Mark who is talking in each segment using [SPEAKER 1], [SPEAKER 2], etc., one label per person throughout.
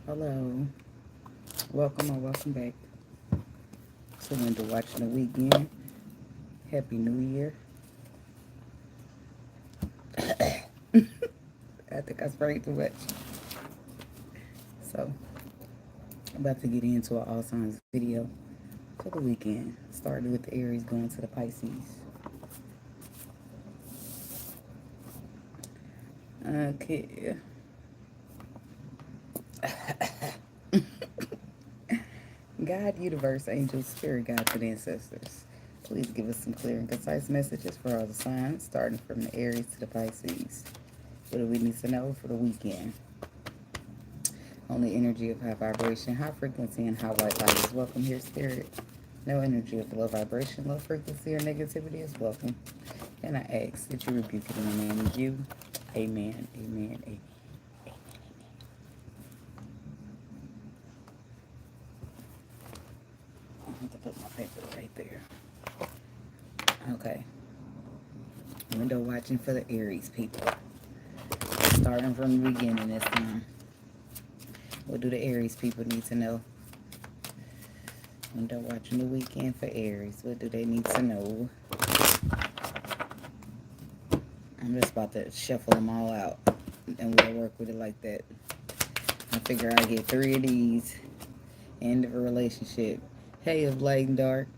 [SPEAKER 1] Hello, welcome or welcome back to Window Watching the Weekend. Happy New Year. I think I sprayed too much. So, I'm about to get into an all signs video for the weekend. Starting with the Aries going to the Pisces. Okay. God, universe, angels, spirit guides, and ancestors. Please give us some clear and concise messages for all the signs, starting from the Aries to the Pisces. What do we need to know for the weekend? Only energy of high vibration, high frequency, and high white light is welcome here, spirit. No energy of low vibration, low frequency, or negativity is welcome. And I ask that you rebuke it in the name of you. Amen, amen, amen. I have to put my paper right there. Okay. Window watching for the Aries people. Starting from the beginning this time. What do the Aries people need to know? Window watching the weekend for Aries. What do they need to know? I'm just about to shuffle them all out. And we'll work with it like that. I figure I get 3 of these. End of a relationship. Hey of light and dark.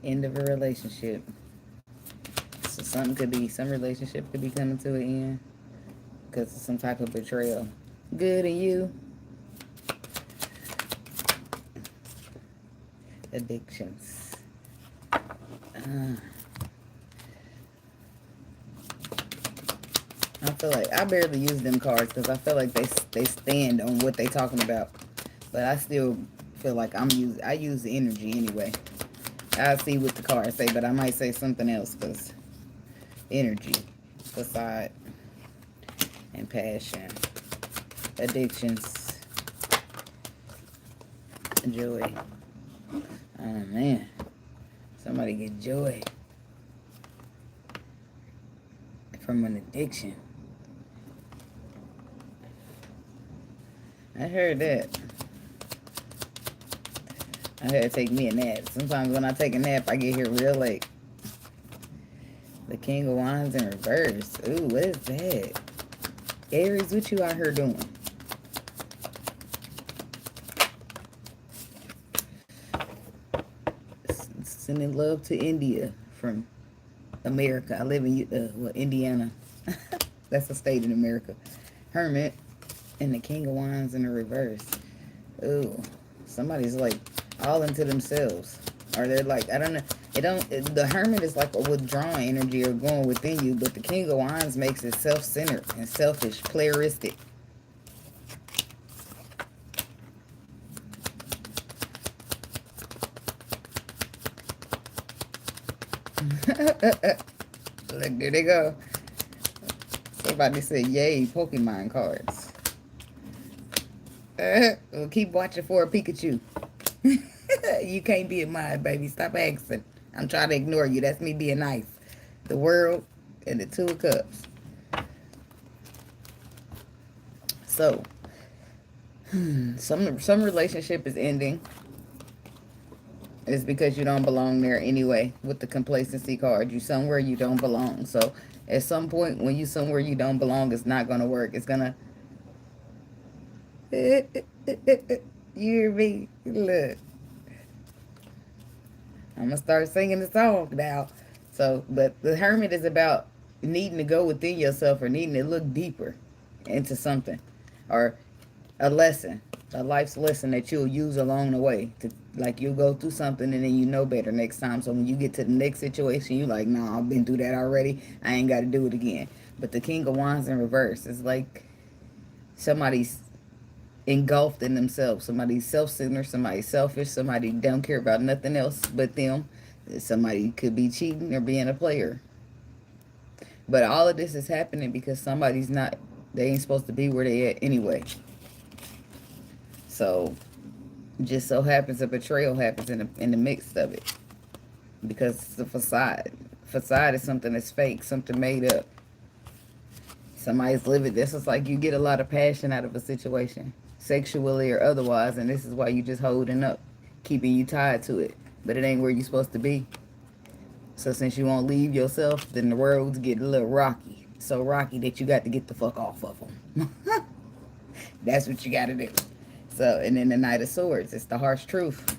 [SPEAKER 1] End of a relationship. So some relationship could be coming to an end because of some type of betrayal. Good in you. Addictions. I feel like I barely use them cards because I feel like they stand on what they talking about, but I still feel like I use the energy anyway. I'll see what the cards say, but I might say something else because energy, facade, and passion, addictions, joy. Oh man, somebody get joy from an addiction. I heard that. I had to take me a nap. Sometimes when I take a nap, I get here real late. The King of Wands in reverse. Ooh, what is that? Aries, what you out here doing? Sending love to India from America. I live in Indiana. That's a state in America. Hermit and the King of Wands in the reverse. Ooh, somebody's like all into themselves, or they're like, I don't know. The Hermit is like a withdrawing energy or going within you, but the King of Wands makes it self-centered and selfish, playeristic. Look, there they go. Somebody said, yay, Pokemon cards. Well, keep watching for a Pikachu. You can't be mine, baby. Stop asking. I'm trying to ignore you. That's me being nice. The World and the Two of Cups. So, some relationship is ending. It's because you don't belong there anyway. With the complacency card, you somewhere you don't belong. So, at some point, when you somewhere you don't belong, it's not gonna work. It's gonna. You hear me? Look. I'm going to start singing the song now. So, but the Hermit is about needing to go within yourself or needing to look deeper into something. Or a lesson. A life's lesson that you'll use along the way. Like you'll go through something and then you know better next time. So when you get to the next situation, you're like, nah, I've been through that already. I ain't got to do it again. But the King of Wands in reverse is like somebody's engulfed in themselves. Somebody's self-centered, somebody's selfish, somebody don't care about nothing else but them. Somebody could be cheating or being a player. But all of this is happening because somebody's not, they ain't supposed to be where they at anyway. So, just so happens a betrayal happens in the midst of it. Because it's the facade. Facade is something that's fake, something made up. Somebody's living, this is like you get a lot of passion out of a situation. sexually or otherwise, and this is why you just holding up, keeping you tied to it. But it ain't where you supposed to be. So since you won't leave yourself, then the roads get a little rocky. So rocky that you got to get the fuck off of them. That's what you got to do. So, and then the Knight of Swords, it's the harsh truth.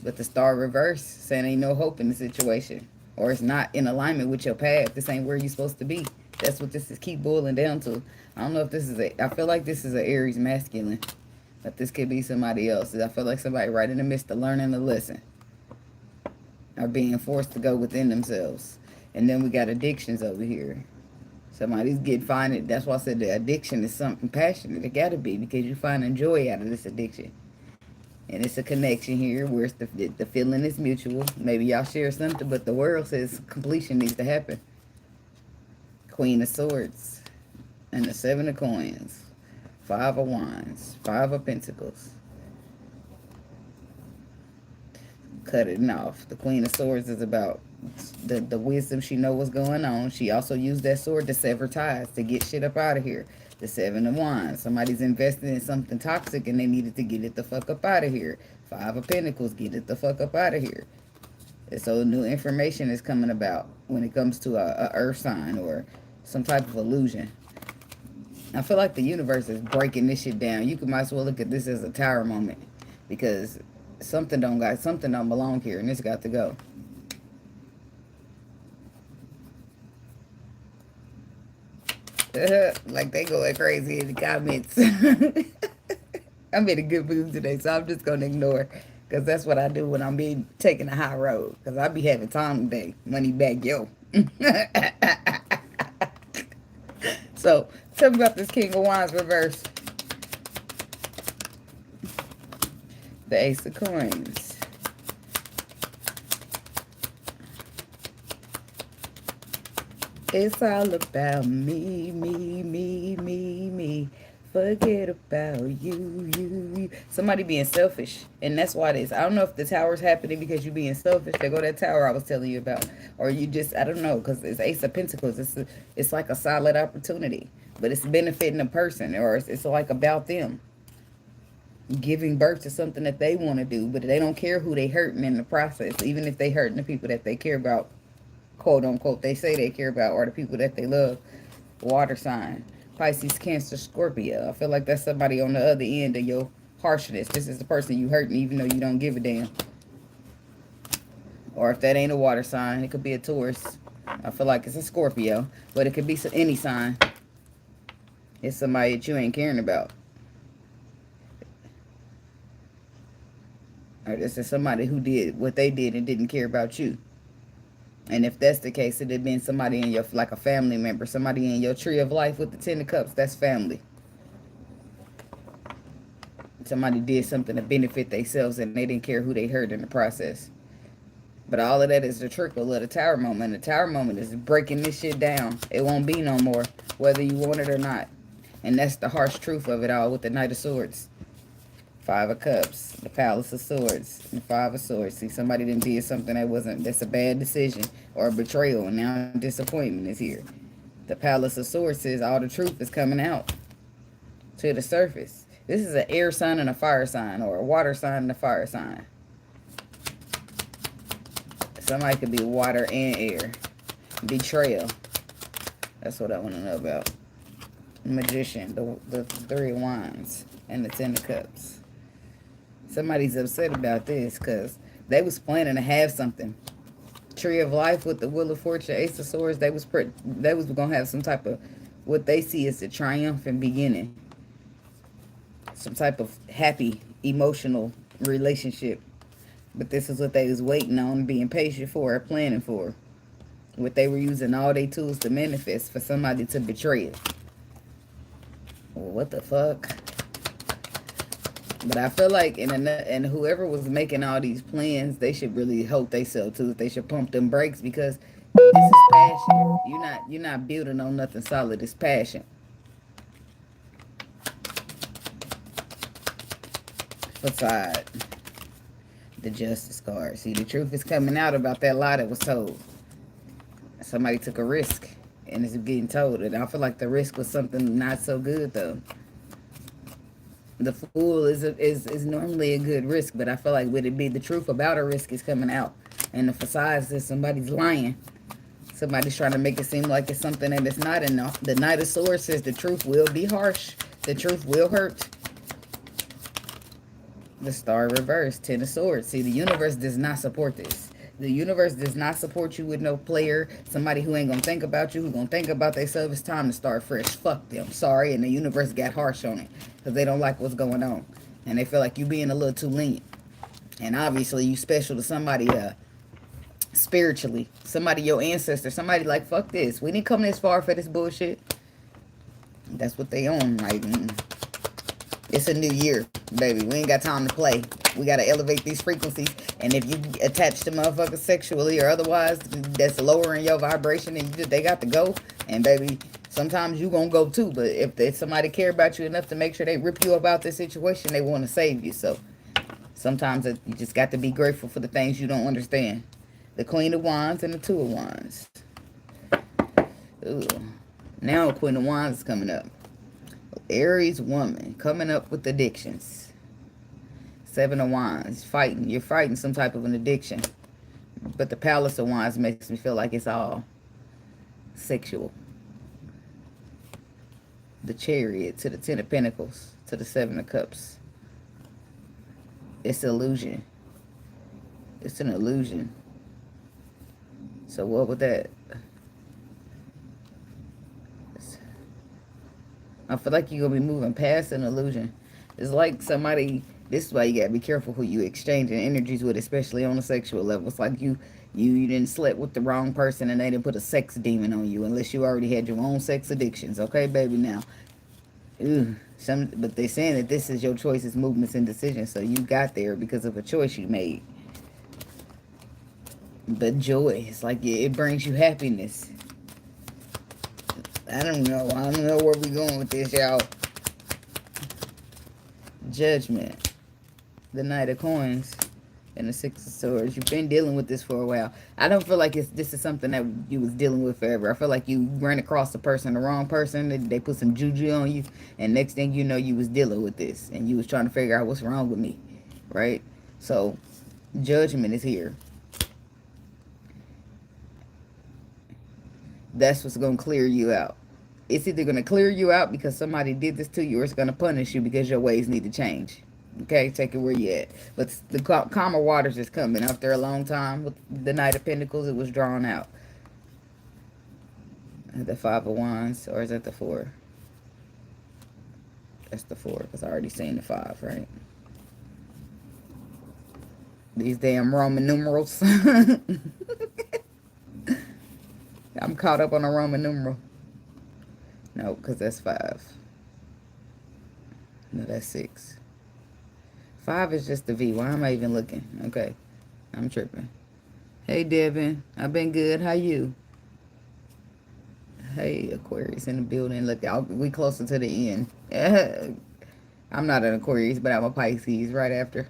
[SPEAKER 1] But the star reverse, saying ain't no hope in the situation. Or it's not in alignment with your path. This ain't where you're supposed to be. That's what this is keep boiling down to. I don't know if this is I feel like this is an Aries masculine. But this could be somebody else. I feel like somebody right in the midst of learning a lesson. Are being forced to go within themselves. And then we got addictions over here. Somebody's finding. That's why I said the addiction is something passionate. It got to be, because you're finding joy out of this addiction. And it's a connection here where it's the feeling is mutual. Maybe y'all share something, but the world says completion needs to happen. Queen of Swords. And the Seven of Coins. Five of Wands. Five of Pentacles. Cutting off. The Queen of Swords is about the wisdom. She know what's going on. She also used that sword to sever ties, to get shit up out of here. The Seven of Wands. Somebody's invested in something toxic and they needed to get it the fuck up out of here. Five of Pentacles. Get it the fuck up out of here. And so new information is coming about when it comes to a earth sign or some type of illusion. I feel like the universe is breaking this shit down. You might as well look at this as a tower moment, because something don't belong here, and it's got to go. Like they going crazy in the comments. I'm in a good mood today, so I'm just gonna ignore, because that's what I do when I'm being taking a high road. Because I be having time today. Money back, yo. So tell me about this King of Wands reverse. The Ace of Coins. It's all about me, me, me, me, me. Forget about you. Somebody being selfish. And that's why it is. I don't know if the tower's happening because you're being selfish. There go that tower I was telling you about. Or you just, I don't know, because it's Ace of Pentacles. It's like a solid opportunity. But it's benefiting a person. Or it's like about them. Giving birth to something that they want to do. But they don't care who they hurting in the process. Even if they hurting the people that they care about. Quote unquote, they say they care about, or the people that they love. Water sign. Pisces, Cancer, Scorpio. I feel like that's somebody on the other end of your harshness. This is the person you hurting even though you don't give a damn. Or if that ain't a water sign, it could be a Taurus. I feel like it's a Scorpio. But it could be any sign. It's somebody that you ain't caring about. Or this is somebody who did what they did and didn't care about you. And if that's the case, it'd have been somebody in your, like a family member, somebody in your tree of life with the 10 of cups. That's family. Somebody did something to benefit themselves and they didn't care who they hurt in the process. But all of that is the trickle of the tower moment. The tower moment is breaking this shit down. It won't be no more, whether you want it or not. And that's the harsh truth of it all with the Knight of Swords. Five of Cups, the Palace of Swords, and the Five of Swords. See, somebody done did something that's a bad decision or a betrayal, and now disappointment is here. The Palace of Swords says all the truth is coming out to the surface. This is an air sign and a fire sign, or a water sign and a fire sign. Somebody could be water and air. Betrayal. That's what I want to know about. Magician, the Three of Wands, and the Ten of Cups. Somebody's upset about this because they was planning to have something. Tree of Life with the Wheel of Fortune, Ace of Swords. They was gonna have some type of what they see as a triumphant beginning. Some type of happy, emotional relationship. But this is what they was waiting on, being patient for, or planning for. What they were using all their tools to manifest for somebody to betray it. Well, what the fuck? But I feel like, and whoever was making all these plans, they should really hold themselves to it. They should pump them brakes, because this is passion. You're not building on nothing solid. It's passion. Facade. The Justice card. See, the truth is coming out about that lie that was told. Somebody took a risk, and it's getting told. And I feel like the risk was something not so good, though. The Fool is normally a good risk, but I feel like would it be the truth about a risk is coming out, and the facade says somebody's lying. Somebody's trying to make it seem like it's something that it's not enough. The Knight of Swords says the truth will be harsh. The truth will hurt. The Star reversed. Ten of Swords. See, the universe does not support this. The universe does not support you with no player. Somebody who ain't going to think about you, who going to think about themselves. It's time to start fresh. Fuck them. Sorry. And the universe got harsh on it because they don't like what's going on. And they feel like you being a little too lenient. And obviously you special to somebody spiritually. Somebody, your ancestor. Somebody like, fuck this. We didn't come this far for this bullshit. That's what they own. Like, it's a new year, baby. We ain't got time to play. We got to elevate these frequencies. And if you attach to motherfuckers sexually or otherwise, that's lowering your vibration and they got to go. And baby, sometimes you gonna go too. But if somebody care about you enough to make sure they rip you about this situation, they want to save you. So sometimes you just got to be grateful for the things you don't understand. The Queen of Wands and the Two of Wands. Ooh. Now Queen of Wands is coming up. Aries woman coming up with addictions. Seven of Wands, fighting. You're fighting some type of an addiction. But the Palace of Wands makes me feel like it's all sexual. The Chariot to the Ten of Pentacles to the Seven of Cups. It's illusion. It's an illusion. So what would that? I feel like you're going to be moving past an illusion. It's like somebody, this is why you got to be careful who you exchanging energies with, especially on a sexual level. It's like you didn't slept with the wrong person and they didn't put a sex demon on you unless you already had your own sex addictions. Okay, baby, now. But they're saying that this is your choices, movements, and decisions. So you got there because of a choice you made. But joy, it's like it brings you happiness. I don't know. I don't know where we're going with this, y'all. Judgment. The Knight of Coins. And the Six of Swords. You've been dealing with this for a while. I don't feel like this is something that you was dealing with forever. I feel like you ran across the person, the wrong person. They put some juju on you. And next thing you know, you was dealing with this. And you was trying to figure out what's wrong with me. Right? So, judgment is here. That's what's going to clear you out. It's either going to clear you out because somebody did this to you, or it's going to punish you because your ways need to change. Okay, take it where you at. But the calmer waters is coming. After a long time with the Knight of Pentacles, it was drawn out. The Five of Wands, or is that the Four? That's the Four, because I already seen the Five, right? These damn Roman numerals. I'm caught up on a Roman numeral. No, because that's 5. No, that's 6. 5 is just the V. Why am I even looking? Okay. I'm tripping. Hey, Devin. I've been good. How you? Hey, Aquarius in the building. Look, we closer to the end. I'm not an Aquarius, but I'm a Pisces right after.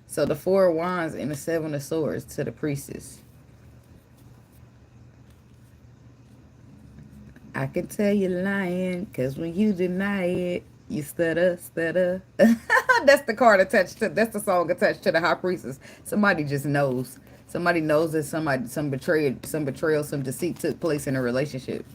[SPEAKER 1] So the Four of Wands and the Seven of Swords to the Priestess. I can tell you're lying, because when you deny it, you stutter, stutter. That's the card attached to, that's the song attached to the High Priestess. Somebody just knows. Somebody knows that some betrayal, some deceit took place in a relationship.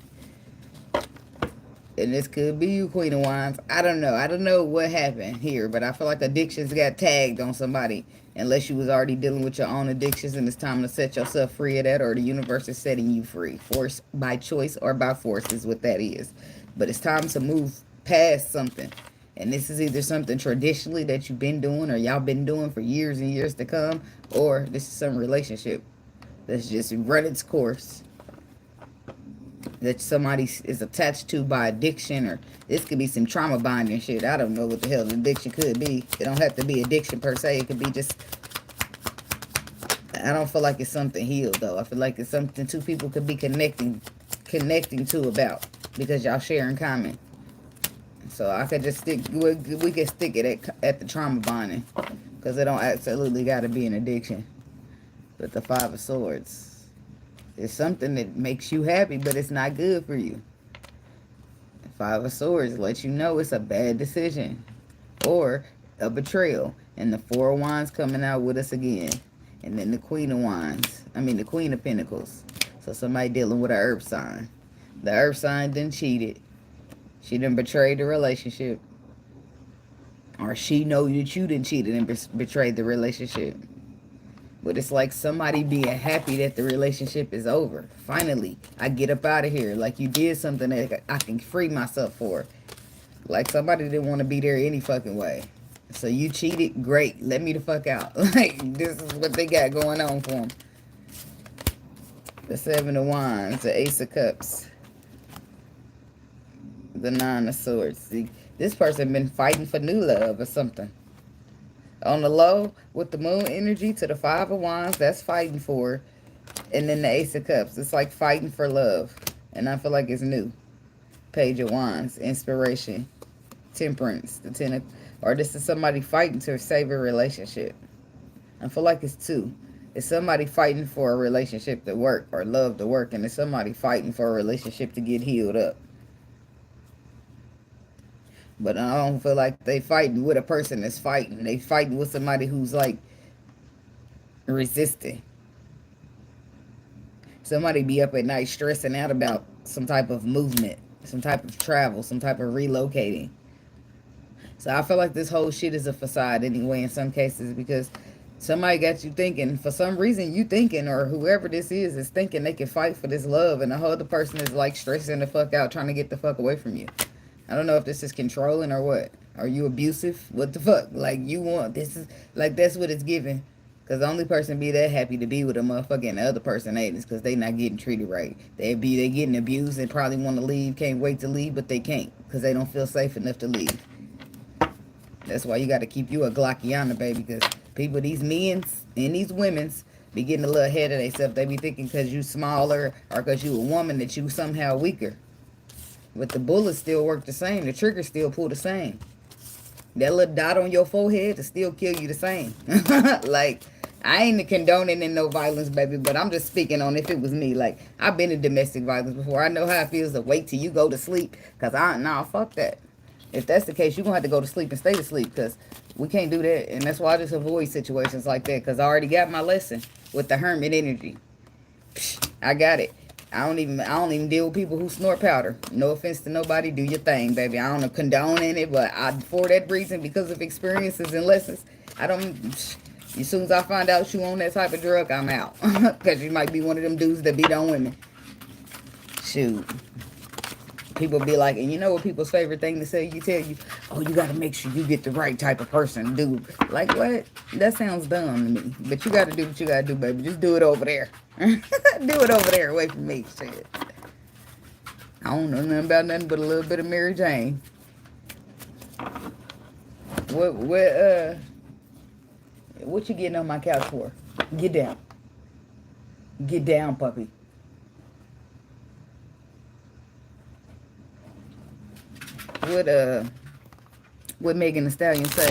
[SPEAKER 1] And this could be you, Queen of Wands. I don't know. I don't know what happened here, but I feel like addictions got tagged on somebody. Unless you was already dealing with your own addictions and it's time to set yourself free of that, or the universe is setting you free. Force by choice or by force is what that is. But it's time to move past something. And this is either something traditionally that you've been doing or y'all been doing for years and years to come, or this is some relationship that's just run its course, that somebody is attached to by addiction, or this could be some trauma bonding shit. I don't know what the hell an addiction could be. It don't have to be addiction per se. It could be just, I don't feel like it's something healed though. I feel like it's something two people could be connecting to about, because y'all share in common. So I could just stick, we could stick it at the trauma bonding, because it don't absolutely got to be an addiction. But the Five of Swords, it's something that makes you happy, but it's not good for you. Five of Swords lets you know it's a bad decision or a betrayal. And the Four of Wands coming out with us again. And then the Queen of Wands. The Queen of Pentacles. So somebody dealing with an earth sign. The earth sign done cheated. She done betrayed the relationship. Or she know that you done cheated and betrayed the relationship. But it's like somebody being happy that the relationship is over. Finally, I get up out of here. Like you did something that I can free myself for. Like somebody didn't want to be there any fucking way. So you cheated? Great. Let me the fuck out. Like, this is what they got going on for them. The Seven of Wands. The Ace of Cups. The Nine of Swords. See, this person been fighting for new love or something. On the low, with the moon energy to the Five of Wands, that's fighting for. And then the Ace of Cups, it's like fighting for love. And I feel like it's new. Page of Wands, inspiration, temperance, the Ten of, or this is somebody fighting to save a relationship. I feel like it's two. It's somebody fighting for a relationship to work or love to work, and it's somebody fighting for a relationship to get healed up. But I don't feel like they fighting with a person that's fighting. They fighting with somebody who's like resisting. Somebody be up at night stressing out about some type of movement, some type of travel, some type of relocating. So I feel like this whole shit is a facade anyway in some cases, because somebody got you thinking, for some reason you thinking, or whoever this is thinking they can fight for this love, and the other person is like stressing the fuck out trying to get the fuck away from you. I don't know if this is controlling or what. Are you abusive? What the fuck? Like, you want, this is, like, that's what it's giving. Because the only person be that happy to be with a motherfucker and the other person ain't, is because they not getting treated right. They getting abused and probably want to leave, can't wait to leave, but they can't. Because they don't feel safe enough to leave. That's why you got to keep you a Glockiana, baby. Because people, these men's and these women's, be getting a little ahead of themselves. They be thinking because you smaller or because you a woman that you somehow weaker. But the bullets still work the same. The trigger still pull the same. That little dot on your forehead to still kill you the same. Like, I ain't condoning in no violence, baby, but I'm just speaking on if it was me. Like, I've been in domestic violence before. I know how it feels to wait till you go to sleep. Because nah, fuck that. If that's the case, you're going to have to go to sleep and stay to sleep. Because we can't do that. And that's why I just avoid situations like that. Because I already got my lesson with the hermit energy. Psh, I got it. I don't even deal with people who snort powder. No offense to nobody. Do your thing, baby. I don't condone in it, but for that reason, because of experiences and lessons, I don't. As soon as I find out you on that type of drug, I'm out. Because you might be one of them dudes that beat on women. Shoot. People be like, and you know what people's favorite thing to say? You tell you, oh, you got to make sure you get the right type of person, dude. Like, what? That sounds dumb to me. But you got to do what you got to do, baby. Just do it over there. Do it over there away from me. Shit. I don't know nothing about nothing but a little bit of Mary Jane. What you getting on my couch for? Get down. Get down, puppy. What Megan Thee Stallion say?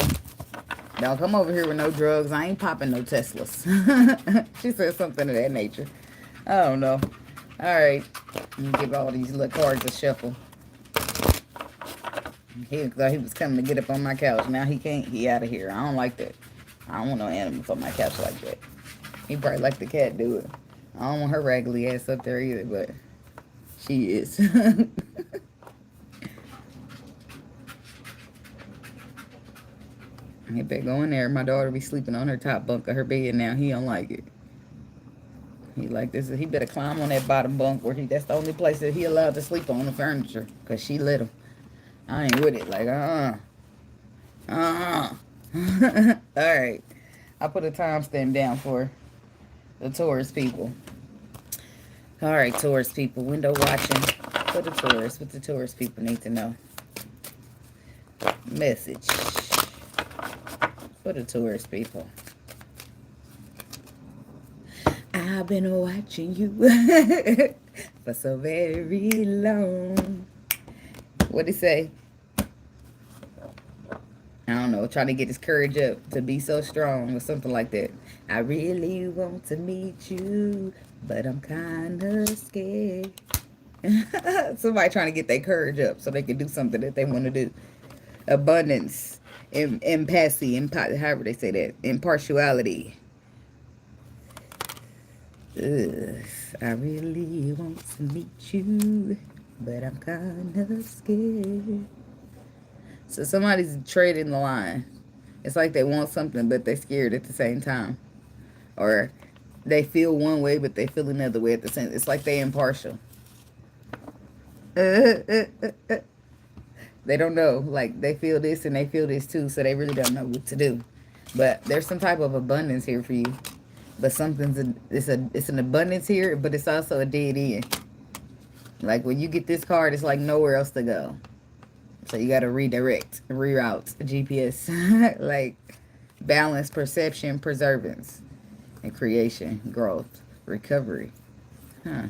[SPEAKER 1] Don't come over here with no drugs. I ain't popping no Teslas. She said something of that nature. I don't know. All right. You give all these little cards a shuffle. He thought he was coming to get up on my couch. Now he can't. He out of here. I don't like that. I don't want no animals on my couch like that. He probably like the cat do it. I don't want her raggedy ass up there either, but she is. He better go in there. My daughter be sleeping on her top bunk of her bed now. He don't like it. He like this. He better climb on that bottom bunk where that's the only place that he allowed to sleep on the furniture. Because she let him. I ain't with it. Like, Alright. I put a timestamp down for the Taurus people. Alright, Taurus people. Window watching for the Taurus. What the Taurus people need to know. Message for the Taurus people. I've been watching you for so very long. What'd he say? I don't know, trying to get his courage up to be so strong or something like that. I really want to meet you, but I'm kind of scared. Somebody trying to get their courage up so they can do something that they want to do. Abundance, empathy, however they say that, impartiality. Ugh, I really want to meet you, but I'm kind of scared. So somebody's trading the line. It's like they want something, but they're scared at the same time. Or they feel one way, but they feel another way at the same. It's like they're impartial. They don't know. Like, they feel this and they feel this too, so they really don't know what to do. But there's some type of abundance here for you. But it's an abundance here, but it's also a dead end. Like, when you get this card, it's like nowhere else to go. So you got to redirect, reroute, GPS. Like, balance, perception, preservance, and creation, growth, recovery. Huh.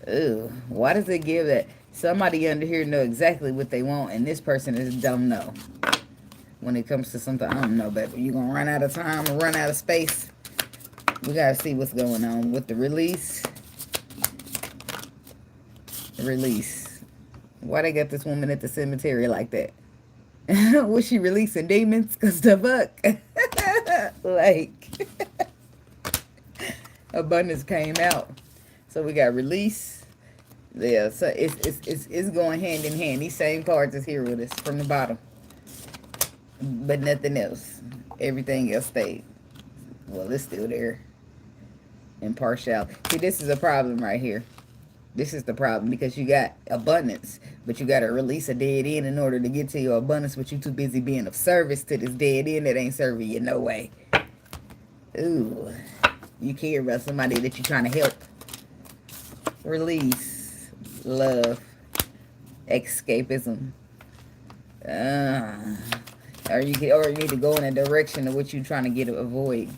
[SPEAKER 1] Ooh, why does it give that? Somebody under here know exactly what they want, and this person is don't know. When it comes to something, I don't know, but you're going to run out of time or run out of space. We got to see what's going on with the release. Release. Why they got this woman at the cemetery like that? Was she releasing demons? Because the fuck? Like, abundance came out. So we got release. Yeah, so it's going hand in hand. These same cards is here with us from the bottom. But nothing else. Everything else stayed. Well, it's still there. Impartiality. See, this is a problem right here. This is the problem because you got abundance, but you got to release a dead end in order to get to your abundance, but you too busy being of service to this dead end that ain't serving you no way. Ooh. You care about somebody that you're trying to help. Release. Love. Escapism. Or you need to go in a direction of what you're trying to avoid.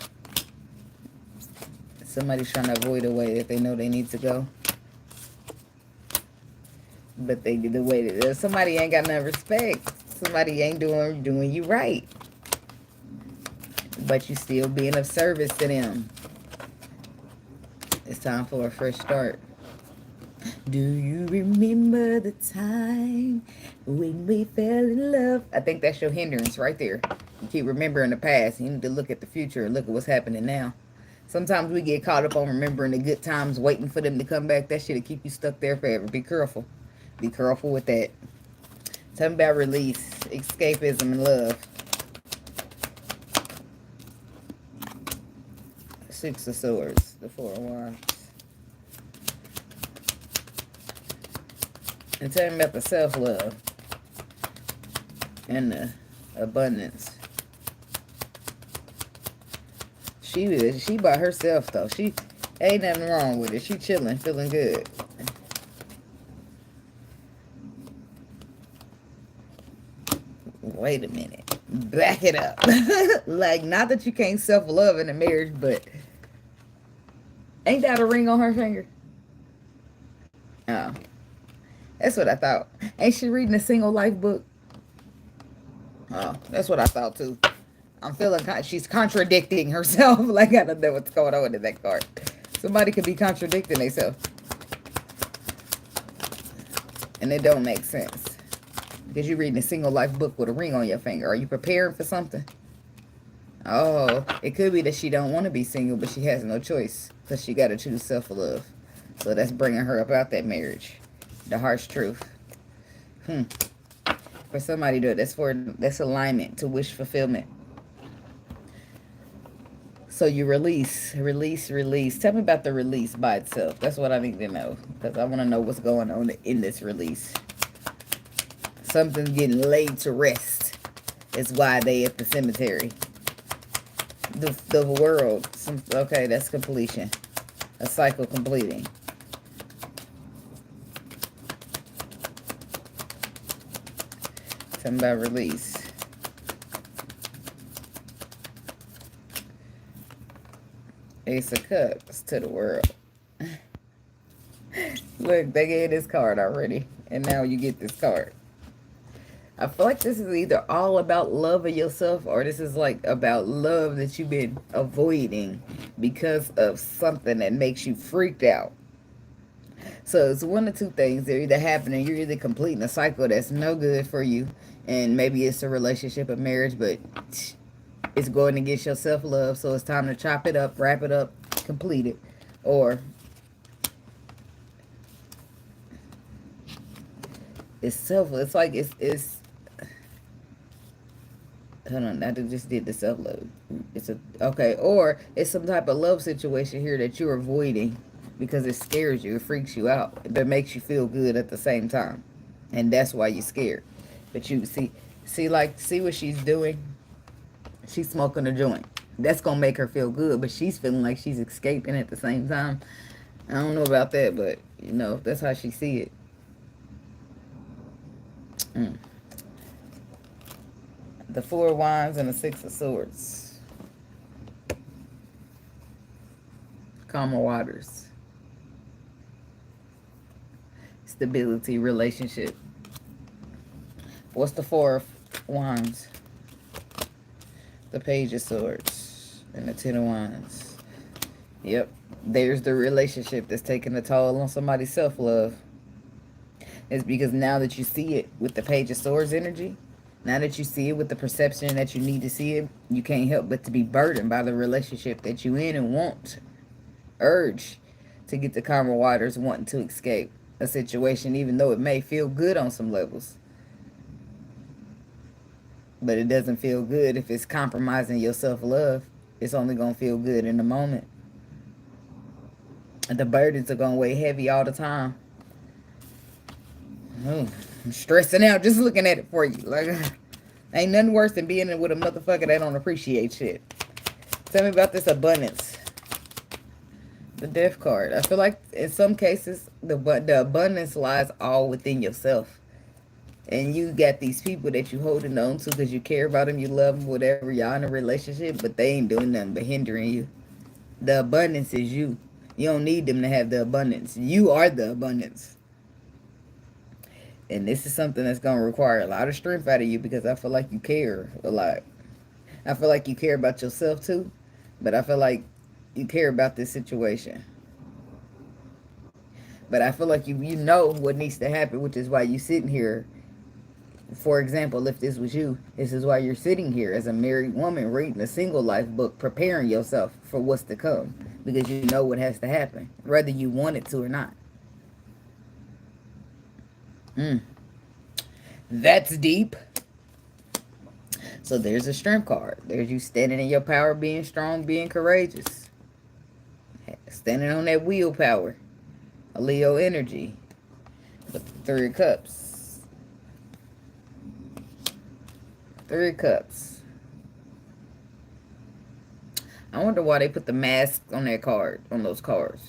[SPEAKER 1] Somebody's trying to avoid a way that they know they need to go. But they do the way that somebody ain't got no respect. Somebody ain't doing you right. But you still being of service to them. It's time for a fresh start. Do you remember the time when we fell in love? I think that's your hindrance right there. You keep remembering the past. You need to look at the future and look at what's happening now. Sometimes we get caught up on remembering the good times, waiting for them to come back. That shit'll keep you stuck there forever. Be careful. Be careful with that. Tell me about release, escapism, and love. Six of Swords, the Four of Wands. And tell me about the self-love and the abundance. She by herself, though. She ain't nothing wrong with it. She chilling, feeling good. Wait a minute. Back it up. Like, not that you can't self-love in a marriage, but ain't that a ring on her finger? Oh. That's what I thought. Ain't she reading a single life book? Oh, that's what I thought too. I'm feeling she's contradicting herself. Like, I don't know what's going on in that card. Somebody could be contradicting themselves. And it don't make sense. Because you're reading a single life book with a ring on your finger. Are you preparing for something? Oh, it could be that she don't want to be single, but she has no choice. Because she got to choose self-love. So that's bringing her up out that marriage. The harsh truth. For somebody to that's alignment to wish fulfillment. So you release. Tell me about the release by itself. That's what I need to know. Because I want to know what's going on in this release. Something's getting laid to rest. Is why they at the cemetery. The world. Okay, that's completion. A cycle completing. Something about release. Ace of Cups to the world. Look, they gave this card already. And now you get this card. I feel like this is either all about love of yourself, or this is like about love that you've been avoiding because of something that makes you freaked out. So it's one of two things. They're either happening, you're either completing a cycle that's no good for you, and maybe it's a relationship or marriage, but it's going against your self-love, so it's time to chop it up, wrap it up, complete it. Or it's self-love. It's like it's hold on, I just did the self-love. It's a okay, or it's some type of love situation here that you're avoiding because it scares you, it freaks you out, but makes you feel good at the same time, and that's why you're scared. But you see what she's doing. She's smoking a joint. That's gonna make her feel good, but she's feeling like she's escaping at the same time. I don't know about that, but you know that's how she see it. Mm. The Four of Wands and the Six of Swords. Calmer waters. Stability, relationship. What's the Four of Wands? The Page of Swords and the Ten of Wands. Yep. There's the relationship that's taking a toll on somebody's self-love. It's because now that you see it with the Page of Swords energy, now that you see it with the perception that you need to see it, you can't help but to be burdened by the relationship that you in and want, urge to get to calmer waters, wanting to escape a situation, even though it may feel good on some levels. But it doesn't feel good if it's compromising your self-love. It's only going to feel good in the moment. The burdens are going to weigh heavy all the time. Oh, I'm stressing out just looking at it for you. Like, ain't nothing worse than being with a motherfucker that don't appreciate shit. Tell me about this abundance. The Death card. I feel like in some cases, the abundance lies all within yourself. And you got these people that you holding on to because you care about them, you love them, whatever. Y'all in a relationship, but they ain't doing nothing but hindering you. The abundance is you. You don't need them to have the abundance. You are the abundance. And this is something that's going to require a lot of strength out of you because I feel like you care a lot. I feel like you care about yourself too, but I feel like you care about this situation. But I feel like you know what needs to happen, which is why you sitting here. For example, if this was you, this is why you're sitting here as a married woman reading a single life book, preparing yourself for what's to come because you know what has to happen, whether you want it to or not. That's deep. So there's a strength card. There's you standing in your power, being strong, being courageous. Standing on that willpower. A Leo energy. The Three of Cups. Three of Cups. I wonder why they put the mask on that card, on those cards.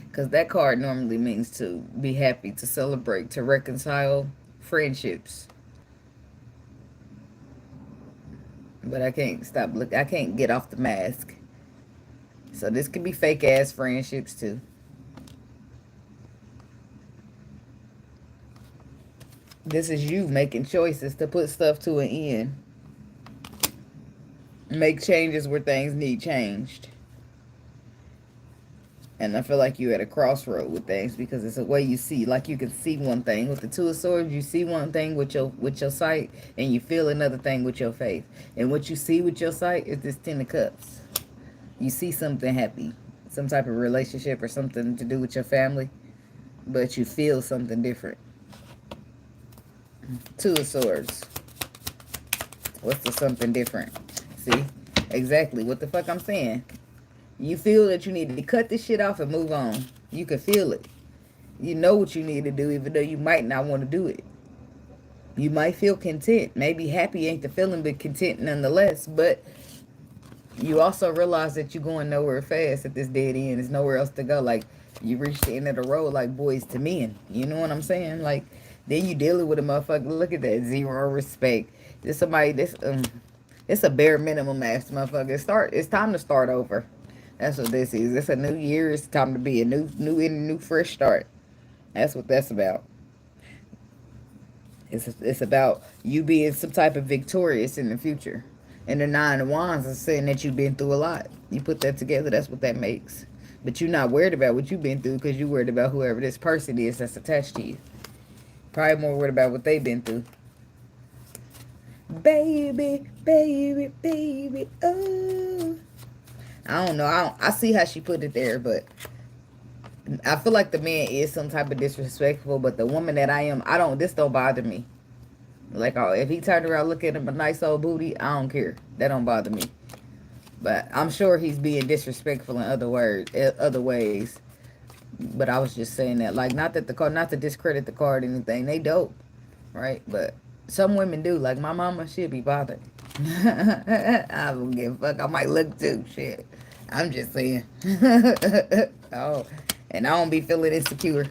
[SPEAKER 1] Because that card normally means to be happy, to celebrate, to reconcile friendships. But I can't stop looking. I can't get off the mask. So this could be fake ass friendships too. This is you making choices to put stuff to an end. Make changes where things need changed. And I feel like you're at a crossroad with things because it's a way you see. Like you can see one thing with the Two of Swords. You see one thing with your sight, and you feel another thing with your faith. And what you see with your sight is this Ten of Cups. You see something happy, some type of relationship or something to do with your family, but you feel something different. Two of Swords. What's the something different? See? Exactly what the fuck I'm saying. You feel that you need to cut this shit off and move on. You can feel it. You know what you need to do, even though you might not want to do it. You might feel content. Maybe happy ain't the feeling, but content nonetheless. But you also realize that you're going nowhere fast at this dead end. There's nowhere else to go. Like, you reach the end of the road like Boys to Men. You know what I'm saying? Like, then you dealing with a motherfucker. Look at that. Zero respect. There's somebody that's, it's a bare minimum ass motherfucker. It's time to start over. That's what this is. It's a new year. It's time to be a new fresh start. That's what that's about. It's about you being some type of victorious in the future. And the Nine of Wands is saying that you've been through a lot. You put that together, that's what that makes. But you're not worried about what you've been through because you're worried about whoever this person is that's attached to you. Probably more worried about what they've been through. Baby, baby, baby, oh. I don't know. I see how she put it there, but I feel like the man is some type of disrespectful, but the woman that I am, this don't bother me. Like, oh, if he turned around looking at a nice old booty, I don't care. That don't bother me. But I'm sure he's being disrespectful in other ways. But I was just saying that, like, not to discredit the card or anything. They dope, right? But some women do. Like my mama, she'll be bothered. I don't give a fuck. I might look too. Shit. I'm just saying. Oh, and I don't be feeling insecure.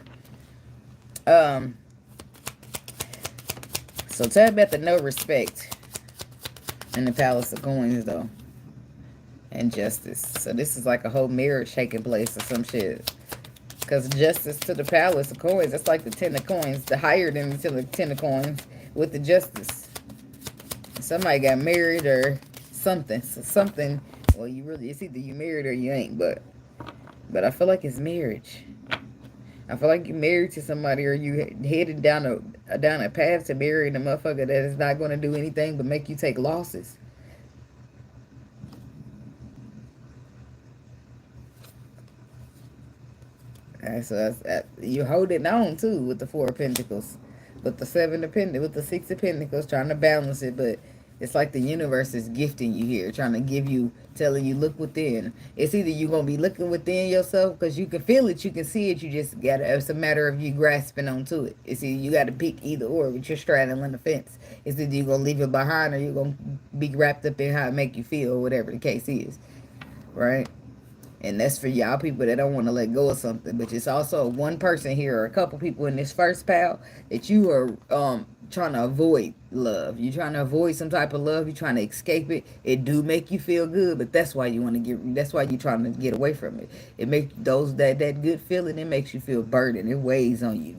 [SPEAKER 1] So tell me about the no respect in the Palace of Coins, though. And justice. So this is like a whole marriage taking place or some shit. Because justice to the Palace of Coins, that's like the 10 of coins. The higher than the 10 of coins with the justice. Somebody got married or something. So something, well, it's either you married or you ain't. But I feel like it's marriage. I feel like you're married to somebody or you headed down a path to marrying a motherfucker that is not going to do anything but make you take losses. Alright, so you're holding on too with the 4 of Pentacles, with the 7 of Pentacles, with the 6 of Pentacles, trying to balance it. But it's like the universe is gifting you here, trying to give you, telling you, look within. It's either you're gonna be looking within yourself because you can feel it, you can see it. You just gotta. It's a matter of you grasping onto it. It's either you gotta pick either or, but you're straddling the fence. It's either you're gonna leave it behind or you're gonna be wrapped up in how it make you feel, or whatever the case is, right? And that's for y'all people that don't want to let go of something. But it's also one person here or a couple people in this first pile that you are trying to avoid love. You're trying to avoid some type of love. You're trying to escape it. It do make you feel good, but that's why you want to that's why you're trying to get away from it. It makes that good feeling, it makes you feel burdened. It weighs on you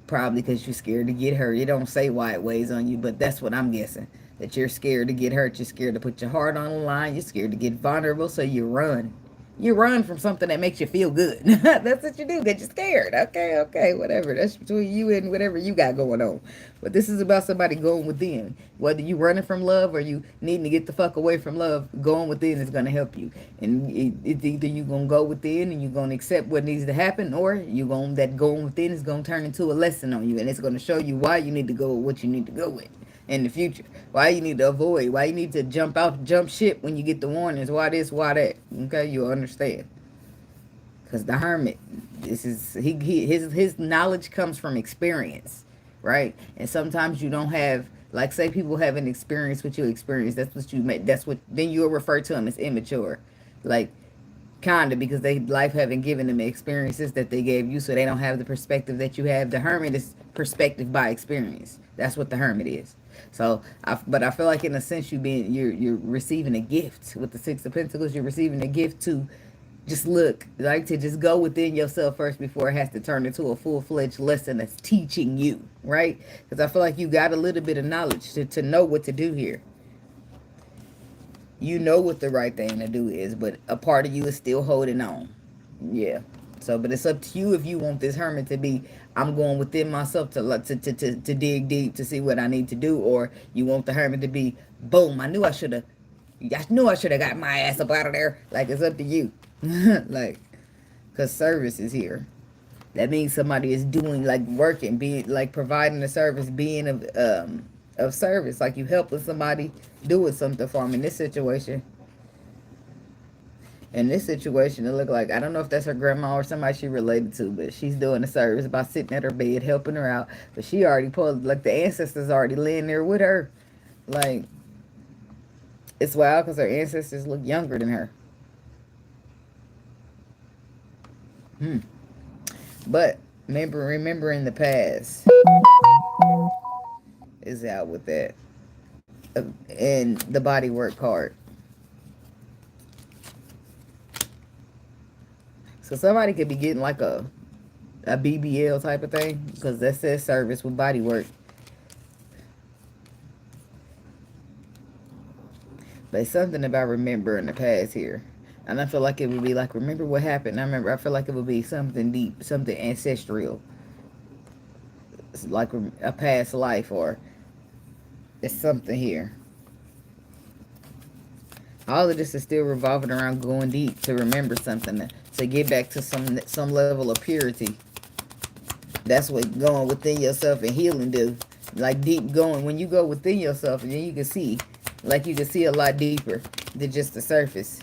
[SPEAKER 1] probably because you're scared to get hurt. It don't say why it weighs on you, but that's what I'm guessing. That you're scared to get hurt. You're scared to put your heart on the line. You're scared to get vulnerable, so you run. You run from something that makes you feel good. That's what you do, because you're scared. Okay, whatever. That's between you and whatever you got going on. But this is about somebody going within. Whether you running from love or you needing to get the fuck away from love, going within is going to help you. And it's either you're going to go within and you're going to accept what needs to happen, or that going within is going to turn into a lesson on you. And it's going to show you why you need to go with what you need to go with in the future. Why you need to avoid. Why you need to jump ship when you get the warnings. Why this, why that. Okay, you'll understand. Because the Hermit, this is his knowledge comes from experience, right? And sometimes you don't have, like, say people haven't experienced what you experienced. That's what you make. Then you'll refer to them as immature, like, kinda, because life haven't given them experiences that they gave you, so they don't have the perspective that you have. The Hermit is perspective by experience. That's what the Hermit is. So, but I feel like in a sense you're receiving a gift with the 6 of Pentacles. You're receiving a gift to just to just go within yourself first before it has to turn into a full-fledged lesson that's teaching you, right? Because I feel like you got a little bit of knowledge to know what to do here. You know what the right thing to do is, but a part of you is still holding on. Yeah. So, but it's up to you if you want this Hermit to be, I'm going within myself to dig deep to see what I need to do, or you want the Hermit to be, boom, I knew I should have got my ass up out of there. Like, it's up to you. Like, because service is here. That means somebody is doing, like, working, being, like, providing a service, being of service. Like, you helping somebody doing something for them in this situation. In this situation, it looked like, I don't know if that's her grandma or somebody she related to, but she's doing a service by sitting at her bed, helping her out. But she already pulled, like, the ancestors already laying there with her. Like, it's wild because her ancestors look younger than her. But remembering the past is out with that. And the body work card. So somebody could be getting like a BBL type of thing, because that says service with body work. But it's something about remembering the past here. And I feel like it would be like, remember what happened. I feel like it would be something deep, something ancestral. It's like a past life, or it's something here. All of this is still revolving around going deep to remember something, to get back to some level of purity. That's what going within yourself and healing do. Like deep going. When you go within yourself, and then you can see, like you can see a lot deeper than just the surface.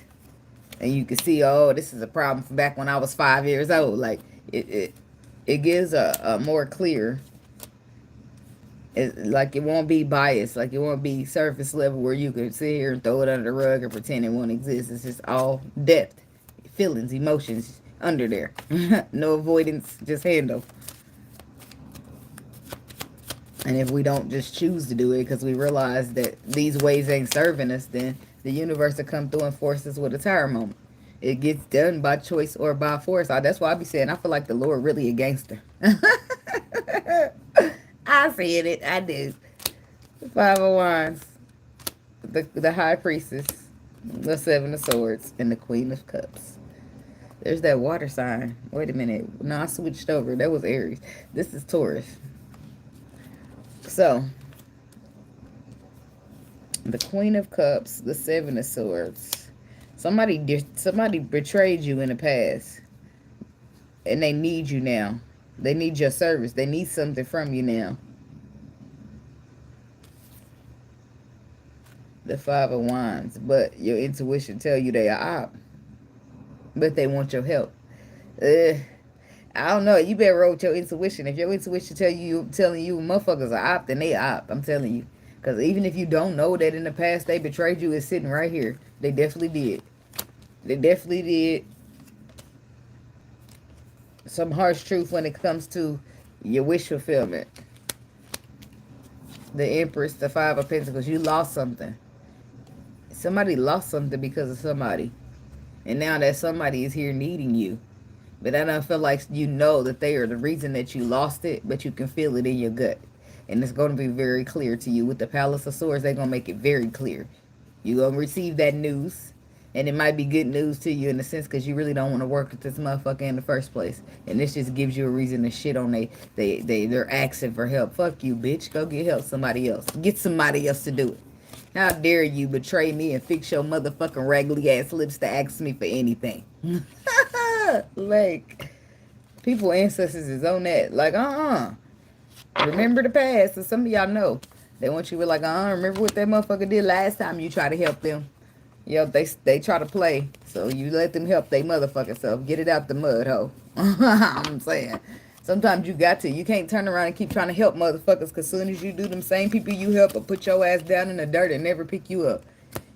[SPEAKER 1] And you can see, oh, this is a problem from back when I was 5 years old. Like it gives a more clear. Like it won't be biased. Like it won't be surface level where you can sit here and throw it under the rug and pretend it won't exist. It's just all depth, feelings, emotions under there. No avoidance, just handle. And if we don't just choose to do it because we realize that these ways ain't serving us, then the universe will come through and force us with a tire moment. It gets done by choice or by force. That's why I be saying I feel like the Lord really a gangster. I said it. I do. The Five of Wands, the High Priestess, the Seven of Swords, and the Queen of Cups. There's that water sign. Wait a minute. No, I switched over. That was Aries. This is Taurus. So, the Queen of Cups, the Seven of Swords. Somebody betrayed you in the past, and they need you now. They need your service. They need something from you now. The Five of Wands. But your intuition tell you they are op. But they want your help. I don't know. You better roll with your intuition. If your intuition telling you motherfuckers are op, then they op. I'm telling you. Because even if you don't know that in the past they betrayed you, it's sitting right here. They definitely did. They definitely did. Some harsh truth when it comes to your wish fulfillment. The Empress, the Five of Pentacles. You lost something. Somebody lost something because of somebody. And now that somebody is here needing you. But I don't feel like you know that they are the reason that you lost it, but you can feel it in your gut. And it's going to be very clear to you. With the Palace of Swords, they're going to make it very clear. You're going to receive that news. And it might be good news to you in a sense because you really don't want to work with this motherfucker in the first place. And this just gives you a reason to shit on they're asking for help. Fuck you, bitch. Go get help somebody else. Get somebody else to do it. How dare you betray me and fix your motherfucking raggedy ass lips to ask me for anything. Like, people ancestors is on that. Like, remember the past. So some of y'all know. They want you to be like, remember what that motherfucker did last time you tried to help them. Yo, they try to play, so you let them help they motherfucking self. Get it out the mud, ho. I'm saying. Sometimes you got to. You can't turn around and keep trying to help motherfuckers, because soon as you do, them same people you help will put your ass down in the dirt and never pick you up.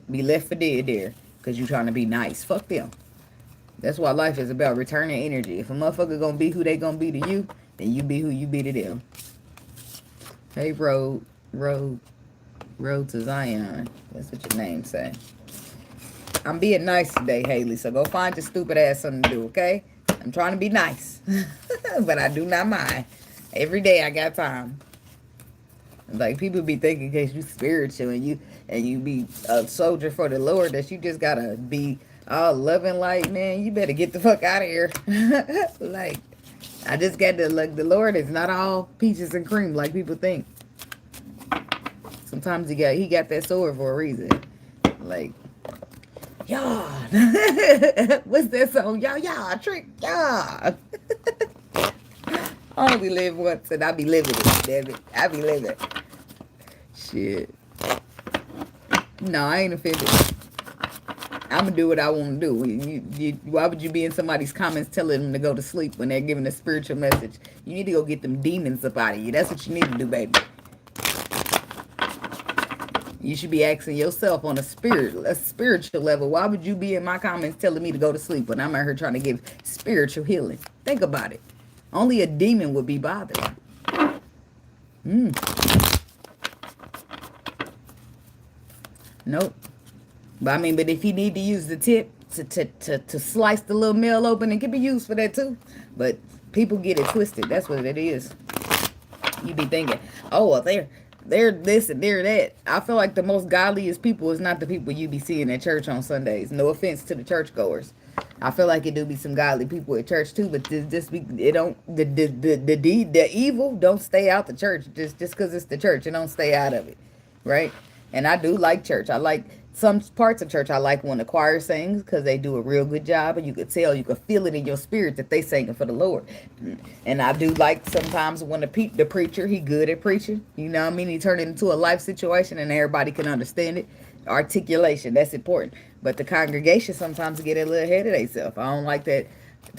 [SPEAKER 1] Be left for dead there, because you trying to be nice. Fuck them. That's why life is about returning energy. If a motherfucker gonna be who they gonna be to you, then you be who you be to them. Hey, road to Zion. That's what your name say. I'm being nice today, Haley, so go find your stupid ass something to do, okay? I'm trying to be nice, but I do not mind. Every day I got time. Like, people be thinking, in case you spiritual and you be a soldier for the Lord, that you just gotta be all loving, like, man, you better get the fuck out of here. Like, I just got to, like, the Lord is not all peaches and cream like people think. Sometimes he got that sword for a reason. Like, y'all. What's that song? Y'all, trick, y'all. I only live once and I be living it, damn it. I be living. Shit. No, I ain't offended. I'm gonna do what I want to do. Why would you be in somebody's comments telling them to go to sleep when they're giving a spiritual message? You need to go get them demons up out of you. That's what you need to do, baby. You should be asking yourself on a spiritual level, why would you be in my comments telling me to go to sleep when I'm out here trying to give spiritual healing? Think about it. Only a demon would be bothered. Nope. But I mean, but if you need to use the tip to slice the little meal open, it can be used for that too. But people get it twisted. That's what it is. You be thinking, oh, well, They're this and they're that. I feel like the most godliest people is not the people you be seeing at church on Sundays. No offense to the churchgoers. I feel like it do be some godly people at church too, but this be it don't the evil don't stay out the church just because it's the church. It don't stay out of it, right? And I do like church. I like some parts of church. I like when the choir sings because they do a real good job, and you could tell, you could feel it in your spirit that they singing for the Lord. And I do like sometimes when the preacher, he good at preaching. You know what I mean? He turned it into a life situation, and everybody can understand it. Articulation, that's important. But the congregation sometimes get a little ahead of themselves. I don't like that.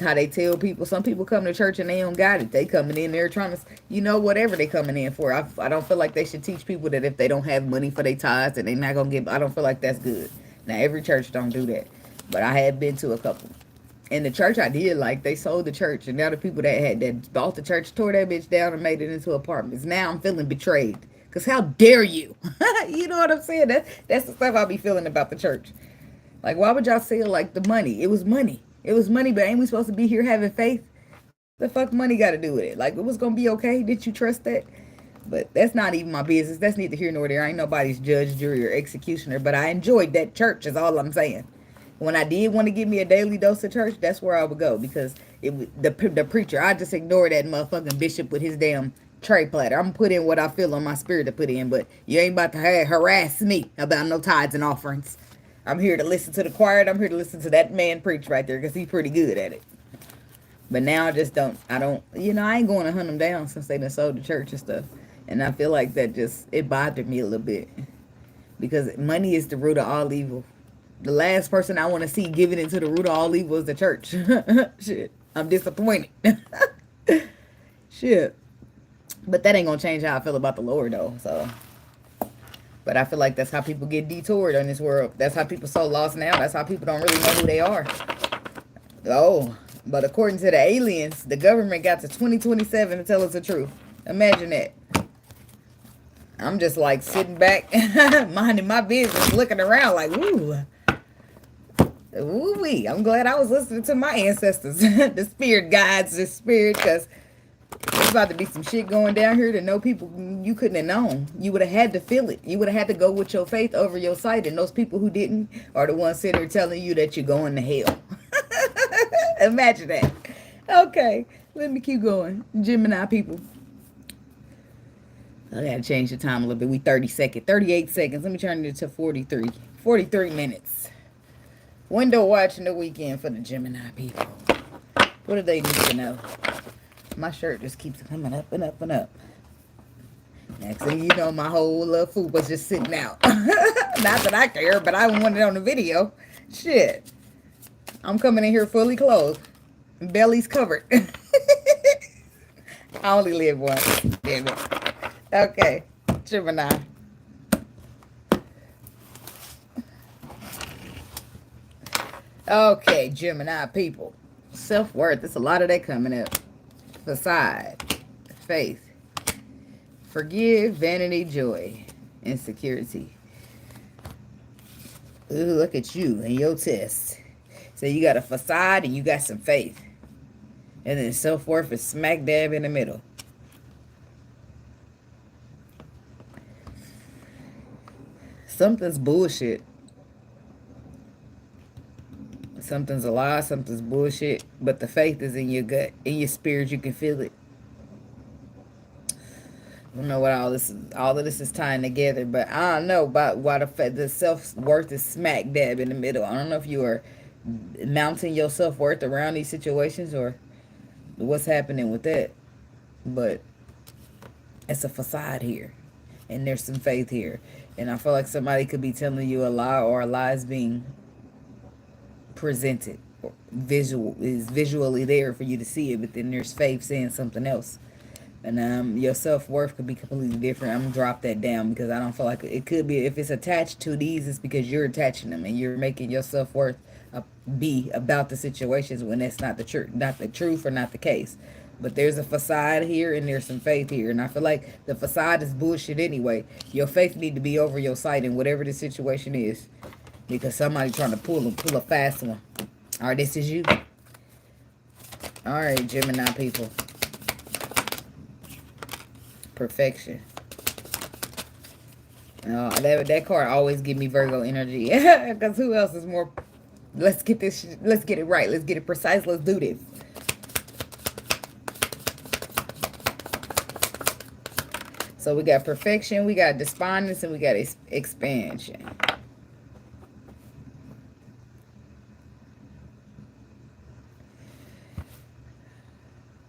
[SPEAKER 1] How they tell people, some people come to church and they don't got it. They coming in there trying to, whatever they coming in for. I don't feel like they should teach people that if they don't have money for their tithes and they not gonna get. I don't feel like that's good. Now every church don't do that, but I have been to a couple. And the church I did like, they sold the church, and now the people that bought the church tore that bitch down and made it into apartments. Now I'm feeling betrayed. Cause how dare you? You know what I'm saying? That's the stuff I be feeling about the church. Like, why would y'all sell like the money? It was money. It was money, but ain't we supposed to be here having faith? The fuck money got to do with it? Like, it was gonna be okay. Did you trust that? But that's not even my business. That's neither here nor there. I ain't nobody's judge, jury, or executioner. But I enjoyed that church. Is all I'm saying. When I did want to give me a daily dose of church, that's where I would go, because the preacher. I just ignore that motherfucking bishop with his damn tray platter. I'm gonna put in what I feel on my spirit to put in, but you ain't about to harass me about no tithes and offerings. I'm here to listen to the choir, and I'm here to listen to that man preach right there, because he's pretty good at it. But now I just don't, I ain't going to hunt them down since they done sold the church and stuff. And I feel like that it bothered me a little bit. Because money is the root of all evil. The last person I want to see giving into the root of all evil is the church. Shit. I'm disappointed. Shit. But that ain't going to change how I feel about the Lord, though. So. But I feel like that's how people get detoured in this world. That's how people so lost now. That's how people don't really know who they are. Oh, but according to the aliens, the government got to 2027 to tell us the truth. Imagine that. I'm just like sitting back, minding my business, looking around like, ooh. Ooh-wee. I'm glad I was listening to my ancestors, the spirit guides, the spirit, because there's about to be some shit going down here that no people you couldn't have known. You would have had to feel it. You would have had to go with your faith over your sight. And those people who didn't are the ones sitting there telling you that you're going to hell. Imagine that. Okay, let me keep going. Gemini people. I gotta change the time a little bit. We 38 seconds. Let me turn it to 43. 43 minutes. Window watching the weekend for the Gemini people. What do they need to know? My shirt just keeps coming up and up and up. Next thing you know, my whole little food was just sitting out. Not that I care, but I want it on the video. Shit. I'm coming in here fully clothed. Belly's covered. I only live once. Damn it. Okay. Gemini. Okay, Gemini people. Self-worth. There's a lot of that coming up. Facade. Faith. Forgive, vanity, joy, insecurity. Ooh, look at you and your test. So you got a facade and you got some faith. And then self-worth is smack dab in the middle. Something's bullshit. Something's a lie, something's bullshit. But the faith is in your gut. In your spirit, you can feel it. I don't know what all of this is tying together, but I don't know about why the self-worth is smack dab in the middle. I don't know if you are mounting your self-worth around these situations or what's happening with that, but it's a facade here, and there's some faith here, and I feel like somebody could be telling you a lie, or a lie is being presented, or visually there for you to see it, but then there's faith saying something else. And your self-worth could be completely different. I'm going to drop that down because I don't feel like it could be. If it's attached to these, it's because you're attaching them and you're making your self-worth be about the situations when that's not the truth or not the case. But there's a facade here and there's some faith here. And I feel like the facade is bullshit anyway. Your faith need to be over your sight in whatever the situation is. Because somebody trying to pull a fast one. All right, this is you. All right, Gemini people. Perfection. That card always give me Virgo energy. Because who else is more? Let's get this. Let's get it right. Let's get it precise. Let's do this. So we got perfection, we got despondence, and we got expansion.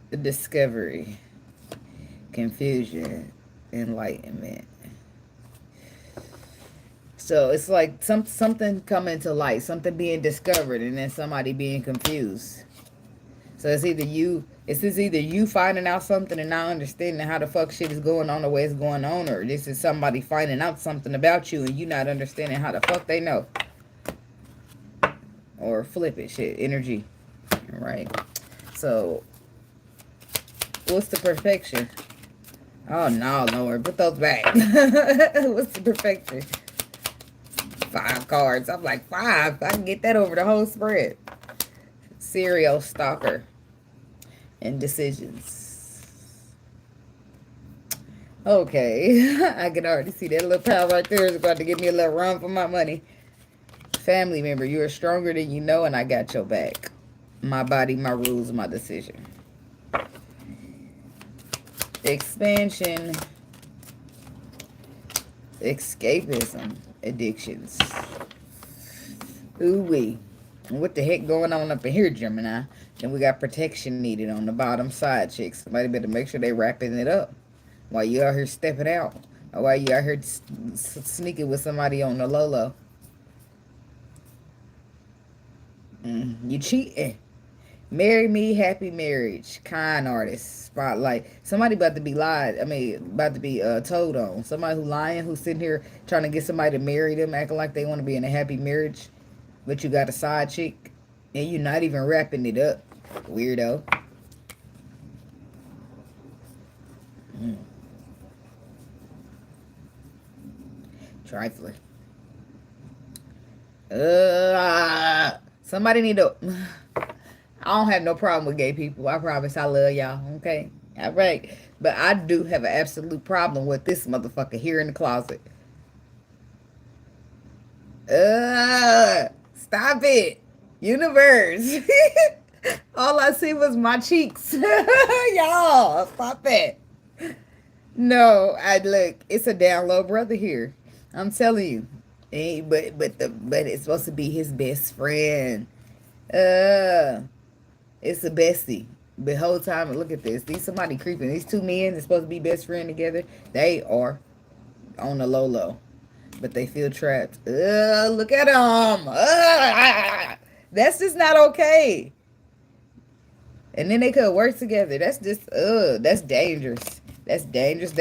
[SPEAKER 1] The discovery, confusion, enlightenment. So it's like something coming to light, something being discovered, and then somebody being confused. So it's either you finding out something and not understanding how the fuck shit is going on the way it's going on, or this is somebody finding out something about you and you not understanding how the fuck they know. Or flip it, shit, energy. Right? So what's the perfection? Oh no, Lord, put those back. What's the perfection? 5 cards. I'm like, 5. I can get that over the whole spread. Serial stalker. And decisions. Okay. I can already see that little pal right there is about to give me a little run for my money. Family member, you are stronger than you know, and I got your back. My body, my rules, my decision. Expansion. Escapism. Addictions. Ooh-wee. What the heck going on up in here, Gemini? Then we got protection needed on the bottom side, chicks. Somebody better make sure they wrapping it up while you out here stepping out, or while you out here sneaking with somebody on the low. You cheating. Marry me, happy marriage. Kind artist. Spotlight. Somebody about to be lied. About to be told on. Somebody who lying, who's sitting here trying to get somebody to marry them, acting like they want to be in a happy marriage, but you got a side chick, and you're not even wrapping it up. Weirdo. Trifler. Somebody need to... I don't have no problem with gay people. I promise I love y'all, okay? All right. But I do have an absolute problem with this motherfucker here in the closet. Stop it. Universe. All I see was my cheeks. Y'all, stop it. No, look, it's a down low brother here. I'm telling you. But it's supposed to be his best friend. It's a bestie. The whole time, look at this. Somebody creeping. These 2 men are supposed to be best friend together. They are on the low. But they feel trapped. Look at them. That's just not okay. And then they could work together. That's just, that's dangerous. That's dangerous.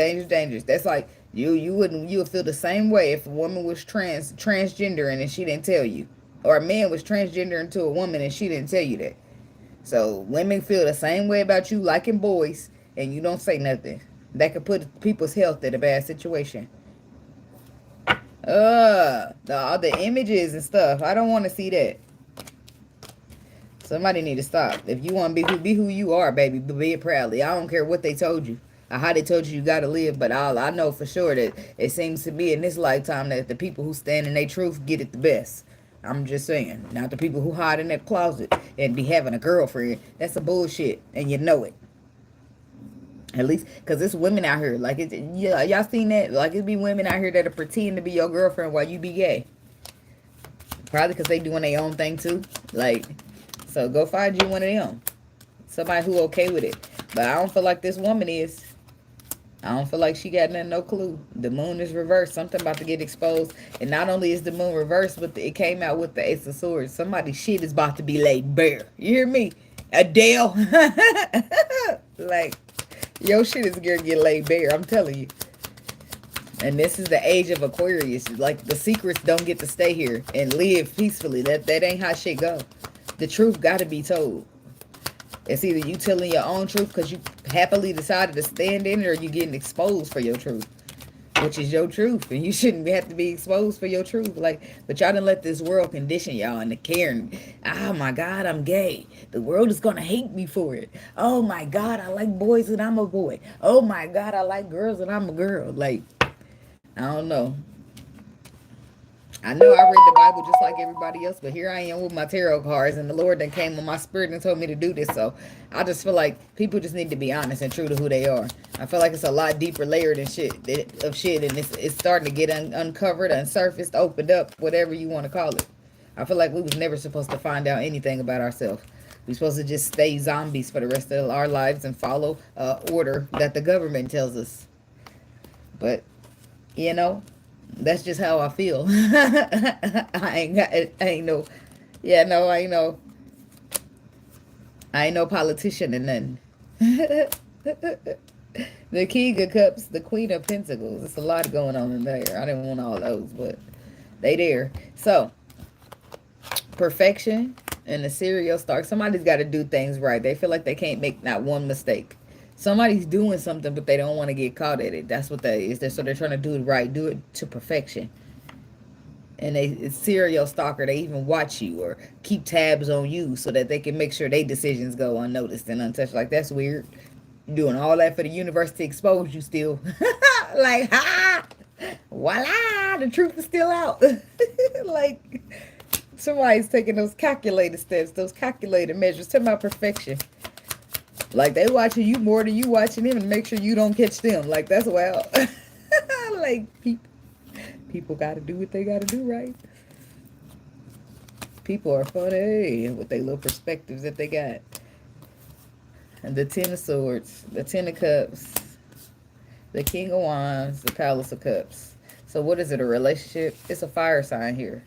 [SPEAKER 1] That's like, you would feel the same way if a woman was transgender and she didn't tell you. Or a man was transgender into a woman and she didn't tell you that. So women feel the same way about you liking boys and you don't say nothing. That could put people's health in a bad situation. All the images and stuff. I don't want to see that. Somebody need to stop. If you want to be who you are, baby, be it proudly. I don't care what they told you or how they told you got to live, but I know for sure that it seems to be in this lifetime that the people who stand in their truth get it the best. I'm just saying. Not the people who hide in that closet and be having a girlfriend. That's a bullshit, and you know it. At least, because it's women out here. Like, y'all seen that? Like, it be women out here that are pretending to be your girlfriend while you be gay. Probably because they doing their own thing, too. Like, so go find you one of them. Somebody who okay with it. But I don't feel like this woman is. I don't feel like she got no clue. The moon is reversed. Something about to get exposed. And not only is the moon reversed, but it came out with the Ace of Swords. Somebody's shit is about to be laid bare. You hear me? Adele. Like, your shit is going to get laid bare. I'm telling you. And this is the age of Aquarius. Like, the secrets don't get to stay here and live peacefully. That ain't how shit go. The truth got to be told. It's either you telling your own truth because you happily decided to stand in it, or you getting exposed for your truth, which is your truth, and you shouldn't have to be exposed for your truth. Like, but y'all done let this world condition y'all into caring. Oh my God, I'm gay. The world is gonna hate me for it. Oh my God, I like boys and I'm a boy. Oh my God, I like girls and I'm a girl. Like, I don't know. I know I read the Bible just like everybody else, but here I am with my tarot cards, and the Lord then came on my spirit and told me to do this. So I just feel like people just need to be honest and true to who they are. I feel like it's a lot deeper layered and shit, and it's starting to get uncovered, unsurfaced, opened up, whatever you want to call it. I feel like we was never supposed to find out anything about ourselves. We're supposed to just stay zombies for the rest of our lives and follow order that the government tells us. But you know, that's just how I feel. I ain't no, yeah, no, I ain't no politician and nothing. The King of Cups, the Queen of Pentacles. There's a lot going on in there. I didn't want all those, but they there. So, perfection and the serial star. Somebody's got to do things right. They feel like they can't make not one mistake. Somebody's doing something, but they don't want to get caught at it. That's what that is. So they're trying to do it right, do it to perfection. And they serial stalker. They even watch you or keep tabs on you so that they can make sure their decisions go unnoticed and untouched. Like, that's weird. You're doing all that for the universe to expose you still. Like, ha! Voila! The truth is still out. Like, somebody's taking those calculated steps, those calculated measures. Talking about perfection. Like, they watching you more than you watching them and make sure you don't catch them. Like, that's wild. Like, people got to do what they got to do, right? People are funny with their little perspectives that they got. And the Ten of Swords, the Ten of Cups, the King of Wands, the Palace of Cups. So what is it, a relationship? It's a fire sign here.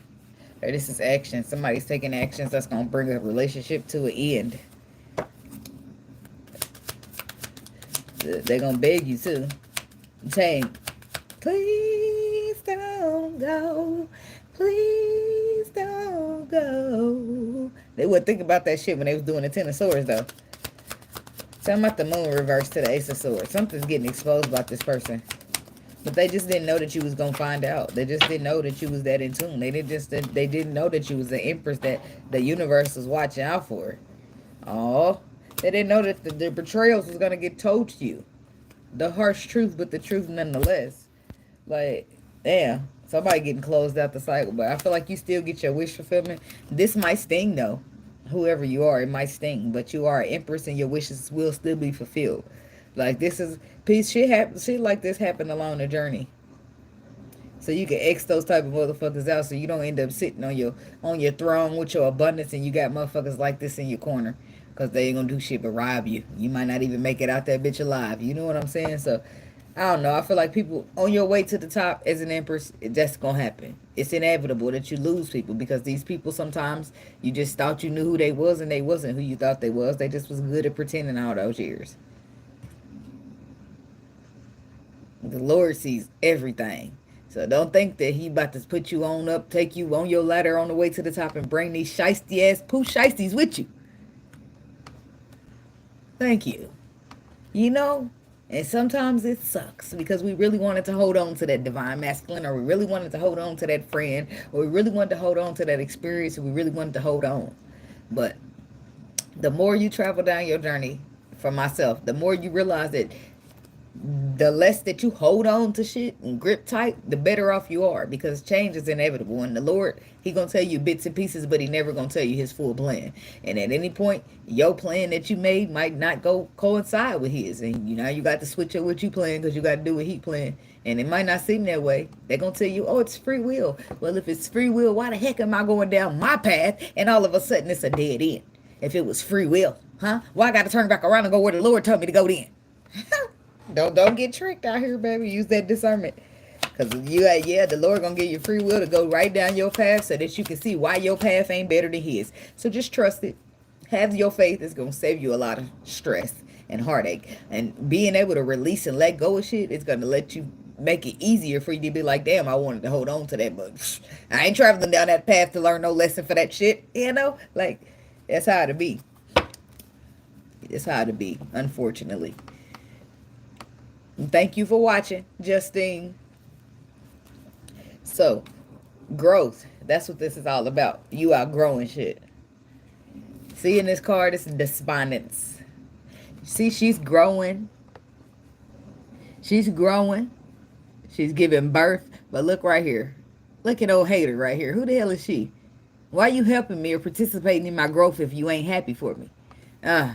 [SPEAKER 1] Or this is action. Somebody's taking actions that's going to bring a relationship to an end. They're going to beg you too. Saying, please don't go. Please don't go. They wouldn't think about that shit when they was doing the Ten of Swords though. Talking about the moon reversed to the Ace of Swords. Something's getting exposed about this person. But they just didn't know that you was going to find out. They just didn't know that you was that in tune. They didn't know that you was the empress that the universe was watching out for. Oh, they didn't know that the betrayals was going to get told to you. The harsh truth, but the truth nonetheless. Like, damn, somebody getting closed out the cycle. But I feel like you still get your wish fulfillment. This might sting, though. Whoever you are, it might sting. But you are an empress and your wishes will still be fulfilled. Like, this is, peace, shit like this happened along the journey. So you can X those type of motherfuckers out so you don't end up sitting on your throne with your abundance and you got motherfuckers like this in your corner. Because they ain't gonna do shit but rob you. You might not even make it out that bitch alive. You know what I'm saying? So, I don't know. I feel like people on your way to the top as an empress, that's gonna happen. It's inevitable that you lose people because these people sometimes you just thought you knew who they was and they wasn't who you thought they was. They just was good at pretending all those years. The Lord sees everything. So don't think that he about to put you on up, take you on your ladder on the way to the top and bring these shiesty ass poof shiesties with you. Thank you. You know, and sometimes it sucks because we really wanted to hold on to that divine masculine, or we really wanted to hold on to that friend, or we really wanted to hold on to that experience, or we really wanted to hold on. But the more you travel down your journey, for myself, the more you realize that the less that you hold on to shit and grip tight, the better off you are, because change is inevitable. And the Lord, he gonna tell you bits and pieces, but he never gonna tell you his full plan. And at any point, your plan that you made might not go coincide with his, and you got to switch up what you plan because you got to do what he planned. And it might not seem that way. They're gonna tell you, oh, it's free will. Well, if it's free will, why the heck am I going down my path and all of a sudden it's a dead end? If it was free will, huh? Why I got to turn back around and go where the Lord told me to go then? Don't get tricked out here, baby. Use that discernment. Because the Lord gonna give you free will to go right down your path so that you can see why your path ain't better than his. So just trust it. Have your faith. It's gonna save you a lot of stress and heartache. And being able to release and let go of shit is gonna let you make it easier for you to be like, damn, I wanted to hold on to that, but I ain't traveling down that path to learn no lesson for that shit. Like, that's how to be. It's how to be, unfortunately. Thank you for watching, Justine. So, growth. That's what this is all about. You outgrowing shit. See in this card, it's despondence. See, she's growing. She's growing. She's giving birth. But look right here. Look at old hater right here. Who the hell is she? Why you helping me or participating in my growth if you ain't happy for me? Uh,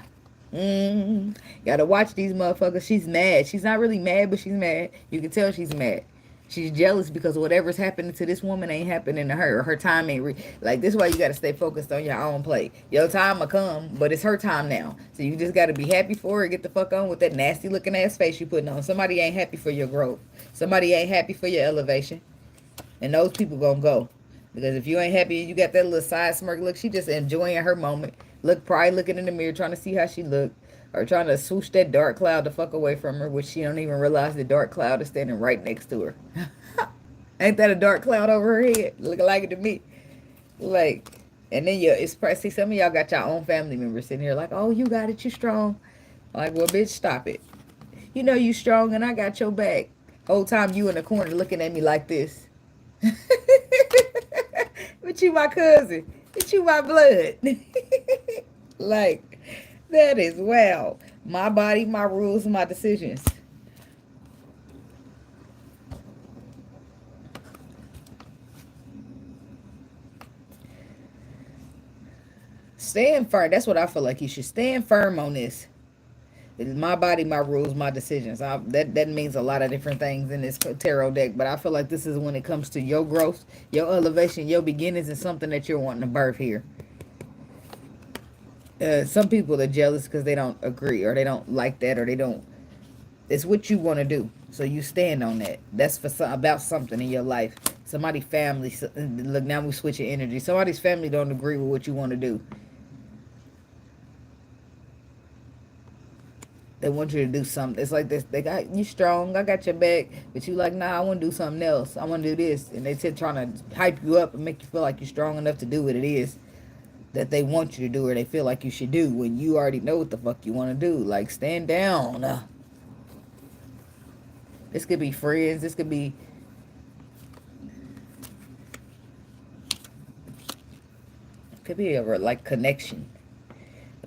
[SPEAKER 1] Gotta watch these motherfuckers. She's mad. She's not really mad, but she's mad. You can tell she's mad. She's jealous because whatever's happening to this woman ain't happening to her. Her time ain't like this. Why you gotta stay focused on your own plate. Your time will come, but it's her time now. So you just gotta be happy for her. Get the fuck on with that nasty looking ass face you putting on. Somebody ain't happy for your growth. Somebody ain't happy for your elevation, and those people gonna go. Because if you ain't happy, you got that little side smirk look. She just enjoying her moment. Probably looking in the mirror, trying to see how she look, or trying to swoosh that dark cloud the fuck away from her, which she don't even realize the dark cloud is standing right next to her. Ain't that a dark cloud over her head? Looking like it to me. Like, and then it's see, some of y'all got your own family members sitting here like, oh, you got it, you strong. Like, well, bitch, stop it. You know you strong, and I got your back. Whole time you in the corner looking at me like this. But you my cousin. But you my blood. Like, that is wow. My body, my rules, my decisions. Stand firm. That's what I feel like you should stand firm on this. It's my body, my rules, my decisions. That means a lot of different things in this tarot deck, but I feel like this is when it comes to your growth, your elevation, your beginnings, and something that you're wanting to birth here. Some people are jealous because they don't agree, or they don't like that, or they don't. It's what you want to do, so you stand on that. That's about something in your life. Somebody's family. Look, now we switching energy. Somebody's family don't agree with what you want to do. They want you to do something. It's like this. They got you strong. I got your back. But you like, nah, I want to do something else. I want to do this. And they sit trying to hype you up and make you feel like you're strong enough to do what it is that they want you to do, or they feel like you should do, when you already know what the fuck you want to do. Like, stand down. This could be friends. This could be... like connection.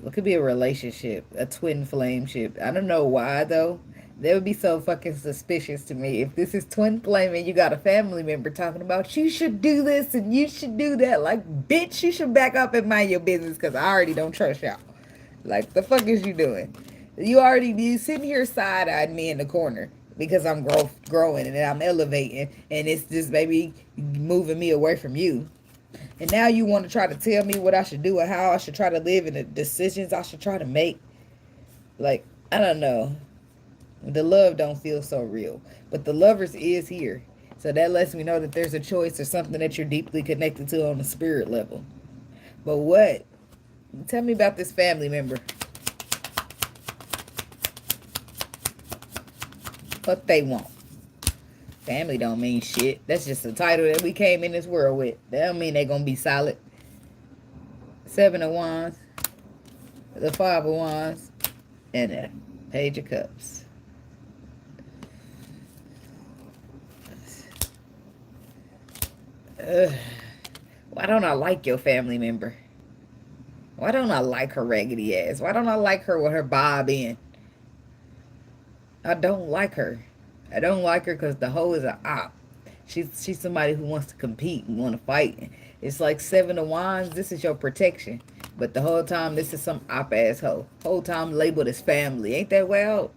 [SPEAKER 1] It could be a relationship, a twin flame ship. I don't know why though. That would be so fucking suspicious to me. If this is twin flame and you got a family member talking about you should do this and you should do that, like, bitch, you should back up and mind your business, because I already don't trust y'all. Like, the fuck is you doing? You sitting here side-eyed me in the corner because I'm growing and I'm elevating, and it's just maybe moving me away from you. And now you want to try to tell me what I should do and how I should try to live and the decisions I should try to make. Like, I don't know. The love don't feel so real. But the lovers is here. So that lets me know that there's a choice or something that you're deeply connected to on the spirit level. But what? Tell me about this family member. What they want. Family don't mean shit. That's just a title that we came in this world with. That don't mean they gonna be solid. 7 of Wands, the 5 of Wands, and the Page of Cups. Why don't I like your family member? Why don't I like her raggedy ass? Why don't I like her with her bob in? I don't like her. I don't like her because the hoe is an op. She's somebody who wants to compete and want to fight. It's like 7 of Wands. This is your protection. But the whole time, this is some op-ass hoe. Whole time labeled as family. Ain't that well?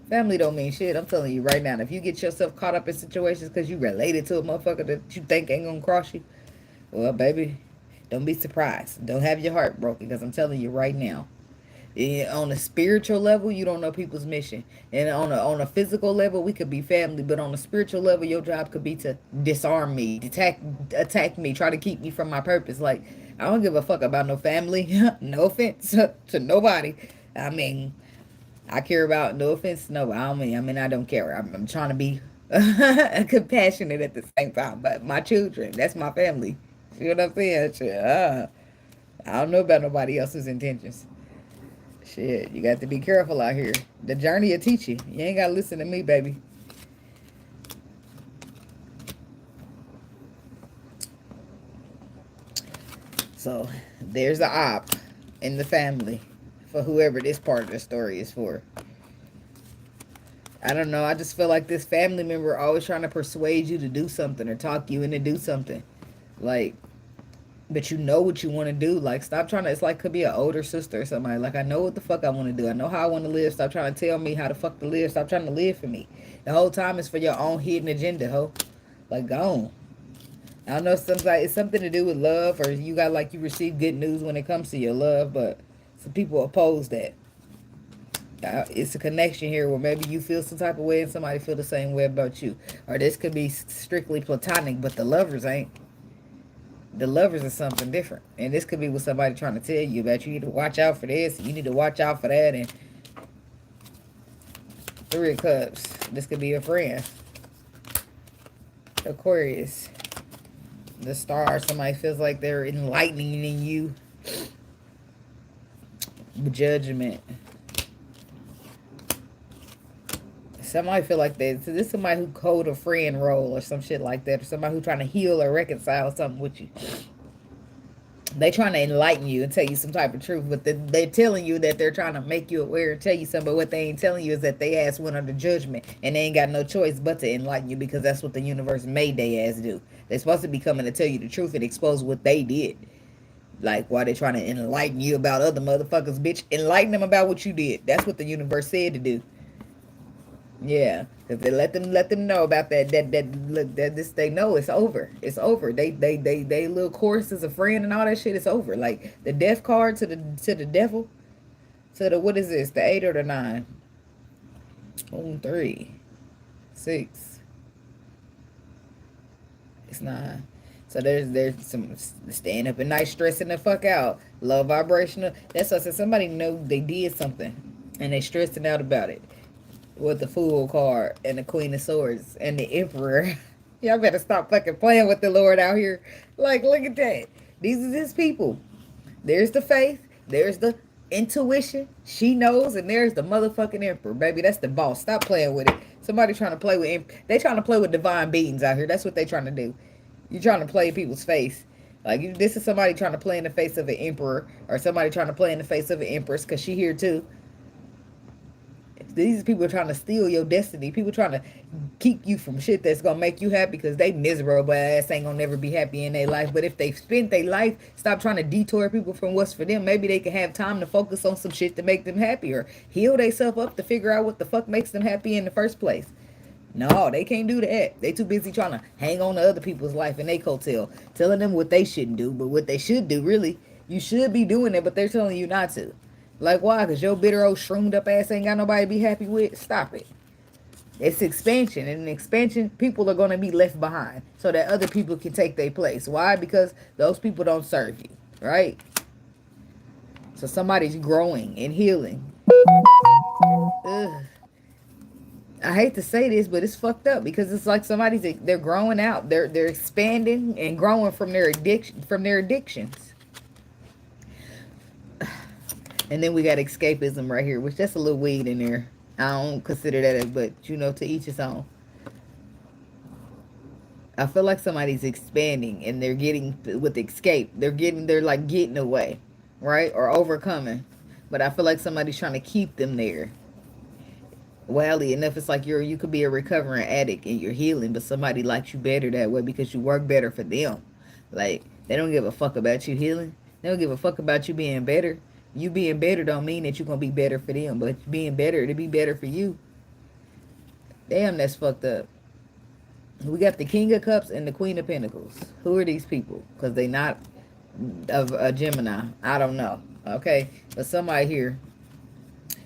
[SPEAKER 1] Family don't mean shit. I'm telling you right now. If you get yourself caught up in situations because you related to a motherfucker that you think ain't going to cross you, well, baby, don't be surprised. Don't have your heart broken, because I'm telling you right now. On a spiritual level, you don't know people's mission. And on a physical level, we could be family. But on a spiritual level, your job could be to disarm me, attack me, try to keep me from my purpose. Like, I don't give a fuck about no family. No offense to nobody. I mean, I care about, no offense, no, I mean, I don't care. I'm trying to be compassionate at the same time. But my children, that's my family. You know what I'm saying? I don't know about nobody else's intentions. Shit, you got to be careful out here. The journey will teach you. You ain't got to listen to me, baby. So, there's the op in the family for whoever this part of the story is for. I don't know. I just feel like this family member always trying to persuade you to do something or talk you into do something. Like, but you know what you want to do. Like, stop trying to. It's like could be an older sister or somebody. Like, I know what the fuck I want to do. I know how I want to live. Stop trying to tell me how the fuck to live. Stop trying to live for me. The whole time is for your own hidden agenda, ho. Like, go on. I don't know. It's something to do with love, or you got like you receive good news when it comes to your love, but some people oppose that. It's a connection here where maybe you feel some type of way and somebody feel the same way about you, or this could be strictly platonic, but the lovers ain't. The lovers are something different, and this could be what somebody trying to tell you about. You need to watch out for this. You need to watch out for that. And Three of Cups. This could be a friend. Aquarius. The Star. Somebody feels like they're enlightening in you. Judgment. Somebody feel like this is somebody who hold a friend role or some shit like that, or somebody who trying to heal or reconcile something with you. They trying to enlighten you and tell you some type of truth, but they're telling you that they're trying to make you aware and tell you something, but what they ain't telling you is that they ass went under judgment, and they ain't got no choice but to enlighten you, because that's what the universe made they ass do. They're supposed to be coming to tell you the truth and expose what they did. Like, why they trying to enlighten you about other motherfuckers, bitch? Enlighten them about what you did. That's what the universe said to do. Yeah, because they let them know about they know it's over. It's over. They little course as a friend and all that shit. It's over. Like the death card to the devil, to the what is this? The 8 or the 9? 3, 6. It's 9. So there's some staying up at night, stressing the fuck out. Low vibrational. That's what I said. Somebody know they did something and they stressing out about it. With the Fool card and the Queen of Swords and the Emperor. Y'all better stop fucking playing with the Lord out here. Like, look at that. These are his people. There's the faith. There's the intuition. She knows. And there's the motherfucking Emperor. Baby, that's the boss. Stop playing with it. Somebody trying to play with... They trying to play with divine beings out here. That's what they trying to do. You're trying to play in people's face. Like, this is somebody trying to play in the face of an Emperor. Or somebody trying to play in the face of an Empress. Because she here too. These people are trying to steal your destiny. People trying to keep you from shit that's going to make you happy, because they miserable ass ain't going to never be happy in their life. But if they spent their life, stop trying to detour people from what's for them. Maybe they can have time to focus on some shit to make them happy, or heal themselves up to figure out what the fuck makes them happy in the first place. No, they can't do that. They too busy trying to hang on to other people's life and they coattail, telling them what they shouldn't do. But what they should do, really, you should be doing it, but they're telling you not to. Like, why? Because your bitter old shroomed up ass ain't got nobody to be happy with? Stop it. It's expansion. And in expansion, people are going to be left behind so that other people can take their place. Why? Because those people don't serve you, right? So somebody's growing and healing. Ugh. I hate to say this, but it's fucked up, because it's like they're growing out. They're expanding and growing from their addictions. And then we got escapism right here, which that's a little weed in there. I don't consider that, but you know, to each his own. I feel like somebody's expanding and they're getting with escape. They're like getting away, right? Or overcoming. But I feel like somebody's trying to keep them there. Wildly enough, it's like you could be a recovering addict and you're healing, but somebody likes you better that way because you work better for them. Like, they don't give a fuck about you healing. They don't give a fuck about you being better. You being better don't mean that you're going to be better for them, but being better to be better for you. Damn, that's fucked up. We got the King of Cups and the Queen of Pentacles. Who are these people? Because they not of a Gemini. I don't know. Okay? But somebody here.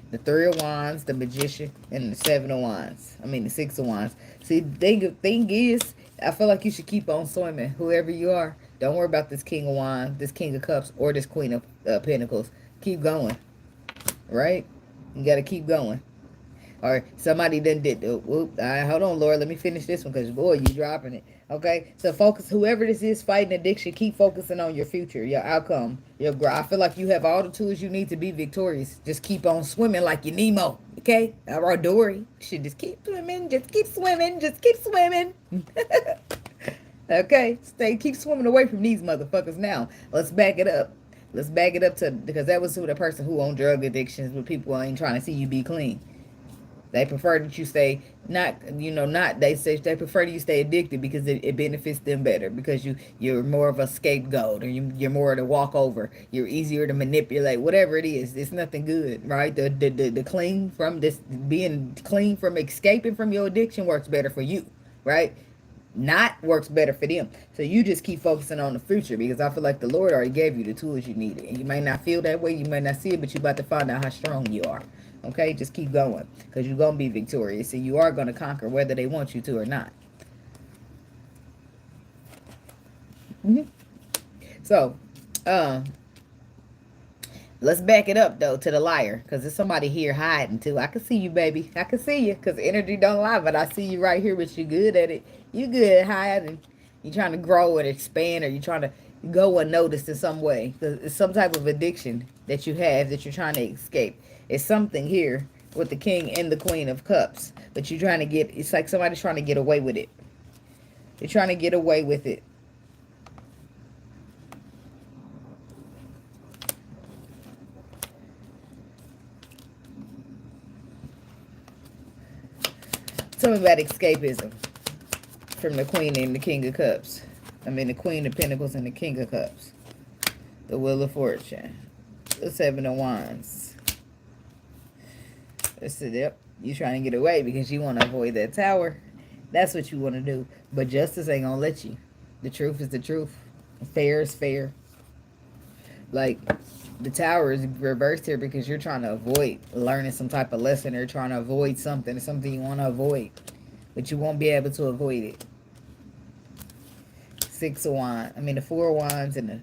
[SPEAKER 1] The 3 of Wands, the Magician, and the 7 of Wands. I mean, the 6 of Wands. See, the thing is, I feel like you should keep on swimming. Whoever you are. Don't worry about this King of Wands, this King of Cups, or this Queen of Pentacles. Keep going. Right? You got to keep going. Or somebody done did. Hold on, Lord. Let me finish this one, because, boy, you dropping it. Okay? So focus. Whoever this is fighting addiction, keep focusing on your future, your outcome, your growth. I feel like you have all the tools you need to be victorious. Just keep on swimming like you're Nemo. Okay? Or Dory. Should just keep swimming. Just keep swimming. Just keep swimming. Okay? Keep swimming away from these motherfuckers now. Let's back it up. Let's back it up to, because that was the person who owned drug addictions, but people ain't trying to see you be clean. They prefer that you stay not they say they prefer that you stay addicted because it benefits them better, because you're more of a scapegoat, or you're more to walk over, you're easier to manipulate, whatever it is. It's nothing good, right? The clean from this, being clean from escaping from your addiction works better for you, right? Not works better for them. So you just keep focusing on the future, because I feel like the Lord already gave you the tools you needed. And you may not feel that way, you may not see it, but you're about to find out how strong you are. Okay, just keep going, because you're gonna be victorious, and you are gonna conquer whether they want you to or not. So, um, let's back it up though to the liar, because there's somebody here hiding too. I can see you, baby. I can see you, because energy don't lie. But I see you right here, but you're good at it. You good at hiding. You're trying to grow and expand, or you're trying to go unnoticed in some way. It's some type of addiction that you have that you're trying to escape. It's something here with the King and the Queen of Cups, but you're trying to get. It's like somebody's trying to get away with it. You're trying to get away with it. Tell me about escapism from the Queen and the King of Cups. I mean, the Queen of Pentacles and the King of Cups. The Wheel of Fortune. The Seven of Wands. Let's see, yep. You're trying to get away because you want to avoid that tower. That's what you want to do. But justice ain't going to let you. The truth is the truth. Fair is fair. Like, the tower is reversed here because you're trying to avoid learning some type of lesson, or trying to avoid something you want to avoid, but you won't be able to avoid it. Six of Wands. I mean, the Four of Wands and the,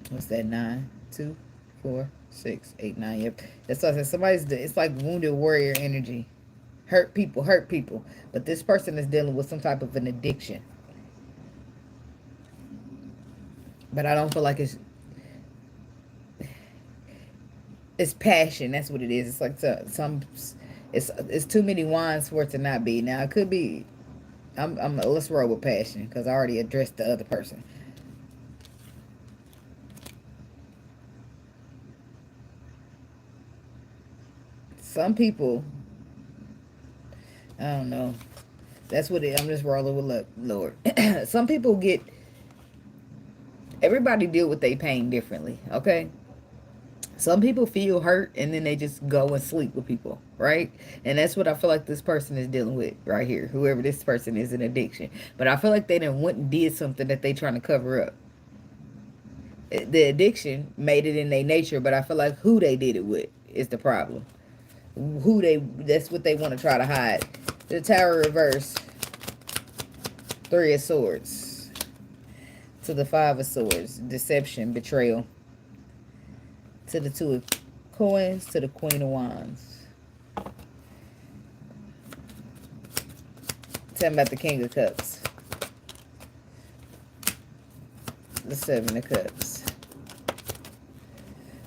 [SPEAKER 1] what's that, 9, 2, 4, 6, 8, 9. Yep. That's what I said. Somebody's, it's like wounded warrior energy. Hurt people. But this person is dealing with some type of an addiction. But I don't feel like it's passion. That's what it is. It's like it's too many wands for it to not be. Now it could be. Let's roll with passion, because I already addressed the other person. Some people, I don't know. That's what I'm just rolling with. Look, Lord. Some people get. Everybody deal with their pain differently, okay? Some people feel hurt and then they just go and sleep with people, right? And that's what I feel like this person is dealing with right here. Whoever this person is, in addiction. But I feel like they done went and did something that they trying to cover up. The addiction made it in their nature, but I feel like who they did it with is the problem. That's what they want to try to hide. The Tower reverse. Three of Swords. To the Five of Swords, deception, betrayal. To the Two of Coins, to the Queen of Wands. Tell me about the King of Cups. The Seven of Cups.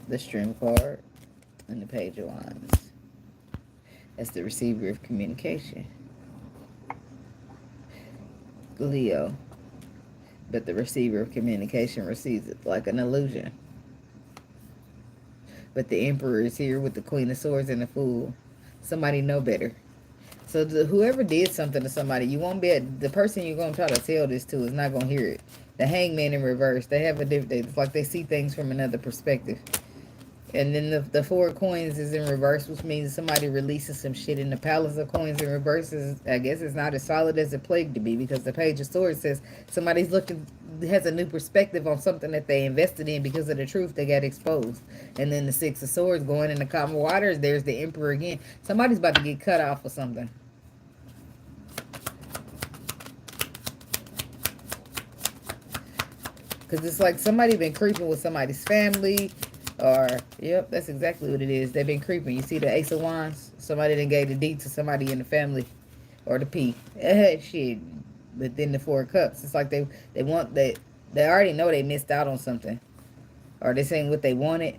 [SPEAKER 1] The Strength card. And the Page of Wands. That's the receiver of communication. Leo. But the receiver of communication receives it like an illusion. But the Emperor is here with the Queen of Swords and the Fool. Somebody know better. So whoever did something to somebody, you won't be the person you're going to try to tell this to is not going to hear it. The Hangman in reverse. They have a different, it's like they see things from another perspective. And then the Four of Coins is in reverse, which means somebody releases some shit. In the Palace of Coins in reverse is, I guess it's not as solid as it plagued to be, because the Page of Swords says somebody's has a new perspective on something that they invested in because of the truth they got exposed. And then the Six of Swords going in the calm waters, there's the Emperor again. Somebody's about to get cut off or something. Because it's like somebody been creeping with somebody's family. Or, yep, that's exactly what it is. They've been creeping. You see the Ace of Wands? Somebody done gave the D to somebody in the family. Or the P. Shit. But then the Four of Cups. It's like they already know they missed out on something. Or they saying what they wanted.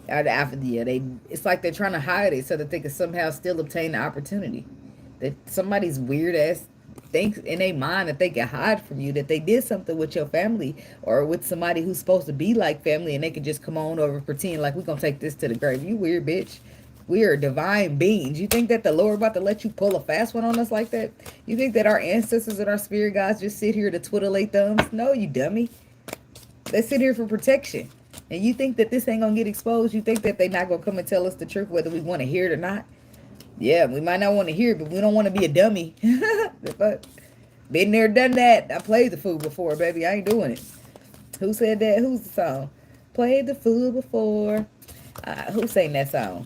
[SPEAKER 1] It's like they're trying to hide it so that they can somehow still obtain the opportunity. That somebody's weird ass thinks in their mind that they can hide from you, that they did something with your family or with somebody who's supposed to be like family, and they can just come on over and pretend like we're gonna take this to the grave. You weird bitch. We are divine beings. You think that the Lord about to let you pull a fast one on us like that? You think that our ancestors and our spirit guides just sit here to twiddle their thumbs? No, you dummy. They sit here for protection. And you think that this ain't going to get exposed? You think that they not going to come and tell us the truth whether we want to hear it or not? Yeah, we might not want to hear it, but we don't want to be a dummy. But been there, done that. I played the fool before, baby. I ain't doing it. Who said that? Who's the song? Played the fool before. Who sang that song?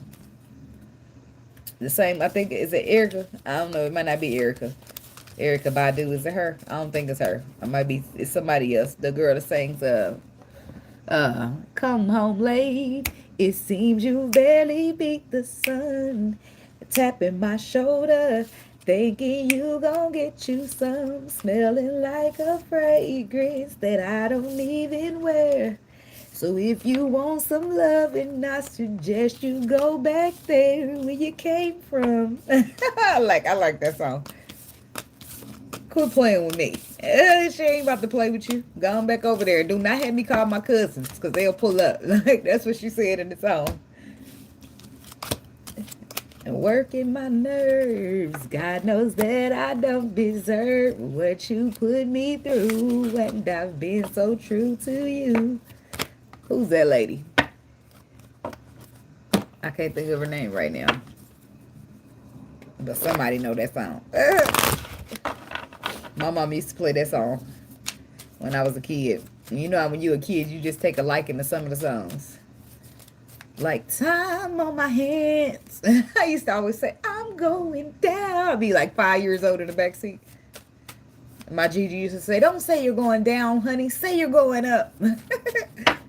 [SPEAKER 1] The same, I think, is it Erica? I don't know. It might not be Erica. Erica Badu, is it her? I don't think it's her. It might be, it's somebody else. The girl that sings, come home late. It seems you barely beat the sun. Tapping my shoulder, thinking you gon' get you some. Smelling like a fragrance that I don't even wear. So if you want some loving, I suggest you go back there where you came from. I like that song. Quit playing with me. She ain't about to play with you. Go on back over there. Do not have me call my cousins, because they'll pull up. Like, that's what she said in the song. And working my nerves. God knows that I don't deserve what you put me through. And I've been so true to you. Who's that lady? I can't think of her name right now. But somebody know that song. My mom used to play that song when I was a kid. You know how when you're a kid, you just take a liking to some of the songs. Like, time on my hands. I used to always say, I'm going down. I'd be like 5 years old in the backseat. My Gigi used to say, don't say you're going down, honey. Say you're going up.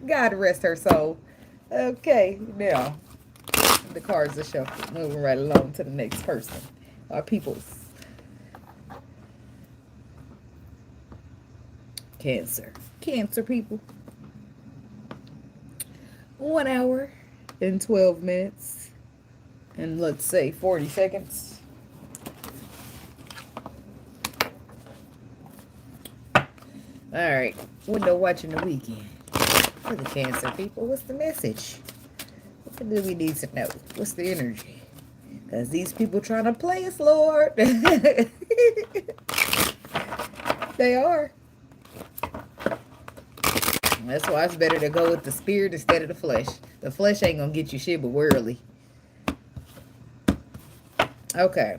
[SPEAKER 1] God rest her soul. Okay, now, the cards are shuffled. Moving right along to the next person. Our peoples. Cancer. Cancer people. 1 hour and 12 minutes. And let's say 40 seconds. Alright. Window watching the weekend. For the Cancer people, what's the message? What do we need to know? What's the energy? Because these people trying to play us, Lord. They are. That's why it's better to go with the spirit instead of the flesh. The flesh ain't going to get you shit but worldly. Okay.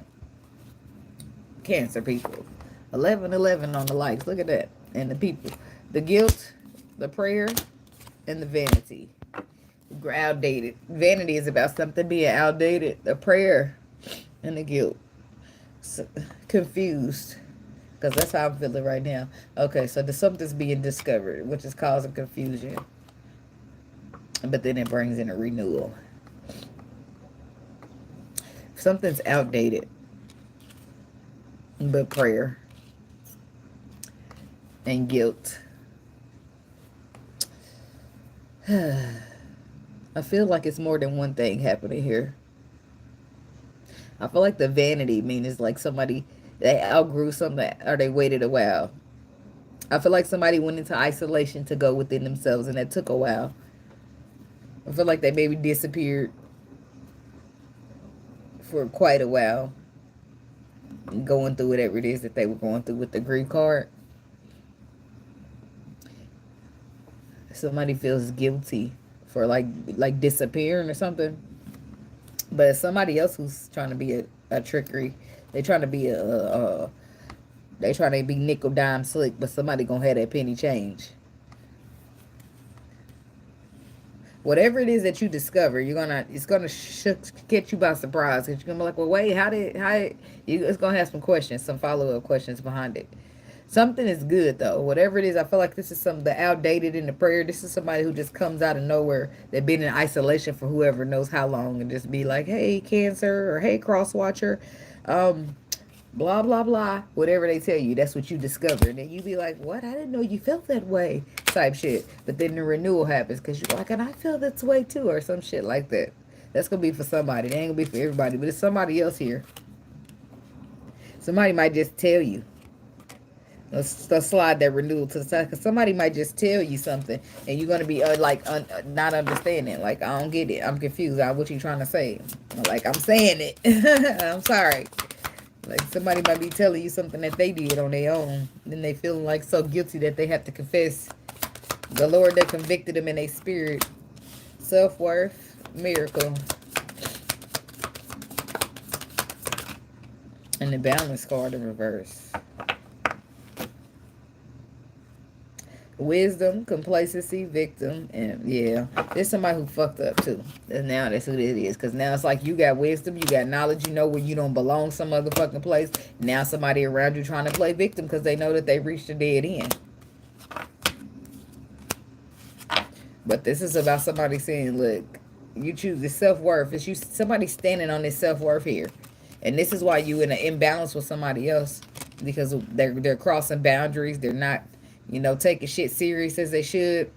[SPEAKER 1] Cancer people. 11-11 on the likes. Look at that. And the people. The guilt, the prayer, and the vanity. Outdated. Vanity is about something being outdated. The prayer and the guilt. So, confused. Because that's how I'm feeling right now. Okay, so something's being discovered, which is causing confusion. But then it brings in a renewal. Something's outdated. But prayer and guilt. I feel like it's more than one thing happening here. I feel like the vanity means like somebody, they outgrew something or they waited a while. I feel like somebody went into isolation to go within themselves and that took a while. I feel like they maybe disappeared for quite a while. Going through whatever it is that they were going through with the grief card. Somebody feels guilty for like disappearing or something. But it's somebody else who's trying to be a trickery. They trying to be they trying to be nickel dime slick, but somebody gonna have that penny change. Whatever it is that you discover, it's gonna catch you by surprise. Cause you're gonna be like, well, wait, it's gonna have some questions, some follow-up questions behind it. Something is good though. Whatever it is, I feel like this is the outdated in the prayer. This is somebody who just comes out of nowhere. They've been in isolation for whoever knows how long, and just be like, hey, Cancer, or hey, cross watcher, blah blah blah. Whatever they tell you, that's what you discover. And then you be like, what? I didn't know you felt that way, type shit. But then the renewal happens because you're like, and I feel this way too, or some shit like that. That's gonna be for somebody. It ain't gonna be for everybody, but it's somebody else here. Somebody might just tell you. Let's slide that renewal to the side, because somebody might just tell you something and you're going to be not understanding. Like, I don't get it. I'm confused. What you trying to say? Like, I'm saying it. I'm sorry. Like, somebody might be telling you something that they did on their own. Then they feel like so guilty that they have to confess. The Lord that convicted them in their spirit. Self-worth, miracle. And the balance card in reverse. Wisdom, complacency, victim, and yeah, there's somebody who fucked up too. And now that's who it is. Because now it's like you got wisdom, you got knowledge, you know where you don't belong some other fucking place. Now somebody around you trying to play victim because they know that they reached a dead end. But this is about somebody saying, look, you choose the self-worth. It's you, somebody standing on this self-worth here. And this is why you in an imbalance with somebody else. Because they're crossing boundaries. They're not, you know, taking shit serious as they should.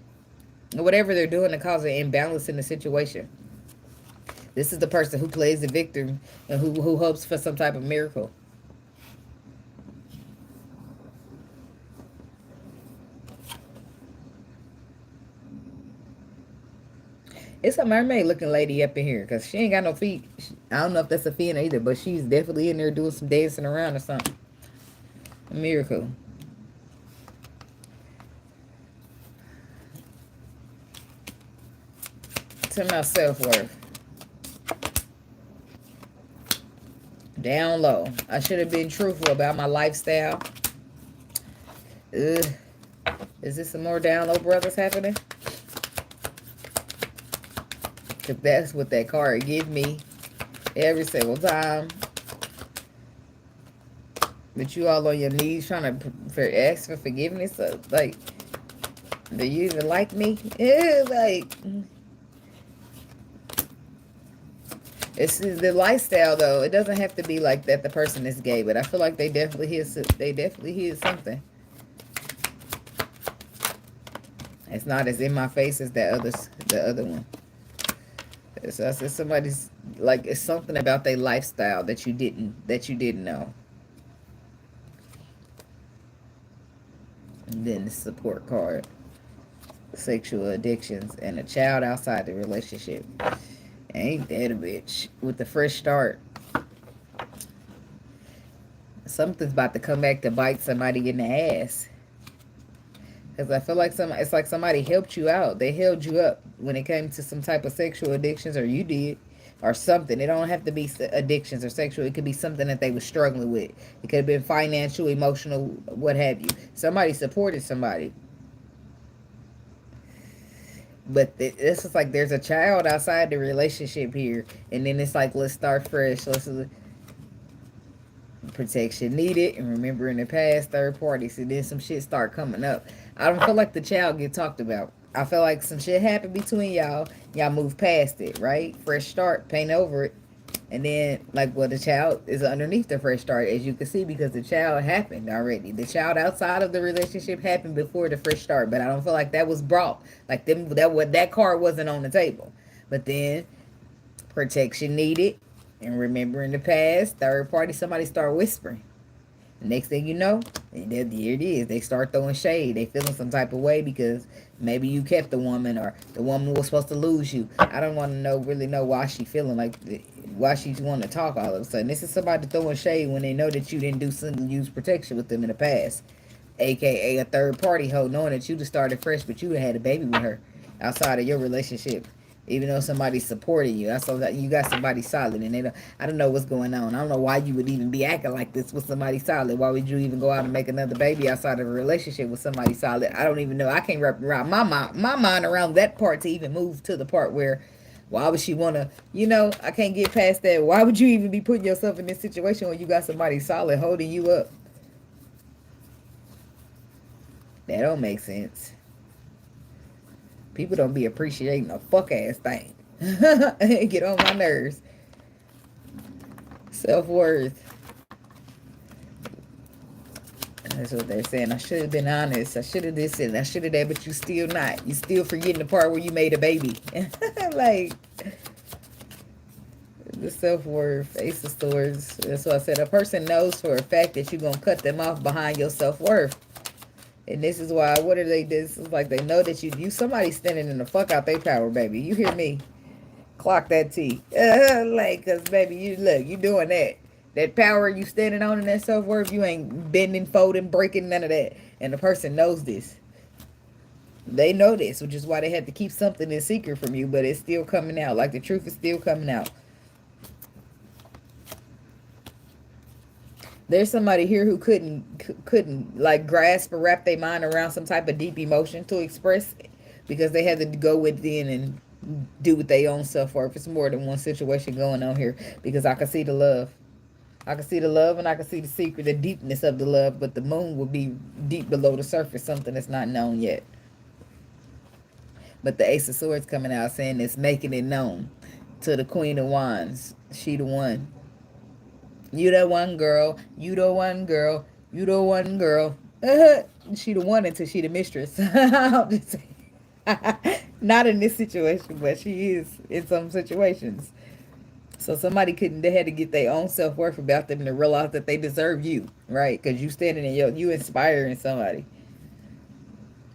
[SPEAKER 1] Whatever they're doing to cause an imbalance in the situation. This is the person who plays the victim and who hopes for some type of miracle. It's a mermaid looking lady up in here because she ain't got no feet. I don't know if that's a fin either, but she's definitely in there doing some dancing around or something. A miracle. To my self-worth. Down low. I should have been truthful about my lifestyle. Ugh. Is this some more down low brothers happening? Because that's what that card give me every single time. But you all on your knees trying to ask for forgiveness. So, like, do you even like me? Yeah, like... It's the lifestyle, though. It doesn't have to be like that the person is gay, but I feel like they definitely hear something. It's not as in my face as the other one. So it's somebody's, like, it's something about their lifestyle that you didn't know. And then the support card. Sexual addictions and a child outside the relationship. Ain't that a bitch? With the fresh start. Something's about to come back to bite somebody in the ass. Because I feel like it's like somebody helped you out. They held you up when it came to some type of sexual addictions, or you did, or something. It don't have to be addictions or sexual. It could be something that they were struggling with. It could have been financial, emotional, what have you. Somebody supported somebody. But it's just like there's a child outside the relationship here. And then it's like, let's start fresh. Protection needed. And remembering the past, third parties. And then some shit start coming up. I don't feel like the child get talked about. I feel like some shit happened between y'all. Y'all move past it, right? Fresh start, paint over it. And then, like, well, the child is underneath the fresh start, as you can see, because the child happened already. The child outside of the relationship happened before the fresh start, but I don't feel like that was brought. Like, that card wasn't on the table. But then, protection needed, and remembering the past, third party, somebody start whispering. The next thing you know, here it is. They start throwing shade. They feeling some type of way because maybe you kept the woman, or the woman was supposed to lose you. I don't want to really know why she feeling like, why she want to talk all of a sudden. This is somebody throwing shade when they know that you didn't do something, use protection with them in the past. AKA a third party hoe, knowing that you just started fresh, but you had a baby with her outside of your relationship. Even though somebody's supporting you, I saw that you got somebody solid, and they don't. I don't know what's going on. I don't know why you would even be acting like this with somebody solid. Why would you even go out and make another baby outside of a relationship with somebody solid? I don't even know. I can't wrap my mind around that part to even move to the part where, why would she want to? You know, I can't get past that. Why would you even be putting yourself in this situation when you got somebody solid holding you up? That don't make sense. People don't be appreciating a fuck-ass thing. Get on my nerves. Self-worth. That's what they're saying. I should have been honest. I should have this and I should have that, but you still not. You still forgetting the part where you made a baby. Like, the self-worth. Ace of Swords. That's what I said. A person knows for a fact that you're going to cut them off behind your self-worth. And this is why, what are they? This is like they know that you somebody standing in the fuck out their power, baby. You hear me? Clock that T. Like, cause baby, you look, you doing that. That power you standing on and that self-worth, you ain't bending, folding, breaking, none of that. And the person knows this. They know this, which is why they had to keep something in secret from you, but it's still coming out. Like the truth is still coming out. There's somebody here who couldn't like grasp or wrap their mind around some type of deep emotion to express because they had to go within and do with their own self-worth. It's more than one situation going on here because I can see the love. I can see the love and I can see the secret, the deepness of the love, but the moon will be deep below the surface, something that's not known yet. But the Ace of Swords coming out saying it's making it known to the Queen of Wands. She the one. You the one, girl. You the one, girl. You the one, girl. She the one until she the mistress. I'm just saying. Not in this situation, but she is in some situations. So somebody couldn't, they had to get their own self-worth about them to realize that they deserve you, right? Because you standing in you inspiring somebody.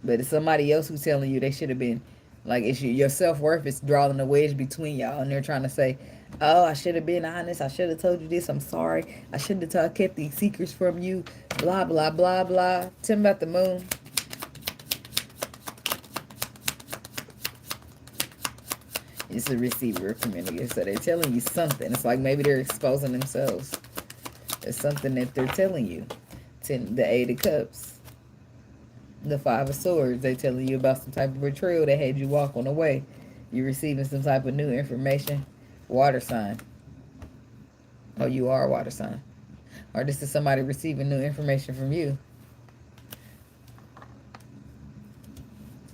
[SPEAKER 1] But it's somebody else who's telling you they should have been, like, it's your self-worth is drawing a wedge between y'all. And they're trying to say, oh, I should have been honest. I should have told you this. I'm sorry. I shouldn't have kept these secrets from you. Blah, blah, blah, blah. Tell me about the moon. It's a receiver community. So they're telling you something. It's like maybe they're exposing themselves. It's something that they're telling you. The Eight of Cups. The Five of Swords. They're telling you about some type of betrayal that had you walk on the way. You're receiving some type of new information. Water sign. Oh, you are a water sign. Or this is somebody receiving new information from you.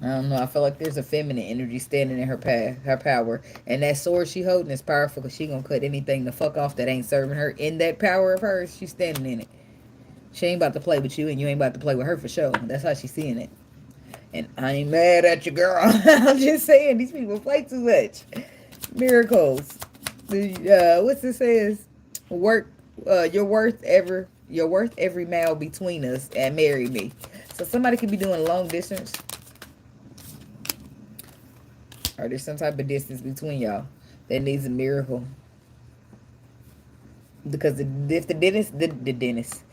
[SPEAKER 1] I don't know. I feel like there's a feminine energy standing in her path, her power. And that sword she holding is powerful because she going to cut anything the fuck off that ain't serving her. In that power of hers, she's standing in it. She ain't about to play with you and you ain't about to play with her for sure. That's how she's seeing it. And I ain't mad at you, girl. I'm just saying, these people play too much. Miracles. What's this says? You're worth every mile between us and marry me. So somebody could be doing long distance. Or there's some type of distance between y'all that needs a miracle. Because if the dentist,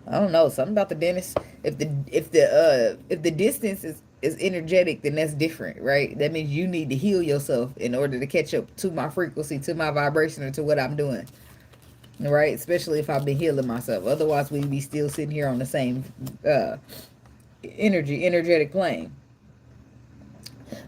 [SPEAKER 1] I don't know, something about the dentist. If the distance is energetic, then that's different, right? That means you need to heal yourself in order to catch up to my frequency, to my vibration, or to what I'm doing. Right? Especially if I've been healing myself. Otherwise, we'd be still sitting here on the same energetic plane.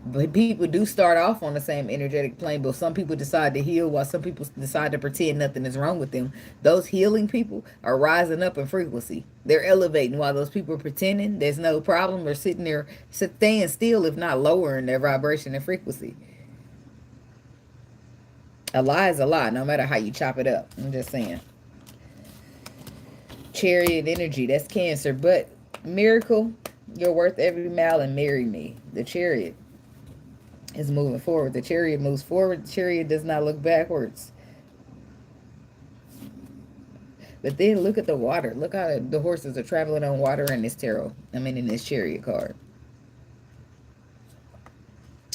[SPEAKER 1] But people do start off on the same energetic plane, but some people decide to heal while some people decide to pretend nothing is wrong with them. Those healing people are rising up in frequency. They're elevating while those people are pretending there's no problem. They're sitting there, staying still, if not lowering their vibration and frequency. A lie is a lie, no matter how you chop it up. I'm just saying. Chariot energy, that's Cancer. But miracle, you're worth every mile and marry me. The Chariot is moving forward. The Chariot moves forward. The Chariot does not look backwards. But then look at the water. Look how the horses are traveling on water in this tarot. I mean, in this Chariot card.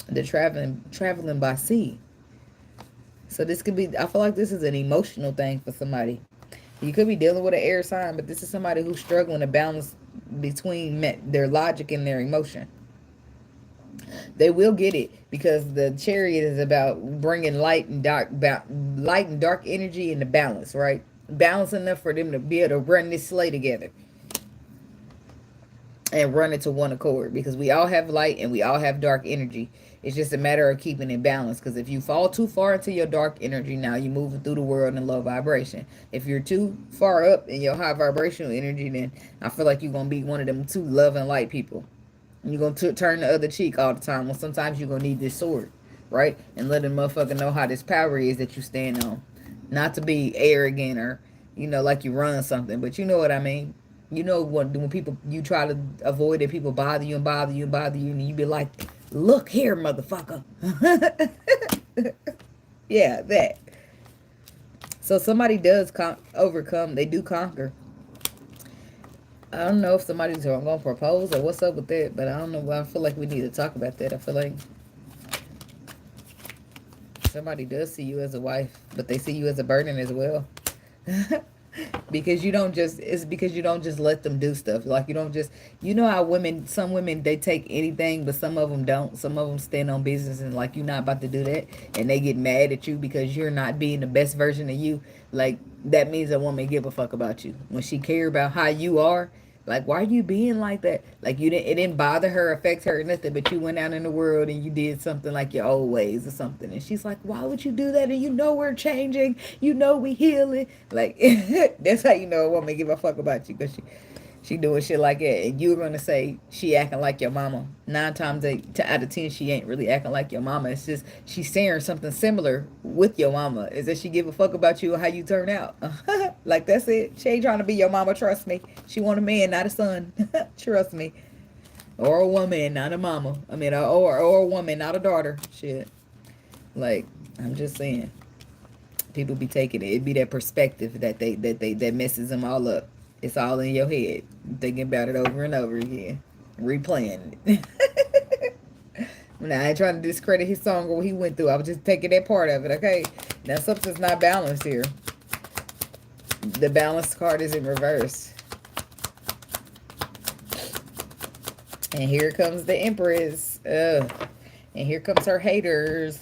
[SPEAKER 1] They're traveling by sea. So this could be, I feel like this is an emotional thing for somebody. You could be dealing with an air sign, but this is somebody who's struggling to balance between their logic and their emotion. They will get it because the Chariot is about bringing light and dark energy into balance, right? Balance enough for them to be able to run this sleigh together and run it to one accord, because we all have light and we all have dark energy. It's just a matter of keeping it balanced, because if you fall too far into your dark energy, now you're moving through the world in low vibration. If you're too far up in your high vibrational energy, then I feel like you're going to be one of them too love and light people. You're going to turn the other cheek all the time. Well, sometimes you're going to need this sword, right? And let a motherfucker know how this power is that you stand on. Not to be arrogant or, you know, like you run something, but you know what I mean. You know when people, you try to avoid it, people bother you and bother you and bother you, and you be like, look here, motherfucker. Yeah, that. So somebody does overcome, they do conquer. I don't know if somebody's going to propose or what's up with that, but I don't know. I feel like we need to talk about that. I feel like somebody does see you as a wife, but they see you as a burden as well. Because you don't just, it's because you don't just let them do stuff. Like, you don't just, you know how women, some women, they take anything, but some of them don't. Some of them stand on business, and like, you're not about to do that, and they get mad at you because you're not being the best version of you. Like, that means a woman give a fuck about you when she care about how you are. Like, why are you being like that? Like, you didn't, it didn't bother her, affect her, or nothing, but you went out in the world and you did something like your old ways or something. And she's like, why would you do that? And you know we're changing. You know we healing. Like, that's how you know a woman give a fuck about you, because she doing shit like that. And you're going to say she acting like your mama. 9 times out of 10, she ain't really acting like your mama. It's just she's sharing something similar with your mama. Is that she give a fuck about you or how you turn out. Like, that's it. She ain't trying to be your mama, trust me. She want a man, not a son. Trust me. Or a woman, not a mama. I mean, or a woman, not a daughter. Shit. Like, I'm just saying. People be taking it. It be that perspective that messes them all up. It's all in your head. Thinking about it over and over again. Replaying it. Now, I ain't trying to discredit his song or what he went through. I was just taking that part of it, okay? Now, something's not balanced here. The balanced card is in reverse. And here comes the Empress. Ugh. And here comes her haters.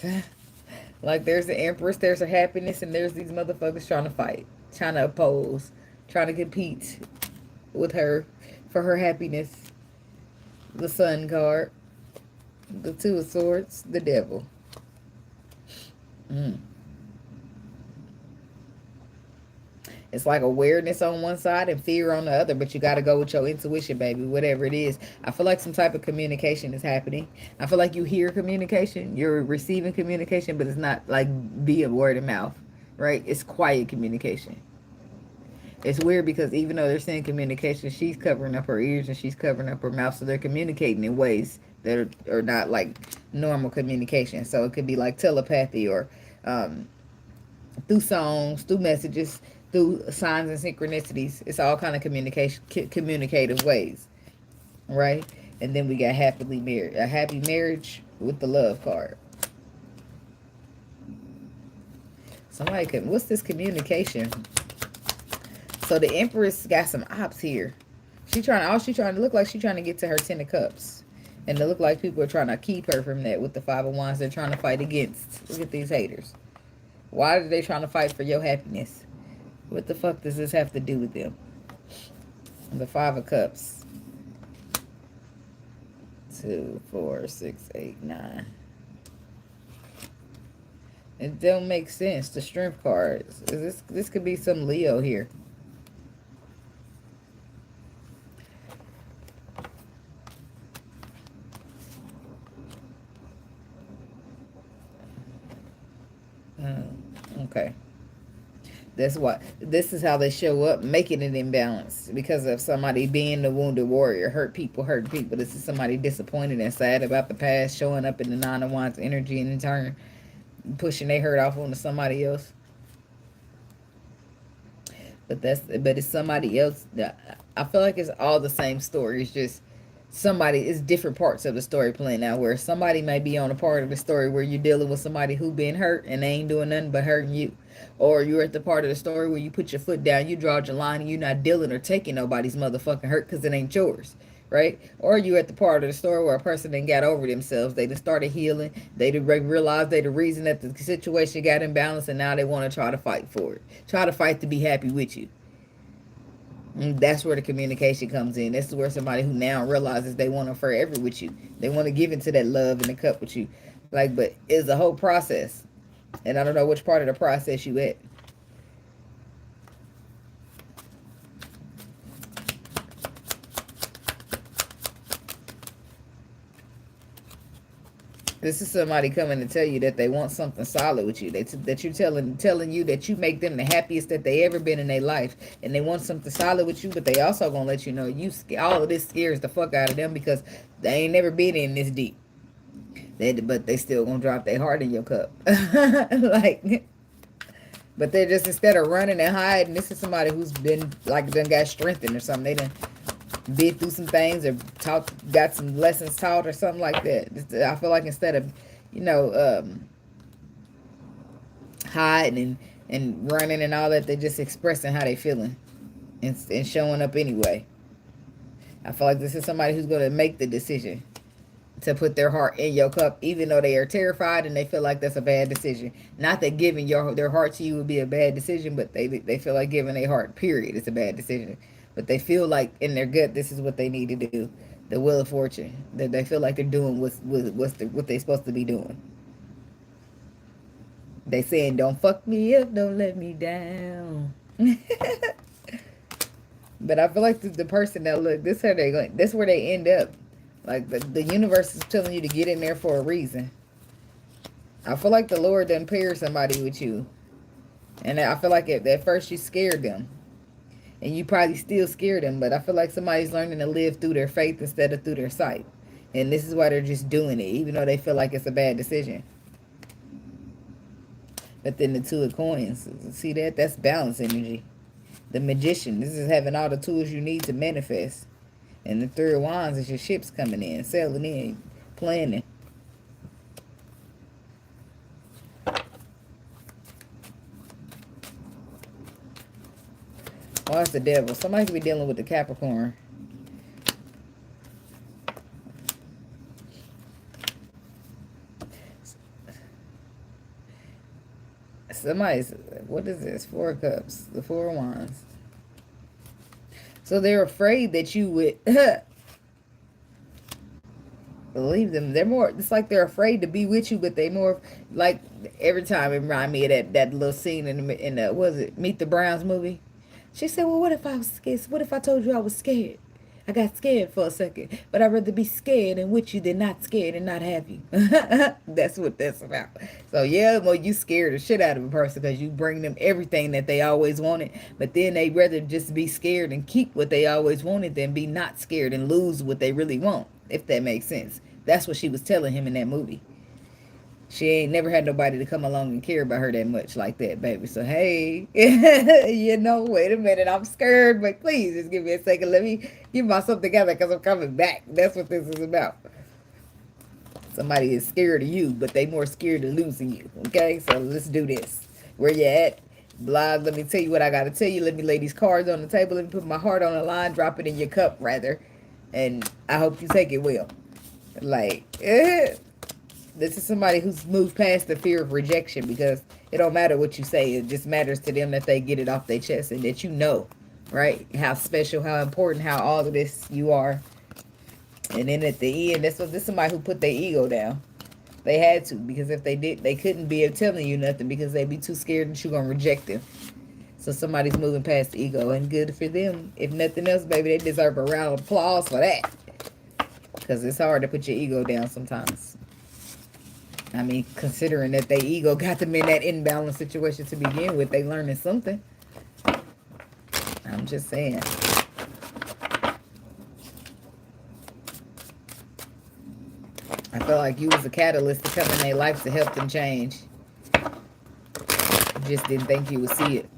[SPEAKER 1] Like, there's the Empress, there's her happiness, and there's these motherfuckers trying to fight, trying to oppose, trying to compete with her for her happiness. The Sun card, the Two of Swords, the Devil. It's like awareness on one side and fear on the other, but you got to go with your intuition, baby, whatever it is. I feel like some type of communication is happening. I feel like you hear communication, you're receiving communication, but it's not like via word of mouth, right? It's quiet communication. It's weird because even though they're saying communication, she's covering up her ears and she's covering up her mouth, so they're communicating in ways that are not like normal communication. So it could be like telepathy or through songs, through messages, through signs and synchronicities. It's all kind of communicative ways, right? And then we got happily married, a happy marriage with the Love card. Somebody could, what's this communication? So the Empress got some ops here. All she trying to look like, she trying to get to her 10 of Cups. And it look like people are trying to keep her from that with the 5 of Wands. They're trying to fight against. Look at these haters. Why are they trying to fight for your happiness? What the fuck does this have to do with them? The 5 of Cups. 2, 4, 6, 8, 9. It don't make sense. The Strength cards. This could be some Leo here. Okay. That's why this is how they show up, making it imbalance because of somebody being the wounded warrior. Hurt people. This is somebody disappointed and sad about the past, showing up in the 9 of Wands energy, and in turn pushing their hurt off onto somebody else. But it's somebody else. I feel like it's all the same story. It's just it's different parts of the story playing out, where somebody may be on a part of the story where you're dealing with somebody who been hurt and they ain't doing nothing but hurting you. Or you're at the part of the story where you put your foot down, you draw your line, and you're not dealing or taking nobody's motherfucking hurt because it ain't yours, right? Or you at the part of the story where a person done got over themselves. They done started healing. They done realized they the reason that the situation got imbalanced, and now they want to try to fight for it. Try to fight to be happy with you. And that's where the communication comes in. This is where somebody who now realizes they want to forever with you. They want to give into that love in the cup with you. Like, but it's a whole process. And I don't know which part of the process you at. This is somebody coming to tell you that they want something solid with you. That you're telling you that you make them the happiest that they ever been in their life. And they want something solid with you, but they also going to let you know all of this scares the fuck out of them because they ain't never been in this deep. But they still going to drop their heart in your cup. Like, but they're just, instead of running and hiding, this is somebody who's been, like, done got strengthened or something. been through some things or got some lessons taught or something like that. I feel like instead of, you know, hiding and running and all that, they're just expressing how they feeling and showing up anyway. I feel like this is somebody who's going to make the decision to put their heart in your cup, even though they are terrified and they feel like that's a bad decision. Not that giving their heart to you would be a bad decision, but they feel like giving their heart, period, is a bad decision. But they feel like in their gut, this is what they need to do. The Wheel of Fortune. That they feel like they're doing what they're supposed to be doing. They saying, don't fuck me up, don't let me down. But I feel like the person that look, this is where they end up. Like the universe is telling you to get in there for a reason. I feel like the Lord done paired somebody with you. And I feel like at first you scared them. And you probably still scared them. But I feel like somebody's learning to live through their faith instead of through their sight. And this is why they're just doing it. Even though they feel like it's a bad decision. But then the Two of Coins. See that? That's balance energy. The Magician. This is having all the tools you need to manifest. And the Three of Wands is your ships coming in, sailing in, planning. Oh, it's the Devil. Somebody could be dealing with the Capricorn. Somebody's, what is this? Four of Cups. The Four of Wands. So they're afraid that you would believe them. They're more, it's like they're afraid to be with you, but they more like, every time it remind me of that little scene in the was it Meet the Browns movie? She said, well, what if I was scared? What if I told you I was scared? I got scared for a second, but I'd rather be scared and with you than not scared and not have you. That's what that's about. So yeah, well, you scared the shit out of a person because you bring them everything that they always wanted, but then they'd rather just be scared and keep what they always wanted than be not scared and lose what they really want, if that makes sense. That's what she was telling him in that movie. She ain't never had nobody to come along and care about her that much like that, baby. So, hey, you know, wait a minute. I'm scared, but please just give me a second. Let me get myself together because I'm coming back. That's what this is about. Somebody is scared of you, but they more scared of losing you. Okay, so let's do this. Where you at? Blah, let me tell you what I got to tell you. Let me lay these cards on the table. Let me put my heart on the line. Drop it in your cup, rather. And I hope you take it well. Like, this is somebody who's moved past the fear of rejection, because it don't matter what you say. It just matters to them that they get it off their chest and that you know, right? How special, how important, how all of this you are. And then at the end, this is somebody who put their ego down. They had to, because if they did, they couldn't be telling you nothing because they'd be too scared that you're going to reject them. So somebody's moving past the ego, and good for them. If nothing else, baby, they deserve a round of applause for that. Because it's hard to put your ego down sometimes. I mean, considering that their ego got them in that imbalanced situation to begin with, they learning something. I'm just saying. I feel like you was a catalyst to come in their life to help them change. You just didn't think you would see it.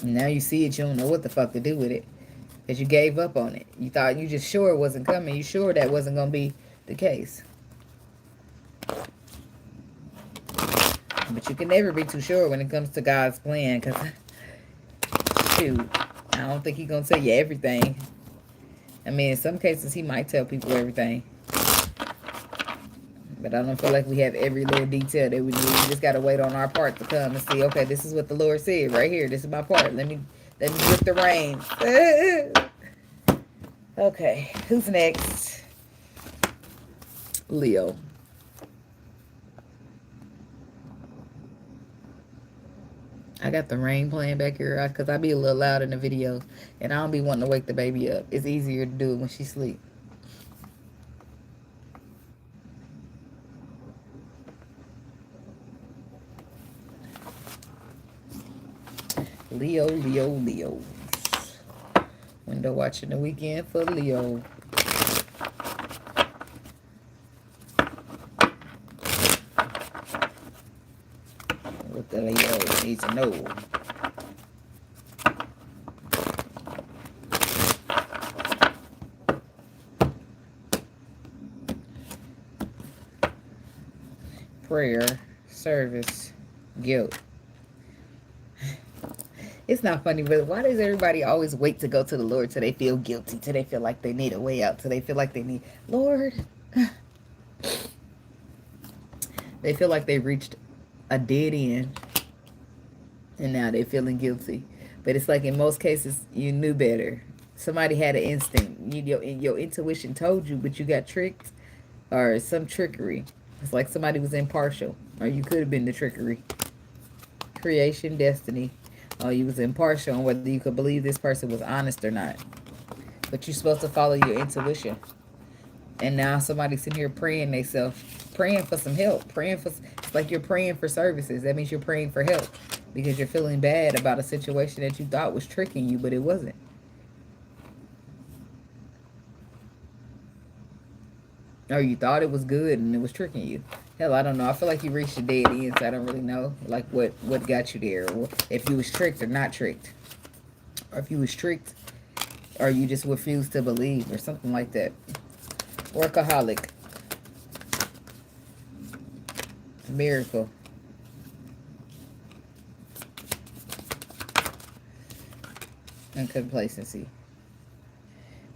[SPEAKER 1] And now you see it, you don't know what the fuck to do with it. Because you gave up on it. You thought you just sure it wasn't coming. You sure that wasn't going to be the case. But you can never be too sure when it comes to God's plan. Because, shoot, I don't think he's going to tell you everything. I mean, in some cases, he might tell people everything. But I don't feel like we have every little detail that we need. We just got to wait on our part to come and see, okay, this is what the Lord said right here. This is my part. Let me grip the reins. Okay, who's next? Leo. I got the rain playing back here because I be a little loud in the video. And I don't be wanting to wake the baby up. It's easier to do it when she sleep. Leo, Leo, Leo. Window watching the weekend for Leo. What the Leo needs to know. prayer, service, guilt. It's not funny, but why does everybody always wait to go to the Lord till they feel guilty, till they feel like they need a way out, till they feel like they need, Lord, they feel like they reached a dead end and now they're feeling guilty. But it's like in most cases, you knew better. Somebody had an instinct. Your intuition told you, but you got tricked or some trickery. It's like somebody was impartial, or you could have been the trickery. Creation, destiny. Oh, you was impartial on whether you could believe this person was honest or not. But you're supposed to follow your intuition. And now somebody's sitting here praying themselves, praying for some help, praying for, it's like you're praying for services. That means you're praying for help because you're feeling bad about a situation that you thought was tricking you, but it wasn't. Or you thought it was good and it was tricking you. Hell, I don't know. I feel like you reached a dead end, so I don't really know like what got you there, or if you was tricked or not tricked, or if you was tricked or you just refused to believe or something like that. Workaholic. Miracle. And complacency.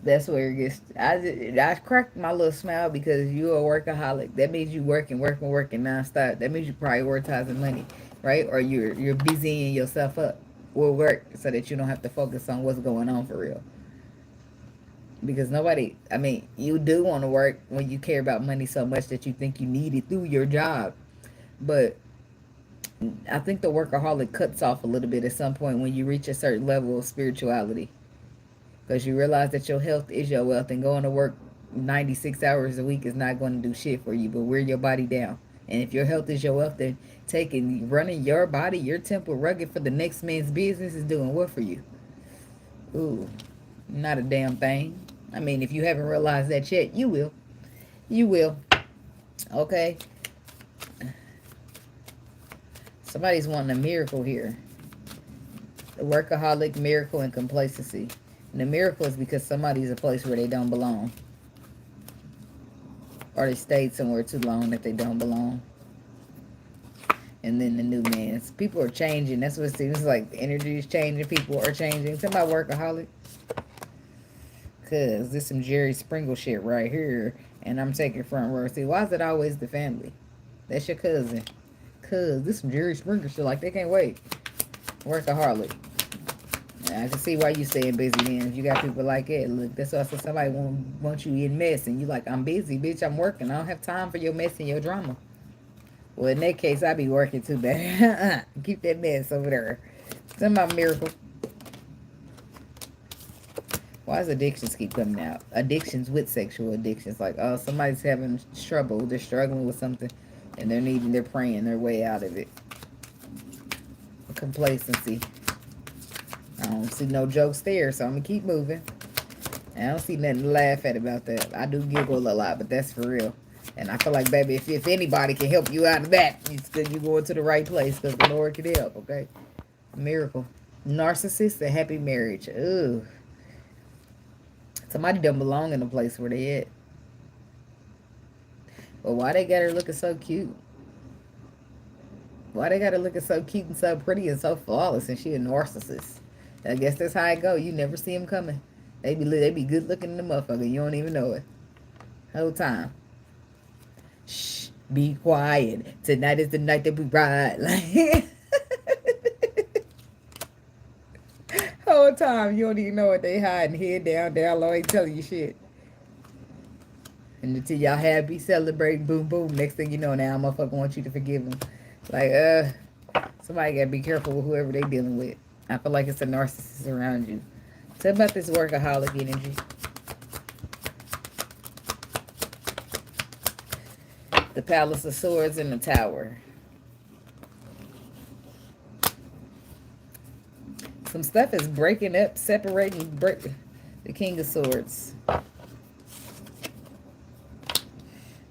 [SPEAKER 1] That's where it gets. I cracked my little smile because you're a workaholic. That means you working nonstop. That means you prioritizing money, right? Or you're busying yourself up with work so that you don't have to focus on what's going on for real. Because nobody, I mean, you do want to work when you care about money so much that you think you need it through your job. But I think the workaholic cuts off a little bit at some point when you reach a certain level of spirituality. Because you realize that your health is your wealth, and going to work 96 hours a week is not going to do shit for you, but wear your body down. And if your health is your wealth, then running your body, your temple rugged for the next man's business is doing what for you? Ooh, not a damn thing. I mean, if you haven't realized that yet, you will. You will. Okay? Somebody's wanting a miracle here. The workaholic, miracle, and complacency. And the miracle is because somebody's a place where they don't belong. Or they stayed somewhere too long that they don't belong. And then the new man's. People are changing. That's what it seems like. The energy is changing. People are changing. Tell my workaholic. Because there's some Jerry Sprinkle shit right here. And I'm taking front row. See, why is it always the family? That's your cousin. Because this some Jerry Sprinkle shit. Like, they can't wait. Workaholic. I can see why you staying busy then. If you got people like that, look, that's also somebody want you in mess. And you like, I'm busy, bitch. I'm working. I don't have time for your mess and your drama. Well, in that case, I be working too bad. Keep that mess over there. Tell my miracle. Why does addictions keep coming out? Addictions with sexual addictions. Like, oh, somebody's having trouble. They're struggling with something. And they're praying their way out of it. Complacency. I don't see no jokes there, so I'm going to keep moving. And I don't see nothing to laugh at about that. I do giggle a lot, but that's for real. And I feel like, baby, if anybody can help you out of that, you're going to the right place because the Lord can help, okay? Miracle. Narcissist, a happy marriage. Ooh. Somebody don't belong in the place where they at. But why they got her looking so cute? Why they got her looking so cute and so pretty and so flawless and she a narcissist? I guess that's how it go. You never see them coming. They be good looking in the motherfucker. You don't even know it. Whole time. Shh. Be quiet. Tonight is the night that we ride. Like, whole time. You don't even know what they hiding. Head down low. Ain't telling you shit. And until y'all happy, celebrating, boom, boom. Next thing you know, now motherfucker wants you to forgive them. Like, somebody gotta be careful with whoever they dealing with. I feel like it's a narcissist around you. Tell about this workaholic energy. The Palace of Swords and the Tower. Some stuff is breaking up, separating, the King of Swords.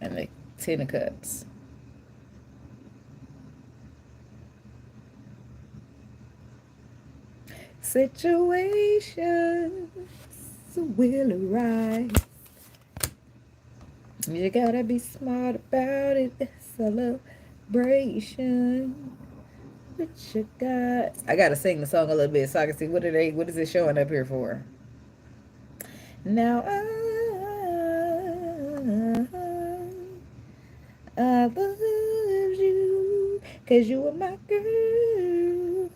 [SPEAKER 1] And the Ten of Cups. Situations will arise. You gotta be smart about it. That's a little What you got? I gotta sing the song a little bit so I can see what is it showing up here for. Now I love you, 'cause you are my girl.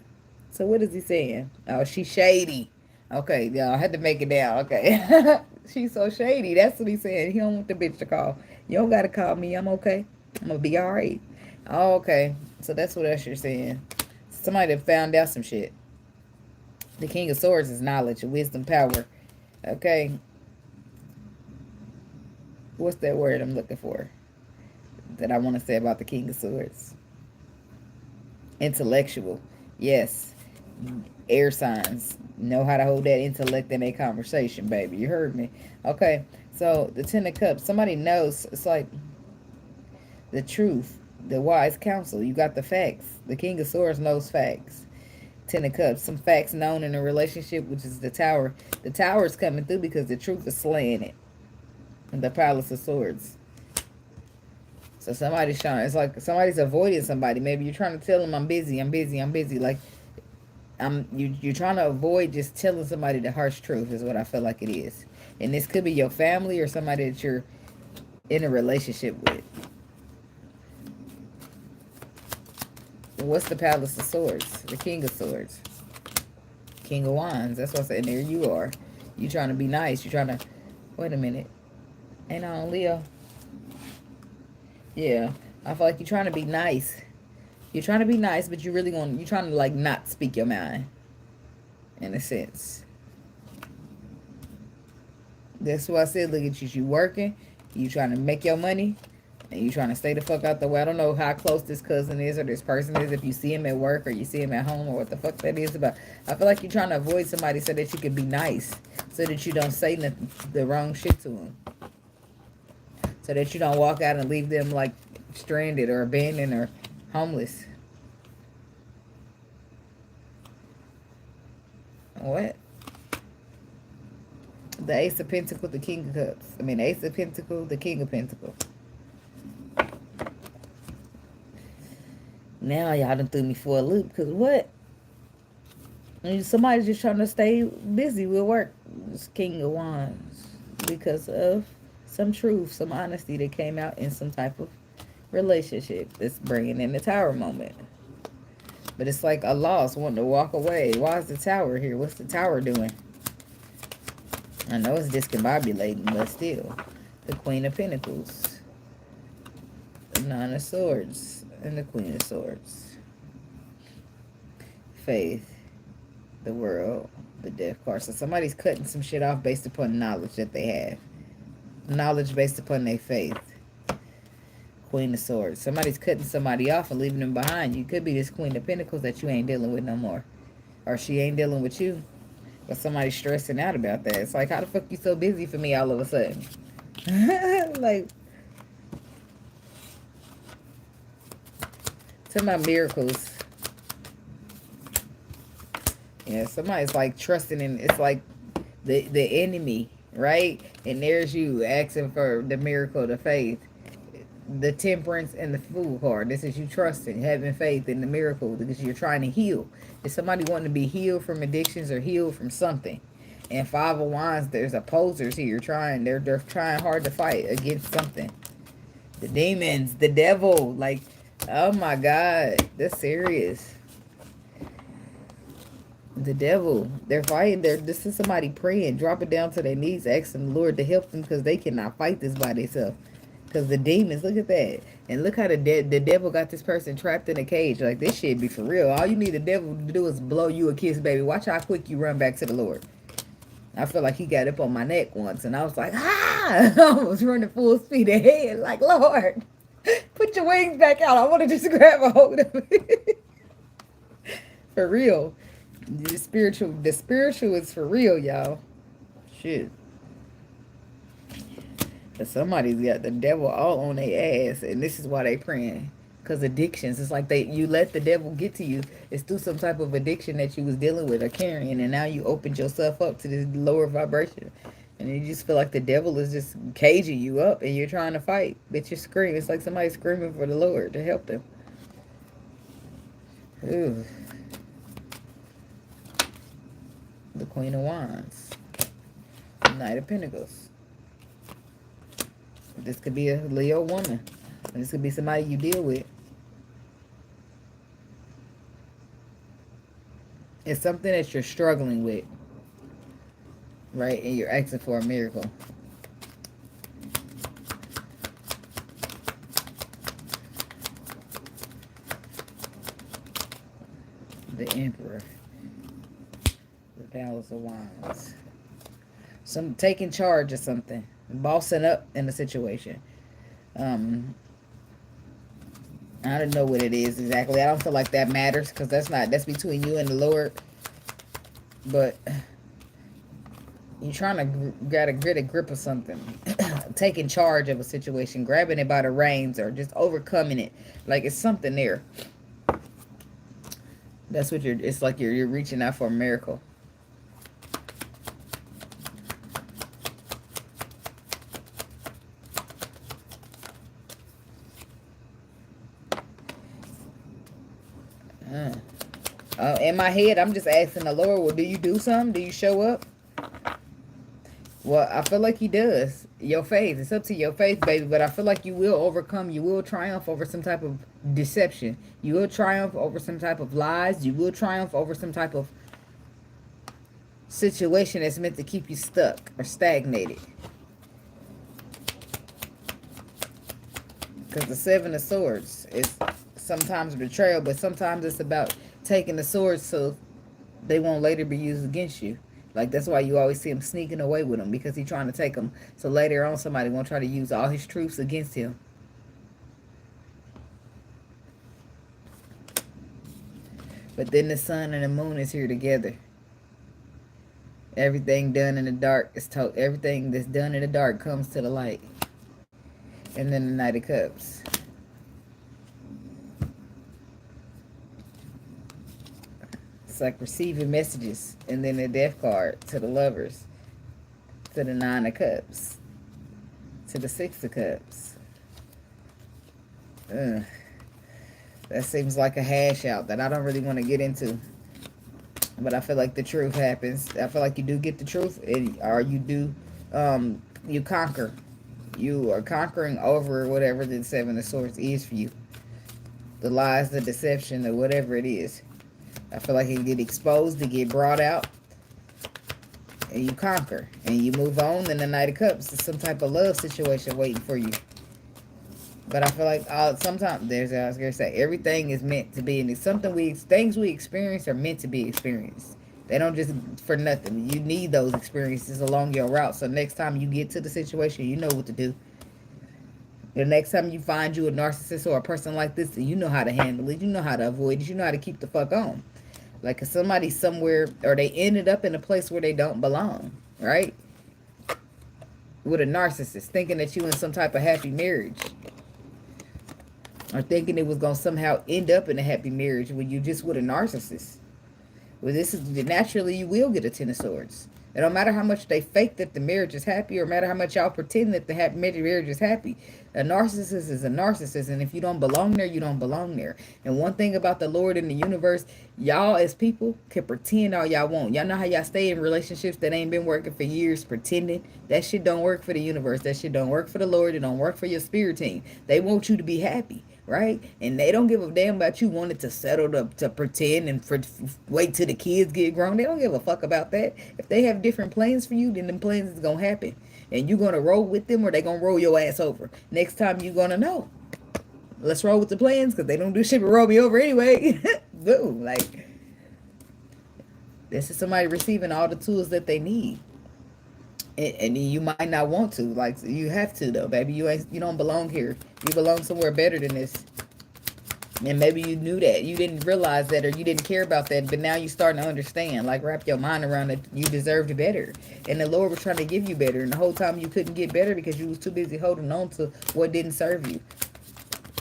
[SPEAKER 1] So what is he saying? Oh, she's shady. Okay, y'all, I had to make it down. Okay. She's so shady. That's what he's saying. He don't want the bitch to call. You don't gotta call me. I'm okay. I'm gonna be alright. Oh, okay. So that's what else you're saying. Somebody that found out some shit. The King of Swords is knowledge, wisdom, power. Okay. What's that word I'm looking for that I want to say about the King of Swords? Intellectual. Yes. Air signs know how to hold that intellect in a conversation, baby. You heard me. Okay. So the Ten of Cups. Somebody knows. It's like the truth. The wise counsel. You got the facts. The King of Swords knows facts. Ten of Cups. Some facts known in a relationship, which is the Tower. The Tower is coming through because the truth is slaying it. And the Palace of Swords. So somebody's trying. It's like somebody's avoiding somebody. Maybe you're trying to tell them I'm busy. I'm busy. I'm busy. Like you're trying to avoid just telling somebody the harsh truth. Is what I feel like it is. And this could be your family or somebody that you're in a relationship with. What's the Palace of Swords? The King of Swords. King of Wands. That's what I said. There you are. You trying to be nice. You're trying to. Wait a minute. Ain't I on Leo? Yeah. I feel like you're trying to be nice. You're trying to be nice, but you're trying to like not speak your mind. In a sense. That's why I said, look at you. You working. You trying to make your money. And you trying to stay the fuck out the way. I don't know how close this cousin is or this person is. If you see him at work or you see him at home or what the fuck that is about. I feel like you're trying to avoid somebody so that you can be nice. So that you don't say the wrong shit to them. So that you don't walk out and leave them like stranded or abandoned or homeless. What? The Ace of Pentacles, the King of Cups. I mean, Ace of Pentacles, the King of Pentacles. Now y'all done threw me for a loop. Because what? Somebody's just trying to stay busy with work. It's King of Wands. Because of some truth, some honesty that came out in some type of relationship. It's bringing in the Tower moment. But it's like a loss, wanting to walk away. Why is the Tower here? What's the Tower doing? I know it's discombobulating, but still. The Queen of Pentacles. The Nine of Swords. And the Queen of Swords. Faith. The World. The Death card. So somebody's cutting some shit off based upon knowledge that they have. Knowledge based upon their faith. Queen of Swords. Somebody's cutting somebody off and leaving them behind. You could be this Queen of Pentacles that you ain't dealing with no more. Or she ain't dealing with you. But somebody's stressing out about that. It's like, how the fuck you so busy for me all of a sudden? Like, to my miracles. Yeah, somebody's like trusting in, it's like the enemy, right? And there's you asking for the miracle, the faith, the Temperance, and the Fool card. This is you trusting, having faith in the miracle because you're trying to heal. Is somebody wanting to be healed from addictions or healed from something? And Five of Wands, there's opposers here trying. They're trying hard to fight against something. The demons, the devil, like, oh my God, that's serious. The devil, they're fighting. This is somebody praying, dropping down to their knees, asking the Lord to help them because they cannot fight this by themselves. Because the demons, look at that. And look how the devil got this person trapped in a cage. Like, this shit be for real. All you need the devil to do is blow you a kiss, baby. Watch how quick you run back to the Lord. I feel like he got up on my neck once. And I was like, ah! I was running full speed ahead. Like, Lord, put your wings back out. I want to just grab a hold of it. For real. The spiritual is for real, y'all. Shit. But somebody's got the devil all on their ass, and this is why they praying. Because addictions, it's like you let the devil get to you. It's through some type of addiction that you was dealing with or carrying, and now you opened yourself up to this lower vibration. And you just feel like the devil is just caging you up, and you're trying to fight. But you're screaming. It's like somebody screaming for the Lord to help them. Ooh. The Queen of Wands. Knight of Pentacles. This could be a Leo woman. This could be somebody you deal with. It's something that you're struggling with. Right? And you're asking for a miracle. The Emperor. The Palace of Wands. Some taking charge of something. Bossing up in a situation. I don't know what it is exactly. I don't feel like that matters, because that's between you and the Lord. But you're trying to get a grip of something. Taking charge of a situation, grabbing it by the reins, or just overcoming it. Like it's something there. That's what it's like you're reaching out for a miracle. In my head, I'm just asking the Lord, well, do you do something? Do you show up? Well, I feel like he does. Your faith. It's up to your faith, baby. But I feel like you will overcome. You will triumph over some type of deception. You will triumph over some type of lies. You will triumph over some type of situation that's meant to keep you stuck or stagnated. Because the Seven of Swords is sometimes betrayal, but sometimes it's about taking the swords so they won't later be used against you. Like, that's why you always see him sneaking away with them, because he's trying to take them so later on somebody won't try to use all his troops against him. But then the sun and the moon is here together. Everything done in the dark is everything that's done in the dark comes to the light. And then the Knight of Cups. It's like receiving messages. And then the Death card to the Lovers. To the Nine of Cups. To the Six of Cups. That seems like a hash out that I don't really want to get into. But I feel like the truth happens. I feel like you do get the truth. Or you do, you conquer. You are conquering over whatever the Seven of Swords is for you. The lies, the deception, or whatever it is. I feel like it get exposed, it get brought out. And you conquer. And you move on. And the Knight of Cups is some type of love situation waiting for you. But I feel like sometimes, I was going to say, everything is meant to be. And it's something things we experience are meant to be experienced. They don't just for nothing. You need those experiences along your route. So next time you get to the situation, you know what to do. The next time you find you a narcissist or a person like this, you know how to handle it. You know how to avoid it. You know how to keep the fuck on. Like if somebody's somewhere, or they ended up in a place where they don't belong, right? With a narcissist, thinking that you in some type of happy marriage. Or thinking it was going to somehow end up in a happy marriage when you just with a narcissist. Well, this is naturally you will get a Ten of Swords. It don't matter how much they fake that the marriage is happy, or matter how much y'all pretend that the marriage is happy. A narcissist is a narcissist, and if you don't belong there, you don't belong there. And one thing about the Lord in the universe, y'all as people can pretend all y'all want. Y'all know how y'all stay in relationships that ain't been working for years pretending? That shit don't work for the universe. That shit don't work for the Lord. It don't work for your spirit team. They want you to be happy. Right? And they don't give a damn about you wanting to settle to pretend and wait till the kids get grown. They don't give a fuck about that. If they have different plans for you, then them plans is going to happen. And you're going to roll with them, or they going to roll your ass over. Next time you're going to know. Let's roll with the plans, because they don't do shit but roll me over anyway. Boom. Like, this is somebody receiving all the tools that they need. And you might not want to. Like, you have to, though, baby. You don't belong here. You belong somewhere better than this. And maybe you knew that. You didn't realize that, or you didn't care about that. But now you're starting to understand. Like, wrap your mind around it. You deserved better. And the Lord was trying to give you better. And the whole time you couldn't get better because you was too busy holding on to what didn't serve you.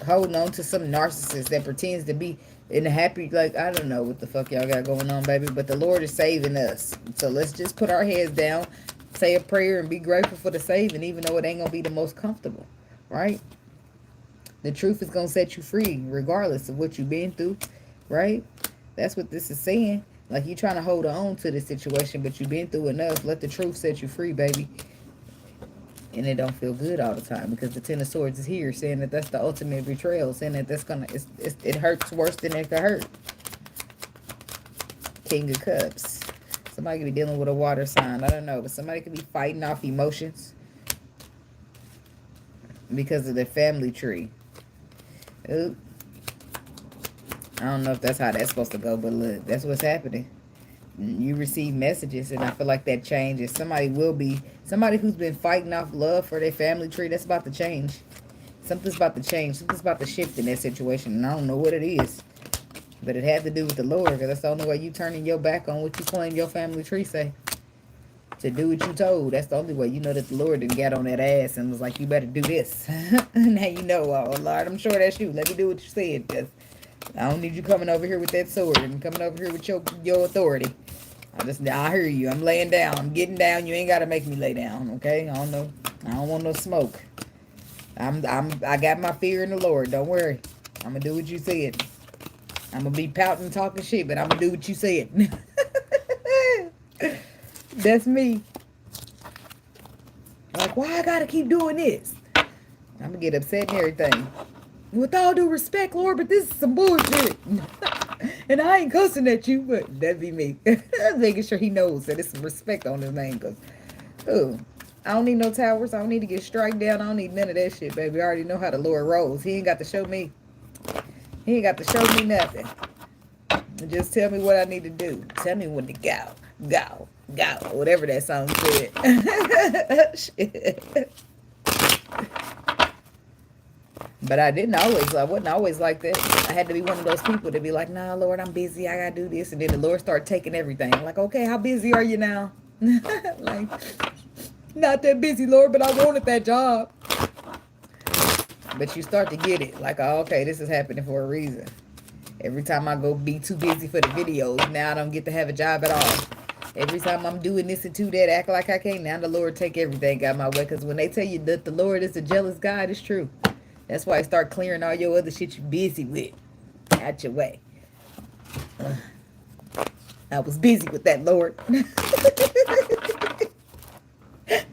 [SPEAKER 1] Holding on to some narcissist that pretends to be in a happy, like, I don't know what the fuck y'all got going on, baby. But the Lord is saving us. So let's just put our heads down, say a prayer, and be grateful for the saving, even though it ain't going to be the most comfortable, right? The truth is going to set you free, regardless of what you've been through. right? That's what this is saying. Like, you trying to hold on to the situation, but you've been through enough. Let the truth set you free, baby. And it don't feel good all the time, because the Ten of Swords is here saying that that's the ultimate betrayal, saying that that's gonna, it hurts worse than it could hurt. King of Cups. Somebody could be dealing with a water sign. I don't know, but somebody could be fighting off emotions because of their family tree. Oop. I don't know if that's how that's supposed to go, but look, that's what's happening. You receive messages, and I feel like that changes. Somebody who's been fighting off love for their family tree, that's about to change. Something's about to change. Something's about to shift in that situation, and I don't know what it is. But it had to do with the Lord, because that's the only way you turning your back on what you claim your family tree say. To do what you told. That's the only way. You know that the Lord didn't get on that ass and was like, you better do this. Now you know, oh Lord, I'm sure that's you. Let me do what you said, because I don't need you coming over here with that sword and coming over here with your authority. I hear you. I'm laying down. I'm getting down. You ain't got to make me lay down, okay? I don't know. I don't want no smoke. I got my fear in the Lord. Don't worry. I'm going to do what you said. I'm going to be pouting and talking shit, but I'm going to do what you said. That's me. Like, why I got to keep doing this? I'm going to get upset and everything. With all due respect, Lord, but this is some bullshit. And I ain't cussing at you, but that'd be me. Making sure he knows that there's some respect on his name. Because, oh, I don't need no towers. I don't need to get strike down. I don't need none of that shit, baby. I already know how the Lord rolls. He ain't got to show me. He ain't got to show me nothing. Just tell me what I need to do. Tell me when to go. Go. Go. Whatever that song said. Shit. But I wasn't always like that. I had to be one of those people to be like, nah, Lord, I'm busy. I got to do this. And then the Lord started taking everything. I'm like, okay, how busy are you now? Like, not that busy, Lord, but I wanted that job. But you start to get it. Like, oh, okay, this is happening for a reason. Every time I go be too busy for the videos, now I don't get to have a job at all. Every time I'm doing this and do that, act like I can't. Now the Lord take everything out my way. Because when they tell you that the Lord is a jealous God, it's true. That's why I start clearing all your other shit you're busy with out your way. I was busy with that, Lord.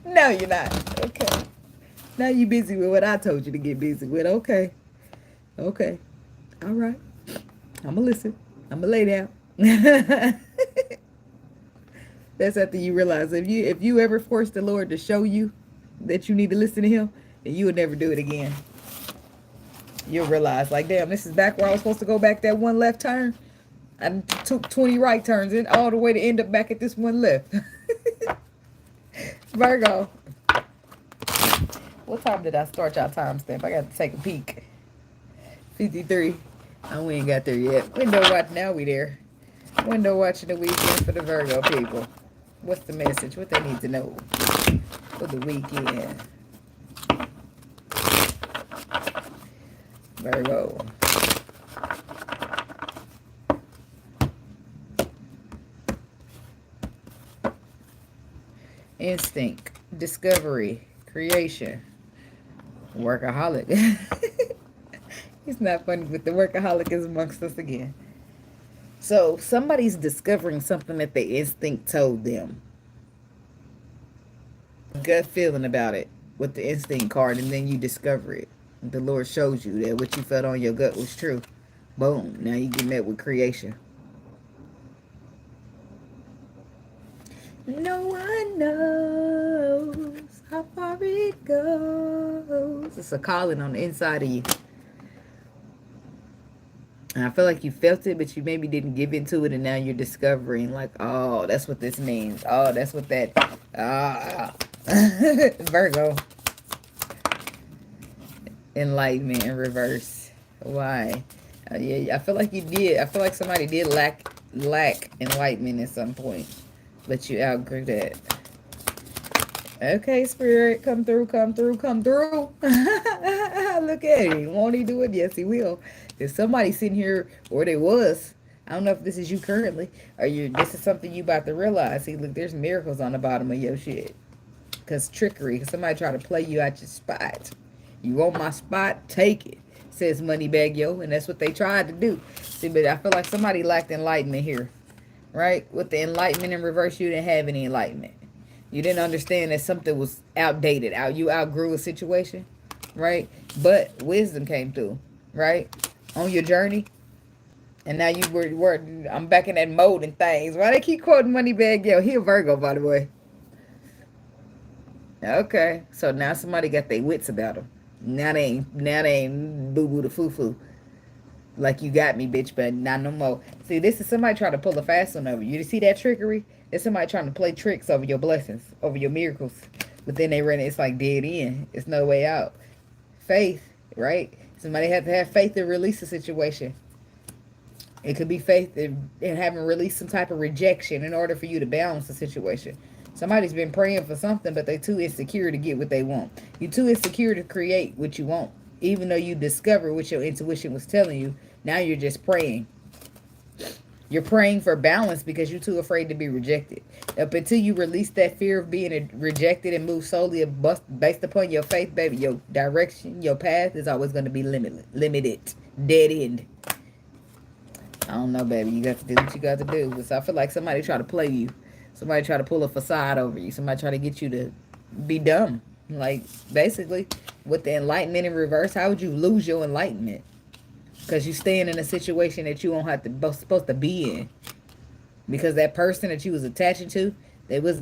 [SPEAKER 1] No, you're not. Okay. Now you're busy with what I told you to get busy with. Okay. Okay. All right. I'm going to listen. I'm going to lay down. That's after you realize if you ever force the Lord to show you that you need to listen to him, then you would never do it again. You'll realize, like, damn, this is back where I was supposed to go back that one left turn. I took 20 right turns and all the way to end up back at this one left. Virgo. What time did I start y'all timestamp? I got to take a peek. 53. Oh, we ain't got there yet. Window watch. Now we there. Window watching the weekend for the Virgo people. What's the message? What they need to know for the weekend? Virgo. Instinct, discovery, creation, workaholic. He's not funny, but the workaholic is amongst us again. So somebody's discovering something that the instinct told them. Gut feeling about it with the instinct card, and then you discover it. The Lord shows you that what you felt on your gut was true. Boom. Now you get met with creation. No one knows how far it goes. It's a calling on the inside of you. And I feel like you felt it, but you maybe didn't give into it, and now you're discovering, like, oh, that's what this means. Oh, that's what that... Virgo. Enlightenment in reverse. Why? Yeah, I feel like you did. I feel like somebody did lack enlightenment at some point, but you outgrew that. Okay, Spirit, come through, come through, come through. Look at him. Won't he do it? Yes, he will. There's somebody sitting here, or there was. I don't know if this is you currently, or this is something you about to realize. See, look, there's miracles on the bottom of your shit. Because trickery, because somebody try to play you out your spot. You want my spot? Take it. says money bag yo, and that's what they tried to do. See, but I feel like somebody lacked enlightenment here, right? With the enlightenment in reverse, you didn't have any enlightenment. You didn't understand that something was outdated, you outgrew a situation, right? But wisdom came through, right? On your journey. And now you were I'm back in that mode and things. Why they keep quoting Moneybag Yo? He a Virgo, by the way. Okay. So now somebody got their wits about them. Now they ain't boo boo the foo foo. Like you got me, bitch, but not no more. See, this is somebody trying to pull a fast one over you. You see that trickery? It's somebody trying to play tricks over your blessings, over your miracles. But then they run it, it's like dead end. It's no way out. Faith, right? Somebody have to have faith to release a situation. It could be faith in having released some type of rejection in order for you to balance the situation. Somebody's been praying for something, but they're too insecure to get what they want. You're too insecure to create what you want. Even though you discover what your intuition was telling you, now you're just praying. You're praying for balance because you're too afraid to be rejected. Up until you release that fear of being rejected and move solely based upon your faith, baby, your direction, your path is always going to be limited, dead end. I don't know, baby. You got to do what you got to do. So I feel like somebody try to play you. Somebody try to pull a facade over you. Somebody try to get you to be dumb. Like, basically, with the enlightenment in reverse, how would you lose your enlightenment? Because you staying in a situation that you don't have to supposed to be in. Because that person that you was attaching to, they was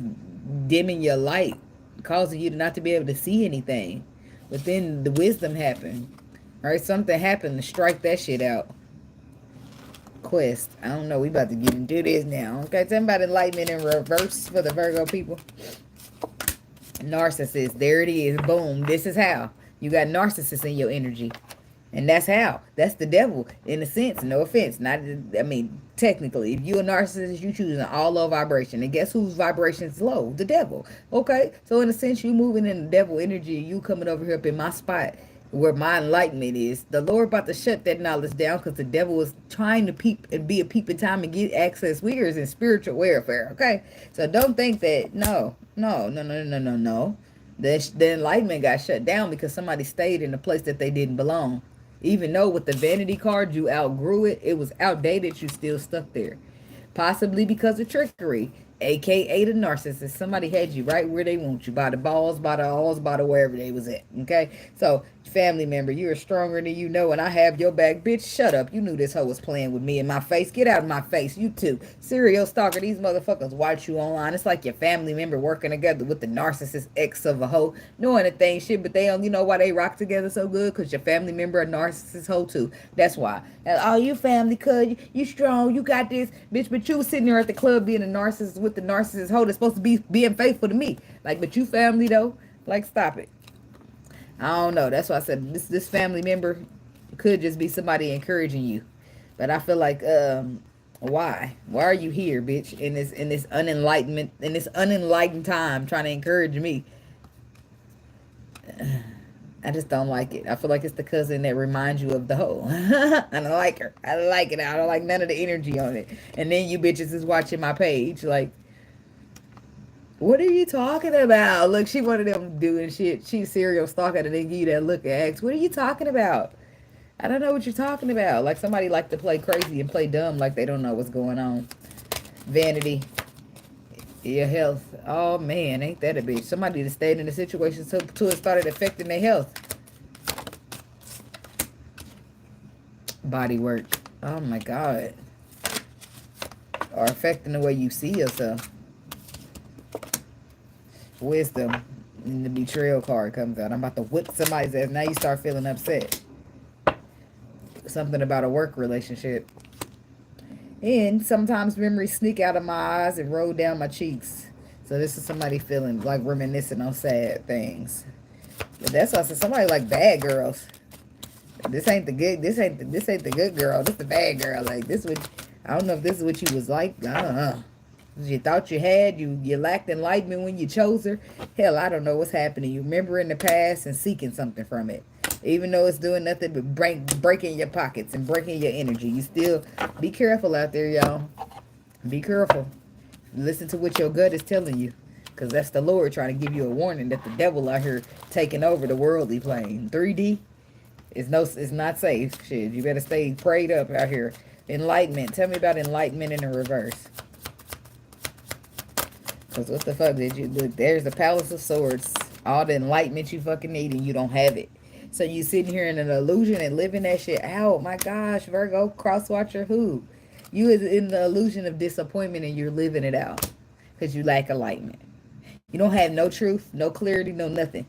[SPEAKER 1] dimming your light, causing you not to be able to see anything. But then the wisdom happened. Right? Something happened to strike that shit out. Quest. I don't know. We about to get into this now. Okay, tell me about enlightenment in reverse for the Virgo people. Narcissist. There it is. Boom. This is how. You got narcissists in your energy. And that's how. That's the devil. In a sense. No offense. Not. I mean, technically, if you're a narcissist, you choosing all low vibration. And guess whose vibration is low? The devil. Okay? So in a sense, you moving in the devil energy. You coming over here up in my spot where my enlightenment is. The Lord about to shut that knowledge down because the devil is trying to peep and be a peeping time and get access. We are in spiritual warfare, okay? So don't think that, no. The enlightenment got shut down because somebody stayed in a place that they didn't belong. Even though with the vanity card, you outgrew it. It was outdated. You still stuck there. Possibly because of trickery. AKA the narcissist. Somebody had you right where they want you. By the balls, by the alls, by the wherever they was at. Okay? So, family member, you're stronger than you know, and I have your back. Bitch, shut up. You knew this hoe was playing with me in my face. Get out of my face. You too. Serial stalker. These motherfuckers watch you online. It's like your family member working together with the narcissist ex of a hoe. Knowing the thing shit, but they don't, you know why they rock together so good? Because your family member a narcissist hoe too. That's why. And, oh, you family, cuz you strong. You got this. Bitch, but you was sitting there at the club being a narcissist with the narcissist hoe that's supposed to be being faithful to me. Like, but you family though? Like, stop it. I don't know. That's why I said this family member could just be somebody encouraging you. But I feel like, why? Why are you here, bitch? In this unenlightened time trying to encourage me. I just don't like it. I feel like it's the cousin that reminds you of the hoe. I don't like her. I don't like it. I don't like none of the energy on it. And then you bitches is watching my page like, what are you talking about? Look, she one of them doing shit. She's serial stalker and then give you that look and ask, what are you talking about? I don't know what you're talking about. Like somebody like to play crazy and play dumb like they don't know what's going on. Vanity. Your health. Oh, man, ain't that a bitch. Somebody that stayed in the situation till it started affecting their health. Body work. Oh, my God. Or affecting the way you see yourself. Wisdom. And the betrayal card comes out. I'm about to whip somebody's ass. Now you start feeling upset. Something about a work relationship. And sometimes memories sneak out of my eyes and roll down my cheeks. So this is somebody feeling like reminiscing on sad things. But that's why I said somebody like bad girls. This ain't the good. This ain't the good girl. This the bad girl. Like this would. I don't know if this is what you was like. I don't know. You thought you had. You lacked enlightenment when you chose her. Hell, I don't know what's happening. You remember in the past and seeking something from it. Even though it's doing nothing but breaking your pockets and breaking your energy. You still be careful out there, y'all. Be careful. Listen to what your gut is telling you. Because that's the Lord trying to give you a warning that the devil out here taking over the worldly plane. 3D. It's not safe. Shit, you better stay prayed up out here. Enlightenment. Tell me about enlightenment in the reverse. Because what the fuck did you look? There's the Palace of Swords. All the enlightenment you fucking need and you don't have it. So you sitting here in an illusion and living that shit out. My gosh, Virgo, cross watcher who? You is in the illusion of disappointment and you're living it out. Because you lack enlightenment. You don't have no truth, no clarity, no nothing.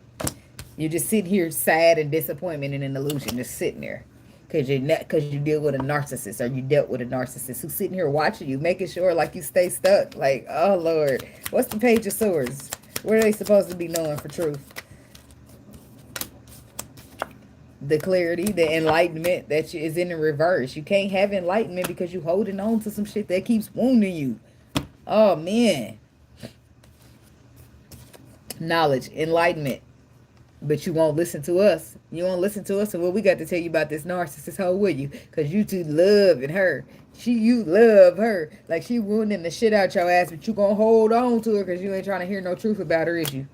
[SPEAKER 1] You're just sitting here sad and disappointment in an illusion. Just sitting there. Because you deal with a narcissist or you dealt with a narcissist who's sitting here watching you, making sure like you stay stuck. Like, oh Lord, what's the Page of Swords? What are they supposed to be knowing for truth? The clarity, the enlightenment that is in the reverse. You can't have enlightenment because you holding on to some shit that keeps wounding you. Oh man. Knowledge, enlightenment. But you won't listen to us. You won't listen to us and what we got to tell you about this narcissist hoe, will you? Because you two loving her. You love her. Like she ruining the shit out your ass, but you gonna hold on to her because you ain't trying to hear no truth about her, is you?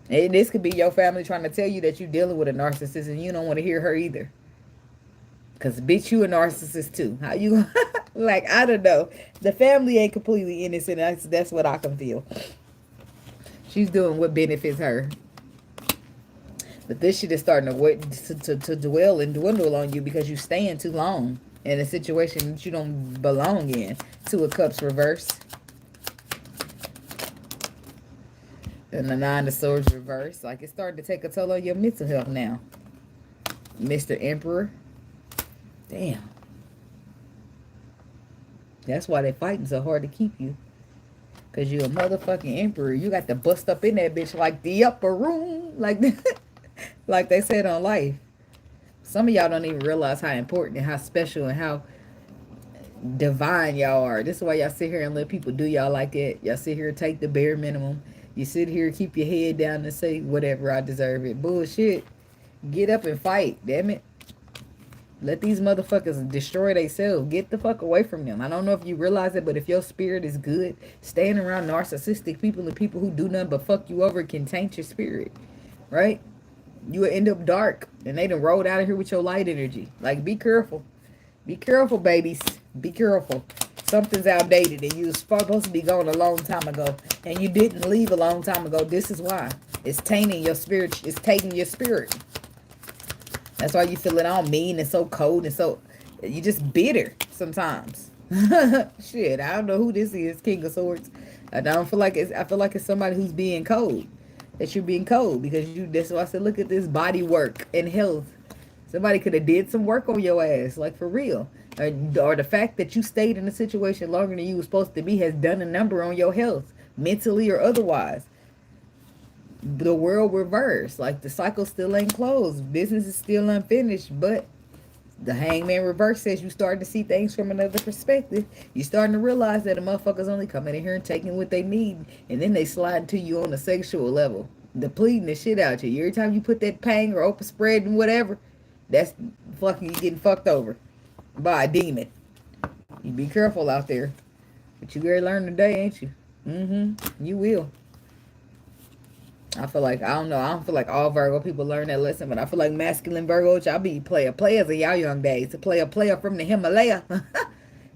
[SPEAKER 1] And this could be your family trying to tell you that you're dealing with a narcissist and you don't want to hear her either. Because bitch, you a narcissist too. How you like, I don't know. The family ain't completely innocent. That's what I can feel. She's doing what benefits her. But this shit is starting to dwell and dwindle on you because you staying too long in a situation that you don't belong in. Two of Cups reverse. And the Nine of Swords reverse. Like it's starting to take a toll on your mental health now. Mr. Emperor. Damn. That's why they fighting so hard to keep you. Because you're a motherfucking emperor. You got to bust up in that bitch like the upper room. Like they said on Life. Some of y'all don't even realize how important and how special and how divine y'all are. This is why y'all sit here and let people do y'all like that. Y'all sit here and take the bare minimum. You sit here, keep your head down and say, whatever, I deserve it. Bullshit. Get up and fight, damn it. Let these motherfuckers destroy themselves. Get the fuck away from them. I don't know if you realize it, but if your spirit is good, staying around narcissistic people and people who do nothing but fuck you over can taint your spirit. Right? You will end up dark. And they done rolled out of here with your light energy. Like, be careful. Be careful, babies. Be careful. Something's outdated and you was supposed to be gone a long time ago. And you didn't leave a long time ago. This is why. It's tainting your spirit. It's taking your spirit. That's why you feeling all mean and so cold and so... You just bitter sometimes. Shit, I don't know who this is, King of Swords. I feel like it's somebody who's being cold. That you're being cold because you... That's why I said, look at this body work and health. Somebody could have did some work on your ass, like for real. Or the fact that you stayed in a situation longer than you were supposed to be has done a number on your health, mentally or otherwise. The world reversed. Like the cycle still ain't closed. Business is still unfinished, but the Hangman reverse says you starting to see things from another perspective. You starting to realize that a motherfucker's only coming in here and taking what they need, and then they slide to you on a sexual level, depleting the shit out you. Every time you put that pang or open spread and whatever, that's fucking you getting fucked over by a demon. You be careful out there. But you gotta learn today, ain't you? You will. I feel like, I don't feel like all Virgo people learn that lesson, but I feel like masculine Virgo, y'all be players in y'all young days. To play a player from the Himalaya.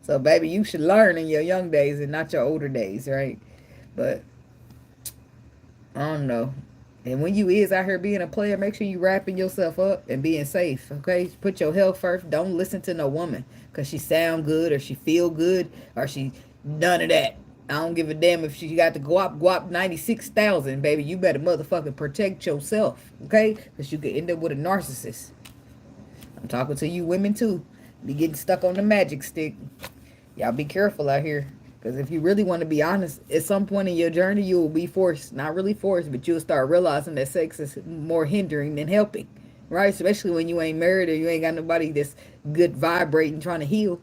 [SPEAKER 1] So, baby, you should learn in your young days and not your older days, right? But, I don't know. And when you is out here being a player, make sure you wrapping yourself up and being safe, okay? Put your health first. Don't listen to no woman because she sound good or she feel good or she none of that. I don't give a damn if she got the guap 96,000, baby. You better motherfucking protect yourself, okay? Because you could end up with a narcissist. I'm talking to you women, too. Be getting stuck on the magic stick. Y'all be careful out here. Because if you really want to be honest, at some point in your journey, you will be forced. Not really forced, but you'll start realizing that sex is more hindering than helping, right? Especially when you ain't married or you ain't got nobody that's good vibrating, trying to heal.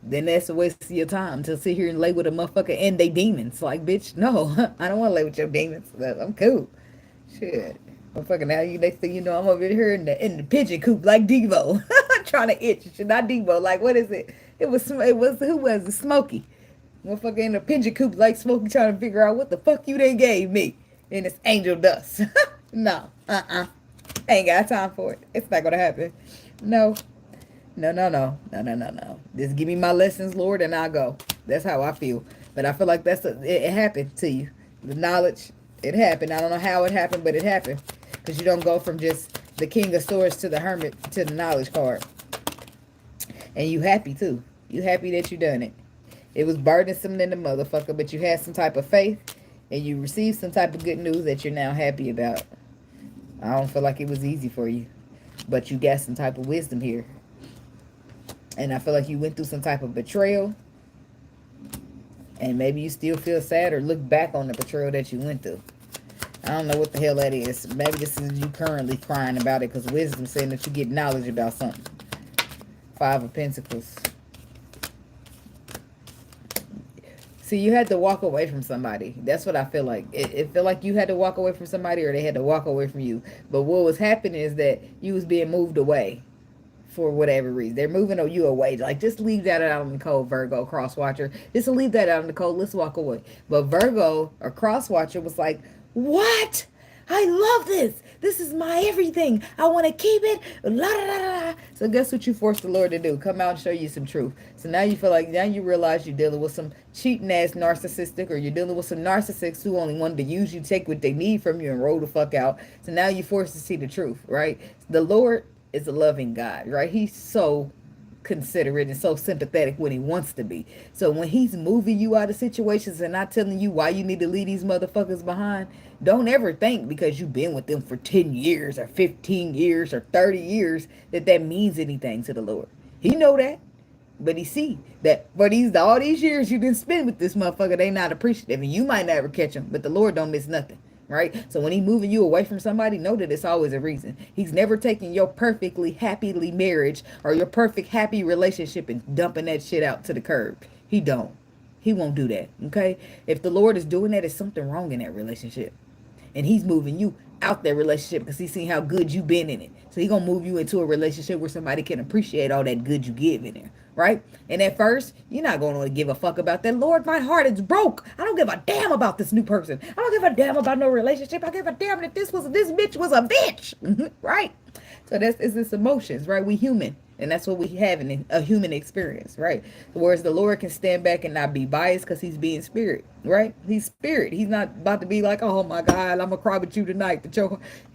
[SPEAKER 1] Then that's a waste of your time to sit here and lay with a motherfucker and they demons. Like, bitch, no, I don't want to lay with your demons. I'm cool. Shit. Motherfucker, now next thing you know, I'm over here in the pigeon coop like Devo. Trying to itch. Not Devo. Like, what is it? It was, who was it? Smokey. Motherfucker in the pigeon coop like Smokey trying to figure out what the fuck you done gave me. And it's angel dust. No. Ain't got time for it. It's not gonna happen. No, no, no, no, no, no, no, no. Just give me my lessons, Lord, and I'll go. That's how I feel. But I feel like it happened to you. The knowledge, it happened. I don't know how it happened, but it happened. Because you don't go from just the King of Swords to the Hermit to the knowledge card. And you happy too. You happy that you done it. It was burdensome in the motherfucker, but you had some type of faith and you received some type of good news that you're now happy about. I don't feel like it was easy for you, but you got some type of wisdom here. And I feel like you went through some type of betrayal, and maybe you still feel sad or look back on the betrayal that you went through. I don't know what the hell that is. Maybe this is you currently crying about it because wisdom saying that you get knowledge about something. 5 of Pentacles. See, you had to walk away from somebody. That's what I feel like. It felt like you had to walk away from somebody or they had to walk away from you. But what was happening is that you was being moved away for whatever reason. They're moving you away. Like, just leave that out in the cold, Virgo, cross-watcher. Just leave that out in the cold. Let's walk away. But Virgo, or cross-watcher, was like, what? I love this. This is my everything. I want to keep it. La, la, la, la. So guess what you forced the Lord to do? Come out and show you some truth. So now you feel like, now you realize you're dealing with some cheating ass narcissistic, or you're dealing with some narcissists who only wanted to use you, take what they need from you, and roll the fuck out. So now you're forced to see the truth, right? The Lord is a loving God, right? He's so considerate and so sympathetic when he wants to be. So when he's moving you out of situations and not telling you why you need to leave these motherfuckers behind, don't ever think because you've been with them for 10 years or 15 years or 30 years that means anything to the Lord. He know that. But he see that for all these years you've been spent with this motherfucker, they not appreciative. And you might never catch them, but the Lord don't miss nothing. Right? So when he moving you away from somebody, know that it's always a reason. He's never taking your perfectly happily marriage or your perfect happy relationship and dumping that shit out to the curb. He don't. He won't do that. Okay? If the Lord is doing that, it's something wrong in that relationship. And he's moving you out that relationship because he's seen how good you've been in it. So he's going to move you into a relationship where somebody can appreciate all that good you give in there. Right? And at first, you're not going to give a fuck about that. Lord, my heart is broke. I don't give a damn about this new person. I don't give a damn about no relationship. I give a damn that this bitch was a bitch. Right? So it's this emotions, right? We human. And that's what we have in a human experience, right? Whereas the Lord can stand back and not be biased because he's being spirit, right? He's spirit. He's not about to be like, oh my God, I'm going to cry with you tonight. He's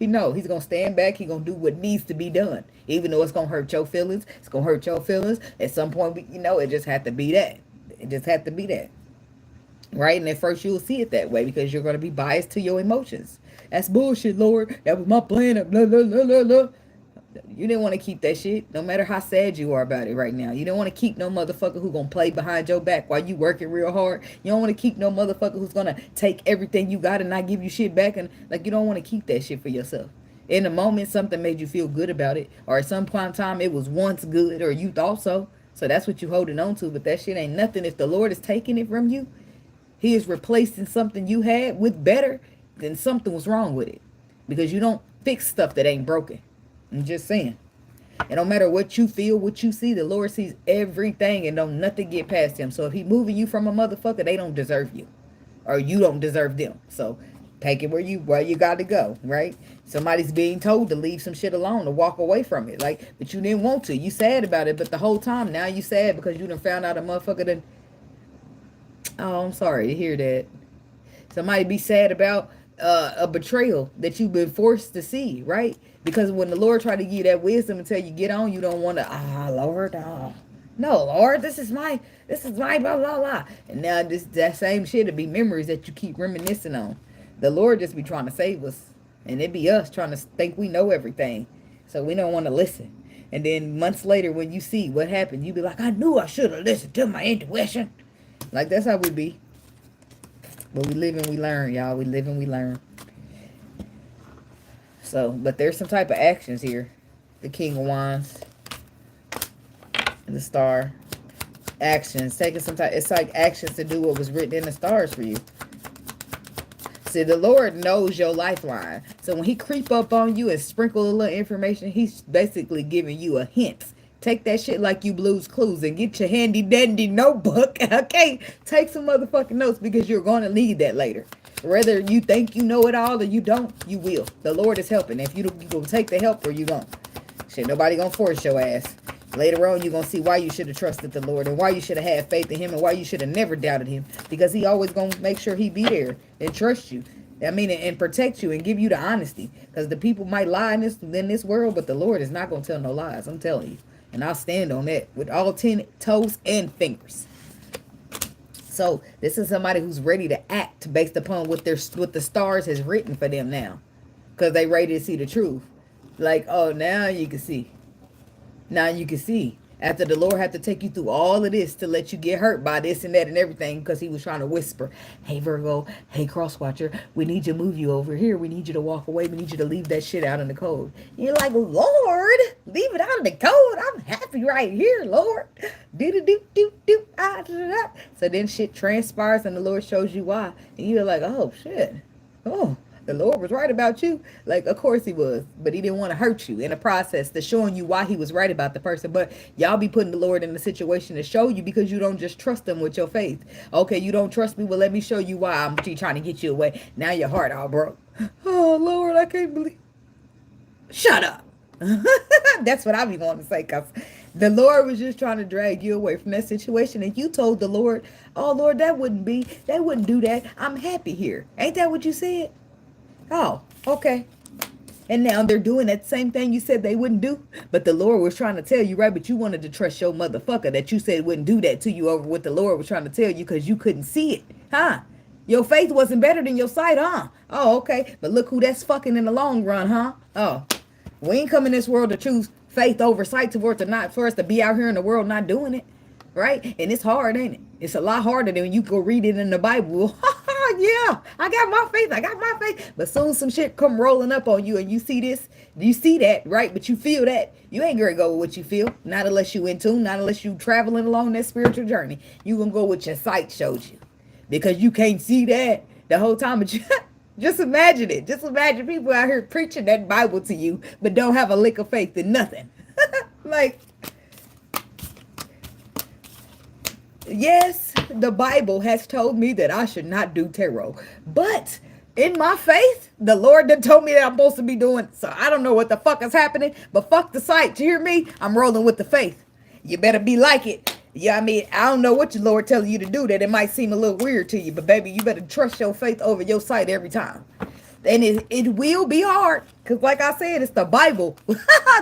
[SPEAKER 1] going to stand back. He's going to do what needs to be done. Even though it's going to hurt your feelings. It's going to hurt your feelings. At some point, it just had to be that. It just had to be that. Right? And at first you'll see it that way because you're going to be biased to your emotions. That's bullshit, Lord. That was my plan. Blah, blah, blah, blah, blah. You didn't want to keep that shit, no matter how sad you are about it right now. You don't want to keep no motherfucker who gonna play behind your back while you working real hard. You don't want to keep no motherfucker who's gonna take everything you got and not give you shit back. And like, you don't want to keep that shit for yourself. In the moment, something made you feel good about it, or at some point in time, it was once good, or you thought so. So that's what you holding on to. But that shit ain't nothing. If the Lord is taking it from you, he is replacing something you had with better, then something was wrong with it. Because you don't fix stuff that ain't broken. I'm just saying. And no matter what you feel, what you see, the Lord sees everything and don't nothing get past him. So if he moving you from a motherfucker, they don't deserve you. Or you don't deserve them. So take it where you got to go, right? Somebody's being told to leave some shit alone, to walk away from it. Like, but you didn't want to. You sad about it, but the whole time now you sad because you done found out a motherfucker done. Oh, I'm sorry to hear that. Somebody be sad about a betrayal that you've been forced to see, right? Because when the Lord try to give you that wisdom and tell you get on, you don't want to, Lord, no, Lord, this is my blah, blah, blah. And now that same shit will be memories that you keep reminiscing on. The Lord just be trying to save us. And it be us trying to think we know everything. So we don't want to listen. And then months later when you see what happened, you be like, I knew I should have listened to my intuition. Like, that's how we be. But we live and we learn, y'all. We live and we learn. So, but there's some type of actions here. The King of Wands. The Star. Actions. Taking some type. It's like actions to do what was written in the stars for you. See, the Lord knows your lifeline. So when he creep up on you and sprinkle a little information, he's basically giving you a hint. Take that shit like you Blue's Clues and get your handy dandy notebook. Okay? Take some motherfucking notes because you're going to need that later. Whether you think you know it all or you don't, you will. The Lord is helping. If you gonna take the help or you don't. Shit, nobody gonna force your ass. Later on, you're gonna see why you should have trusted the Lord and why you should have had faith in him and why you should have never doubted him. Because he always gonna make sure he be there and trust you. I mean, and protect you and give you the honesty. Because the people might lie in this world, but the Lord is not gonna tell no lies. I'm telling you. And I'll stand on that with all 10 toes and fingers. So this is somebody who's ready to act based upon what the stars has written for them now. Because they ready to see the truth. Like, oh, now you can see. Now you can see. After the Lord had to take you through all of this to let you get hurt by this and that and everything, because he was trying to whisper, hey, Virgo, hey, crosswatcher, we need you to move you over here. We need you to walk away. We need you to leave that shit out in the cold. And you're like, Lord, leave it out in the cold. I'm happy right here, Lord. Do-do-do-do-do. So then shit transpires and the Lord shows you why. And you're like, oh, shit. Oh. The Lord was right about you. Like, of course he was. But he didn't want to hurt you in the process to showing you why he was right about the person. But y'all be putting the Lord in the situation to show you because you don't just trust him with your faith. Okay, you don't trust me? Well, let me show you why I'm trying to get you away. Now your heart all broke. Oh, Lord, I can't believe. Shut up. That's what I be wanting to say, because the Lord was just trying to drag you away from that situation. And you told the Lord, oh, Lord, they wouldn't do that. I'm happy here. Ain't that what you said? Oh, okay. And now they're doing that same thing you said they wouldn't do. But the Lord was trying to tell you, right? But you wanted to trust your motherfucker that you said wouldn't do that to you over what the Lord was trying to tell you because you couldn't see it. Huh? Your faith wasn't better than your sight, huh? Oh, okay. But look who that's fucking in the long run, huh? Oh, we ain't come in this world to choose faith over sight for us to be out here in the world not doing it. Right? And it's hard, ain't it? It's a lot harder than when you go read it in the Bible. Yeah, I got my faith. But soon some shit come rolling up on you and you see this, you see that, right? But you feel that. You ain't gonna go with what you feel. Not unless you in tune, not unless you traveling along that spiritual journey. You gonna go with your sight shows you. Because you can't see that the whole time. But you, just imagine it. Just imagine people out here preaching that Bible to you, but don't have a lick of faith in nothing. Like, yes, the Bible has told me that I should not do tarot. But in my faith, the Lord done told me that I'm supposed to be doing. So I don't know what the fuck is happening. But fuck the sight. You hear me? I'm rolling with the faith. You better be like it. Yeah, I mean, I don't know what your Lord telling you to do that it might seem a little weird to you. But baby, you better trust your faith over your sight every time. And it will be hard. Because like I said, it's the Bible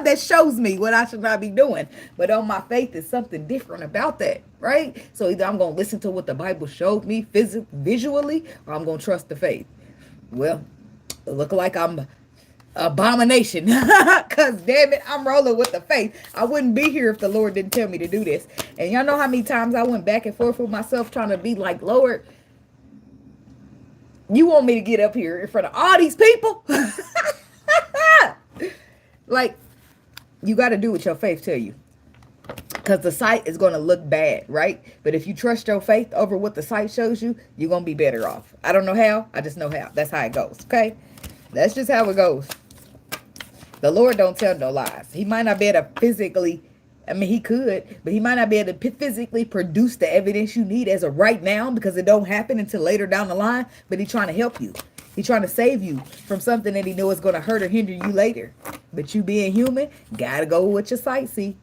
[SPEAKER 1] that shows me what I should not be doing. But on my faith is something different about that. Right? So either I'm going to listen to what the Bible showed me visually, or I'm going to trust the faith. Well, it look like I'm abomination. Because damn it, I'm rolling with the faith. I wouldn't be here if the Lord didn't tell me to do this. And y'all know how many times I went back and forth with myself trying to be like, Lord, you want me to get up here in front of all these people? Like, you got to do what your faith tell you. Because the sight is going to look bad, right? But if you trust your faith over what the sight shows you, you're going to be better off. I don't know how. I just know how. That's how it goes, okay? That's just how it goes. The Lord don't tell no lies. He might not be able to physically, I mean, he could, but he might not be able to physically produce the evidence you need as of right now because it don't happen until later down the line. But he's trying to help you. He's trying to save you from something that he knows is going to hurt or hinder you later. But you being human, got to go with your sight, see?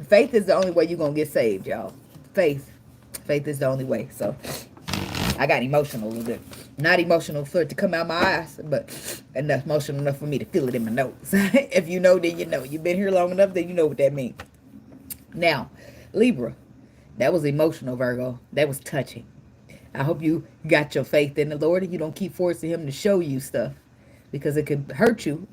[SPEAKER 1] Faith is the only way you're going to get saved, y'all. Faith. Faith is the only way. So, I got emotional a little bit. Not emotional for it to come out my eyes, but enough emotional enough for me to feel it in my nose. If you know, then you know. You've been here long enough, then you know what that means. Now, Libra. That was emotional, Virgo. That was touching. I hope you got your faith in the Lord and you don't keep forcing him to show you stuff. Because it could hurt you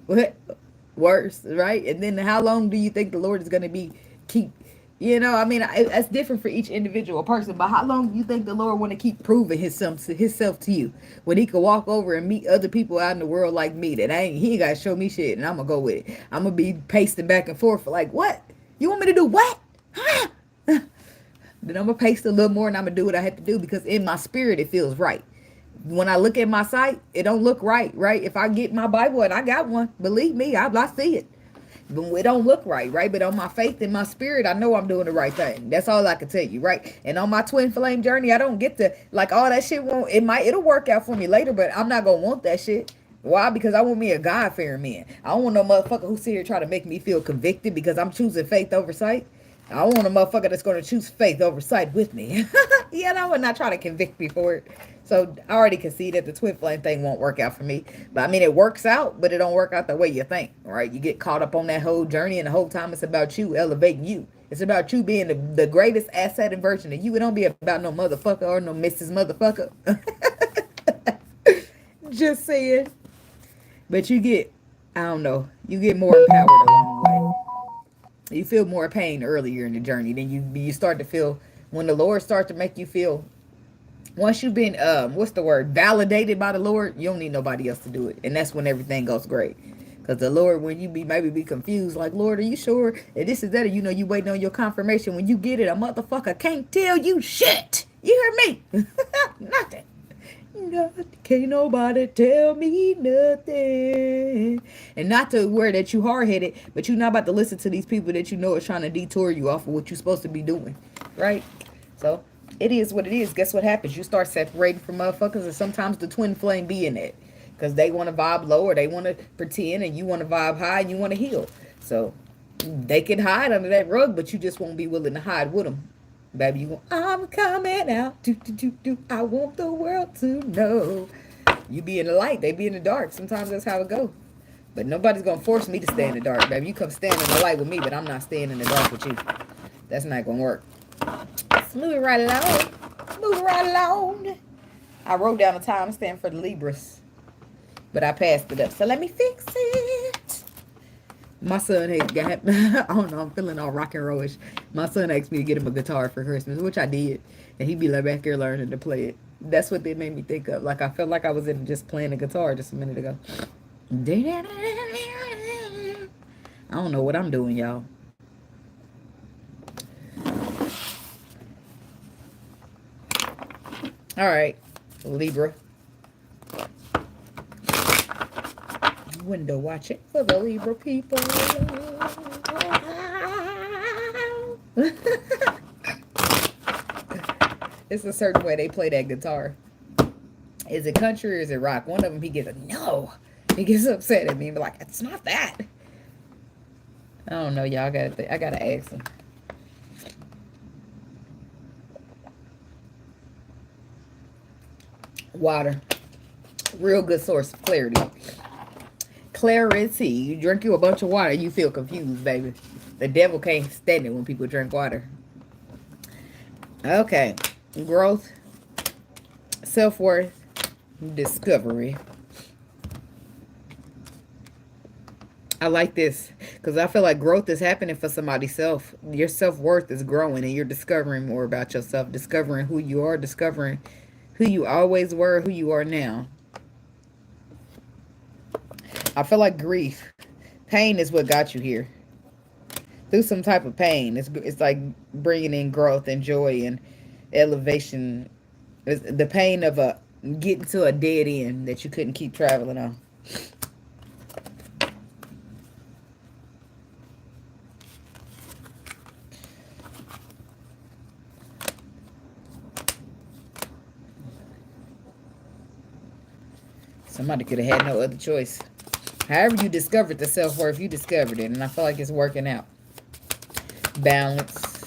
[SPEAKER 1] worse, right? And then how long do you think the Lord is going to keep, you know, I mean, that's different for each individual person, but how long do you think the Lord want to keep proving himself to you when he could walk over and meet other people out in the world like me that he ain't got to show me shit and I'm going to go with it. I'm going to be pasting back and forth for like, what? You want me to do what? Huh? Then I'm going to paste a little more and I'm going to do what I have to do because in my spirit, it feels right. When I look at my sight, it don't look right, right? If I get my Bible and I got one, believe me, I see it. It don't look right, right? But on my faith and my spirit, I know I'm doing the right thing. That's all I can tell you, right? And on my twin flame journey, I don't get to, like, all that shit won't, it'll work out for me later, but I'm not gonna want that shit. Why? Because I want me a God-fearing man. I don't want no motherfucker who sit here try to make me feel convicted because I'm choosing faith over sight. I want a motherfucker that's going to choose faith over sight with me. Yeah, and I would not try to convict me for it. So I already can see that the twin flame thing won't work out for me. But I mean, it works out, but it don't work out the way you think, right? You get caught up on that whole journey, and the whole time it's about you elevating you. It's about you being the greatest asset and version of you. It don't be about no motherfucker or no Mrs. Motherfucker. Just saying. But you get, I don't know, you get more empowered along the way. You feel more pain earlier in the journey. Then you start to feel, when the Lord starts to make you feel, once you've been, what's the word, validated by the Lord, you don't need nobody else to do it. And that's when everything goes great. Because the Lord, when you maybe be confused, like, Lord, are you sure? And this is that, or, you waiting on your confirmation. When you get it, a motherfucker can't tell you shit. You hear me? Nothing. Can't nobody tell me nothing. And not to where that you hard-headed, but you're not about to listen to these people that you know are trying to detour you off of what you're supposed to be doing, right? So it is what it is. Guess what happens? You start separating from motherfuckers, and sometimes the twin flame be in it because they want to vibe low, or they want to pretend, and you want to vibe high, and you want to heal. So they can hide under that rug, but you just won't be willing to hide with them. Baby, I'm coming out. I want the world to know. You be in the light, they be in the dark. Sometimes that's how it goes. But nobody's going to force me to stay in the dark, baby. You come stand in the light with me, but I'm not staying in the dark with you. That's not going to work. Let's move it right along. Move it right along. I wrote down a timestamp for the Libras, but I passed it up. So let me fix it. My son had got, I don't know, I'm feeling all rock and rollish. My son asked me to get him a guitar for Christmas, which I did. And he'd be like back here learning to play it. That's what they made me think of. Like, I felt like I was in just playing the guitar just a minute ago. I don't know what I'm doing, y'all. All right, Libra. Window watching for the Libra people. It's a certain way they play that guitar. Is it country or is it rock? One of them, he gets no. He gets upset at me and be like, it's not that. I don't know, y'all. I gotta ask him. Water. Real good source of clarity. Clarity. You drink you a bunch of water, you feel confused, baby. The devil can't stand it when people drink water. Okay. Growth. Self-worth. Discovery. I like this because I feel like growth is happening for somebody's self. Your self-worth is growing and you're discovering more about yourself, discovering who you are, discovering who you always were, who you are now. I feel like grief, pain is what got you here. Through some type of pain, it's like bringing in growth and joy and elevation. It's the pain of getting to a dead end that you couldn't keep traveling on. Somebody could have had no other choice. However you discovered the self-worth, you discovered it. And I feel like it's working out. Balance.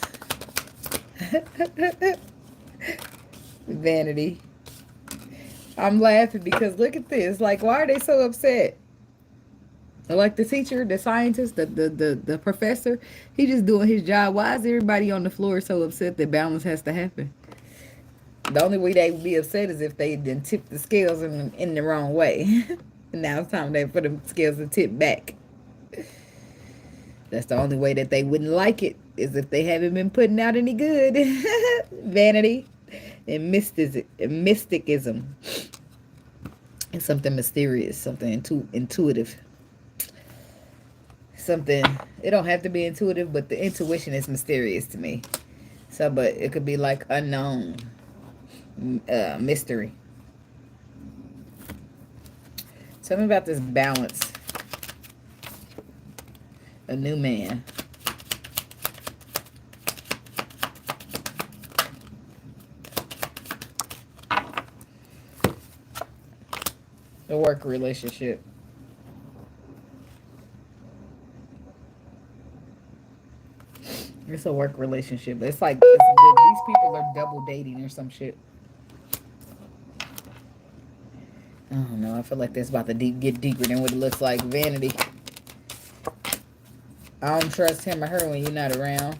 [SPEAKER 1] Vanity. I'm laughing because look at this. Like, why are they so upset? Like the teacher, the scientist, the professor, he just doing his job. Why is everybody on the floor so upset that balance has to happen? The only way they would be upset is if they didn't tip the scales in the wrong way. Now it's time for the scales to tip back. That's the only way that they wouldn't like it, is if they haven't been putting out any good. Vanity and mysticism. It's something mysterious, something intuitive. Something, it don't have to be intuitive, but the intuition is mysterious to me. So, but it could be like unknown. Mystery. Tell me about this balance. A new man. A work relationship. It's a work relationship. It's like these people are double dating or some shit. I don't know. I feel like that's about to get deeper than what it looks like. Vanity. I don't trust him or her when you're not around.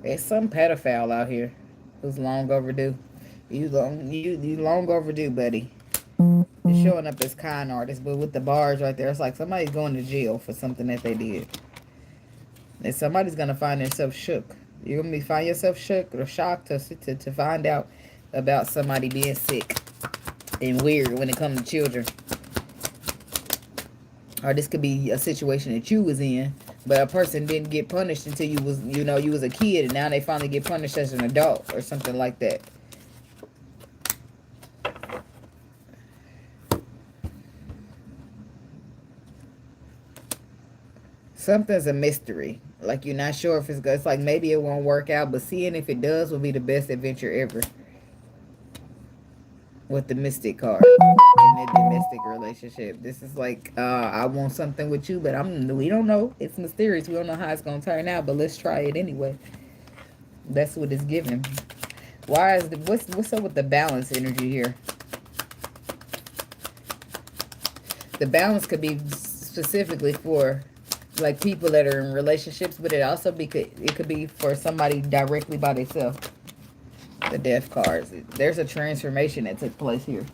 [SPEAKER 1] There's some pedophile out here who's long overdue. You long overdue, buddy. You're showing up as con artist, but with the bars right there, it's like somebody's going to jail for something that they did. And somebody's gonna find themselves shook. You're gonna find yourself shook or shocked to find out about somebody being sick and weird when it comes to children. Or this could be a situation that you was in, but a person didn't get punished until you was a kid, and now they finally get punished as an adult or something like that. Something's a mystery. Like you're not sure if it's good. It's like maybe it won't work out, but seeing if it does will be the best adventure ever. With the Mystic card in a domestic relationship, this is like I want something with you, but we don't know. It's mysterious. We don't know how it's gonna turn out, but let's try it anyway. That's what it's giving. Why is what's up with the balance energy here? The balance could be specifically for like people that are in relationships, but it could be for somebody directly by themselves. The death cards. There's a transformation that took place here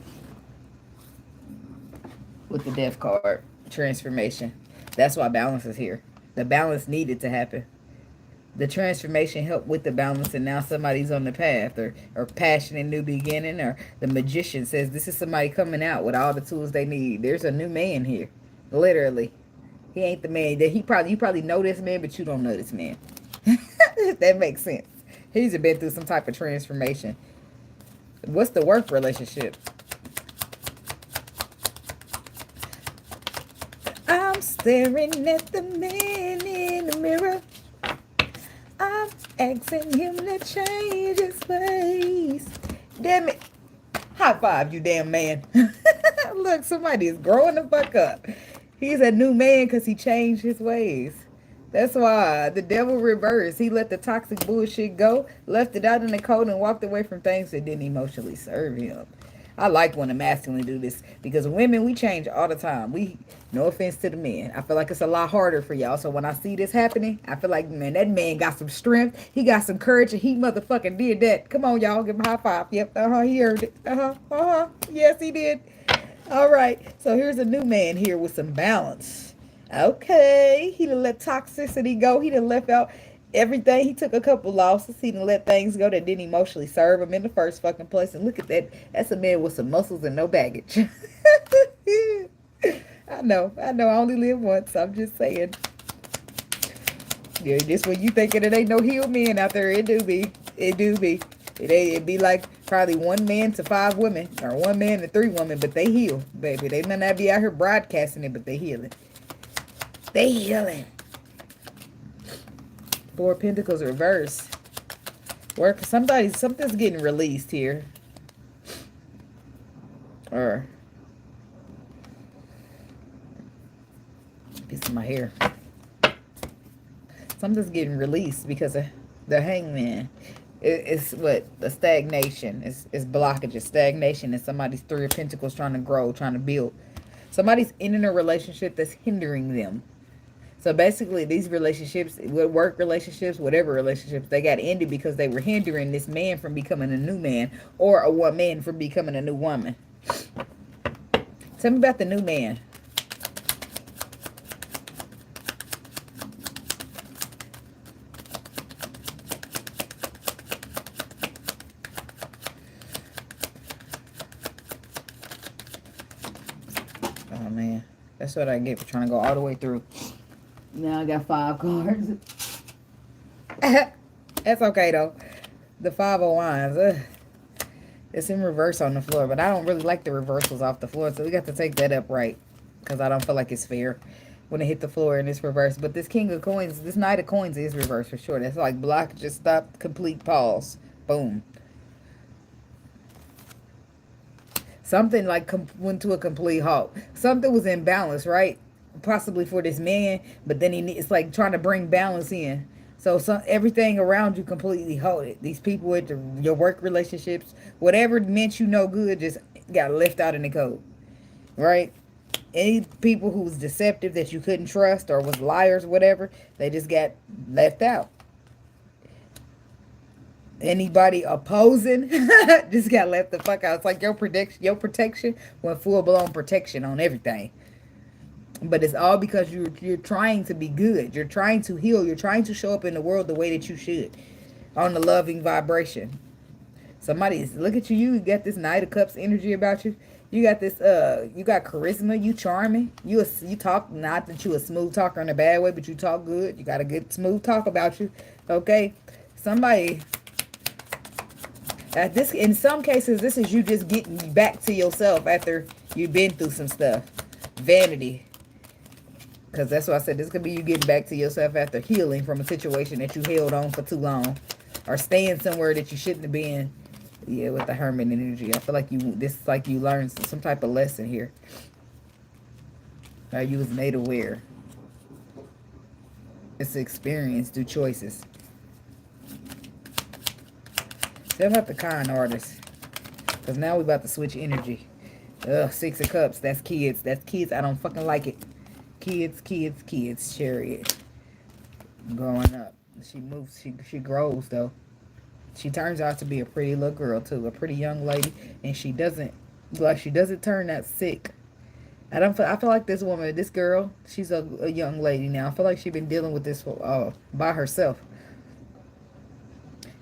[SPEAKER 1] with the death card. Transformation. That's why balance is here. The balance needed to happen. The transformation helped with the balance, and now somebody's on the path, or passionate new beginning, or the magician says this is somebody coming out with all the tools they need. There's a new man here, literally. He ain't the man that you probably know this man, but you don't know this man. That makes sense. He's been through some type of transformation. What's the work relationship? I'm staring at the man in the mirror. I'm asking him to change his ways. Damn it. High five, you damn man. Look, somebody is growing the fuck up. He's a new man because he changed his ways. That's why the devil reversed. He let the toxic bullshit go, left it out in the cold, and walked away from things that didn't emotionally serve him. I like when the masculine do this, because women, we change all the time. No offense to the men. I feel like it's a lot harder for y'all. So when I see this happening, I feel like, man, that man got some strength. He got some courage, and he motherfucking did that. Come on, y'all. Give him a high five. Yep. He heard it. Yes, he did. All right. So here's a new man here with some balance. Okay, he done let toxicity go. He done left out everything. He took a couple losses. He done let things go that didn't emotionally serve him in the first fucking place. And look at that. That's a man with some muscles and no baggage. I know. I only live once. I'm just saying. Yeah, this when you thinking it ain't no healed men out there. It do be. It be like probably 1 man to 5 women, or 1 man to 3 women, but they heal, baby. They may not be out here broadcasting it, but they healing. They healing. 4 Pentacles reverse. Work. Something's getting released here. Or piece of my hair. Something's getting released because of the hangman. It's what? The stagnation. It's blockages. Stagnation. And somebody's 3 of Pentacles trying to grow, trying to build. Somebody's in a relationship that's hindering them. So basically, these relationships, work relationships, whatever relationships, they got ended because they were hindering this man from becoming a new man, or a woman from becoming a new woman. Tell me about the new man. Oh, man. That's what I get for trying to go all the way through. Now I got 5 cards. That's okay, though. The Five of Wands. It's in reverse on the floor, but I don't really like the reversals off the floor, so we got to take that up right, because I don't feel like it's fair when it hit the floor and it's reversed. But this King of Coins, this Knight of Coins is reversed for sure. That's like block, just stop, complete, pause. Boom. Something like went to a complete halt. Something was in balance, right? Possibly for this man, but then it's like trying to bring balance in. So everything around you completely halted. These people with your work relationships, whatever meant you no good, just got left out in the cold, right? Any people who was deceptive that you couldn't trust or was liars, whatever, they just got left out. Anybody opposing just got left the fuck out. It's like your protection went full blown protection on everything. But it's all because you're trying to be good. You're trying to heal. You're trying to show up in the world the way that you should. On the loving vibration. Somebody's, look at you. You got this Knight of Cups energy about you. You got this, you got charisma. You charming. You talk, not that you a smooth talker in a bad way, but you talk good. You got a good smooth talk about you. Okay? Somebody, this, in some cases, this is you just getting back to yourself after you've been through some stuff. Vanity. Because that's why I said this could be you getting back to yourself after healing from a situation that you held on for too long. Or staying somewhere that you shouldn't have been. Yeah, with the Hermit energy. I feel like this is like you learned some type of lesson here. Or you was made aware. It's experience through choices. Tell about the kind artist. Because now we're about to switch energy. Ugh, Six of Cups. That's kids. That's kids. I don't fucking like it. Kids, kids, kids. Chariot. Growing up. She moves. She grows, though. She turns out to be a pretty little girl, too. A pretty young lady. And she doesn't turn that sick. I feel like this woman, this girl, she's a young lady now. I feel like she's been dealing with this by herself.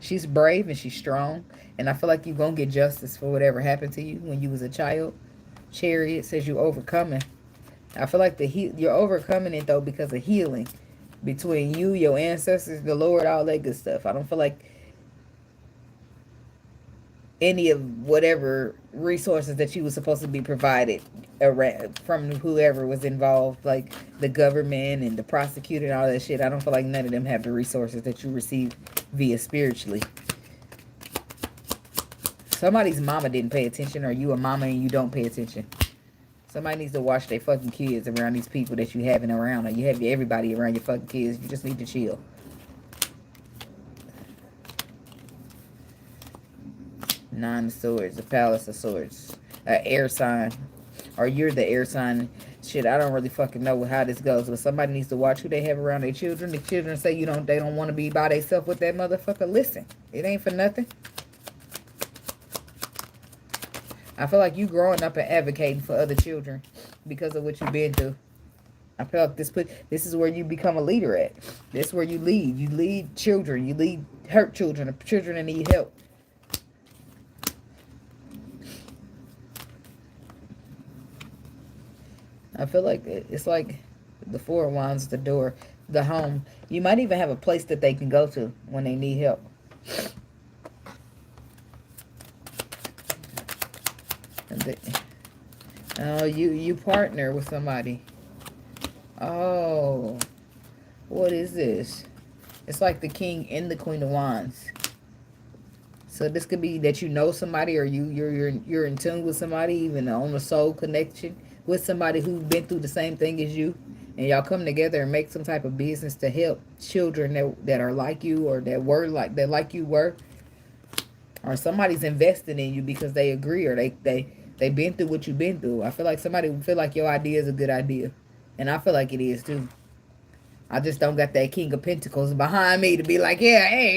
[SPEAKER 1] She's brave and she's strong. And I feel like you're going to get justice for whatever happened to you when you was a child. Chariot says you overcoming. I feel like you're overcoming it, though, because of healing. Between you, your ancestors, the Lord, all that good stuff. I don't feel like any of whatever resources that you was supposed to be provided around from whoever was involved, like the government and the prosecutor and all that shit. I don't feel like none of them have the resources that you receive via spiritually. Somebody's mama didn't pay attention, or you a mama and you don't pay attention. Somebody needs to watch their fucking kids around these people that you having around. Or you have everybody around your fucking kids. You just need to chill. Nine of Swords, the Palace of Swords. Air sign. Or you're the air sign. Shit, I don't really fucking know how this goes. But somebody needs to watch who they have around their children. The children say they don't want to be by themselves with that motherfucker. Listen, it ain't for nothing. I feel like you growing up and advocating for other children because of what you've been through. I feel like this is where you become a leader at. This is where you lead. You lead children. You lead hurt children. Children that need help. I feel like it's like the Four of Wands, the door, the home. You might even have a place that they can go to when they need help. Oh, you partner with somebody. Oh, what is this? It's like the King and the Queen of Wands. So this could be that you know somebody, or you're in tune with somebody, even on a soul connection with somebody who's been through the same thing as you, and y'all come together and make some type of business to help children that are like you, or that like you were, or somebody's investing in you because they agree, or they been through what you've been through. I feel like somebody would feel like your idea is a good idea, and I feel like it is too. I just don't got that King of Pentacles behind me to be like, yeah, hey,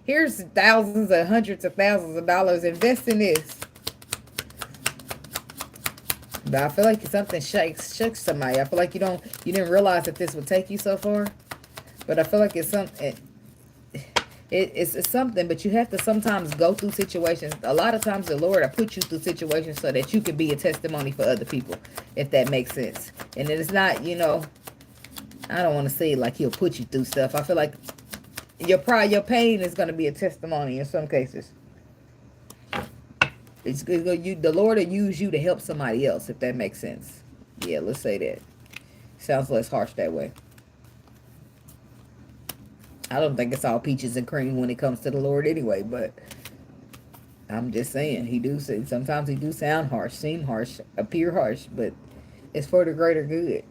[SPEAKER 1] here's thousands or hundreds of thousands of dollars. Invest in this. But I feel like something shook somebody. I feel like you didn't realize that this would take you so far. But I feel like it's something. It's something, but you have to sometimes go through situations. A lot of times the Lord will put you through situations so that you can be a testimony for other people, if that makes sense. And it's not, I don't want to say like he'll put you through stuff. I feel like Your pride, your pain is going to be a testimony in some cases. The Lord will use you to help somebody else, if that makes sense. Yeah, let's say that. Sounds less harsh that way. I don't think it's all peaches and cream when it comes to the Lord anyway, but I'm just saying, sometimes he do sound harsh, seem harsh, appear harsh, but it's for the greater good.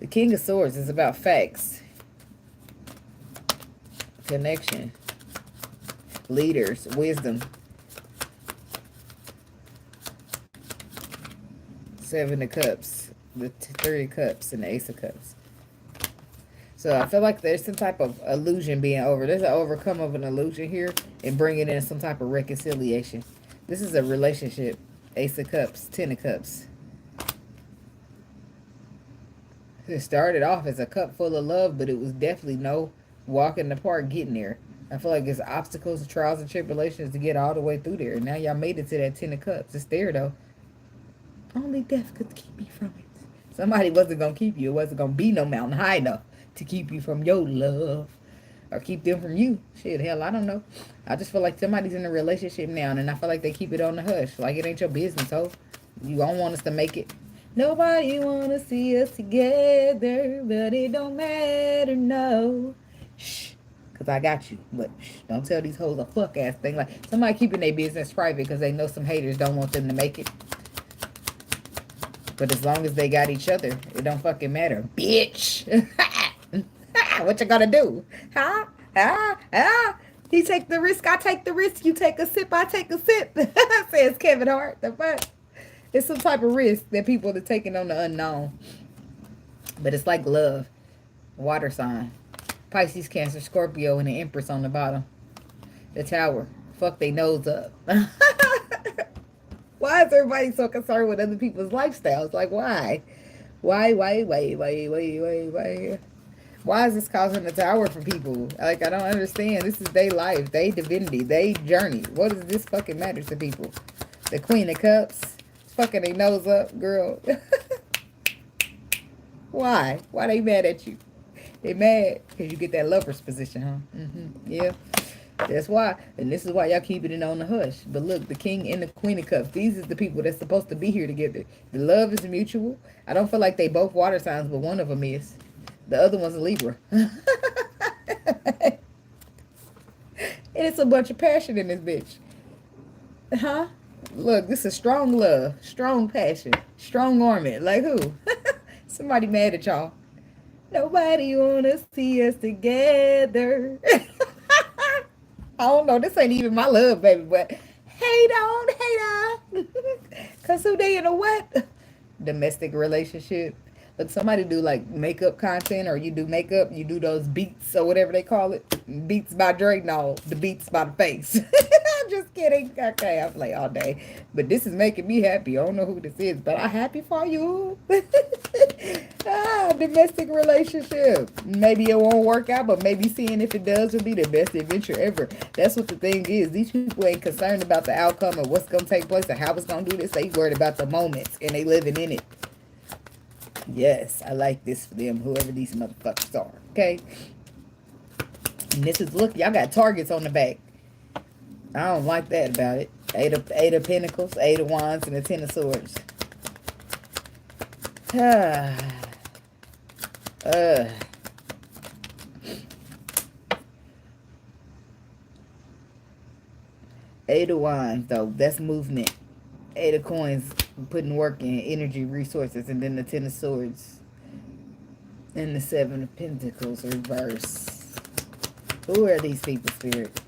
[SPEAKER 1] The King of Swords is about facts, connection, leaders, wisdom. Seven of Cups, the Three of Cups, and the Ace of Cups. So I feel like there's some type of illusion being over. There's an overcome of an illusion here and bringing in some type of reconciliation. This is a relationship. Ace of Cups, Ten of Cups. It started off as a cup full of love, but it was definitely no walk in the park getting there. I feel like it's obstacles, trials, and tribulations to get all the way through there. Now y'all made it to that Ten of Cups. It's there, though. Only death could keep me from it. Somebody wasn't going to keep you. It wasn't going to be no mountain high enough to keep you from your love. Or keep them from you. Shit, hell, I don't know. I just feel like somebody's in a relationship now, and I feel like they keep it on the hush. Like it ain't your business, ho. You don't want us to make it. Nobody want to see us together, but it don't matter, no. Shh. Because I got you. But shh, don't tell these hoes a fuck-ass thing. Like, somebody keeping their business private because they know some haters don't want them to make it. But as long as they got each other, it don't fucking matter. Bitch. What you gonna do? Huh? He take the risk, I take the risk. You take a sip, I take a sip. Says Kevin Hart. The fuck? It's some type of risk that people are taking on the unknown. But it's like love. Water sign. Pisces, Cancer, Scorpio, and the Empress on the bottom. The Tower. Fuck they nose up. Why is everybody so concerned with other people's lifestyles? Like, why? Why? Why is this causing a tower for people? Like, I don't understand. This is their life, their divinity, their journey. What does this fucking matter to people? The Queen of Cups. Fucking their nose up, girl. Why? Why they mad at you? They mad because you get that lover's position, huh? Yeah. That's why. And this is why y'all keeping it on the hush. But look, the King and the Queen of Cups. These is the people that's supposed to be here together. The love is mutual. I don't feel like they both water signs, but one of them is. The other one's a Libra. And it's a bunch of passion in this bitch. Huh? Look, this is strong love. Strong passion. Strong armament. Like who? Somebody mad at y'all. Nobody wanna see us together. I don't know. This ain't even my love, baby. But hate on. Because who they in a what? Domestic relationship. But somebody do like makeup content, or you do makeup, you do those beats or whatever they call it. Beats by Dre. No, the beats by the face. I'm just kidding. Okay, I play all day. But this is making me happy. I don't know who this is, but I'm happy for you. Domestic relationship. Maybe it won't work out, but maybe seeing if it does will be the best adventure ever. That's what the thing is. These people ain't concerned about the outcome of what's going to take place or how it's going to do this. They worried about the moments, and they living in it. Yes, I like this for them, whoever these motherfuckers are. Okay? And this is, look, y'all got targets on the back. I don't like that about it. Eight of Pentacles, Eight of Wands, and the Ten of Swords. Eight of Wands, though. That's movement. Eight of Coins, putting work in, energy, resources, and then the Ten of Swords. And the Seven of Pentacles, reverse. Who are these people, Spirit?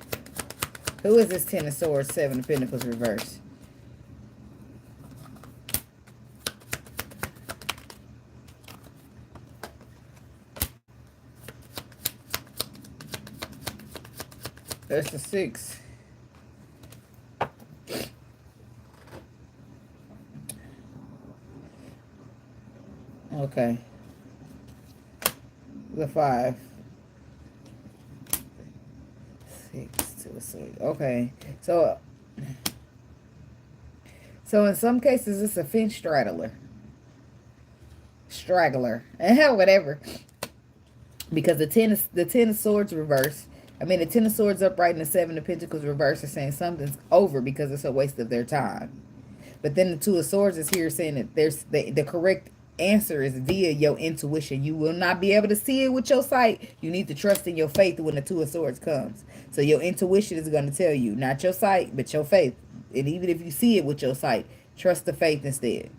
[SPEAKER 1] Who is this Ten of Swords, Seven of Pentacles, reverse? That's the Six. Okay. The Five. Six to a Six. Okay. So in some cases, it's a fence straggler. Whatever. Because the ten of swords reverse. I mean, the ten of swords upright and the seven of pentacles reverse are saying something's over because it's a waste of their time. But then the two of swords is here saying that there's the correct answer is via your intuition. You will not be able to see it with your sight. You need to trust in your faith when the two of swords comes. So your intuition is going to tell you, not your sight, but your faith. And even if you see it with your sight, trust the faith instead.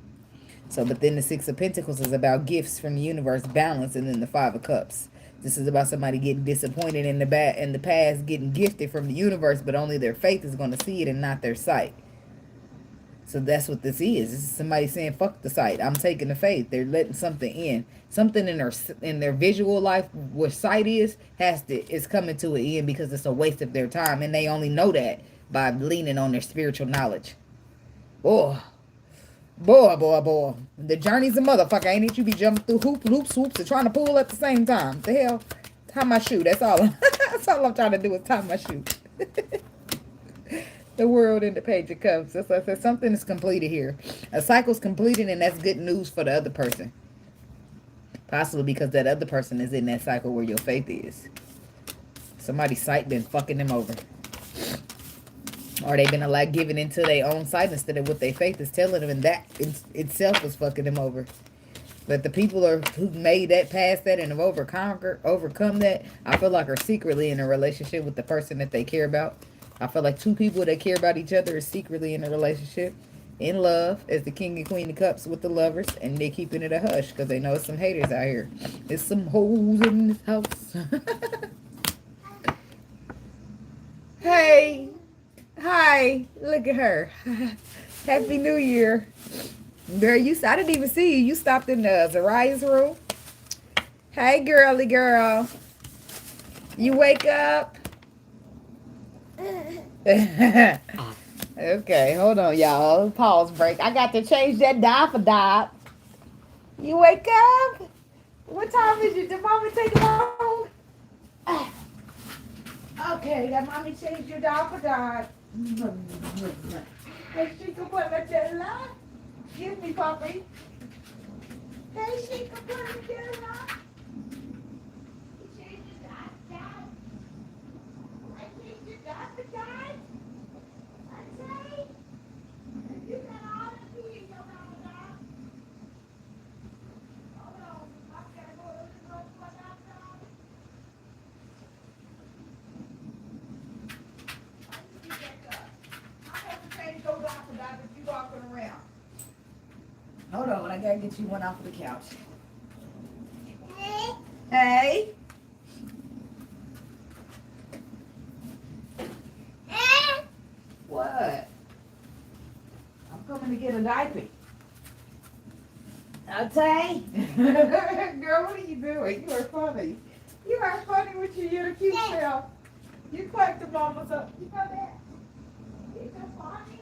[SPEAKER 1] So, but then the six of pentacles is about gifts from the universe, balance, and then the five of cups. This is about somebody getting disappointed in the past, getting gifted from the universe, but only their faith is going to see it and not their sight. So that's what this is. This is somebody saying, "Fuck the sight. I'm taking the faith." They're letting something in. Something in their visual life, where sight is coming to an end because it's a waste of their time, and they only know that by leaning on their spiritual knowledge. Boy, boy. The journey's a motherfucker, ain't it? You be jumping through hoops, and trying to pull at the same time. What the hell? Tie my shoe. That's all. That's all I'm trying to do is tie my shoe. The world in the page of cups. That's like something is completed here. A cycle's completed, and that's good news for the other person. Possibly because that other person is in that cycle where your faith is. Somebody's sight been fucking them over. Or they've been like giving into their own sight instead of what their faith is telling them, and that itself was fucking them over. But the people who made that, past that, and have overcome that, I feel like are secretly in a relationship with the person that they care about. I feel like two people that care about each other are secretly in a relationship, in love, as the king and queen of cups with the lovers, and they keeping it a hush because they know it's some haters out here. There's some hoes in this house. Hey. Hi, look at her. Happy New Year. Girl, I didn't even see you. You stopped in Zariah's room. Hey, girly girl. You wake up? Okay, hold on, y'all. Pause break. I got to change that diaper dot. You wake up? What time is it? Did mommy take it home? Okay, got mommy change your diaper dot. Hey, she can put my jelly. Give me, puppy. Hey, she can put my jelly. Change your diaper. I change your diaper. I say, you got all the tea in your diaper. Hold on, I gotta go to my diaper. You walking around. Hold on, I gotta get you one off of the couch. Hey. What? I'm coming to get a diaper. Okay. Girl, what are you doing? You are funny. You are funny with your little cute self. You cracked the mamas up. You know that? It's so funny.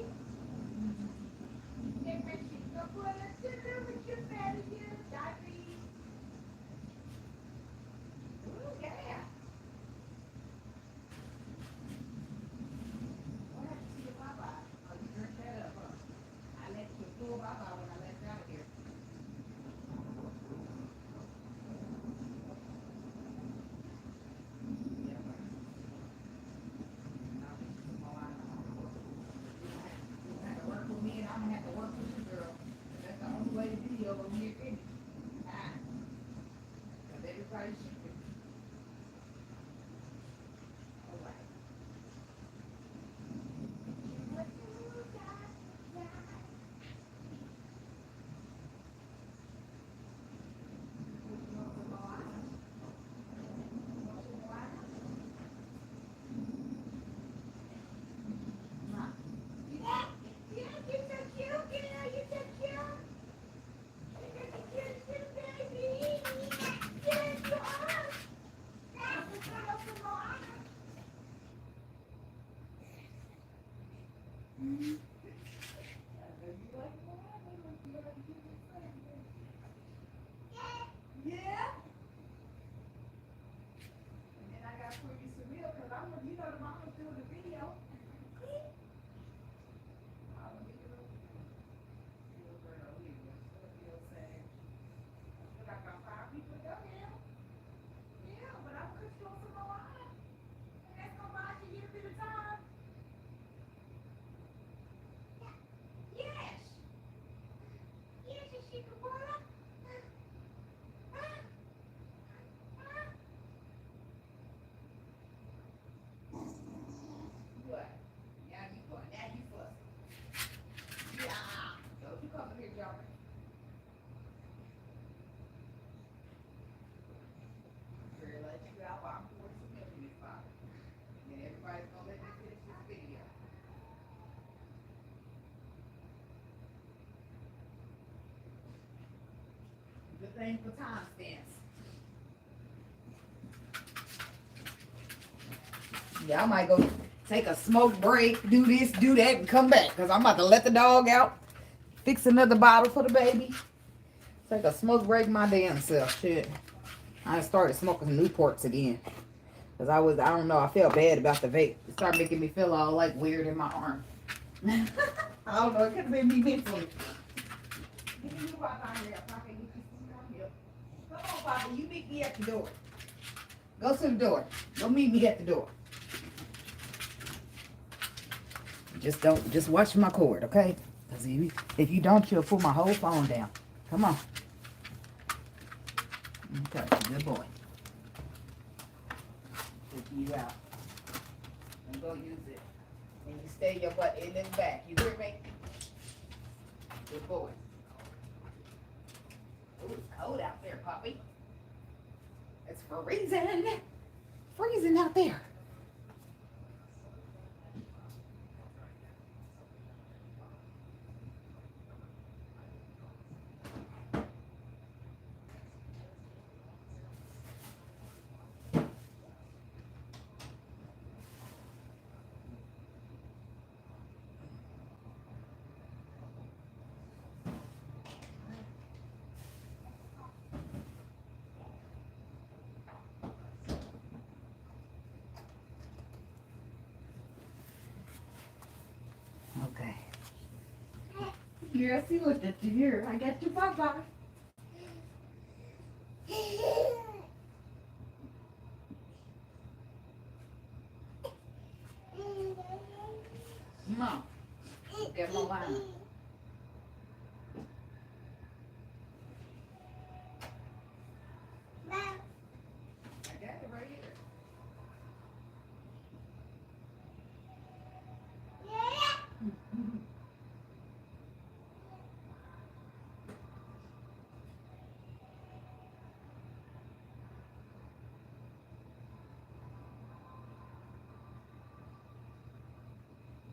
[SPEAKER 1] thing for time stamps. Yeah, I might go take a smoke break, do this, do that, and come back. Because I'm about to let the dog out. Fix another bottle for the baby. Take a smoke break my damn self. Shit. I started smoking Newports again. Because I don't know, I felt bad about the vape. It started making me feel all like weird in my arm. I don't know, it could have been me mentally. Come on, Papa, you meet me at the door. Go to the door. Go meet me at the door. Just watch my cord, okay? Because if you don't, you'll pull my whole phone down. Come on. Okay, good boy. Take you out. And go use it. And you stay your butt in the back. You hear me? Good boy. Oh, it's cold out there, puppy. It's freezing. Freezing out there. Okay. Here, I see what did you hear. I got your papa. Mom, get my line. I got it right here.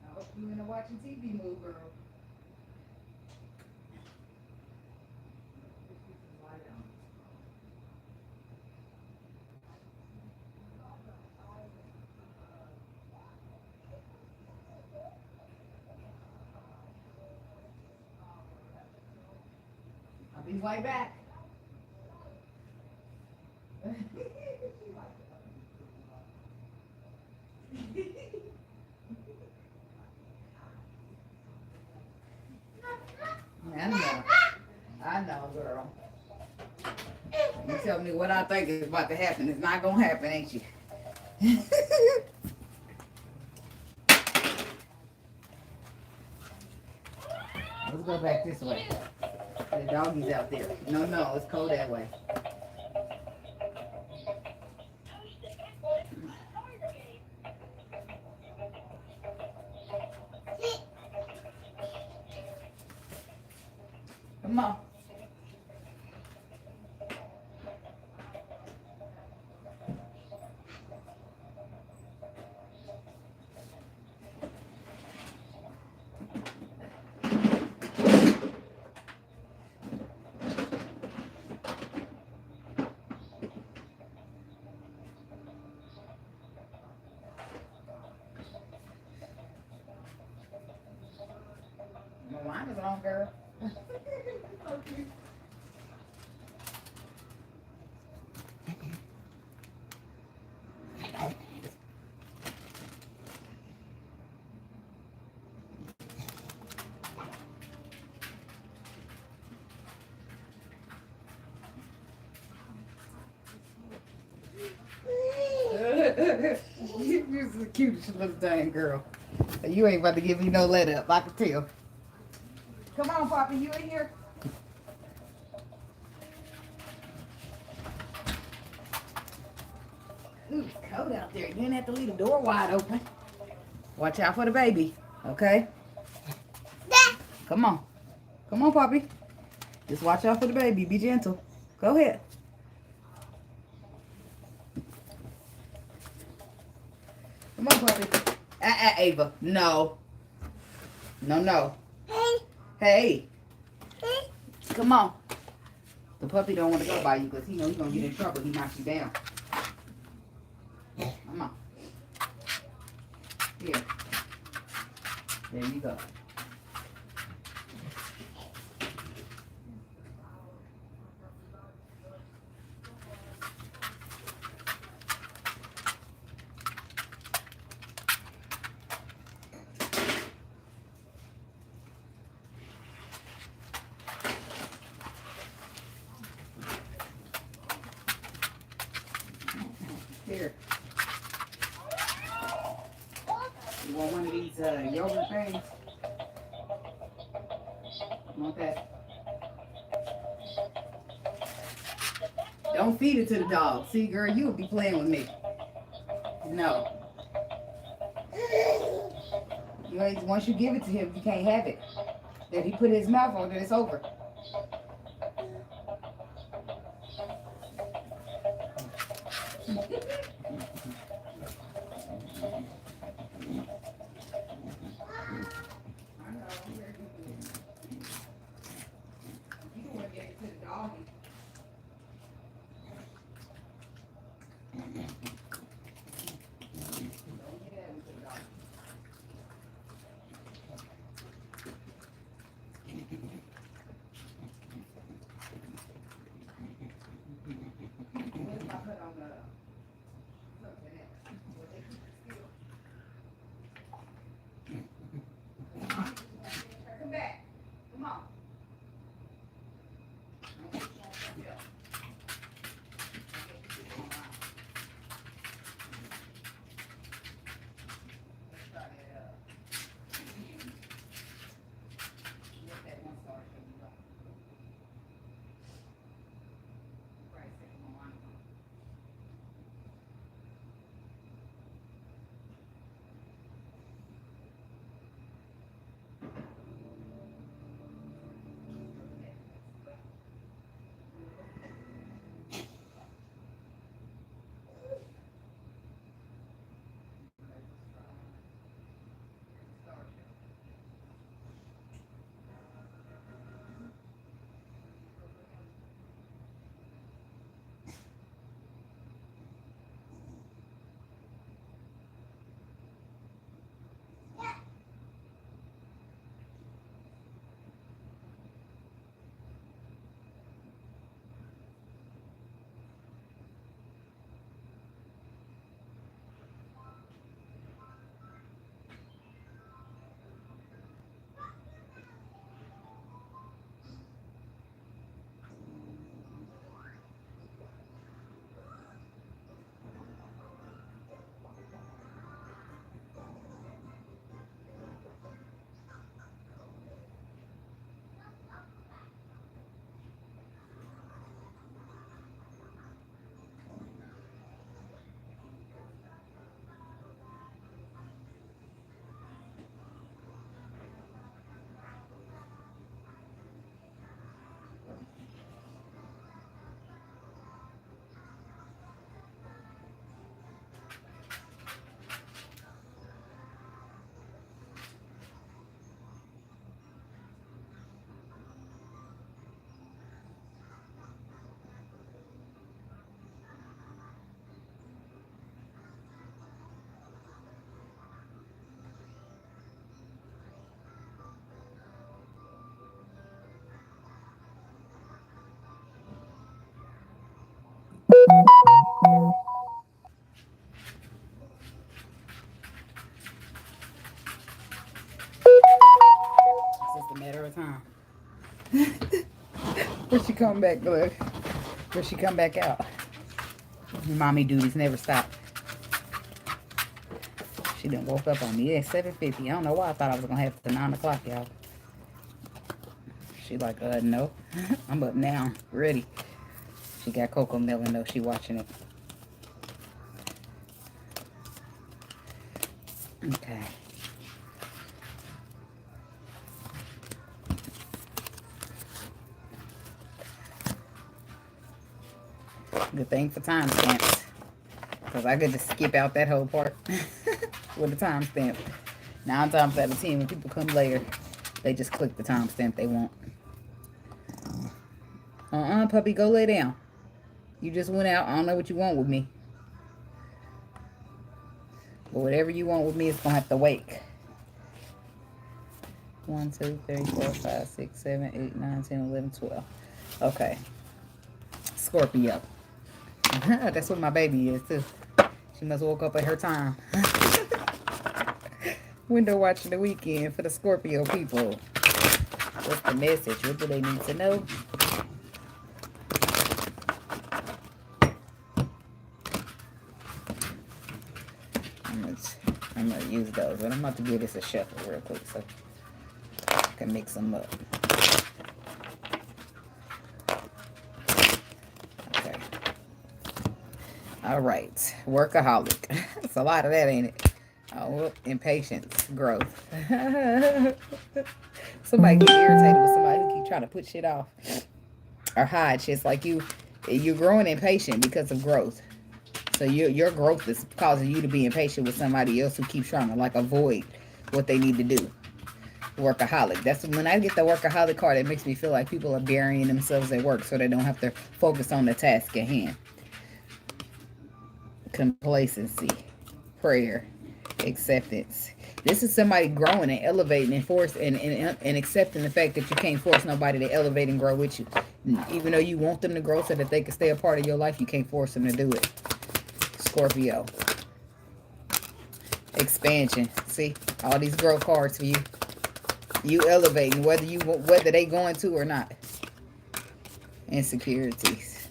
[SPEAKER 1] I hope you in a watching TV mood, girl. I'll be right back. I know, girl. You tell me what I think is about to happen. It's not gonna happen, ain't you? Let's go back this way. The doggy's out there. No, it's cold that way. Come on. My wine is on, girl. You're the cutest little dang girl. You ain't about to give me no let up, I can tell. Come on, Poppy, you in here? Ooh, it's cold out there. You didn't have to leave the door wide open. Watch out for the baby, okay? Come on. Come on, Poppy. Just watch out for the baby. Be gentle. Go ahead. Come on, Poppy. Ava. No. No. Hey. Come on. The puppy don't want to go by you because he know he's going to get in trouble. He knocks you down. Come on. Here. There you go. Here. You want one of these yogurt things? Want that? Don't feed it to the dog. See, girl, you would be playing with me. No. You ain't, once you give it to him, you can't have it. If he put his mouth on it, it's over. It's just a matter of time. When she come back, look. When she come back out. Mommy duties never stop. She done woke up on me. Yeah, 7:50. I don't know why I thought I was going to have it to 9 o'clock, y'all. She like, no. I'm up now. Ready. She got Cocoa Melon, though. She watching it. Okay. Good thing for timestamps. Because I could just skip out that whole part with the timestamp. 9 times out of 10, when people come later, they just click the timestamp they want. Puppy, go lay down. You just went out. I don't know what you want with me. But whatever you want with me is going to have to wait. 1, 2, 3, 4, 5, 6, 7, 8, 9, 10, 11, 12. Okay. Scorpio. That's what my baby is, too. She must woke up at her time. Window watching the weekend for the Scorpio people. What's the message? What do they need to know? I'm going to use those, but I'm about to give this a shuffle real quick so I can mix them up. Okay. All right. Workaholic. It's a lot of that, ain't it? Oh, impatience, growth. Somebody get irritated with somebody who keep trying to put shit off or hide shit. It's like you're growing impatient because of growth. So your growth is causing you to be impatient with somebody else who keeps trying to like avoid what they need to do. Workaholic. That's when I get the workaholic card. It makes me feel like people are burying themselves at work so they don't have to focus on the task at hand. Complacency, prayer, acceptance. This is somebody growing and elevating and accepting the fact that you can't force nobody to elevate and grow with you. Even though you want them to grow so that they can stay a part of your life, you can't force them to do it. Scorpio. Expansion. See, all these growth cards for you. You elevating whether they going to or not. Insecurities.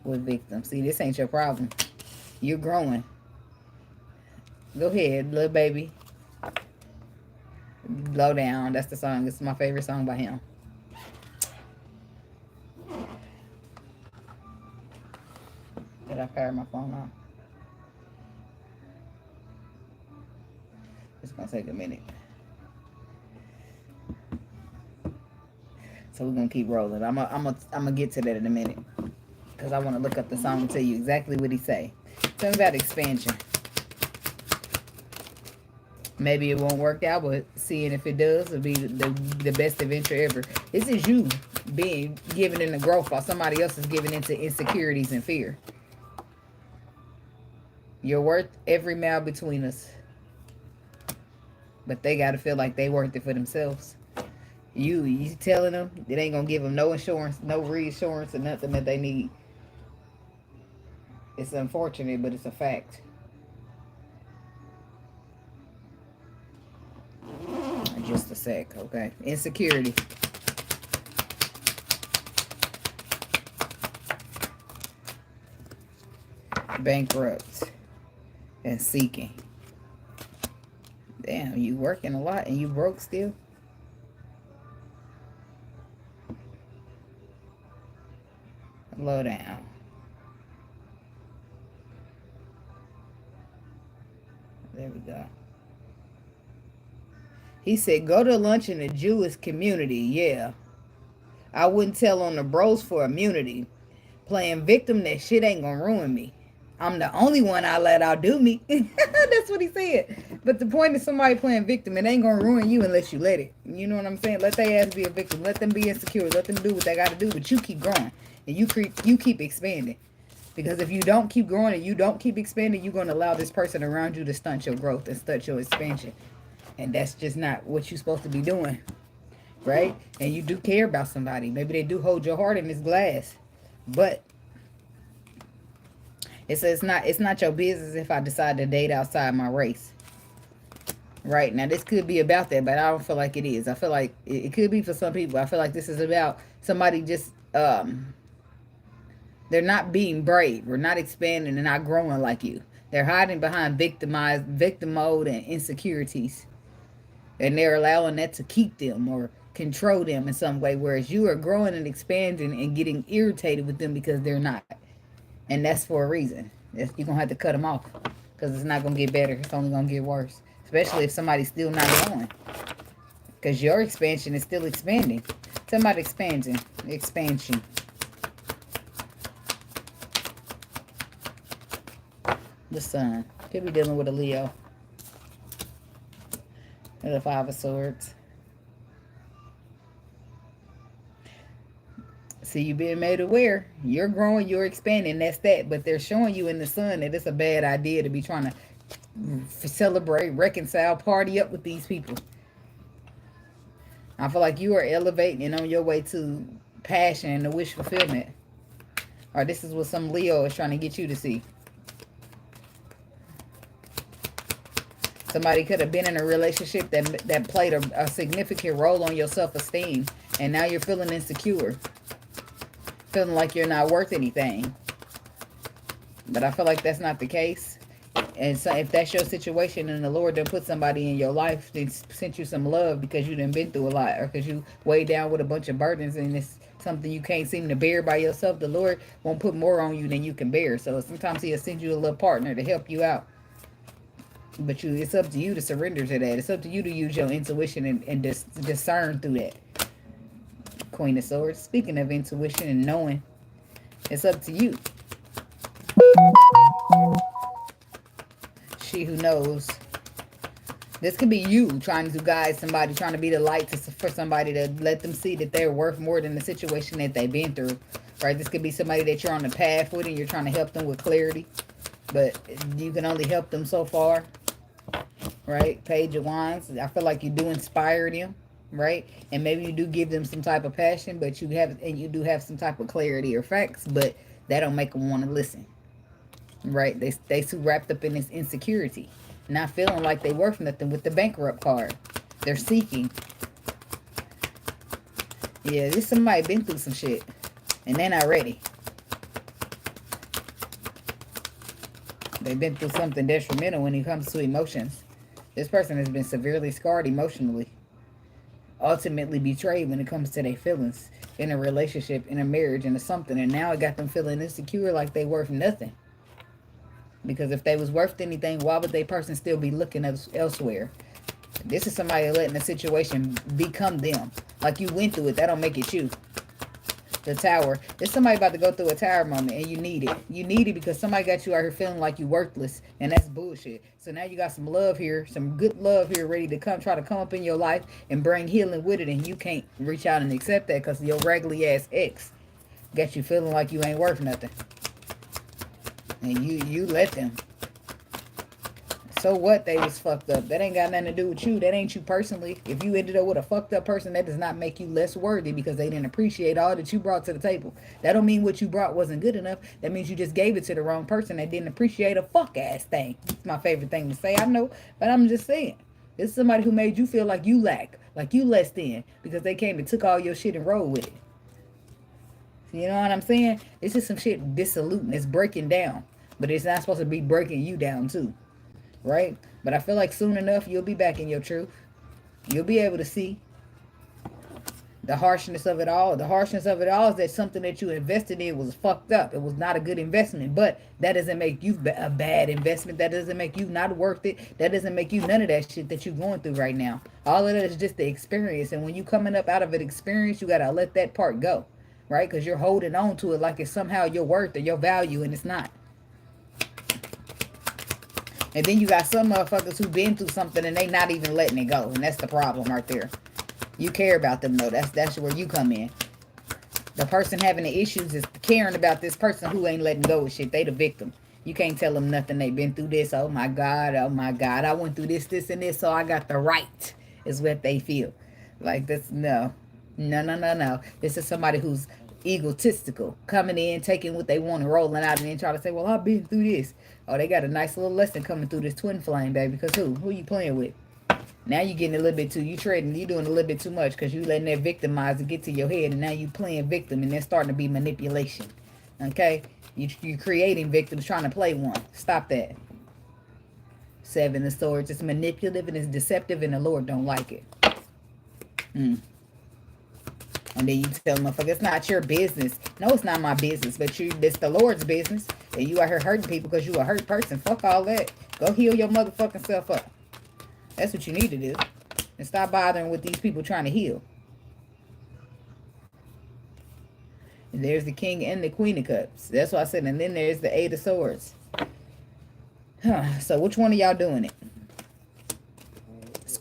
[SPEAKER 1] With victims. See, this ain't your problem. You're growing. Go ahead, little baby. Blow down. That's the song. It's my favorite song by him. Did I power my phone off? It's gonna take a minute. So we're gonna keep rolling. I'm gonna get to that in a minute because I want to look up the song and tell you exactly what he say. Tell me about expansion. Maybe it won't work out, but seeing if it does will be the best adventure ever. This is you being given in the growth while somebody else is giving into insecurities and fear. You're worth every mile between us. But they got to feel like they worth it for themselves. You telling them it ain't going to give them no insurance, no reassurance, or nothing that they need. It's unfortunate, but it's a fact. Just a sec, okay? Insecurity. Bankrupt. And seeking. Damn, you working a lot and you broke still? Low down. There we go. He said, go to lunch in the Jewish community. Yeah. I wouldn't tell on the bros for immunity. Playing victim, that shit ain't gonna ruin me. I'm the only one I let outdo me. That's what he said. But the point is somebody playing victim. It ain't going to ruin you unless you let it. You know what I'm saying? Let their ass be a victim. Let them be insecure. Let them do what they got to do. But you keep growing. And you keep expanding. Because if you don't keep growing and you don't keep expanding, you're going to allow this person around you to stunt your growth and stunt your expansion. And that's just not what you're supposed to be doing. Right? And you do care about somebody. Maybe they do hold your heart in this glass. But it's not your business if I decide to date outside my race. Right? Now, this could be about that, but I don't feel like it is. I feel like it could be for some people. I feel like this is about somebody just, they're not being brave. Or not expanding and not growing like you. They're hiding behind victim mode and insecurities. And they're allowing that to keep them or control them in some way. Whereas you are growing and expanding and getting irritated with them because they're not. And that's for a reason. You're going to have to cut them off. Because it's not going to get better. It's only going to get worse. Especially if somebody's still not growing. Because your expansion is still expanding. Tell about expansion. Expansion. The sun. Could be dealing with a Leo. And the 5 of Swords. See, you being made aware. You're growing, you're expanding. That's that. But they're showing you in the sun that it's a bad idea to be trying to celebrate, reconcile, party up with these people. I feel like you are elevating and on your way to passion and the wish fulfillment. Or this is what some Leo is trying to get you to see. Somebody could have been in a relationship that played a significant role on your self-esteem. And now you're feeling insecure. Feeling like you're not worth anything. But I feel like that's not the case. And so if that's your situation and the Lord done put somebody in your life that sent you some love because you done been through a lot, or because you weighed down with a bunch of burdens and it's something you can't seem to bear by yourself, the Lord won't put more on you than you can bear. So sometimes he'll send you a little partner to help you out. But it's up to you to surrender to that. It's up to you to use your intuition and discern through that. Queen of Swords. Speaking of intuition and knowing, it's up to you. She who knows. This could be you trying to guide somebody, trying to be the light for somebody to let them see that they're worth more than the situation that they've been through. Right? This could be somebody that you're on the path with and you're trying to help them with clarity. But you can only help them so far. Right? Page of Wands. I feel like you do inspire them. Right? And maybe you do give them some type of passion, but you do have some type of clarity or facts, but that don't make them want to listen. Right? They too wrapped up in this insecurity. Not feeling like they worth nothing with the bankrupt card. They're seeking. Yeah, this somebody been through some shit. And they're not ready. They've been through something detrimental when it comes to emotions. This person has been severely scarred emotionally. Ultimately betrayed when it comes to their feelings. In a relationship, in a marriage, into something. And now it got them feeling insecure like they worth nothing. Because if they was worth anything, why would they person still be looking elsewhere? This is somebody letting the situation become them. Like you went through it. That don't make it you. The Tower. There's somebody about to go through a tower moment and you need it. You need it because somebody got you out here feeling like you worthless. And that's bullshit. So now you got some love here. Some good love here ready to try to come up in your life and bring healing with it. And you can't reach out and accept that because your raggedy ass ex got you feeling like you ain't worth nothing. And you let them. So what? They was fucked up. That ain't got nothing to do with you. That ain't you personally. If you ended up with a fucked up person, that does not make you less worthy because they didn't appreciate all that you brought to the table. That don't mean what you brought wasn't good enough. That means you just gave it to the wrong person that didn't appreciate a fuck ass thing. It's my favorite thing to say. I know, but I'm just saying. It's somebody who made you feel like you lack, like you less than, because they came and took all your shit and rolled with it. You know what I'm saying? It's just some shit dissoluting. It's breaking down. But it's not supposed to be breaking you down too. Right? But I feel like soon enough you'll be back in your truth. You'll be able to see the harshness of it all. The harshness of it all is that something that you invested in was fucked up. It was not a good investment. But that doesn't make you a bad investment. That doesn't make you not worth it. That doesn't make you none of that shit that you're going through right now. All of that is just the experience. And when you coming up out of an experience, you got to let that part go. Right? Because you're holding on to it like it's somehow your worth or your value, and it's not. And then you got some motherfuckers who been through something and they not even letting it go. And that's the problem right there. You care about them though. That's where you come in. The person having the issues is caring about this person who ain't letting go of shit. They the victim. You can't tell them nothing. They've been through this. Oh my God. Oh my God. I went through this, this, and this. So I got the right is what they feel. Like this. No. No. This is somebody who's egotistical. Coming in, taking what they want and rolling out and then try to say, well, I've been through this. Oh, they got a nice little lesson coming through this twin flame, baby. Because who you playing with? Now you getting a little bit too, you doing a little bit too much because you letting that victimizer get to your head and now you playing victim and that's starting to be manipulation. Okay? You're creating victims trying to play one. Stop that. 7 of Swords. It's manipulative and it's deceptive and the Lord don't like it. And then you tell motherfucker, it's not your business. No, it's not my business, but it's the Lord's business. And you out here hurting people because you a hurt person. Fuck all that. Go heal your motherfucking self up. That's what you need to do. And stop bothering with these people trying to heal. And there's the King and the Queen of Cups. That's what I said. And then there's the 8 of Swords. So which one of y'all doing it?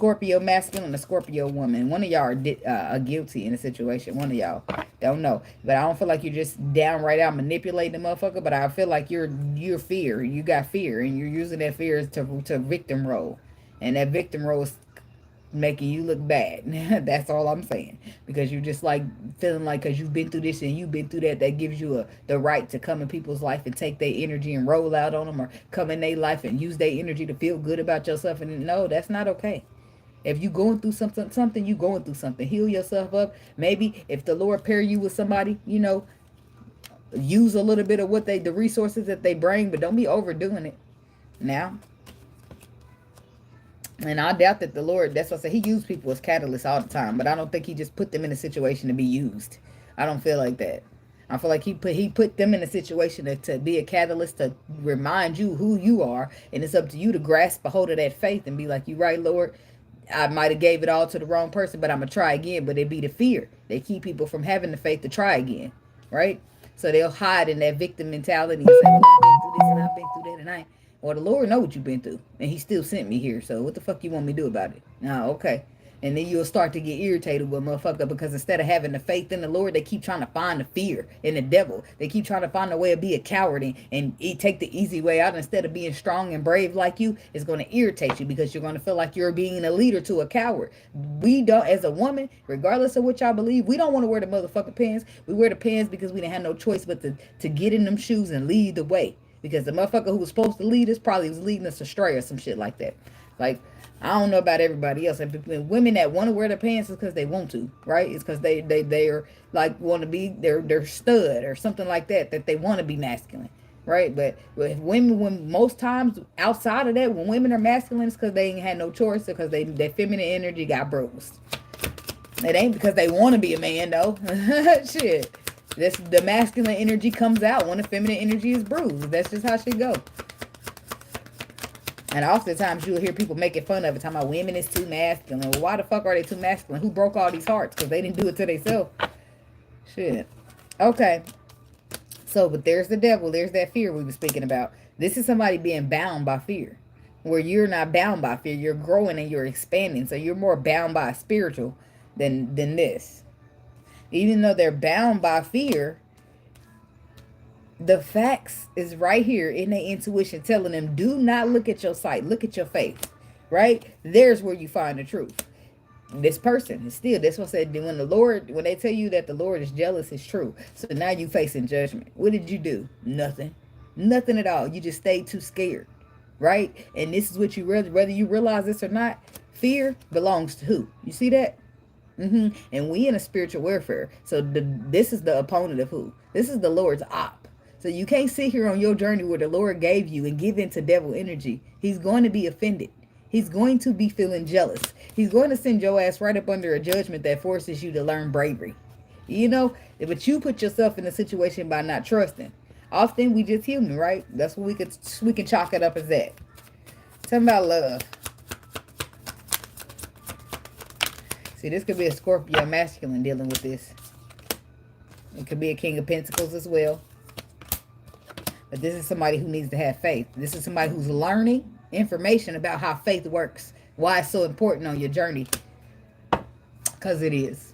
[SPEAKER 1] Scorpio masculine, a Scorpio woman. One of y'all are guilty in a situation. One of y'all. Don't know. But I don't feel like you're just downright out manipulating the motherfucker. But I feel like you're fear. You got fear. And you're using that fear to victim role. And that victim role is making you look bad. That's all I'm saying. Because you're just like feeling like because you've been through this and you've been through that, that gives you the right to come in people's life and take their energy and roll out on them, or come in their life and use their energy to feel good about yourself. And no, that's not okay. If you going through something, you going through something. Heal yourself up. Maybe if the Lord pair you with somebody, you know, use a little bit of the resources that they bring, but don't be overdoing it. Now, and I doubt that the Lord, that's what I say, he used people as catalysts all the time, but I don't think he just put them in a situation to be used. I don't feel like that. I feel like he put them in a situation to be a catalyst, to remind you who you are, and it's up to you to grasp a hold of that faith and be like, you right, Lord, I might have gave it all to the wrong person, but I'm going to try again. But it be the fear. They keep people from having the faith to try again, right? So they'll hide in that victim mentality and say, well, I've been through this and I've been through that, and I ain't. Well, the Lord know what you've been through, and he still sent me here. So what the fuck you want me to do about it? No, okay. And then you'll start to get irritated with motherfucker, because instead of having the faith in the Lord, they keep trying to find the fear in the devil. They keep trying to find a way to be a coward and take the easy way out. Instead of being strong and brave like you, it's going to irritate you, because you're going to feel like you're being a leader to a coward. We don't, as a woman, regardless of what y'all believe, we don't want to wear the motherfucking pants. We wear the pants because we didn't have no choice but to get in them shoes and lead the way. Because the motherfucker who was supposed to lead us probably was leading us astray or some shit like that. Like, I don't know about everybody else. And women that want to wear the pants is because they want to, right? It's because they are like want to be they're stud or something like that they want to be masculine, right? But with women, when most times outside of that, when women are masculine, it's because they ain't had no choice, because their feminine energy got bruised. It ain't because they want to be a man though. Shit. The masculine energy comes out when the feminine energy is bruised. That's just how shit go. And oftentimes you'll hear people making fun of it, talking about women is too masculine. Well, why the fuck are they too masculine? Who broke all these hearts? Because they didn't do it to themselves. Shit. Okay. So, but there's the devil. There's that fear we were speaking about. This is somebody being bound by fear. Where you're not bound by fear. You're growing and you're expanding. So you're more bound by spiritual than this. Even though they're bound by fear, the facts is right here in their intuition telling them, do not look at your sight, look at your faith, right? There's where you find the truth. This person is still, that's what I said, when they tell you that the Lord is jealous, it's true. So now you facing judgment. What did you do? Nothing. Nothing at all. You just stayed too scared, right? And this is what whether you realize this or not, fear belongs to who? You see that? And we in a spiritual warfare. So this is the opponent of who? This is the Lord's op. So you can't sit here on your journey where the Lord gave you and give into devil energy. He's going to be offended. He's going to be feeling jealous. He's going to send your ass right up under a judgment that forces you to learn bravery. You know, but you put yourself in a situation by not trusting. Often we just human, right? That's what we can chalk it up as that. Tell me about love. See, this could be a Scorpio masculine dealing with this. It could be a King of Pentacles as well. But this is somebody who needs to have faith. This is somebody who's learning information about how faith works. Why it's so important on your journey. Because it is.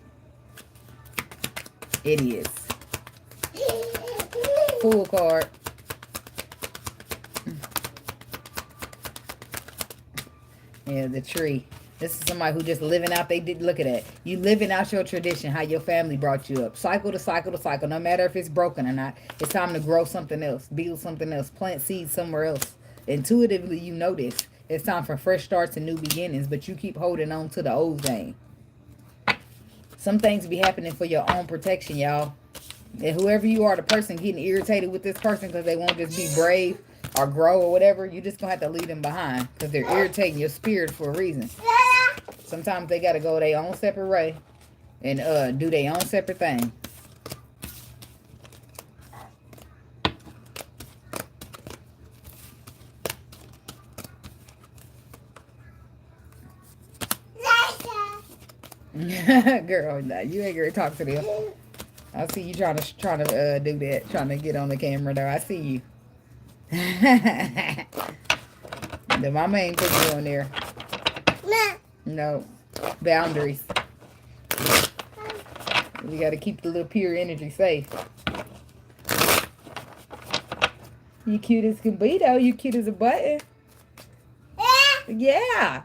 [SPEAKER 1] It is. Fool card. Yeah, the tree. This is somebody who just living out, look at that. You living out your tradition, how your family brought you up. Cycle to cycle to cycle, no matter if it's broken or not. It's time to grow something else, build something else, plant seeds somewhere else. Intuitively, you know this. It's time for fresh starts and new beginnings, but you keep holding on to the old game. Some things be happening for your own protection, y'all. And whoever you are, the person getting irritated with this person because they won't just be brave or grow or whatever, you just gonna have to leave them behind because they're irritating your spirit for a reason. Sometimes they gotta go their own separate way and do their own separate thing. Girl, nah, you ain't gonna talk to them. I see you trying to do that, trying to get on the camera though. I see you. The mama ain't put you on there. No. Boundaries. We got to keep the little pure energy safe. You cute as can be, though. You cute as a button. Yeah.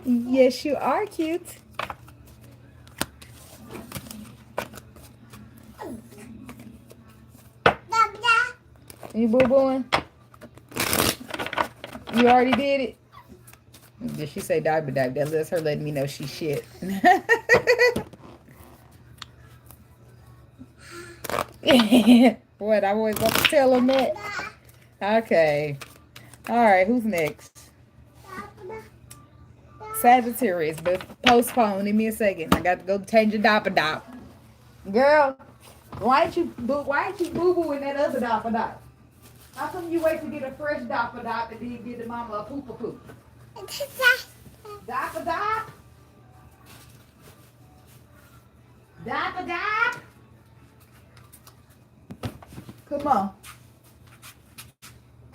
[SPEAKER 1] Yes, you are cute. You boo-booing? You already did it? Did she say diaper dive? That's her letting me know she shit. What? I always want to tell them that. Okay. All right. Who's next? Sagittarius, but postpone. Give me a second. I got to go change your diaper dop. Girl, why ain't you boo boo in that other diaper dop? How come you wait to get a fresh diaper dop and then get the mama a poop a poop? Diaper dop. Diaper dop. Come on.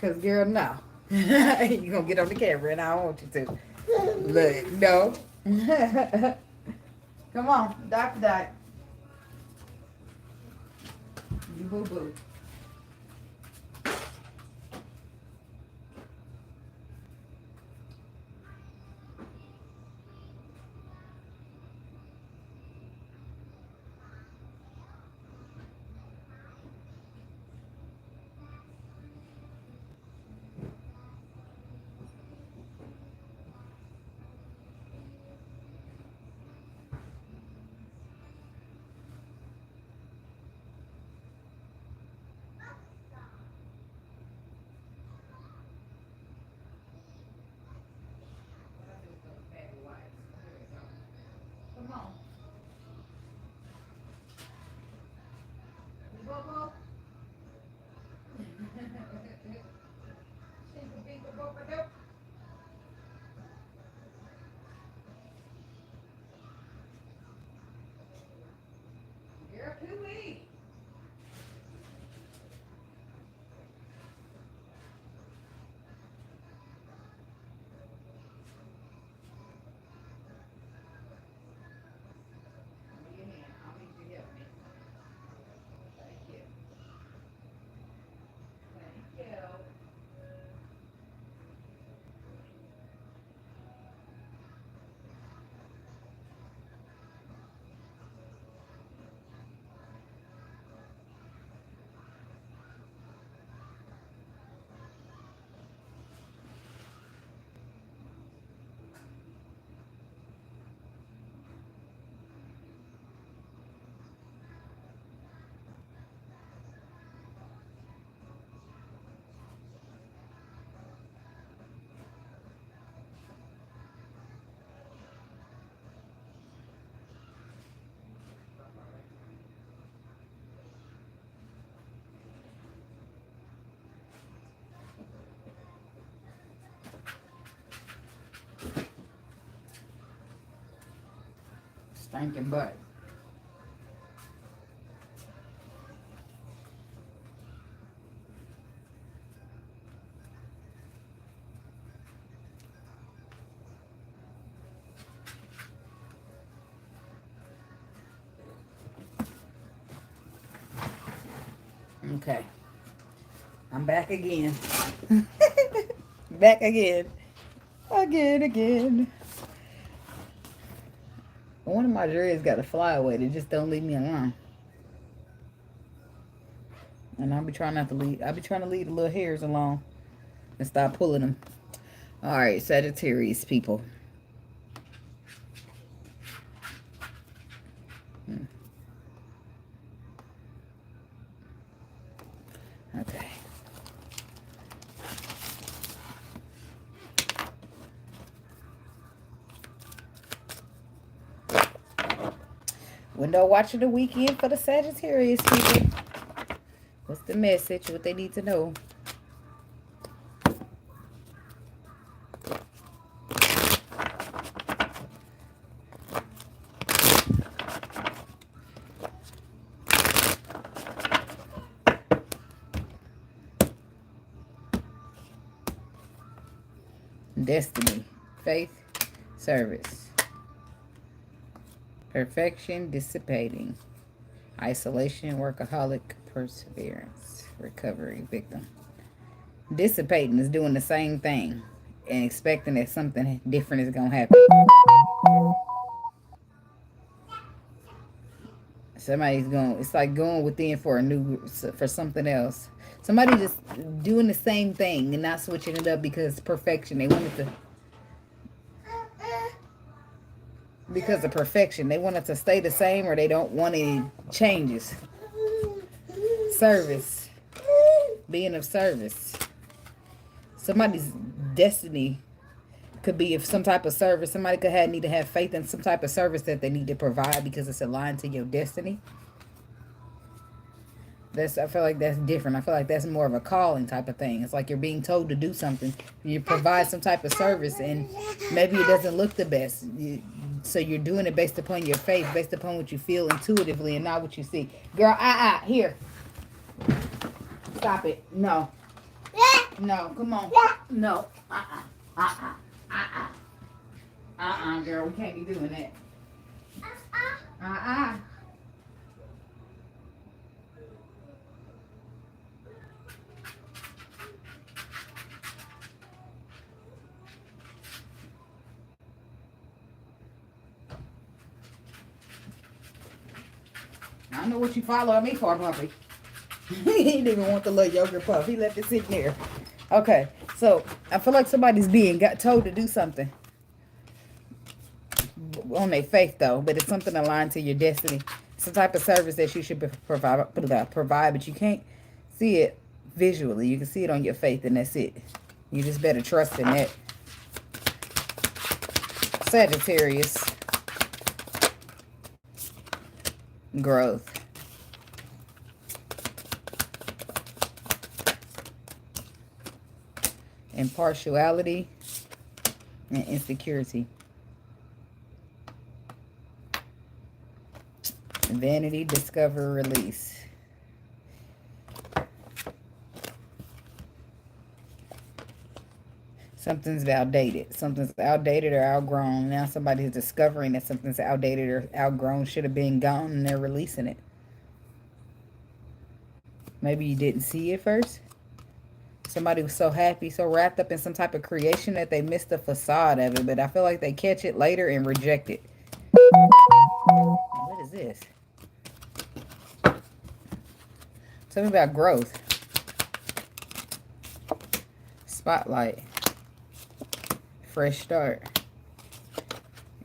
[SPEAKER 1] Cause girl, no. You gonna get on the camera and I don't want you to. Look, no. Come on, diaper dop. You boo boo. Come on. You boo boo. Girl, too late. Stinking butt. Okay. I'm back again. Back again. Again. One of my dreads got to fly away. They just don't leave me alone. And I'll be trying to leave the little hairs alone and stop pulling them. All right, Sagittarius people. Okay. Window watch of the weekend for the Sagittarius people. What's the message? What they need to know? Destiny, faith, Service. Perfection, dissipating. Isolation, workaholic, perseverance, recovery, victim. Dissipating is doing the same thing and expecting that something different is going to happen. Somebody's going, it's like going within for something else. Somebody just doing the same thing and not switching it up because perfection. They wanted to, because of perfection. They want it to stay the same or they don't want any changes. Service. Being of service. Somebody's destiny could be of some type of service. Somebody could need to have faith in some type of service that they need to provide because it's aligned to your destiny. I feel like that's different. I feel like that's more of a calling type of thing. It's like you're being told to do something. You provide some type of service and maybe it doesn't look the best. So you're doing it based upon your faith, based upon what you feel intuitively and not what you see. Girl, here. Stop it. No. No, come on. No. Girl, we can't be doing that. I don't know what you following me for, puppy. He didn't even want the little yogurt puff. He left it sitting there. Okay, so I feel like somebody's got told to do something on their faith, though, but it's something aligned to your destiny. Some type of service that you should provide, but you can't see it visually. You can see it on your faith, and that's it. You just better trust in that. Sagittarius. Growth. Impartiality and insecurity. Vanity, discover, release. Something's outdated. Something's outdated or outgrown. Now somebody's discovering that something's outdated or outgrown, should have been gone, and they're releasing it. Maybe you didn't see it first. Somebody was so happy, so wrapped up in some type of creation that they missed the facade of it. But I feel like they catch it later and reject it. What is this? Tell me about growth. Spotlight. Fresh start.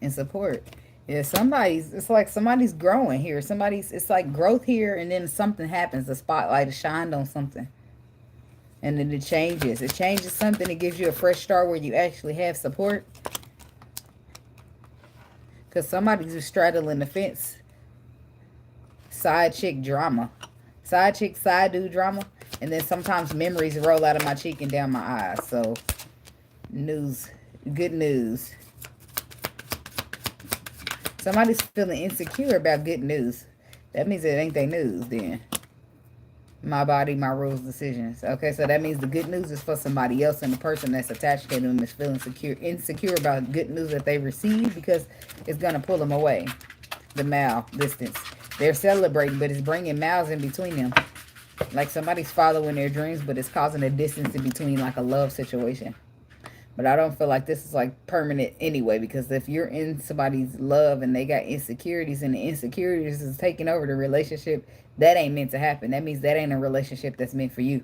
[SPEAKER 1] And support. Yeah, it's like somebody's growing here. It's like growth here, and then something happens. The spotlight is shined on something. And then it changes. It changes something. It gives you a fresh start where you actually have support. Because somebody's just straddling the fence. Side chick drama. Side chick, side dude drama. And then sometimes memories roll out of my cheek and down my eyes. So, news. Good news. Somebody's feeling insecure about good news. That means it ain't their news then. My body, my rules, decisions. Okay, so that means the good news is for somebody else, and the person that's attached to them is feeling insecure about good news that they receive because it's going to pull them away. The mile distance. They're celebrating, but it's bringing miles in between them. Like somebody's following their dreams, but it's causing a distance in between, like a love situation. But I don't feel like this is like permanent anyway, because if you're in somebody's love and they got insecurities and the insecurities is taking over the relationship, that ain't meant to happen. That means that ain't a relationship that's meant for you.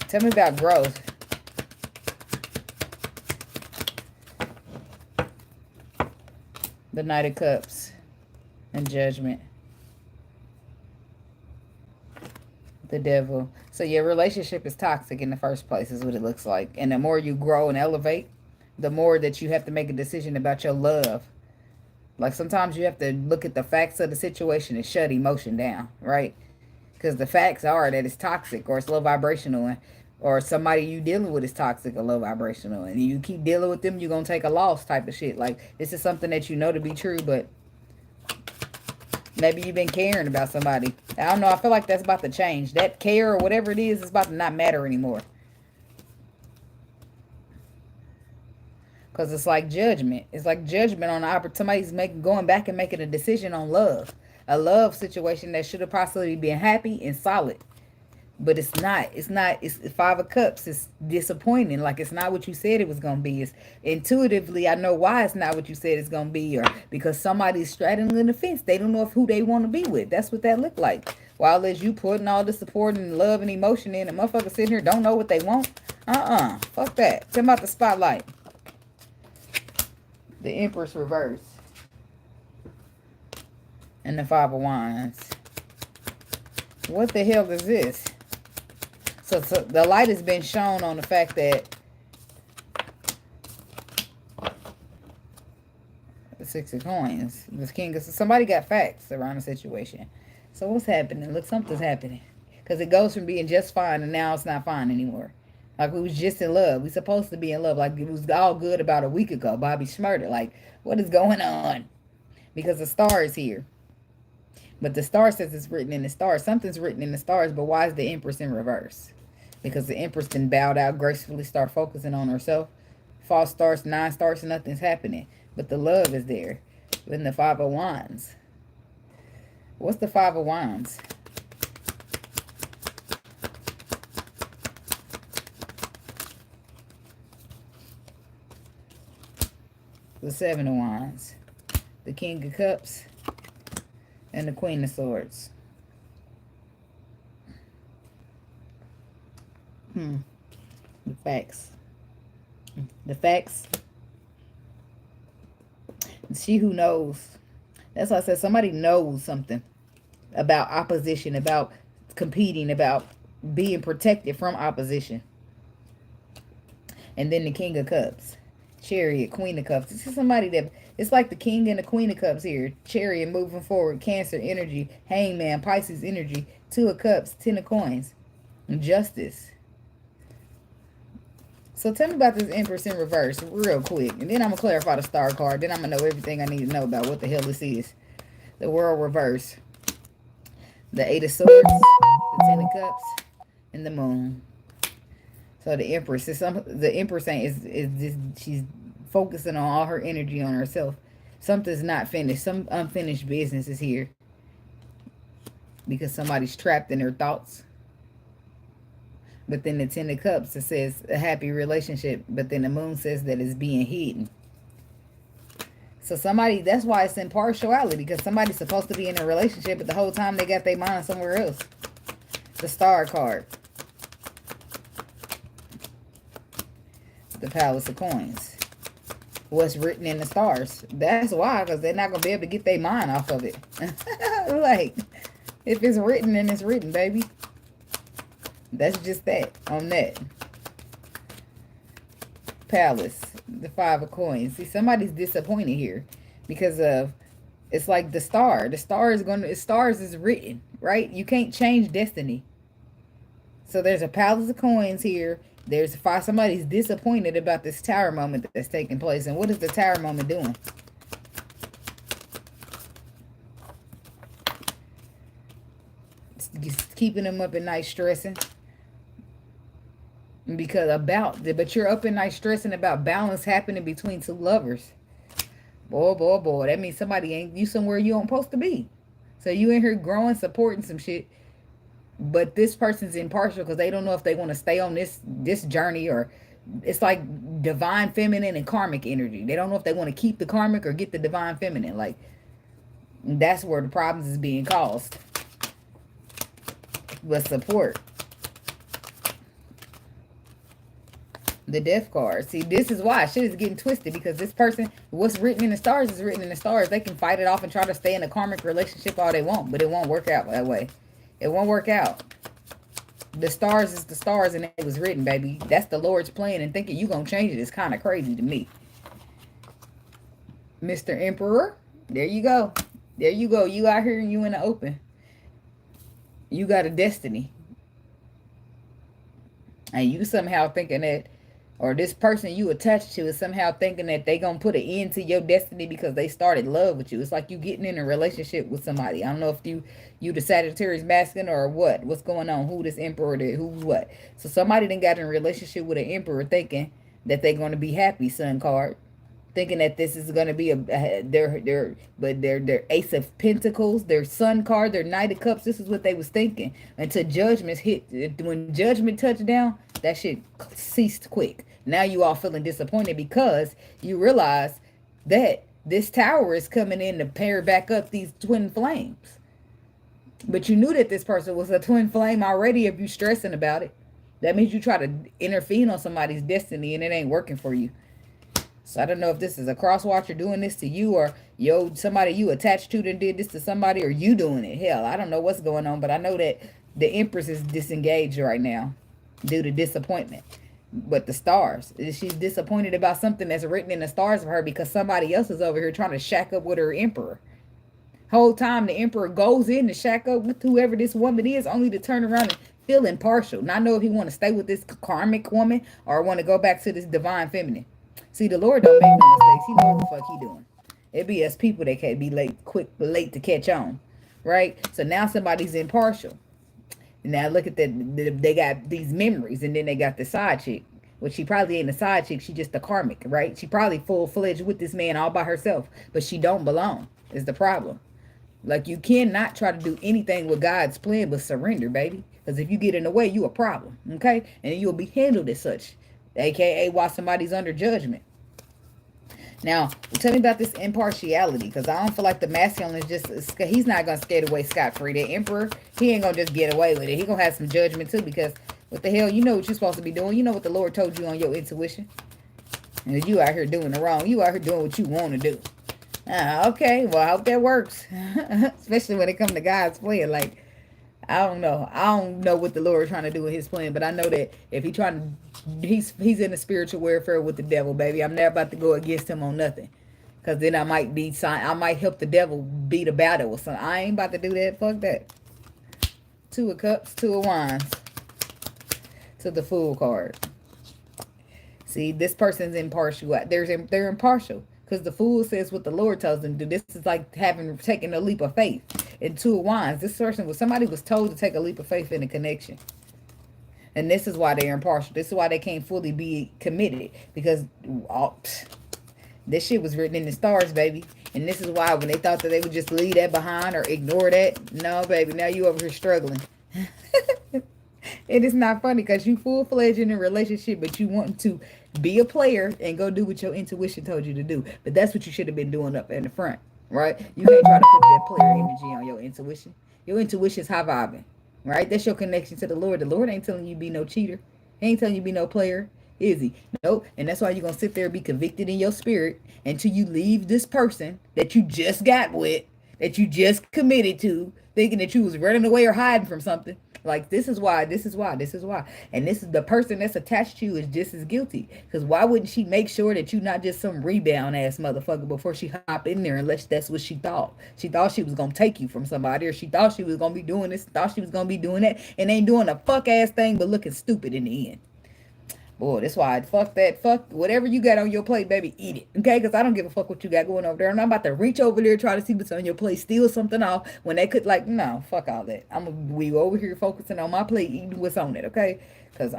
[SPEAKER 1] Tell me about growth. The Knight of Cups and Judgment. The Devil. So your relationship is toxic in the first place is what it looks like. And the more you grow and elevate, the more that you have to make a decision about your love. Like sometimes you have to look at the facts of the situation and shut emotion down, right? Because the facts are that it's toxic or it's low vibrational, or somebody you dealing with is toxic or low vibrational. And you keep dealing with them, you're going to take a loss type of shit. Like this is something that you know to be true, but maybe you've been caring about somebody. I don't know. I feel like that's about to change. That care or whatever it is about to not matter anymore. Because it's like judgment. It's like judgment on the opportunity. Somebody's going back and making a decision on love. A love situation that should have possibly been happy and solid. But it's not. It's not. It's Five of Cups. It's disappointing. Like, it's not what you said it was going to be. It's intuitively, I know why it's not what you said it's going to be. Or because somebody's straddling the fence. They don't know if who they want to be with. That's what that look like. While as you putting all the support and love and emotion in, and motherfuckers sitting here don't know what they want. Fuck that. Tell them about the spotlight. The Empress reverse. And the Five of Wands. What the hell is this? So the light has been shown on the fact that the Six of Coins, this King of, somebody got facts around the situation. So what's happening? Look, something's happening. Because it goes from being just fine and now it's not fine anymore. Like, we was just in love. We supposed to be in love. Like, it was all good about a week ago. Bobby Schmurder. Like, what is going on? Because the star is here. But the star says it's written in the stars. Something's written in the stars, but why is the Empress in reverse? Because the Empress then bowed out, gracefully start focusing on herself. False starts, 9 starts, nothing's happening. But the love is there. Then the Five of Wands. What's the Five of Wands? The Seven of Wands. The King of Cups. And the Queen of Swords. The facts. The facts. She who knows. That's why I said somebody knows something about opposition, about competing, about being protected from opposition. And then the King of Cups. Chariot, Queen of Cups. This is somebody that, it's like the King and the Queen of Cups here. Chariot, moving forward. Cancer energy. Hangman, Pisces energy. 2 of Cups, 10 of Coins. And Justice. So tell me about this Empress in reverse real quick. And then I'm going to clarify the star card. Then I'm going to know everything I need to know about what the hell this is. The World reverse. The 8 of Swords. The 10 of Cups. And the Moon. So the Empress is the Empress she's focusing on all her energy on herself. Something's not finished. Some unfinished business is here. Because somebody's trapped in their thoughts. But then the 10 of Cups, it says a happy relationship. But then the Moon says that it's being hidden. So somebody, that's why it's impartiality. Because somebody's supposed to be in a relationship, but the whole time they got their mind somewhere else. The Star card. The Palace of Coins. What's written in the stars. That's why, because they're not going to be able to get their mind off of it. Like, if it's written, then it's written, baby. That's just that, on that. Palace, the 5 of Coins. See, somebody's disappointed here because of, it's like the star. The star is going to, stars is written, right? You can't change destiny. So there's a Palace of Coins here. There's somebody's disappointed about this tower moment that's taking place. And what is the tower moment doing? It's keeping them up at night stressing. Because but you're up at night stressing about balance happening between 2 lovers. Boy. That means somebody ain't you somewhere you don't supposed to be. So you in here growing, supporting some shit. But this person's impartial because they don't know if they want to stay on this journey, or it's like divine feminine and karmic energy. They don't know if they want to keep the karmic or get the divine feminine. Like, that's where the problems is being caused. But support. The Death card. See, this is why shit is getting twisted, because this person, what's written in the stars is written in the stars. They can fight it off and try to stay in a karmic relationship all they want, but it won't work out that way. It won't work out. The stars is the stars, and it was written, baby. That's the Lord's plan, and thinking you gonna change it is kind of crazy to me. Mr. Emperor, there you go. There you go. You out here and you in the open. You got a destiny. And you somehow thinking that, or this person you attached to is somehow thinking that they gonna put an end to your destiny because they started love with you. It's like you getting in a relationship with somebody. I don't know if you the Sagittarius masculine or what. What's going on? Who this emperor did? Who's what? So somebody then got in a relationship with an emperor thinking that they're going to be happy, sun card. thinking that this is gonna be their Ace of Pentacles, their Sun card, their Knight of Cups. This is what they was thinking until judgment hit. When judgment touched down, that shit ceased quick. Now you all feeling disappointed because you realize that this tower is coming in to pair back up these twin flames. But you knew that this person was a twin flame already if you stressing about it. That means you try to intervene on somebody's destiny and it ain't working for you. So I don't know if this is a cross watcher doing this to you, or somebody you attached to that did this to somebody, or you doing it. Hell, I don't know what's going on, but I know that the Empress is disengaged right now due to disappointment. But the stars, she's disappointed about something that's written in the stars for her because somebody else is over here trying to shack up with her Emperor. Whole time the Emperor goes in to shack up with whoever this woman is, only to turn around and feel impartial. Not know if he want to stay with this karmic woman or want to go back to this divine feminine. See, the Lord don't make no mistakes. He knows what the fuck he doing. It be us people that can't be late to catch on, right? So now somebody's impartial. Now look at they got these memories, and then they got the side chick. Well, she probably ain't a side chick. She just a karmic, right? She probably full-fledged with this man all by herself, but she don't belong is the problem. Like, you cannot try to do anything with God's plan but surrender, baby. Because if you get in the way, you a problem, okay? And you'll be handled as such, aka while somebody's under judgment. Now, tell me about this impartiality, because I don't feel like the masculine is just, he's not going to skate away scot-free. The Emperor, he ain't going to just get away with it. He going to have some judgment too, because what the hell, you know what you're supposed to be doing. You know what the Lord told you on your intuition. And you out here doing the wrong. You out here doing what you want to do. Okay, well, I hope that works. Especially when it comes to God's plan. Like, I don't know. I don't know what the Lord is trying to do with his plan, but I know that if he's he's in a spiritual warfare with the devil, baby. I'm never about to go against him on nothing. Because then I might help the devil beat a battle or something. I ain't about to do that. Fuck that. 2 of Cups, 2 of Wands. To the Fool card. See, this person's impartial. They're impartial. Because the Fool says what the Lord tells them to do. This is like taking a leap of faith. And 2 of Wands. This person somebody was told to take a leap of faith in a connection. And this is why they're impartial. This is why they can't fully be committed. Because this shit was written in the stars, baby. And this is why when they thought that they would just leave that behind or ignore that. No, baby. Now you over here struggling. It is not funny because you full-fledged in a relationship, but you want to be a player and go do what your intuition told you to do. But that's what you should have been doing up in the front, right? You can't try to put that player energy on your intuition. Your intuition is high vibing, right? That's your connection to the Lord. The Lord ain't telling you be no cheater. He ain't telling you be no player, is he? Nope. And that's why you're going to sit there and be convicted in your spirit until you leave this person that you just got with, that you just committed to, thinking that you was running away or hiding from something. Like, this is why. And this is the person that's attached to you is just as guilty. Because why wouldn't she make sure that you not just some rebound ass motherfucker before she hop in there, unless that's what she thought. She thought she was going to take you from somebody, or she thought she was going to be doing this, thought she was going to be doing that, and ain't doing a fuck ass thing but looking stupid in the end. Boy, that's why fuck that. Fuck whatever you got on your plate, baby, eat it. Okay? Because I don't give a fuck what you got going over there. I'm not about to reach over there, try to see what's on your plate, steal something off when they could, like, no, fuck all that. We over here focusing on my plate, eating what's on it, okay? Because,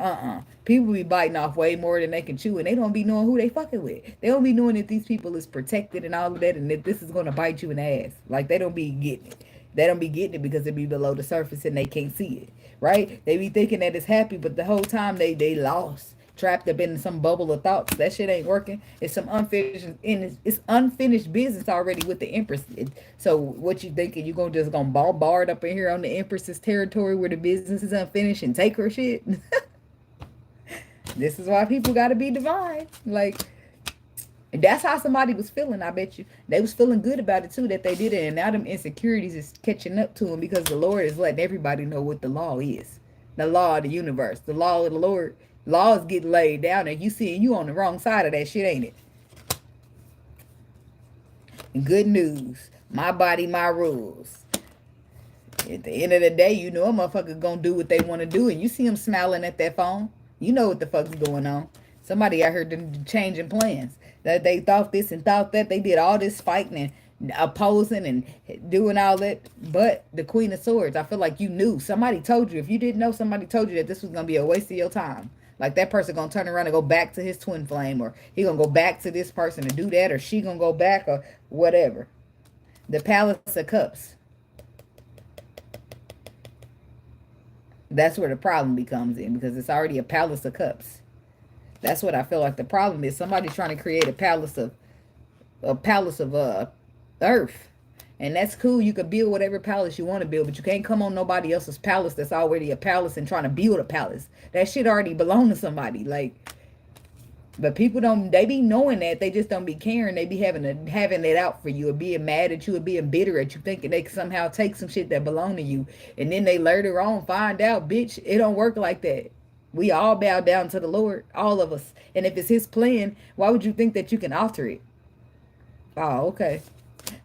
[SPEAKER 1] people be biting off way more than they can chew, and they don't be knowing who they fucking with. They don't be knowing that these people is protected and all of that, and that this is going to bite you in the ass. Like, they don't be getting it. They don't be getting it because it be below the surface and they can't see it, right? They be thinking that it's happy, but the whole time they lost. Trapped up in some bubble of thoughts. That shit ain't working. It's some it's unfinished business already with the Empress. So what you thinking? You just gonna bombard up in here on the Empress's territory where the business is unfinished and take her shit? This is why people gotta be divine. Like, that's how somebody was feeling. I bet you they was feeling good about it too, that they did it, and now them insecurities is catching up to them because the Lord is letting everybody know what the law is. The law of the universe, the law of the Lord. Laws get laid down and you seeing you on the wrong side of that shit, ain't it? Good news. My body, my rules. At the end of the day, you know a motherfucker gonna do what they want to do, and you see them smiling at that phone. You know what the fuck's going on. Somebody out here changing plans. That they thought this and thought that. They did all this fighting and opposing and doing all that. But the Queen of Swords, I feel like you knew. Somebody told you. If you didn't know, somebody told you that this was gonna be a waste of your time. Like that person gonna turn around and go back to his twin flame, or he gonna go back to this person to do that, or she gonna go back, or whatever. The Palace of Cups. That's where the problem becomes in, because it's already a Palace of Cups. That's what I feel like the problem is. Somebody's trying to create a palace of earth. And that's cool. You can build whatever palace you want to build, but you can't come on nobody else's palace that's already a palace and trying to build a palace. That shit already belong to somebody. Like, but people don't, they be knowing that. They just don't be caring. They be having it out for you, or being mad at you, or being bitter at you, thinking they can somehow take some shit that belong to you. And then they later on find out, bitch, it don't work like that. We all bow down to the Lord, all of us. And if it's his plan, why would you think that you can alter it? Oh, okay.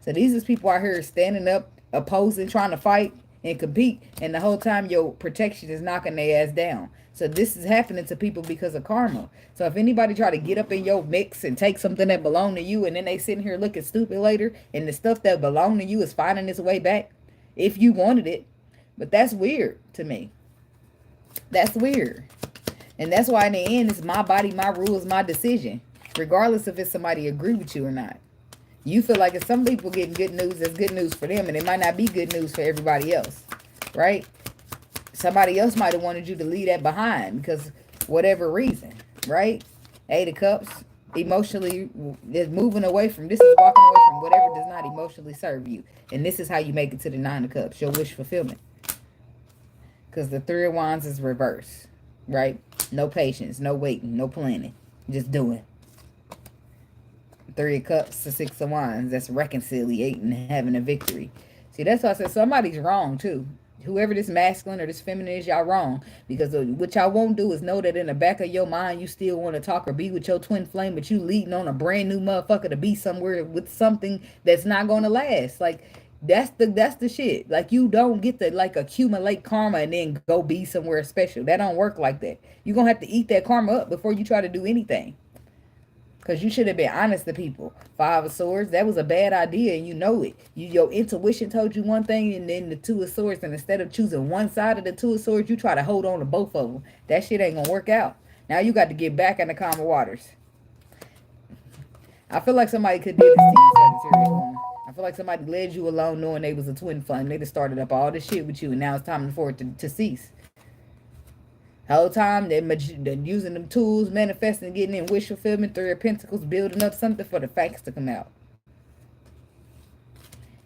[SPEAKER 1] So these is people out here standing up, opposing, trying to fight and compete, and the whole time your protection is knocking their ass down. So this is happening to people because of karma. So if anybody try to get up in your mix and take something that belong to you, and then they sitting here looking stupid later, and the stuff that belong to you is finding its way back, if you wanted it. But that's weird to me. That's weird. And that's why in the end, it's my body, my rules, my decision. Regardless if it's somebody agree with you or not. You feel like if some people getting good news, that's good news for them, and it might not be good news for everybody else, right? Somebody else might have wanted you to leave that behind because whatever reason, right? Eight of Cups, emotionally, is moving away from, this is walking away from whatever does not emotionally serve you. And this is how you make it to the Nine of Cups, your wish fulfillment. Because the Three of Wands is reverse, right? No patience, no waiting, no planning, just doing. Three of Cups to Six of Wands. That's reconciliating, having a victory. See, that's why I said somebody's wrong too. Whoever this masculine or this feminine is, y'all wrong. Because what y'all won't do is know that in the back of your mind, you still want to talk or be with your twin flame, but you leading on a brand new motherfucker to be somewhere with something that's not going to last. Like, that's the shit. Like, you don't get to like accumulate karma and then go be somewhere special. That don't work like that. You're going to have to eat that karma up before you try to do anything. Because you should have been honest to people. Five of Swords, that was a bad idea, and you know it. Your intuition told you one thing, and then the Two of Swords, and instead of choosing one side of the Two of Swords, you try to hold on to both of them. That shit ain't going to work out. Now you got to get back in the calmer waters. I feel like somebody could do this to you, Sagittarius woman. I feel like somebody led you alone knowing they was a twin flame. They just started up all this shit with you, and now it's time for it to cease. The whole time they're using them tools, manifesting, getting in wish fulfillment, Three of Pentacles, building up something for the facts to come out.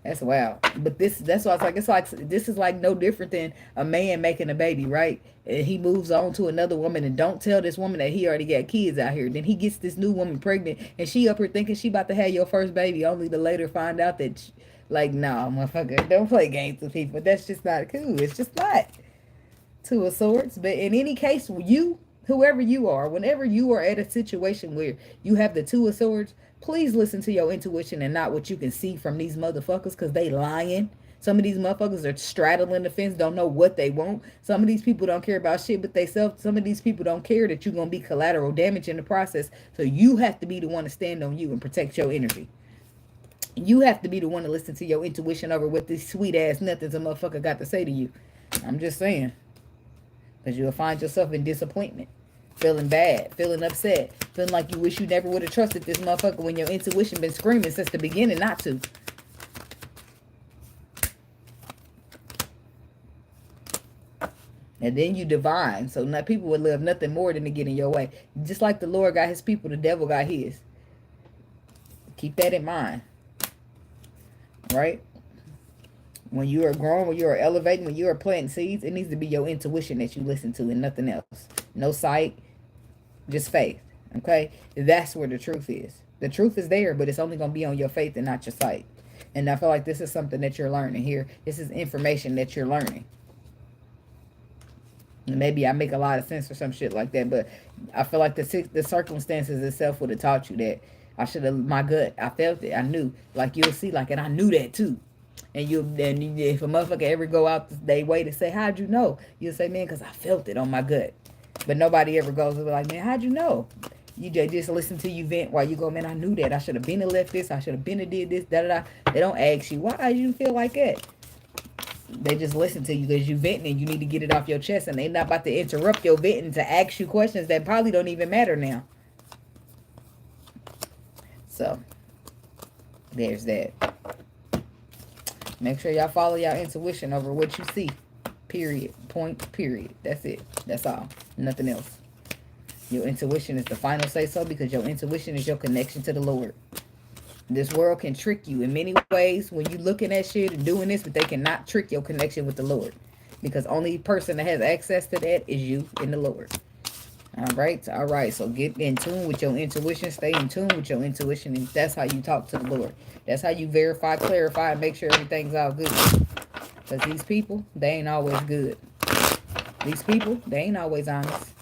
[SPEAKER 1] That's wild. But that's why it's like this is like no different than a man making a baby, right? And he moves on to another woman and don't tell this woman that he already got kids out here. Then he gets this new woman pregnant and she up here thinking she about to have your first baby, only to later find out that like, nah, motherfucker, don't play games with people. That's just not cool. It's just not. Two of Swords. But in any case, you, whoever you are, whenever you are at a situation where you have the Two of Swords, please listen to your intuition and not what you can see from these motherfuckers, because they lying. Some of these motherfuckers are straddling the fence, don't know what they want. Some of these people don't care about shit but they self. Some of these people don't care that you're going to be collateral damage in the process. So you have to be the one to stand on you and protect your energy. You have to be the one to listen to your intuition over what this sweet ass nothings a motherfucker got to say to you. I'm just saying. Because you'll find yourself in disappointment. Feeling bad. Feeling upset. Feeling like you wish you never would have trusted this motherfucker when your intuition been screaming since the beginning not to. And then you divine. So not, people would love nothing more than to get in your way. Just like the Lord got his people, the devil got his. Keep that in mind. Right? When you are growing, when you are elevating, when you are planting seeds, it needs to be your intuition that you listen to and nothing else. No sight, just faith. Okay? That's where the truth is. The truth is there, but it's only going to be on your faith and not your sight. And I feel like this is something that you're learning here. This is information that you're learning. And maybe I make a lot of sense or some shit like that, but I feel like the circumstances itself would have taught you that. I should have, my gut, I felt it, I knew. Like you'll see, like, and I knew that too. And if a motherfucker ever go out their way to say, how'd you know? You'll say, man, because I felt it on my gut. But nobody ever goes and be like, man, how'd you know? You just listen to you vent while you go, man, I knew that. I should have been and left this. I should have been and did this, da-da-da. They don't ask you, why did you feel like that? They just listen to you because you venting and you need to get it off your chest, and they not about to interrupt your venting to ask you questions that probably don't even matter now. So, there's that. Make sure y'all follow y'all intuition over what you see. Period. Point. Period. That's it. That's all. Nothing else. Your intuition is the final say-so because your intuition is your connection to the Lord. This world can trick you in many ways when you looking at shit and doing this, but they cannot trick your connection with the Lord. Because only person that has access to that is you and the Lord. Alright? Alright. So get in tune with your intuition. Stay in tune with your intuition. And that's how you talk to the Lord. That's how you verify, clarify, and make sure everything's all good. Because these people, they ain't always good. These people, they ain't always honest.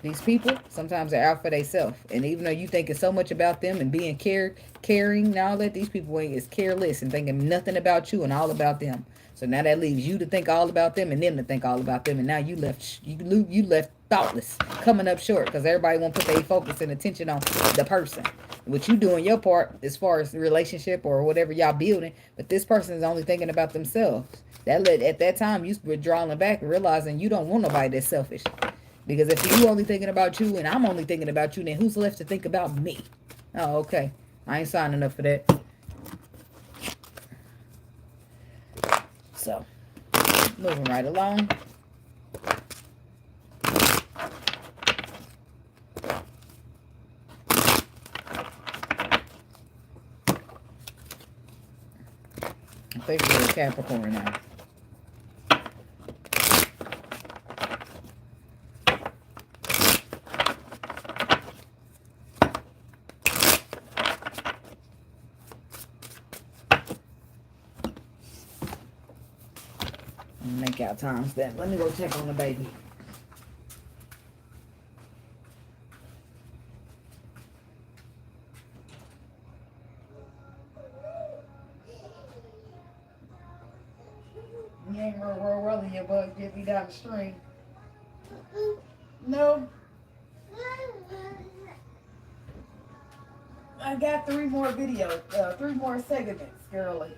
[SPEAKER 1] These people, sometimes they're out for themselves. And even though you think it's so much about them and being caring and all that, these people ain't is careless and thinking nothing about you and all about them. So now that leaves you to think all about them and them to think all about them. And now you left thoughtless, coming up short because everybody won't put their focus and attention on the person. What you doing your part as far as the relationship or whatever y'all building, but this person is only thinking about themselves. At that time, you were drawing back and realizing you don't want nobody that's selfish. Because if you only thinking about you and I'm only thinking about you, then who's left to think about me? Oh, okay. I ain't signing up for that. So, moving right along. I think we're Capricorn now. Make out times then. Let me go check on the baby. You ain't gonna roll in your butt, get me down the stream. No. I got 3 more videos, 3 more segments, girlie.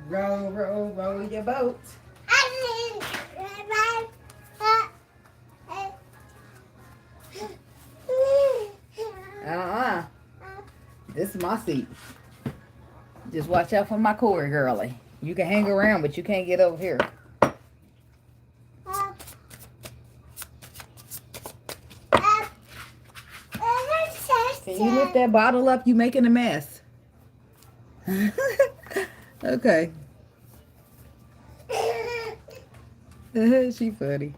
[SPEAKER 1] Row, row, row your boat. This is my seat. Just watch out for my cord, girlie. You can hang around, but you can't get over here. Can you lift that bottle up? You making a mess. Okay. She funny.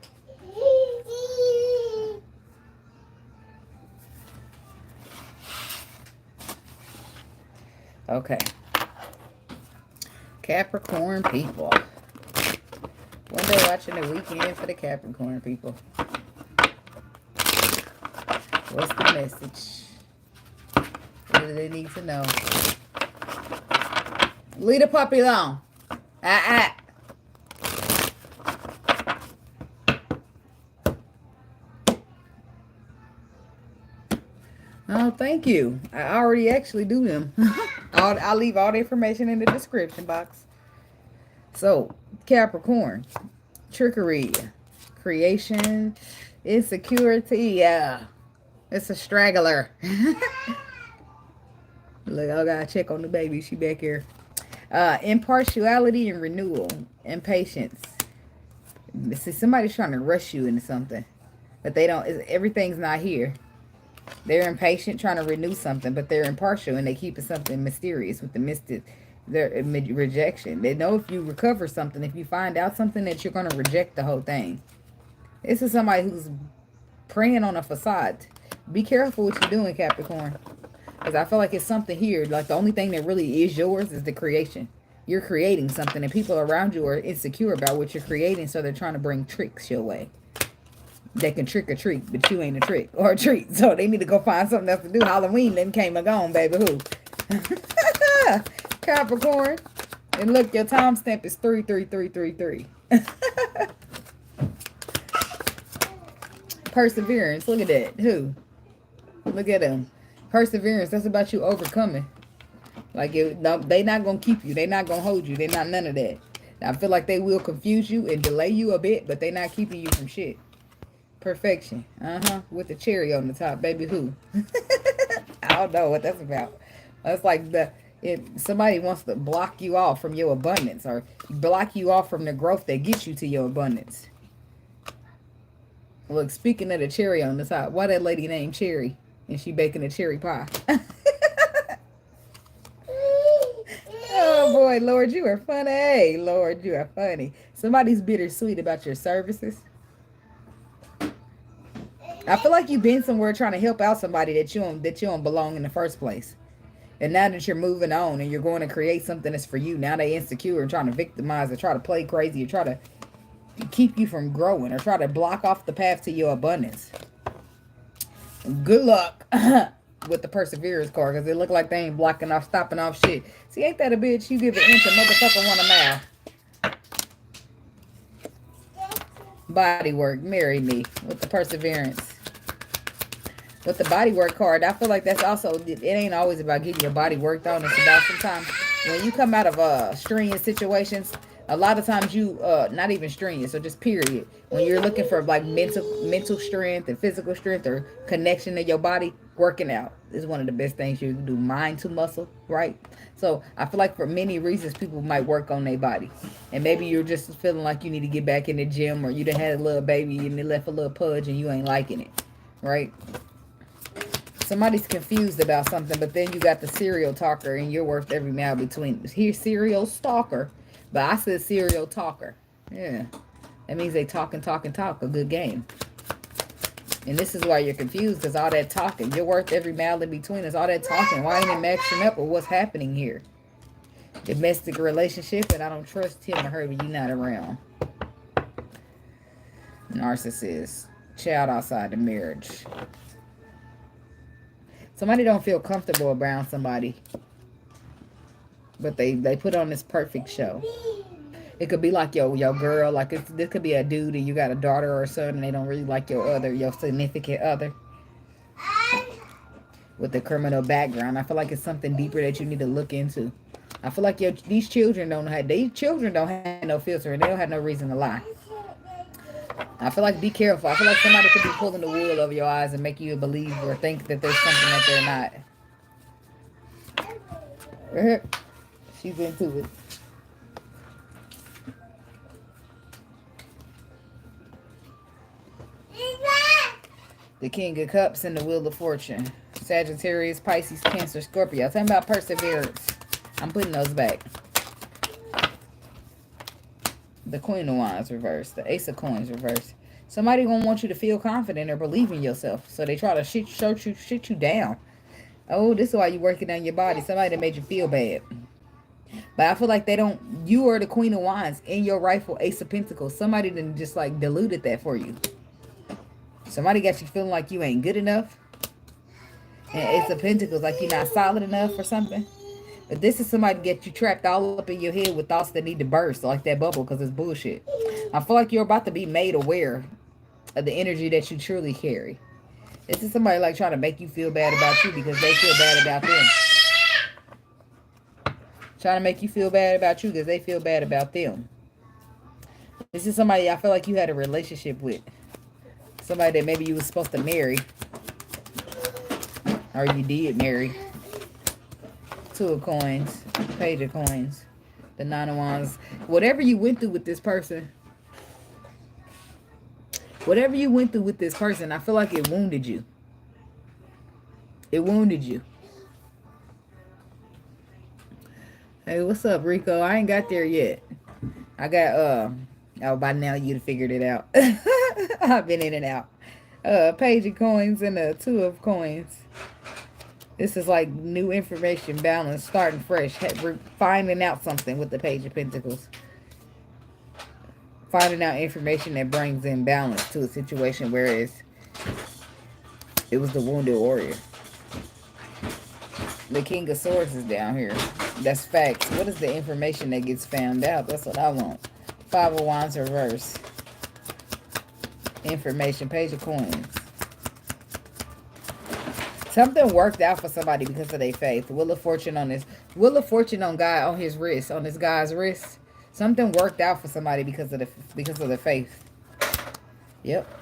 [SPEAKER 1] Okay. Capricorn people. One day watching the weekend for the Capricorn people. What's the message? What do they need to know? Leave the puppy alone. Oh, thank you. I already actually do them. I'll leave all the information in the description box. So, Capricorn. Trickery. Creation. Insecurity. Yeah. It's a straggler. Look, I gotta check on the baby. She back here. Impartiality and renewal. Impatience. See, somebody's trying to rush you into something. But they don't. Everything's not here. They're impatient, trying to renew something, but they're impartial, and they keep it something mysterious with the mystic. Their rejection. They know if you recover something, if you find out something, that you're going to reject the whole thing. This is somebody who's preying on a facade. Be careful what you're doing, Capricorn. Because I feel like it's something here. Like the only thing that really is yours is the creation. You're creating something, and people around you are insecure about what you're creating, so they're trying to bring tricks your way. They can trick or treat, but you ain't a trick or a treat. So they need to go find something else to do. Halloween then came and gone, baby. Who? Capricorn. And look, your timestamp is 33333. Perseverance. Look at that. Who? Look at him. Perseverance, that's about you overcoming. Like, they not going to keep you. They not going to hold you. They not none of that. I feel like they will confuse you and delay you a bit, but they not keeping you from shit. Perfection. With the cherry on the top. Baby who? I don't know what that's about. That's like if somebody wants to block you off from your abundance or block you off from the growth that gets you to your abundance. Look, speaking of the cherry on the top, why that lady named Cherry and she baking a cherry pie? Oh boy, Lord, you are funny. Hey, Lord, you are funny. Somebody's bittersweet about your services. I feel like you've been somewhere trying to help out somebody that you don't belong in the first place. And now that you're moving on and you're going to create something that's for you, now they insecure and trying to victimize or try to play crazy or try to keep you from growing or try to block off the path to your abundance. Good luck with the perseverance card, because it look like they ain't blocking off, stopping off shit. See, ain't that a bitch? You give an inch, a motherfucker want a mile. Body work, marry me with the perseverance. With the body work card, I feel like that's also, it ain't always about getting your body worked on. It's about sometimes when you come out of strenuous situations, a lot of times you, not even strenuous, so just period. When you're looking for like mental strength and physical strength or connection to your body, working out is one of the best things you can do. Mind to muscle, right? So I feel like for many reasons, people might work on their body. And maybe you're just feeling like you need to get back in the gym, or you done had a little baby and they left a little pudge and you ain't liking it, right? Somebody's confused about something, but then you got the serial talker and you're worth every mile between. Here's serial stalker, but I said serial talker. Yeah, that means they talk. A good game. And this is why you're confused, because all that talking. You're worth every mile in between. It's all that talking. Why ain't it matching up with what's happening here? Domestic relationship, and I don't trust him or her when you're not around. Narcissist. Child outside the marriage. Somebody don't feel comfortable around somebody, but they put on this perfect show. It could be like your girl, like this could be a dude and you got a daughter or a son and they don't really like your significant other with the criminal background. I feel like it's something deeper that you need to look into. I feel like these children don't have no filter and they don't have no reason to lie. I feel like be careful. I feel like somebody could be pulling the wool over your eyes and make you believe or think that there's something that they're not. She's into it. The King of Cups and the Wheel of Fortune. Sagittarius, Pisces, Cancer, Scorpio. Talking about perseverance. I'm putting those back. The Queen of Wands reversed. The Ace of Coins reversed. Somebody gonna want you to feel confident or believe in yourself. So they try to shit you down. Oh, this is why you're working on your body. Somebody that made you feel bad. But I feel like they don't. You are the Queen of Wands in your rightful Ace of Pentacles. Somebody done just like diluted that for you. Somebody got you feeling like you ain't good enough. And Ace of Pentacles, like you're not solid enough or something. But this is somebody to get you trapped all up in your head with thoughts that need to burst, like that bubble, because it's bullshit. I feel like you're about to be made aware of the energy that you truly carry. This is somebody like trying to make you feel bad about you because they feel bad about them. Trying to make you feel bad about you because they feel bad about them. This is somebody I feel like you had a relationship with. Somebody that maybe you was supposed to marry. Or you did marry. Two of Coins. Page of Coins. The Nine of Wands. Whatever you went through with this person. Whatever you went through with this person, I feel like it wounded you. It wounded you. Hey, what's up, Rico? I ain't got there yet. I got, oh, by now you'd have figured it out. I've been in and out. Page of Coins and a Two of Coins. This is like new information, balance, starting fresh. Finding out something with the Page of Pentacles. Finding out information that brings in balance to a situation, whereas it was the wounded warrior. The King of Swords is down here. That's facts. What is the information that gets found out? That's what I want. Five of Wands reverse. Information. Page of Coins. Something worked out for somebody because of their faith. Wheel of Fortune on this. Wheel of Fortune on guy on his wrist, on this guy's wrist. Something worked out for somebody because of the faith. Yep.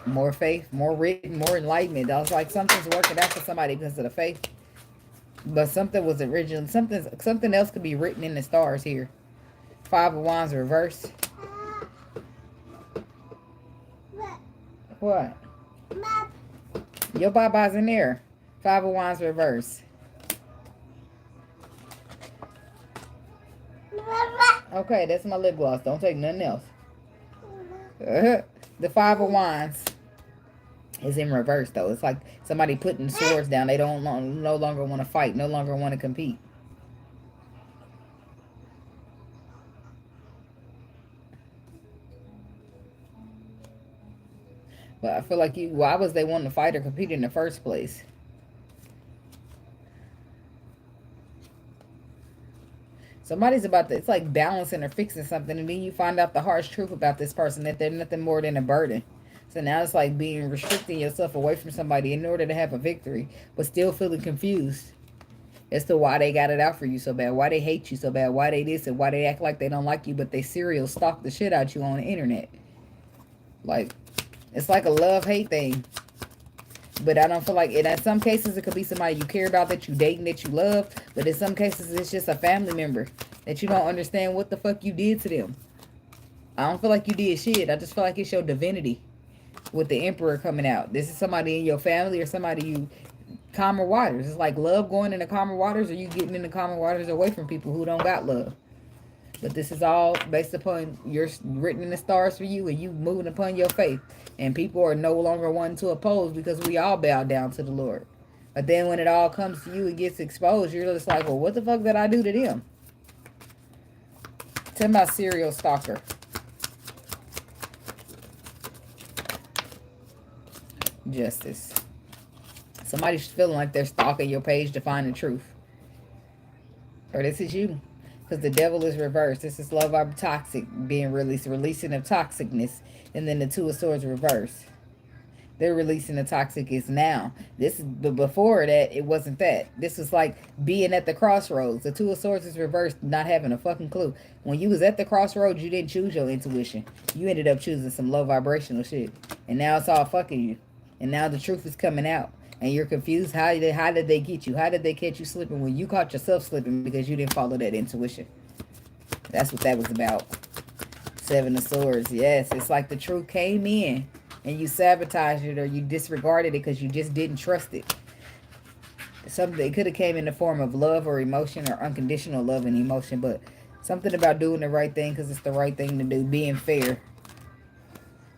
[SPEAKER 1] More faith, more written, more enlightenment. I was like, something's working out for somebody because of the faith. But something was original. Something else could be written in the stars here. 5 of Wands reversed. What? Your bye-bye's in there. 5 of Wands reverse. Okay, that's my lip gloss. Don't take nothing else. The 5 of Wands is in reverse, though. It's like somebody putting swords down. They don't no longer want to fight. No longer want to compete. But I feel like why was they wanting to fight or compete in the first place? Somebody's about to, it's like balancing or fixing something, and then you find out the harsh truth about this person, that they're nothing more than a burden. So now it's like restricting yourself away from somebody in order to have a victory, but still feeling confused as to why they got it out for you so bad, why they hate you so bad, why they this, and why they act like they don't like you, but they serial stalk the shit out you on the internet. Like, it's like a love-hate thing. But I don't feel like it. In some cases, it could be somebody you care about, that you dating, that you love. But in some cases, it's just a family member that you don't understand what the fuck you did to them. I don't feel like you did shit. I just feel like it's your divinity with the Emperor coming out. This is somebody in your family or somebody you... Calmer waters. It's like love going into calmer waters, or you getting into calmer waters away from people who don't got love. But this is all based upon your written in the stars for you, and you moving upon your faith. And people are no longer wanting to oppose because we all bow down to the Lord. But then when it all comes to you, it gets exposed. You're just like, well, what the fuck did I do to them? Tell my serial stalker. Justice. Somebody's feeling like they're stalking your page to find the truth. Or this is you. Because the devil is reversed. This is love vibe toxic being released. Releasing of toxicness. And then the 2 of Swords reverse. They're releasing the toxic is now. This is, but before that, it wasn't that. This was like being at the crossroads. The 2 of Swords is reversed, not having a fucking clue. When you was at the crossroads, you didn't choose your intuition. You ended up choosing some low vibrational shit. And now it's all fucking you. And now the truth is coming out. And you're confused. How did they get you? How did they catch you slipping when you caught yourself slipping because you didn't follow that intuition? That's what that was about. 7 of Swords. Yes, it's like the truth came in and you sabotaged it, or you disregarded it because you just didn't trust it. Something, it could have came in the form of love or emotion, or unconditional love and emotion, but something about doing the right thing because it's the right thing to do, being fair.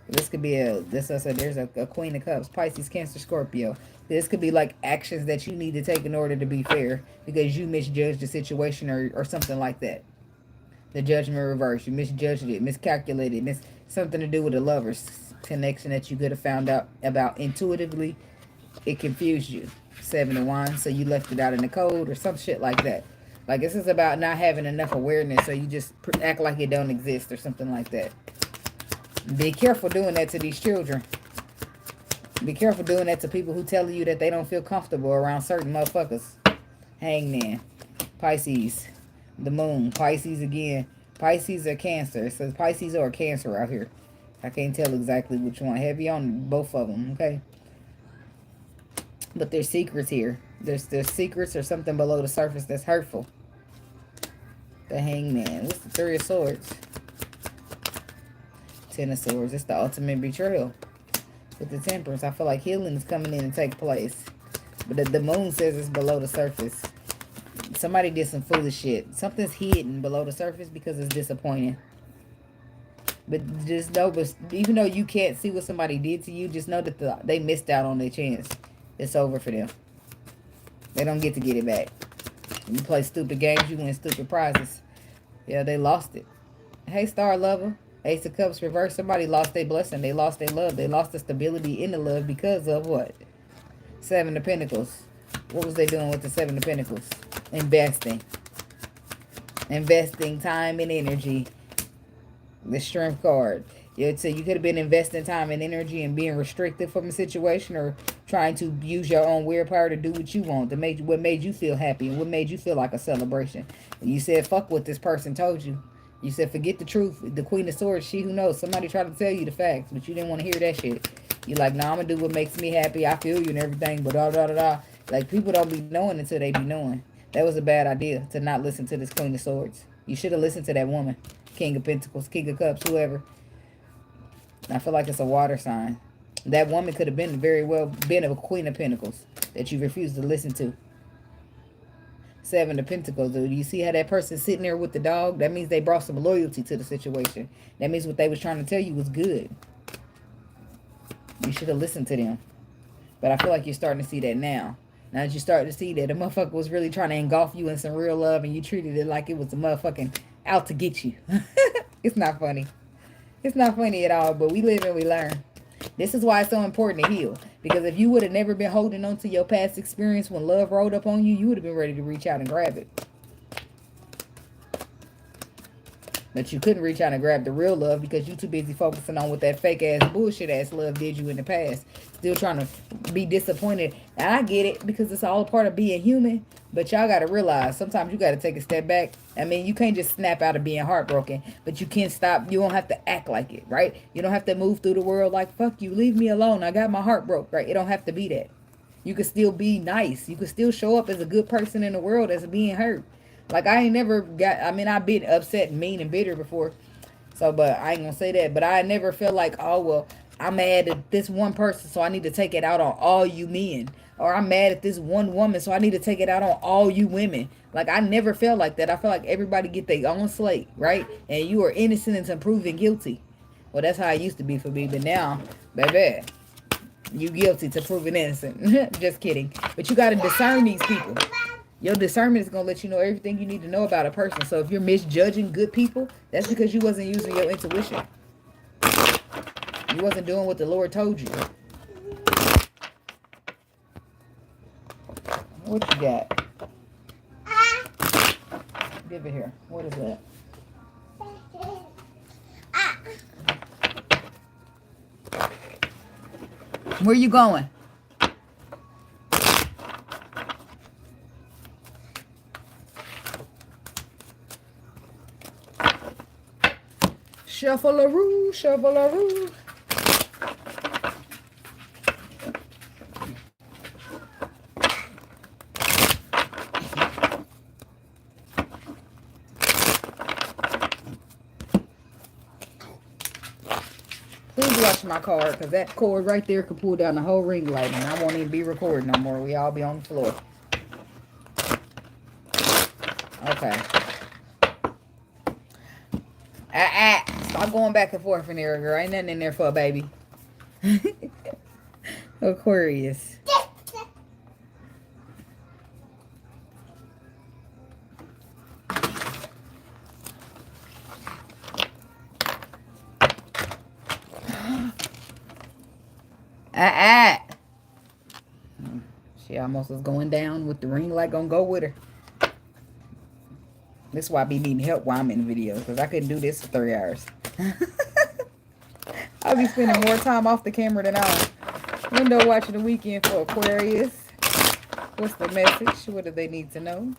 [SPEAKER 1] This could be this I said, there's a Queen of Cups, Pisces, Cancer, Scorpio. This could be like actions that you need to take in order to be fair because you misjudged the situation, or something like that. The Judgment reverse. You misjudged it, miscalculated, something to do with a lover's connection that you could have found out about intuitively. It confused you. 7 of Wands, so you left it out in the code or some shit like that. Like, this is about not having enough awareness, so you just act like it don't exist or something like that. Be careful doing that to these children. Be careful doing that to people who tell you that they don't feel comfortable around certain motherfuckers. Hangman. Pisces. The Moon. Pisces again. Pisces or Cancer. It says Pisces or Cancer out here. I can't tell exactly which one. Heavy on both of them, okay? But there's secrets here. There's secrets or something below the surface that's hurtful. The Hangman. What's the 3 of Swords? 10 of Swords. It's the ultimate betrayal. With the Temperance, I feel like healing is coming in and take place. But the Moon says it's below the surface. Somebody did some foolish shit. Something's hidden below the surface because it's disappointing. But just know, even though you can't see what somebody did to you, just know that they missed out on their chance. It's over for them. They don't get to get it back. When you play stupid games, you win stupid prizes. Yeah, they lost it. Hey, Star Lover. Ace of Cups reverse. Somebody lost their blessing. They lost their love. They lost the stability in the love because of what? 7 of Pentacles. What was they doing with the 7 of Pentacles? Investing. Investing time and energy. The Strength card. Yeah, so you could have been investing time and energy and being restricted from a situation, or trying to use your own weird power to do what you want, to make what made you feel happy and what made you feel like a celebration. And you said, fuck what this person told you. You said, forget the truth. The Queen of Swords, she who knows. Somebody tried to tell you the facts, but you didn't want to hear that shit. You like, nah, I'm going to do what makes me happy. I feel you and everything, but da da da da. Like, people don't be knowing until they be knowing. That was a bad idea to not listen to this Queen of Swords. You should have listened to that woman. King of Pentacles, King of Cups, whoever. I feel like it's a water sign. That woman could have been very well been a Queen of Pentacles that you refused to listen to. Seven of Pentacles, dude. You see how that person sitting there with the dog? That means they brought some loyalty to the situation. That means what they was trying to tell you was good. You should have listened to them. But I feel like you're starting to see that now. Now that you start to see that the motherfucker was really trying to engulf you in some real love and you treated it like it was a motherfucking out to get you. It's not funny. It's not funny at all, but we live and we learn. This is why it's so important to heal. Because if you would have never been holding on to your past experience when love rolled up on you, you would have been ready to reach out and grab it. But you couldn't reach out and grab the real love because you too busy focusing on what that fake ass bullshit ass love did you in the past. Still trying to be disappointed. And I get it because it's all a part of being human. But y'all got to realize sometimes you got to take a step back. I mean, you can't just snap out of being heartbroken. But you can't stop. You don't have to act like it, right? You don't have to move through the world like, fuck you, leave me alone. I got my heart broke, right? It don't have to be that. You can still be nice. You can still show up as a good person in the world as being hurt. Like, I ain't never got, I mean, I've been upset, mean, and bitter before. So, but I ain't gonna say that. But I never felt like, oh, well, I'm mad at this one person, so I need to take it out on all you men. Or I'm mad at this one woman, so I need to take it out on all you women. Like, I never felt like that. I feel like everybody get their own slate, right? And you are innocent until proven guilty. Well, that's how it used to be for me. But now, baby, you guilty to proven innocent. Just kidding. But you got to discern these people. Your discernment is going to let you know everything you need to know about a person. So if you're misjudging good people, that's because you wasn't using your intuition. You wasn't doing what the Lord told you. What you got? Give it here. What is that? Where you going? Shuffle-a-roo, shovel-a-roo. Please watch my card, because that cord right there could pull down the whole ring light, and I won't even be recording no more. We all be on the floor. Okay. Stop going back and forth in there, girl. Ain't nothing in there for a baby. Aquarius. She almost was going down with the ring light gonna go with her. This is why I be needing help while I'm in videos, because I couldn't do this for 3 hours. I'll be spending more time off the camera than on. Window watching the weekend for Aquarius. What's the message? What do they need to know?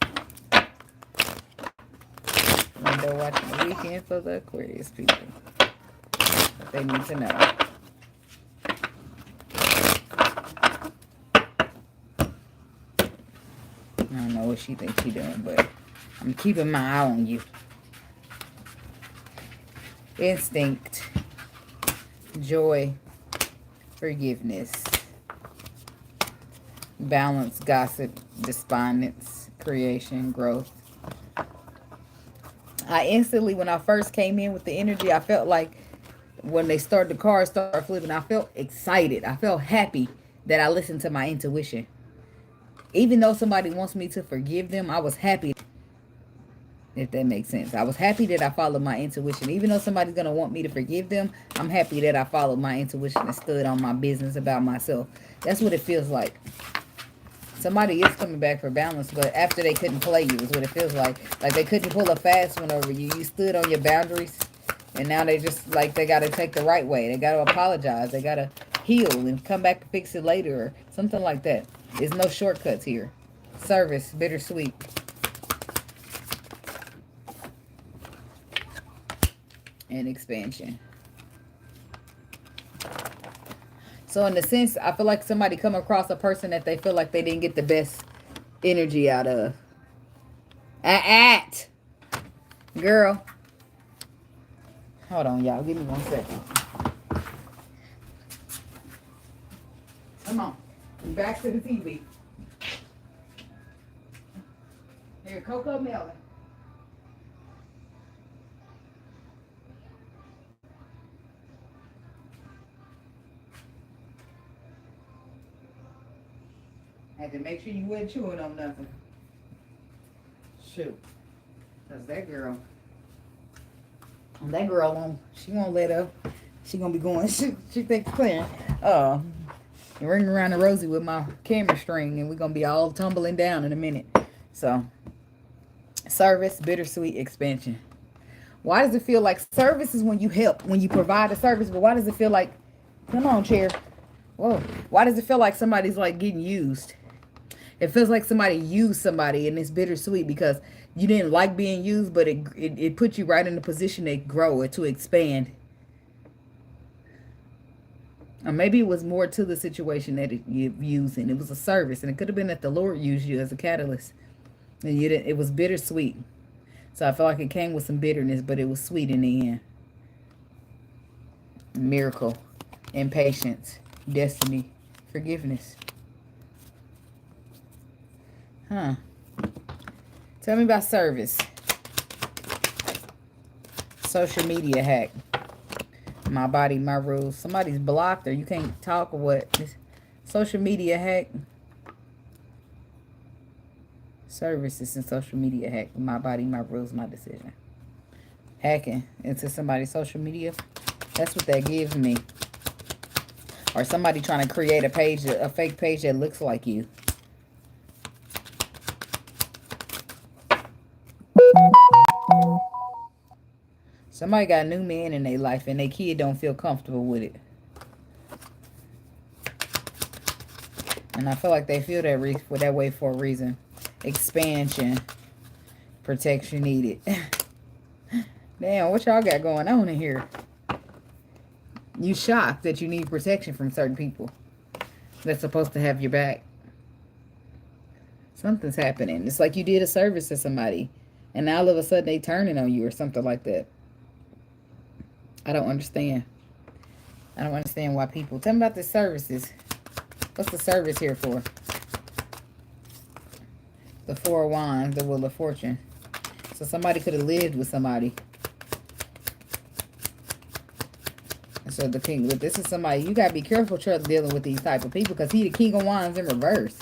[SPEAKER 1] Window watching the weekend for the Aquarius people. What they need to know. I don't know what she thinks she's doing, but I'm keeping my eye on you. Instinct. Joy. Forgiveness. Balance. Gossip. Despondence. Creation. Growth. I instantly, when I first came in with the energy, I felt like when the cards started flipping, I felt excited. I felt happy that I listened to my intuition. Even though somebody wants me to forgive them, I was happy. If that makes sense. I was happy that I followed my intuition. Even though somebody's going to want me to forgive them, I'm happy that I followed my intuition and stood on my business about myself. That's what it feels like. Somebody is coming back for balance, but after they couldn't play you is what it feels like. Like they couldn't pull a fast one over you. You stood on your boundaries, and now they just, like, they got to take the right way. They got to apologize. They got to heal and come back and fix it later or something like that. There's no shortcuts here. Service, bittersweet. And expansion. So in a sense, I feel like somebody come across a person that they feel like they didn't get the best energy out of. Girl. Hold on, y'all. Give me 1 second. Come on. Back to the TV. Here, Coco Melon. Had to make sure you wasn't chewing on nothing. Shoot. Because that girl, she won't let up. She gonna be going, she thinks clear. Ring around the rosy with my camera string and we're gonna be all tumbling down in a minute. So, service, bittersweet, expansion. Why does it feel like service is when you help, when you provide a service, but why does it feel like, come on, chair. Whoa. Why does it feel like somebody's like getting used? It feels like somebody used somebody and it's bittersweet because you didn't like being used, but it put you right in the position to grow or to expand. Or maybe it was more to the situation that you used and it was a service. And it could have been that the Lord used you as a catalyst. And you didn't, it was bittersweet. So I feel like it came with some bitterness, but it was sweet in the end. Miracle, impatience, destiny, forgiveness. Huh. Tell me about service. Social media hack. My body, my rules. Somebody's blocked or you can't talk or what? Social media hack. Services and social media hack. My body, my rules, my decision. Hacking into somebody's social media. That's what that gives me. Or somebody trying to create a page, a fake page that looks like you. Somebody got a new man in their life and their kid don't feel comfortable with it. And I feel like they feel that way for a reason. Expansion. Protection needed. Damn, what y'all got going on in here? You shocked that you need protection from certain people that's supposed to have your back. Something's happening. It's like you did a service to somebody and now all of a sudden they turning on you or something like that. I don't understand. I don't understand why people... Tell me about the services. What's the service here for? The Four of Wands, the Wheel of Fortune. So somebody could have lived with somebody. So the King... But this is somebody... You got to be careful dealing with these type of people because he the King of Wands in reverse.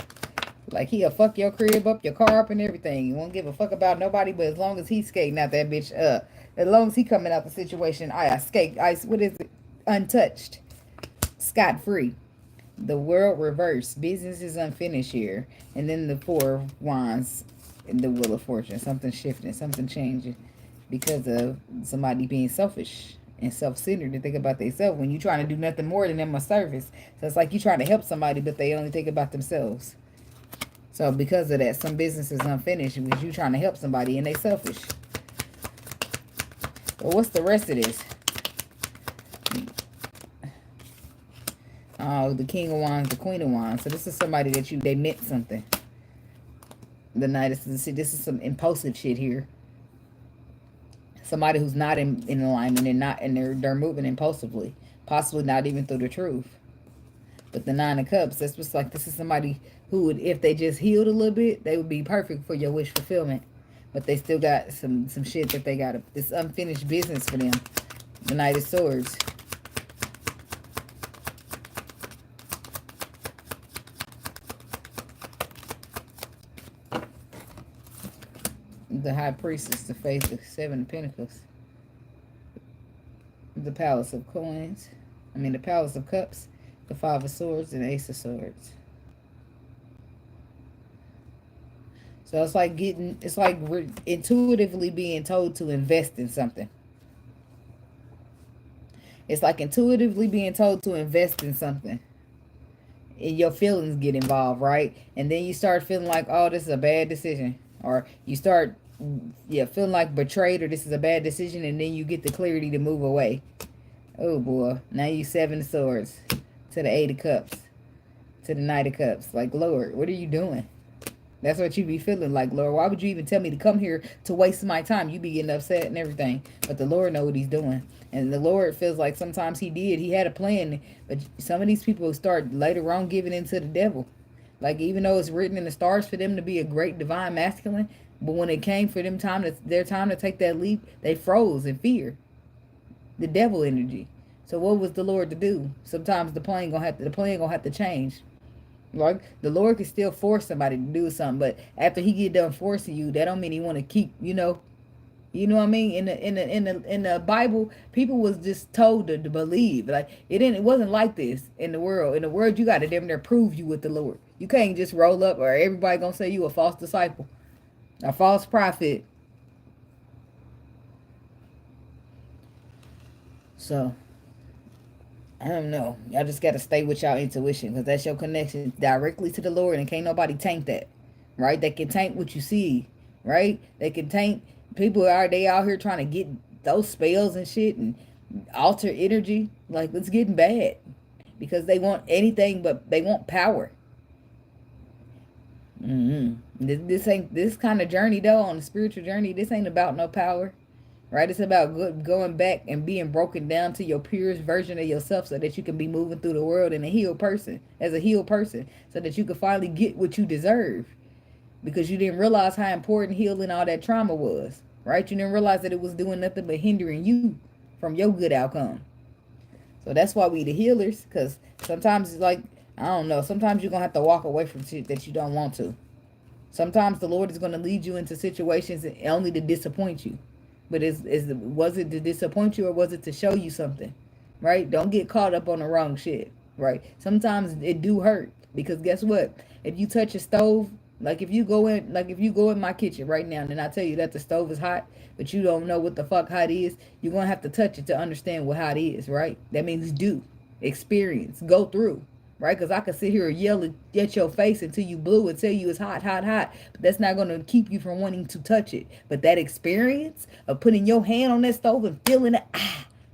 [SPEAKER 1] Like he'll fuck your crib up, your car up and everything. He won't give a fuck about nobody but as long as he's skating out that bitch up. As long as he coming out the situation, I escaped. What is it? Untouched. Scot-free. The world reversed. Business is unfinished here. And then the Four of Wands and the Wheel of Fortune. Something shifting. Something changing. Because of somebody being selfish and self-centered to think about themselves when you're trying to do nothing more than them a service. So it's like you're trying to help somebody, but they only think about themselves. So because of that, some business is unfinished because you're trying to help somebody and they selfish. Well, what's the rest of this? Oh, the King of Wands, the Queen of Wands. So this is somebody that they meant something. The Knight of... See, this is some impulsive shit here. Somebody who's not in alignment and they're moving impulsively. Possibly not even through the truth. But the Nine of Cups, that's just like this is somebody who would, if they just healed a little bit, they would be perfect for your wish fulfillment. But they still got some shit that they got. It's unfinished business for them. The Knight of Swords. The High Priestess, the Faith, the Seven of Pentacles. The Palace of Coins. The Palace of Cups. The Five of Swords and Ace of Swords. So it's like we're intuitively being told to invest in something. It's like intuitively being told to invest in something. And your feelings get involved, right? And then you start feeling like, oh, this is a bad decision. Or you start, yeah, feeling like betrayed, or this is a bad decision, and then you get the clarity to move away. Oh, boy. Now you 7 of Swords to the 8 of Cups to the Knight of Cups. Like, Lord, what are you doing? That's what you be feeling like, Lord. Why would you even tell me to come here to waste my time? You be getting upset and everything. But the Lord know what he's doing. And the Lord feels like sometimes he did. He had a plan. But some of these people start later on giving in to the devil. Like, even though it's written in the stars for them to be a great divine masculine, but when it came for their time to take that leap, they froze in fear. The devil energy. So what was the Lord to do? Sometimes the plan gonna have to change. Like, the Lord can still force somebody to do something, but after he get done forcing you, that don't mean he want to keep, you know what I mean. In the Bible, people was just told to believe. Like, it wasn't like this in the world. In the world, you got to damn near prove you with the Lord. You can't just roll up, or everybody gonna say you a false disciple, a false prophet. So I don't know. Y'all just got to stay with y'all intuition, because that's your connection directly to the Lord, and can't nobody taint that, right? They can taint what you see, right? They can taint people. They out here trying to get those spells and shit and alter energy. Like, it's getting bad because they want anything, but they want power. This kind of journey, though, on the spiritual journey, this ain't about no power. Right? It's about going back and being broken down to your purest version of yourself, so that you can be moving through the world in a healed person, as a healed person, so that you can finally get what you deserve. Because you didn't realize how important healing all that trauma was. Right? You didn't realize that it was doing nothing but hindering you from your good outcome. So that's why we the healers, because sometimes it's like, I don't know, sometimes you're going to have to walk away from shit that you don't want to. Sometimes the Lord is going to lead you into situations only to disappoint you. But was it to disappoint you, or was it to show you something? Right? Don't get caught up on the wrong shit. Right? Sometimes it do hurt. Because guess what? If you touch a stove, if you go in my kitchen right now, and I tell you that the stove is hot, but you don't know what the fuck hot is, you're going to have to touch it to understand what hot is, right? That means do. Experience. Go through. Right? Because I could sit here and yell at your face until you blue and tell you it's hot, hot, hot. But that's not going to keep you from wanting to touch it. But that experience of putting your hand on that stove and feeling it,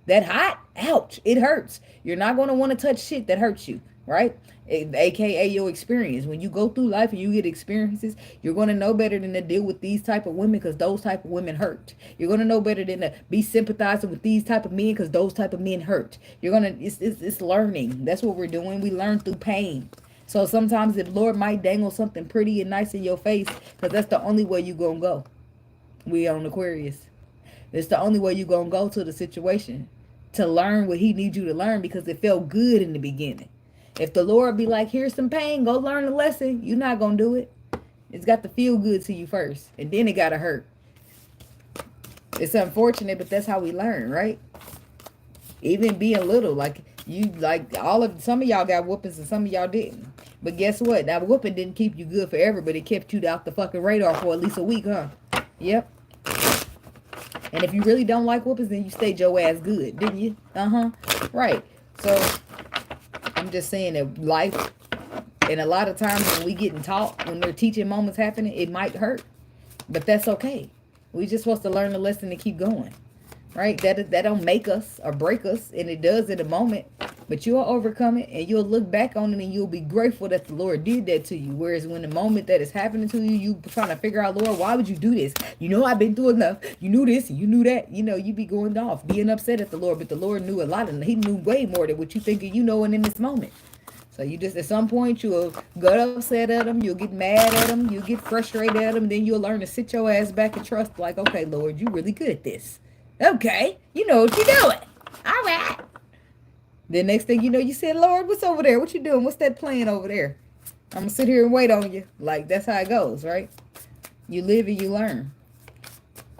[SPEAKER 1] that hot, ouch, it hurts. You're not going to want to touch shit that hurts you. Right? AKA your experience. When you go through life and you get experiences, you're going to know better than to deal with these type of women, because those type of women hurt. You're going to know better than to be sympathizing with these type of men, because those type of men hurt. It's learning. That's what we're doing. We learn through pain. So sometimes the Lord might dangle something pretty and nice in your face, because that's the only way you're going to go. We on Aquarius. It's the only way you're going to go to the situation, to learn what he needs you to learn, because it felt good in the beginning. If the Lord be like, here's some pain, go learn a lesson, you're not going to do it. It's got to feel good to you first, and then it got to hurt. It's unfortunate, but that's how we learn, right? Even being little, some of y'all got whoopings and some of y'all didn't. But guess what? That whooping didn't keep you good forever, but it kept you off the fucking radar for at least a week, huh? Yep. And if you really don't like whoopings, then you stayed your ass good, didn't you? Right. So I'm just saying that life, and a lot of times when we getting taught, when they're teaching moments happening, it might hurt. But that's okay. We just supposed to learn the lesson and keep going. Right? That don't make us or break us, and it does in a moment. But you'll overcome it, and you'll look back on it, and you'll be grateful that the Lord did that to you. Whereas when the moment that is happening to you, you trying to figure out, Lord, why would you do this? You know I've been through enough. You knew this, and you knew that. You know, you be going off, being upset at the Lord. But the Lord knew a lot, and he knew way more than what you thinking you knowing in this moment. So you just, at some point, you'll get upset at him. You'll get mad at him. You'll get frustrated at him. Then you'll learn to sit your ass back and trust, like, okay, Lord, you really good at this. Okay, you know what you're doing. All right. The next thing you know, you said, Lord, what's over there? What you doing? What's that plan over there? I'm going to sit here and wait on you. Like, that's how it goes, right? You live and you learn.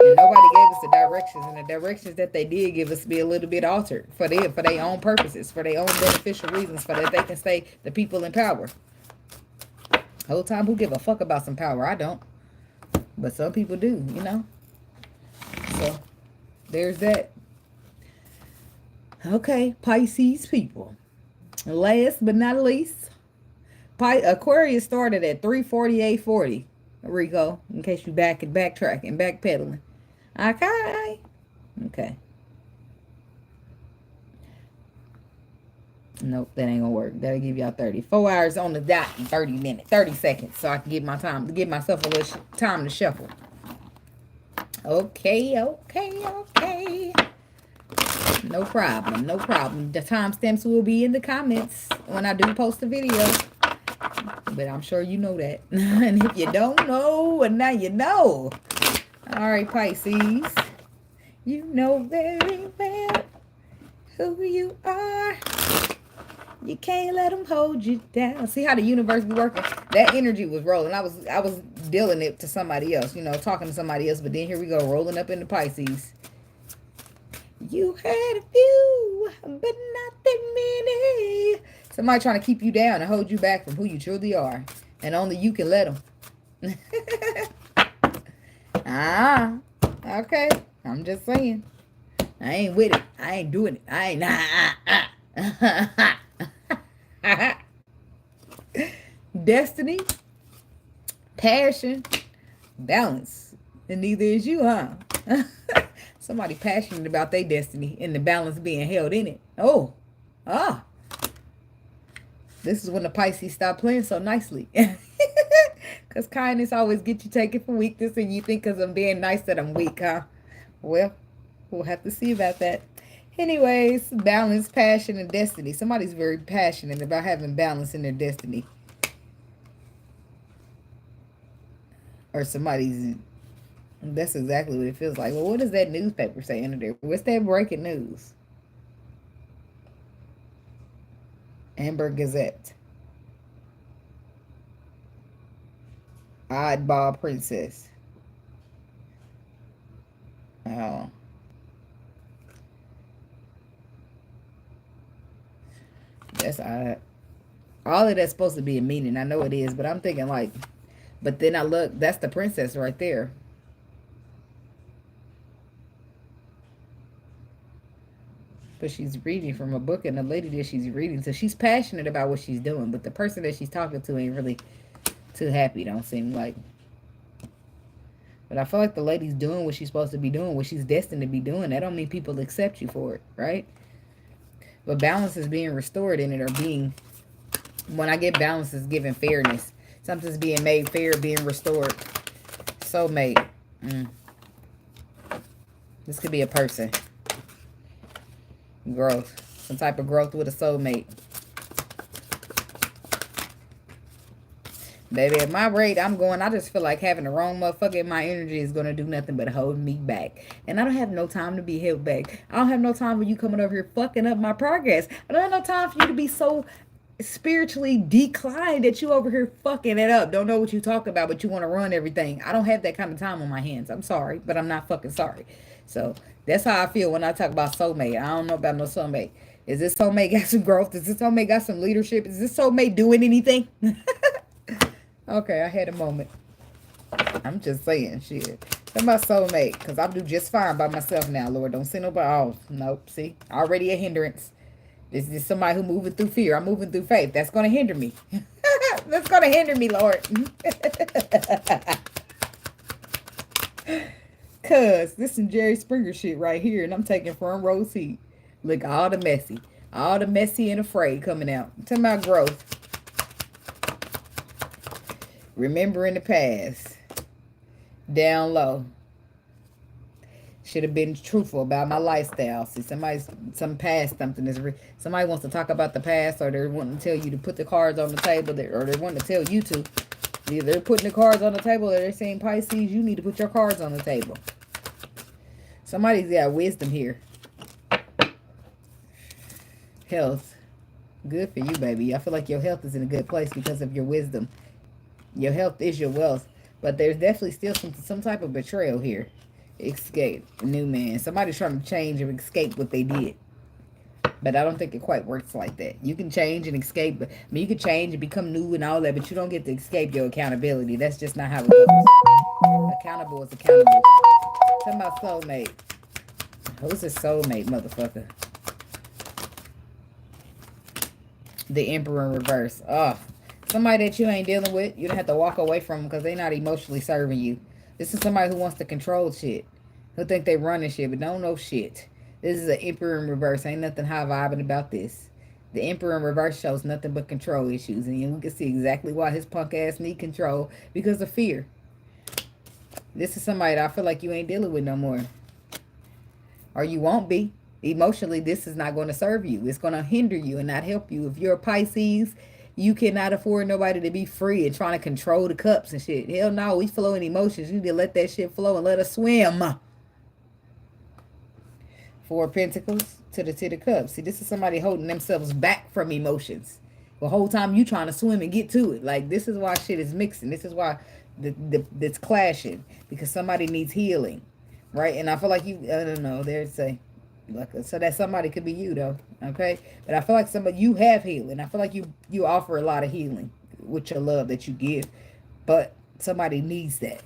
[SPEAKER 1] And nobody gave us the directions. And the directions that they did give us be a little bit altered for them, for their own purposes, for their own beneficial reasons, so that they can stay the people in power. Whole time, who give a fuck about some power? I don't. But some people do, you know? So there's that. Okay, Pisces people. Last but not least, Aquarius started at 3:48:40. Rico, in case you backtracking, backpedaling. Okay. Okay. Nope, that ain't gonna work. That'll give y'all 34 hours on the dot and 30 minutes, 30 seconds, so I can get my time to give myself a little time to shuffle. Okay, okay, okay. No problem, no problem. The timestamps will be in the comments when I do post the video. But I'm sure you know that. And if you don't know, and now you know. All right, Pisces. You know very well who you are. You can't let them hold you down. See how the universe be working? That energy was rolling. I was dealing it to somebody else, you know, talking to somebody else. But then here we go, rolling up into Pisces. You had a few, but not that many. Somebody trying to keep you down and hold you back from who you truly are. And only you can let them. Okay. I'm just saying. I ain't with it. I ain't doing it. I ain't. Destiny, passion, balance. And neither is you, huh? Somebody passionate about their destiny and the balance being held in it. Oh. This is when the Pisces stop playing so nicely. Because kindness always gets you taken for weakness, and you think because I'm being nice that I'm weak, huh? Well, we'll have to see about that. Anyways, balance, passion, and destiny. Somebody's very passionate about having balance in their destiny. Or somebody's... That's exactly what it feels like. Well, what does that newspaper say under there? What's that breaking news? Amber Gazette. Oddball Princess. Oh. That's odd. All of that's supposed to be a meaning. I know it is, but I'm thinking like... But then I look, that's the princess right there. But she's reading from a book, and the lady that she's reading, so she's passionate about what she's doing, but the person that she's talking to ain't really too happy, don't seem like. But I feel like the lady's doing what she's supposed to be doing, what she's destined to be doing. That don't mean people accept you for it, right? But balance is being restored in it, or being... When I get balance, it's giving fairness. Something's being made fair, being restored. Soulmate. This could be a person. Growth. Some type of growth with a soulmate. Baby, at my rate, I'm going, I just feel like having the wrong motherfucker in my energy is going to do nothing but hold me back. And I don't have no time to be held back. I don't have no time for you coming over here fucking up my progress. I don't have no time for you to be so spiritually declined that you over here fucking it up. Don't know what you talk about, but you want to run everything. I don't have that kind of time on my hands. I'm sorry, but I'm not fucking sorry. So that's how I feel when I talk about soulmate. I don't know about no soulmate. Is this soulmate got some growth? Is this soulmate got some leadership? Is this soulmate doing anything? Okay, I had a moment. I'm just saying, shit. That's my soulmate, because I'm do just fine by myself now, Lord. Don't send nobody off. Nope, see? Already a hindrance. This is somebody who moving through fear. I'm moving through faith. That's going to hinder me. That's going to hinder me, Lord. Cuz, this is Jerry Springer shit right here, and I'm taking front row seat. Look, all the messy and afraid coming out. I'm talking about growth. Remembering the past. Down low. Should have been truthful about my lifestyle. See, somebody wants to talk about the past, or they're wanting to tell you to put the cards on the table, or they're wanting to tell you to. Either they're putting the cards on the table, or they're saying, Pisces, you need to put your cards on the table. Somebody's got wisdom here. Health. Good for you, baby. I feel like your health is in a good place because of your wisdom. Your health is your wealth. But there's definitely still some type of betrayal here. Escape. New man. Somebody's trying to change or escape what they did. But I don't think it quite works like that. You can change and escape. I mean, you can change and become new and all that, but you don't get to escape your accountability. That's just not how it goes. Accountable is accountable. Talking about soulmate. Who's a soulmate, motherfucker? The Emperor in reverse. Oh, somebody that you ain't dealing with, you don't have to walk away from them because they're not emotionally serving you. This is somebody who wants to control shit. Who think they running shit but don't know shit. This is an Emperor in reverse. Ain't nothing high vibing about this. The Emperor in reverse shows nothing but control issues. And we can see exactly why his punk ass need control. Because of fear. This is somebody that I feel like you ain't dealing with no more. Or you won't be. Emotionally, this is not going to serve you. It's going to hinder you and not help you. If you're a Pisces, you cannot afford nobody to be free and trying to control the cups and shit. Hell no, we flow in emotions. You need to let that shit flow and let us swim. Four of Pentacles to the Ten of Cups. See, this is somebody holding themselves back from emotions. The whole time you trying to swim and get to it. Like, this is why shit is mixing. This is why it's clashing. Because somebody needs healing. Right? And I feel like you, I don't know, there's a... So that somebody could be you though, okay? But I feel like somebody, you have healing. I feel like you offer a lot of healing with your love that you give, but somebody needs that.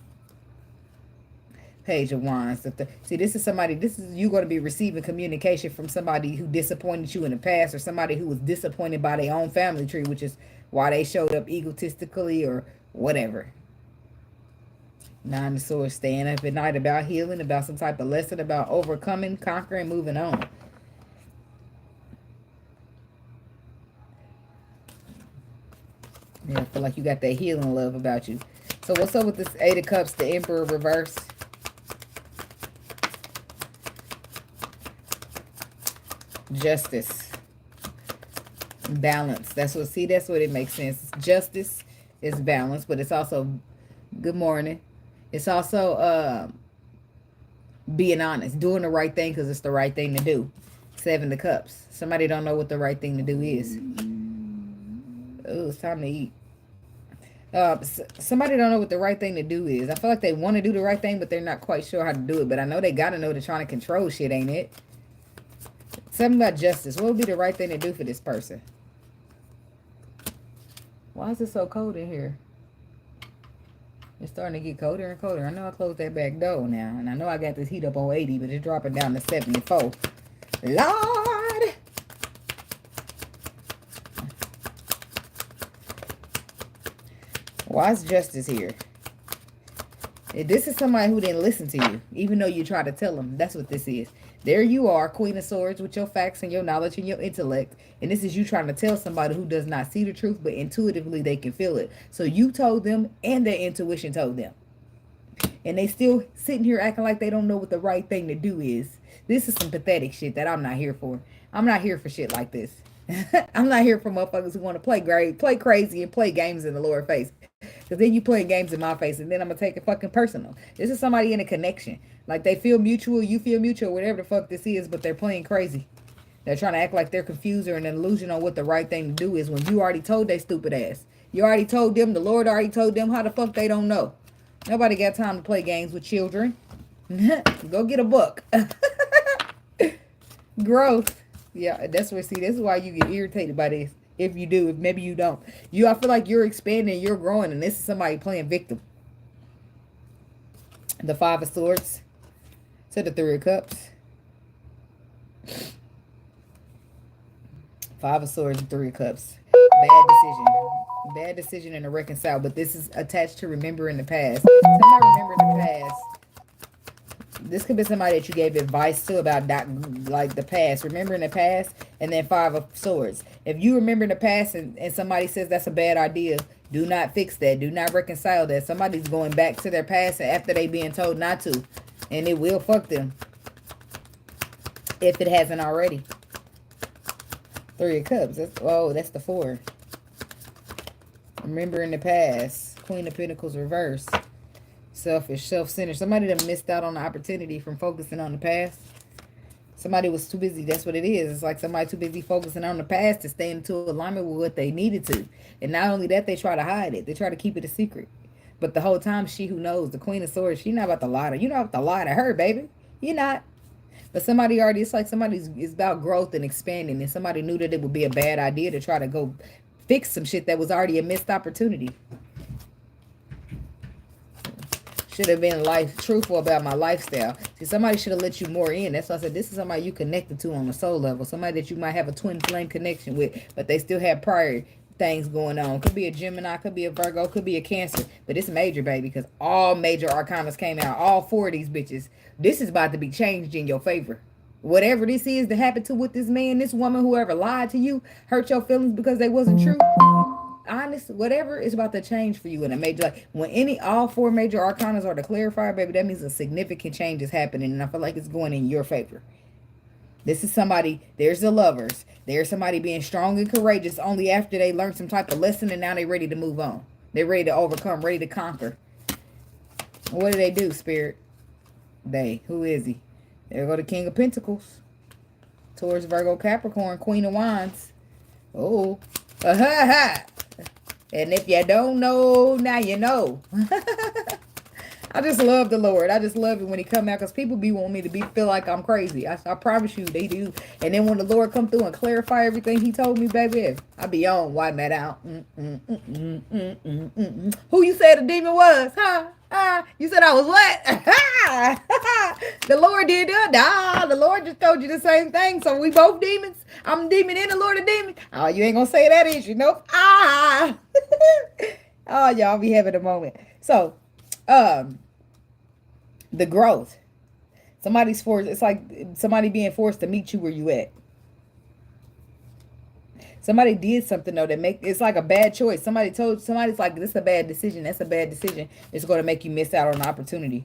[SPEAKER 1] Page of Wands. See, this is somebody. This is you going to be receiving communication from somebody who disappointed you in the past, or somebody who was disappointed by their own family tree, which is why they showed up egotistically or whatever. Nine of Swords, staying up at night, about healing, about some type of lesson, about overcoming, conquering, moving on. Yeah, I feel like you got that healing love about you. So what's up with this Eight of Cups, the Emperor reverse? Justice. Balance. That's what it makes sense. Justice is balance, but it's also good morning. It's also being honest, doing the right thing because it's the right thing to do. Seven of Cups. Somebody don't know what the right thing to do is. Oh, it's time to eat. Somebody don't know what the right thing to do is. I feel like they want to do the right thing, but they're not quite sure how to do it. But I know they got to know they're trying to control shit, ain't it? Something about justice. What would be the right thing to do for this person? Why is it so cold in here? It's starting to get colder and colder. I know I closed that back door now. And I know I got this heat up on 80, but it's dropping down to 74. Lord! Why is justice here? This is somebody who didn't listen to you, even though you try to tell them. That's what this is. There you are, Queen of Swords, with your facts and your knowledge and your intellect. And this is you trying to tell somebody who does not see the truth, but intuitively they can feel it. So you told them and their intuition told them. And they still sitting here acting like they don't know what the right thing to do is. This is some pathetic shit that I'm not here for. I'm not here for shit like this. I'm not here for motherfuckers who want to play crazy and play games in the lower face. Because then you playing games in my face and then I'm going to take it fucking personal. This is somebody in a connection. Like they feel mutual, you feel mutual, whatever the fuck this is, but they're playing crazy. They're trying to act like they're confused or an illusion on what the right thing to do is when you already told they stupid ass. You already told them, the Lord already told them how the fuck they don't know. Nobody got time to play games with children. Go get a book. Growth. Yeah, that's where, see, this is why you get irritated by this. If you do, if maybe you don't. I feel like you're expanding, you're growing, and this is somebody playing victim. The Five of Swords to the Three of Cups. Five of Swords and Three of Cups. Bad decision. Bad decision and a reconcile, but this is attached to remembering the past. Somebody remember the past. This could be somebody that you gave advice to about that, like the past, remembering the past, and then Five of Swords. If you remember the past and somebody says that's a bad idea, do not fix that. Do not reconcile that. Somebody's going back to their past after they being told not to, and it will fuck them if it hasn't already. Three of Cups. That's the Four. Remembering the past. Queen of Pentacles reverse. Selfish, self-centered. Somebody that missed out on the opportunity from focusing on the past. Somebody was too busy. That's what it is. It's like somebody too busy focusing on the past to stay into alignment with what they needed to. And not only that, they try to hide it. They try to keep it a secret. But the whole time, she who knows, the Queen of Swords, she not about to lie to you. You're not about to lie to her, baby. You're not. But somebody already, it's like somebody's is about growth and expanding. And somebody knew that it would be a bad idea to try to go fix some shit that was already a missed opportunity. Should have been truthful about my lifestyle. See, somebody should have let you more in. That's why I said this is somebody you connected to on a soul level. Somebody that you might have a twin flame connection with, but they still have prior things going on. Could be a Gemini, could be a Virgo, could be a Cancer. But it's major, baby, because all major arcanas came out. All 4 of these bitches. This is about to be changed in your favor. Whatever this is that happened to with this man, this woman, whoever lied to you, hurt your feelings because they wasn't true. Honest, whatever is about to change for you in a major, like when all 4 major arcanas are the clarifier, baby, that means a significant change is happening, and I feel like it's going in your favor. This is somebody, there's the lovers, there's somebody being strong and courageous only after they learned some type of lesson, and now they're ready to move on. They're ready to overcome, ready to conquer. What do, Spirit? Who is he? There go the King of Pentacles. Taurus, Virgo, Capricorn, Queen of Wands. Oh. And if you don't know, now you know. I just love the Lord. I just love it when he come out, because people be wanting me to feel like I'm crazy. I promise you they do. And then when the Lord come through and clarify everything he told me, baby, I be on wiping that out. Who you said the demon was? You said I was what? The Lord did that? Nah, the Lord just told you the same thing. So we both demons. I'm a demon and the Lord a demon. Oh, you ain't gonna say that, is you? Nope. Oh, y'all be having a moment. So, the growth. Somebody's forced. It's like somebody being forced to meet you where you at. Somebody did something though that it's like a bad choice. Somebody's like, this is a bad decision. That's a bad decision. It's going to make you miss out on an opportunity.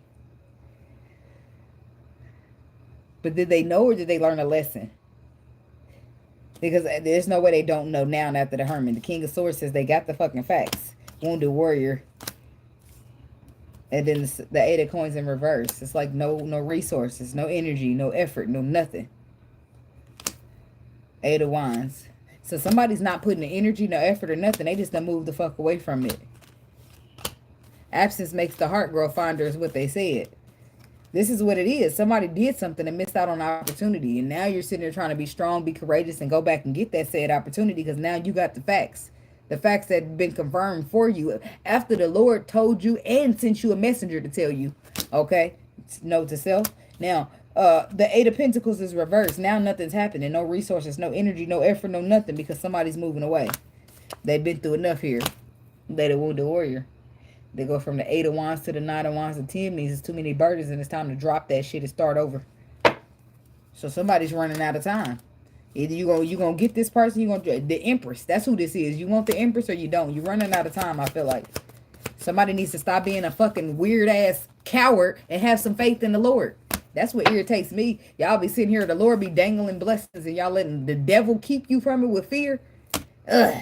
[SPEAKER 1] But did they know, or did they learn a lesson? Because there's no way they don't know now after the Hermit. The King of Swords says they got the fucking facts. Wounded Warrior. And then the 8 of Coins in reverse. It's like no resources, no energy, no effort, no nothing. 8 of Wands. So somebody's not putting the energy, no effort, or nothing. They just done move the fuck away from it. Absence makes the heart grow fonder is what they said. This is what it is. Somebody did something and missed out on an opportunity. And now you're sitting there trying to be strong, be courageous, and go back and get that said opportunity, because now you got the facts. The facts that have been confirmed for you after the Lord told you and sent you a messenger to tell you. Okay? Note to self. Now, the 8 of Pentacles is reversed. Now nothing's happening. No resources, no energy, no effort, no nothing, because somebody's moving away. They've been through enough here. They the Wounded Warrior. They go from the 8 of Wands to the 9 of Wands to 10 means it's too many burdens and it's time to drop that shit and start over. So somebody's running out of time. Either you gonna get this person, the Empress. That's who this is. You want the Empress or you don't. You're running out of time, I feel like. Somebody needs to stop being a fucking weird ass coward and have some faith in the Lord. That's what irritates me. Y'all be sitting here, the Lord be dangling blessings, and y'all letting the devil keep you from it with fear. Ugh.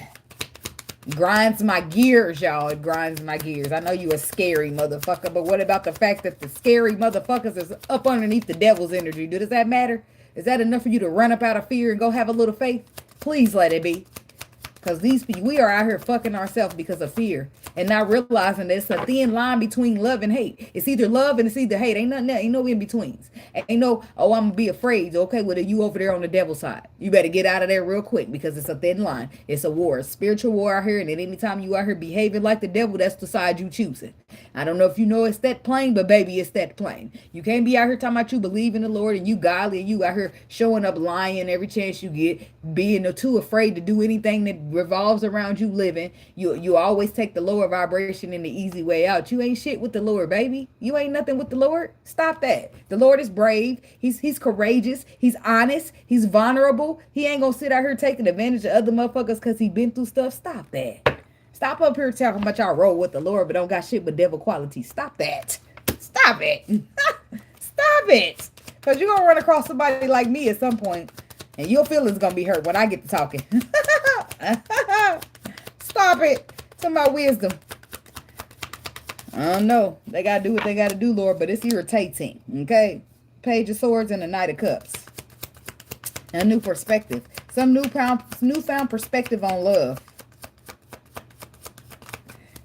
[SPEAKER 1] Grinds my gears, y'all. It grinds my gears. I know you a scary motherfucker, but what about the fact that the scary motherfuckers is up underneath the devil's energy? Does that matter? Is that enough for you to run up out of fear and go have a little faith? Please let it be. Because we are out here fucking ourselves because of fear. And not realizing that it's a thin line between love and hate. It's either love and it's either hate. Ain't nothing else. Ain't no in-betweens. Ain't no, oh, I'm going to be afraid. Okay, well, you over there on the devil's side. You better get out of there real quick, because it's a thin line. It's a war. A spiritual war out here. And then anytime you out here behaving like the devil, that's the side you choosing. I don't know if you know it's that plain, but baby, it's that plain. You can't be out here talking about you believe in the Lord and you godly, and you out here showing up lying every chance you get, being too afraid to do anything that revolves around you living. You always take the lower vibration and the easy way out. You ain't shit with the Lord, baby. You ain't nothing with the Lord. Stop that. The Lord is brave. He's courageous. He's honest. He's vulnerable. He ain't gonna sit out here taking advantage of other motherfuckers because he been through stuff. Stop that. Stop up here talking about y'all roll with the Lord but don't got shit but devil qualities. Stop that. Stop it. Stop it. Because you're going to run across somebody like me at some point, and your feelings going to be hurt when I get to talking. Stop it. Talking about wisdom. I don't know. They got to do what they got to do, Lord, but it's irritating. Okay? Page of Swords and the Knight of Cups. A new perspective. Some newfound perspective on love.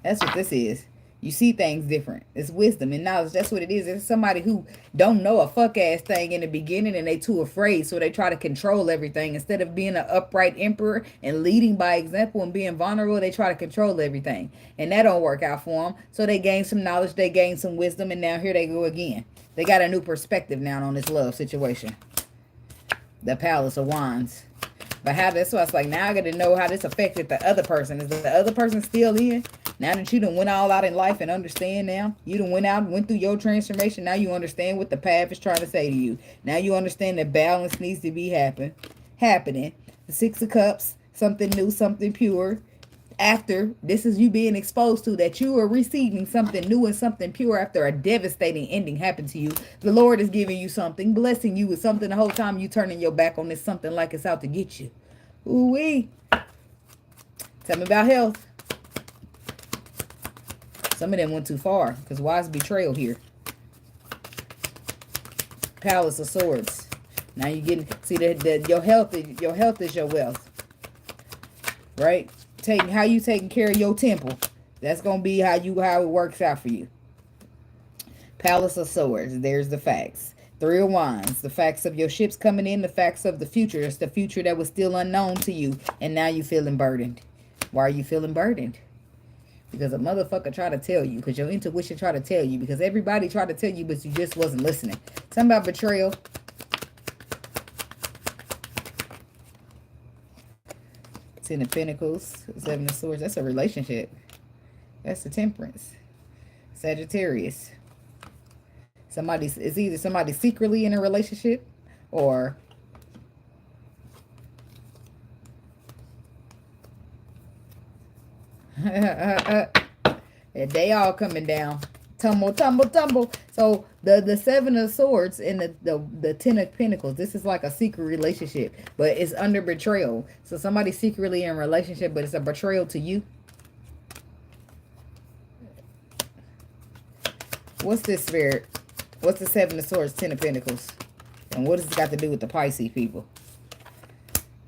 [SPEAKER 1] That's what this is. You see things different. It's wisdom and knowledge. That's what it is. It's somebody who don't know a fuck ass thing in the beginning and they too afraid. So they try to control everything. Instead of being an upright emperor and leading by example and being vulnerable, they try to control everything. And that don't work out for them. So they gain some knowledge. They gain some wisdom. And now here they go again. They got a new perspective now on this love situation. The Palace of Wands. But how that's why it's like, now I got to know how this affected the other person. Is the other person still in? Now that you done went all out in life and understand now, you done went out and went through your transformation. Now you understand what the path is trying to say to you. Now you understand that balance needs to be happening. The Six of Cups, something new, something pure. After this is you being exposed to that you are receiving something new and something pure after a devastating ending happened to you. The Lord is giving you something, blessing you with something the whole time you turning your back on this something like it's out to get you. Ooh-wee. Tell me about health. Some of them went too far because why is betrayal here? Palace of Swords. Now you getting see that your health is your wealth, right? How you taking care of your temple. That's gonna be how it works out for you. Palace of Swords. There's the facts. Three of Wands. The facts of your ships coming in. The facts of the future. It's the future that was still unknown to you, and now you feeling burdened. Why are you feeling burdened? Because a motherfucker tried to tell you. Because your intuition tried to tell you. Because everybody tried to tell you, but you just wasn't listening. Something about betrayal. Ten of Pentacles. Seven of Swords. That's a relationship. That's the Temperance. Sagittarius. It's either somebody secretly in a relationship or they all coming down. Tumble, tumble, tumble. So the Seven of Swords and the Ten of Pentacles, this is like a secret relationship, but it's under betrayal. So somebody's secretly in a relationship, but it's a betrayal to you. What's this, Spirit? What's the Seven of Swords, Ten of Pentacles? And what does it got to do with the Pisces people?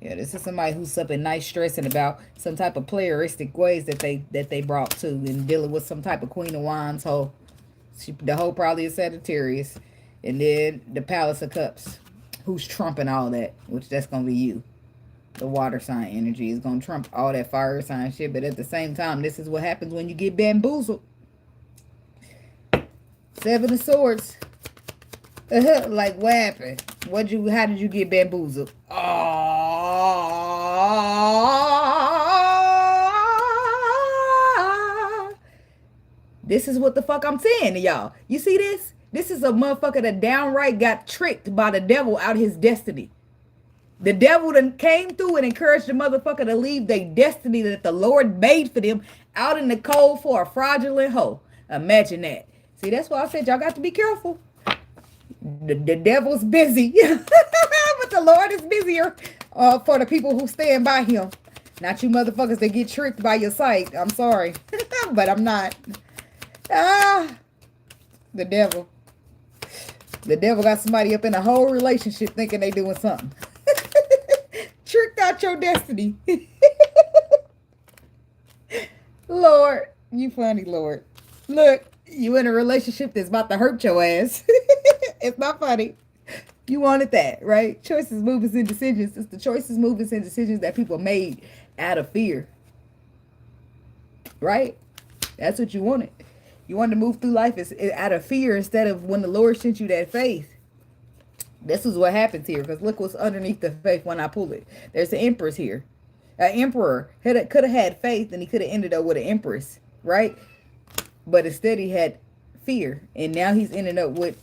[SPEAKER 1] Yeah, this is somebody who's up at night stressing about some type of playeristic ways that they brought to and dealing with some type of Queen of Wands. The whole probably is Sagittarius. And then the Palace of Cups. Who's trumping all that? Which that's going to be you. The water sign energy is going to trump all that fire sign shit. But at the same time, this is what happens when you get bamboozled. Seven of Swords. Like what happened? How did you get bamboozled? This is what the fuck I'm saying to y'all. You see this? This is a motherfucker that downright got tricked by the devil out of his destiny. The devil then came through and encouraged the motherfucker to leave their destiny that the Lord made for them out in the cold for a fraudulent hoe. Imagine that. See, that's why I said y'all got to be careful. The devil's busy, but the Lord is busier for the people who stand by him. Not you motherfuckers that get tricked by your sight. I'm sorry, but I'm not. The devil. The devil got somebody up in a whole relationship thinking they doing something. Tricked out your destiny. Lord, you funny, Lord. Look. You in a relationship that's about to hurt your ass. It's not funny. You wanted that, right? Choices, movements, and decisions. It's the choices, movements, and decisions that people made out of fear. Right? That's what you wanted. You wanted to move through life out of fear instead of when the Lord sent you that faith. This is what happens here. Because look what's underneath the faith when I pull it. There's an empress here. An emperor could have had faith and he could have ended up with an empress. Right? But instead he had fear. And now he's ended up with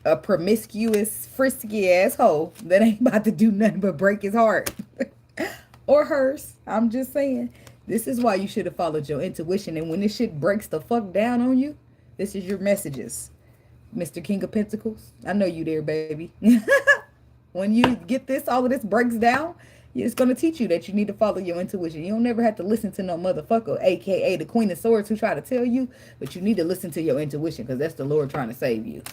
[SPEAKER 1] a promiscuous, frisky asshole that ain't about to do nothing but break his heart. Or hers. I'm just saying. This is why you should have followed your intuition. And when this shit breaks the fuck down on you, this is your messages. Mr. King of Pentacles. I know you there, baby. When you get this, all of this breaks down, it's going to teach you that you need to follow your intuition. You don't never have to listen to no motherfucker, a.k.a. the Queen of Swords who try to tell you. But you need to listen to your intuition because that's the Lord trying to save you.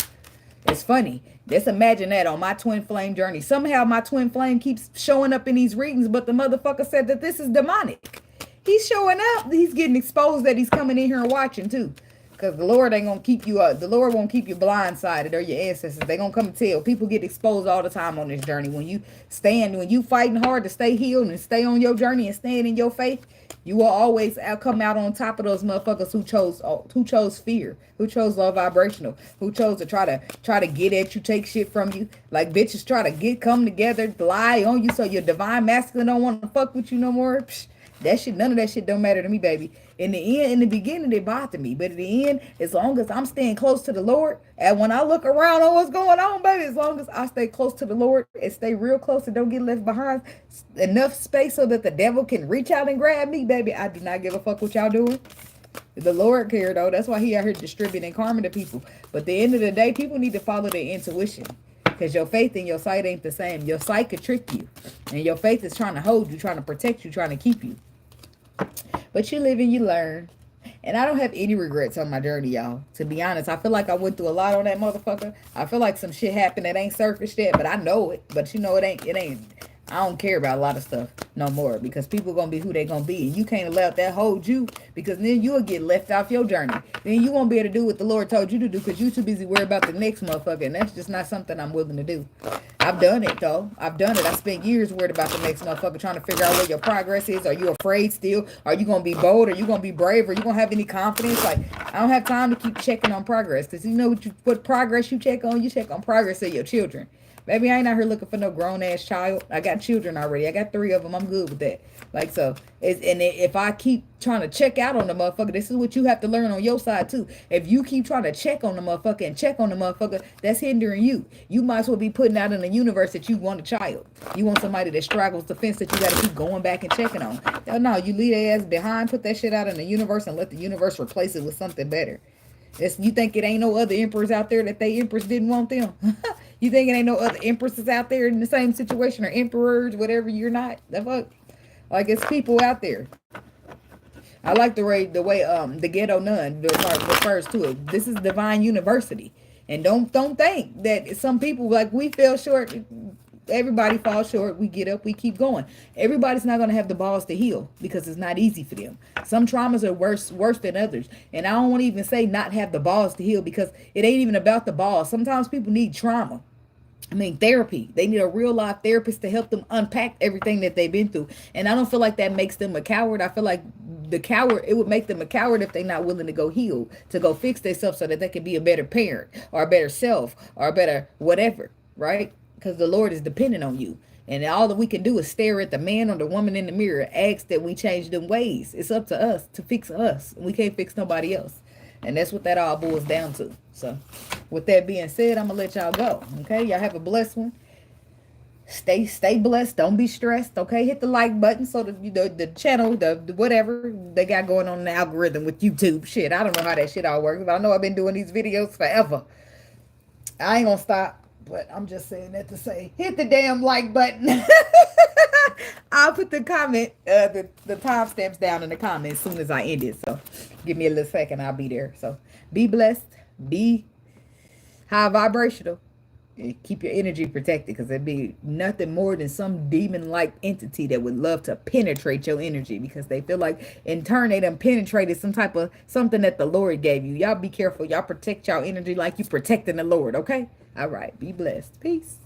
[SPEAKER 1] It's funny. Just imagine that on my twin flame journey. Somehow my twin flame keeps showing up in these readings, but the motherfucker said that this is demonic. He's showing up. He's getting exposed that he's coming in here and watching too. Because the Lord ain't going to keep you up. The Lord won't keep you blindsided or your ancestors. They going to come and tell. People get exposed all the time on this journey. When you fighting hard to stay healed and stay on your journey and stand in your faith, you will always come out on top of those motherfuckers who chose fear, who chose low vibrational, who chose to try to get at you, take shit from you. Like bitches try to come together, lie on you so your divine masculine don't want to fuck with you no more. Psh, that shit, none of that shit don't matter to me, baby. In the end, in the beginning, it bothered me. But in the end, as long as I'm staying close to the Lord, and when I look around on what's going on, baby, as long as I stay close to the Lord and stay real close and don't get left behind, enough space so that the devil can reach out and grab me, baby, I do not give a fuck what y'all doing. The Lord care, though. That's why he out here distributing karma to people. But at the end of the day, people need to follow their intuition. Because your faith and your sight ain't the same. Your sight could trick you. And your faith is trying to hold you, trying to protect you, trying to keep you. But you live and you learn. And I don't have any regrets on my journey, y'all. To be honest, I feel like I went through a lot on that motherfucker. I feel like some shit happened that ain't surfaced yet, but I know it. But you know, it ain't. I don't care about a lot of stuff no more because people gonna be who they gonna be. And you can't let that hold you because then you'll get left off your journey. Then you won't be able to do what the Lord told you to do because you too busy worried about the next motherfucker. And that's just not something I'm willing to do. I've done it, though. I've done it. I spent years worried about the next motherfucker trying to figure out where your progress is. Are you afraid still? Are you going to be bold? Are you going to be brave? Are you going to have any confidence? Like, I don't have time to keep checking on progress because you know what progress you check on? You check on progress of your children. Baby, I ain't out here looking for no grown-ass child. I got children already. I got 3 of them. I'm good with that. Like, so, if I keep trying to check out on the motherfucker, this is what you have to learn on your side, too. If you keep trying to check on the motherfucker and check on the motherfucker, that's hindering you. You might as well be putting out in the universe that you want a child. You want somebody that straggles the fence that you got to keep going back and checking on. Hell no, you leave their ass behind, put that shit out in the universe, and let the universe replace it with something better. You think it ain't no other emperors out there that they empress didn't want them? You think it ain't no other empresses out there in the same situation or emperors, whatever you're not? The fuck? Like, it's people out there. I like the way the ghetto nun refers to it. This is divine university. And don't think that some people, like, we fell short. Everybody falls short. We get up. We keep going. Everybody's not going to have the balls to heal because it's not easy for them. Some traumas are worse than others. And I don't want to even say not have the balls to heal because it ain't even about the balls. Sometimes people need trauma. Therapy. They need a real life therapist to help them unpack everything that they've been through. And I don't feel like that makes them a coward. I feel like it would make them a coward if they're not willing to go heal, to go fix themselves so that they can be a better parent or a better self or a better whatever, right? Because the Lord is dependent on you. And all that we can do is stare at the man or the woman in the mirror, ask that we change them ways. It's up to us to fix us. We can't fix nobody else. And that's what that all boils down to. So with that being said, I'm going to let y'all go. Okay? Y'all have a blessed one. Stay blessed. Don't be stressed. Okay? Hit the like button so the channel, the whatever they got going on in the algorithm with YouTube. Shit, I don't know how that shit all works. But I know I've been doing these videos forever. I ain't going to stop. But I'm just saying that to say, hit the damn like button. I'll put the comment, the timestamps down in the comments as soon as I end it. So give me a little second. I'll be there. So be blessed. Be high vibrational. And keep your energy protected because there'd be nothing more than some demon-like entity that would love to penetrate your energy because they feel like in turn they done penetrated some type of something that the Lord gave you. Y'all be careful. Y'all protect y'all energy like you protecting the Lord, okay? All right. Be blessed. Peace.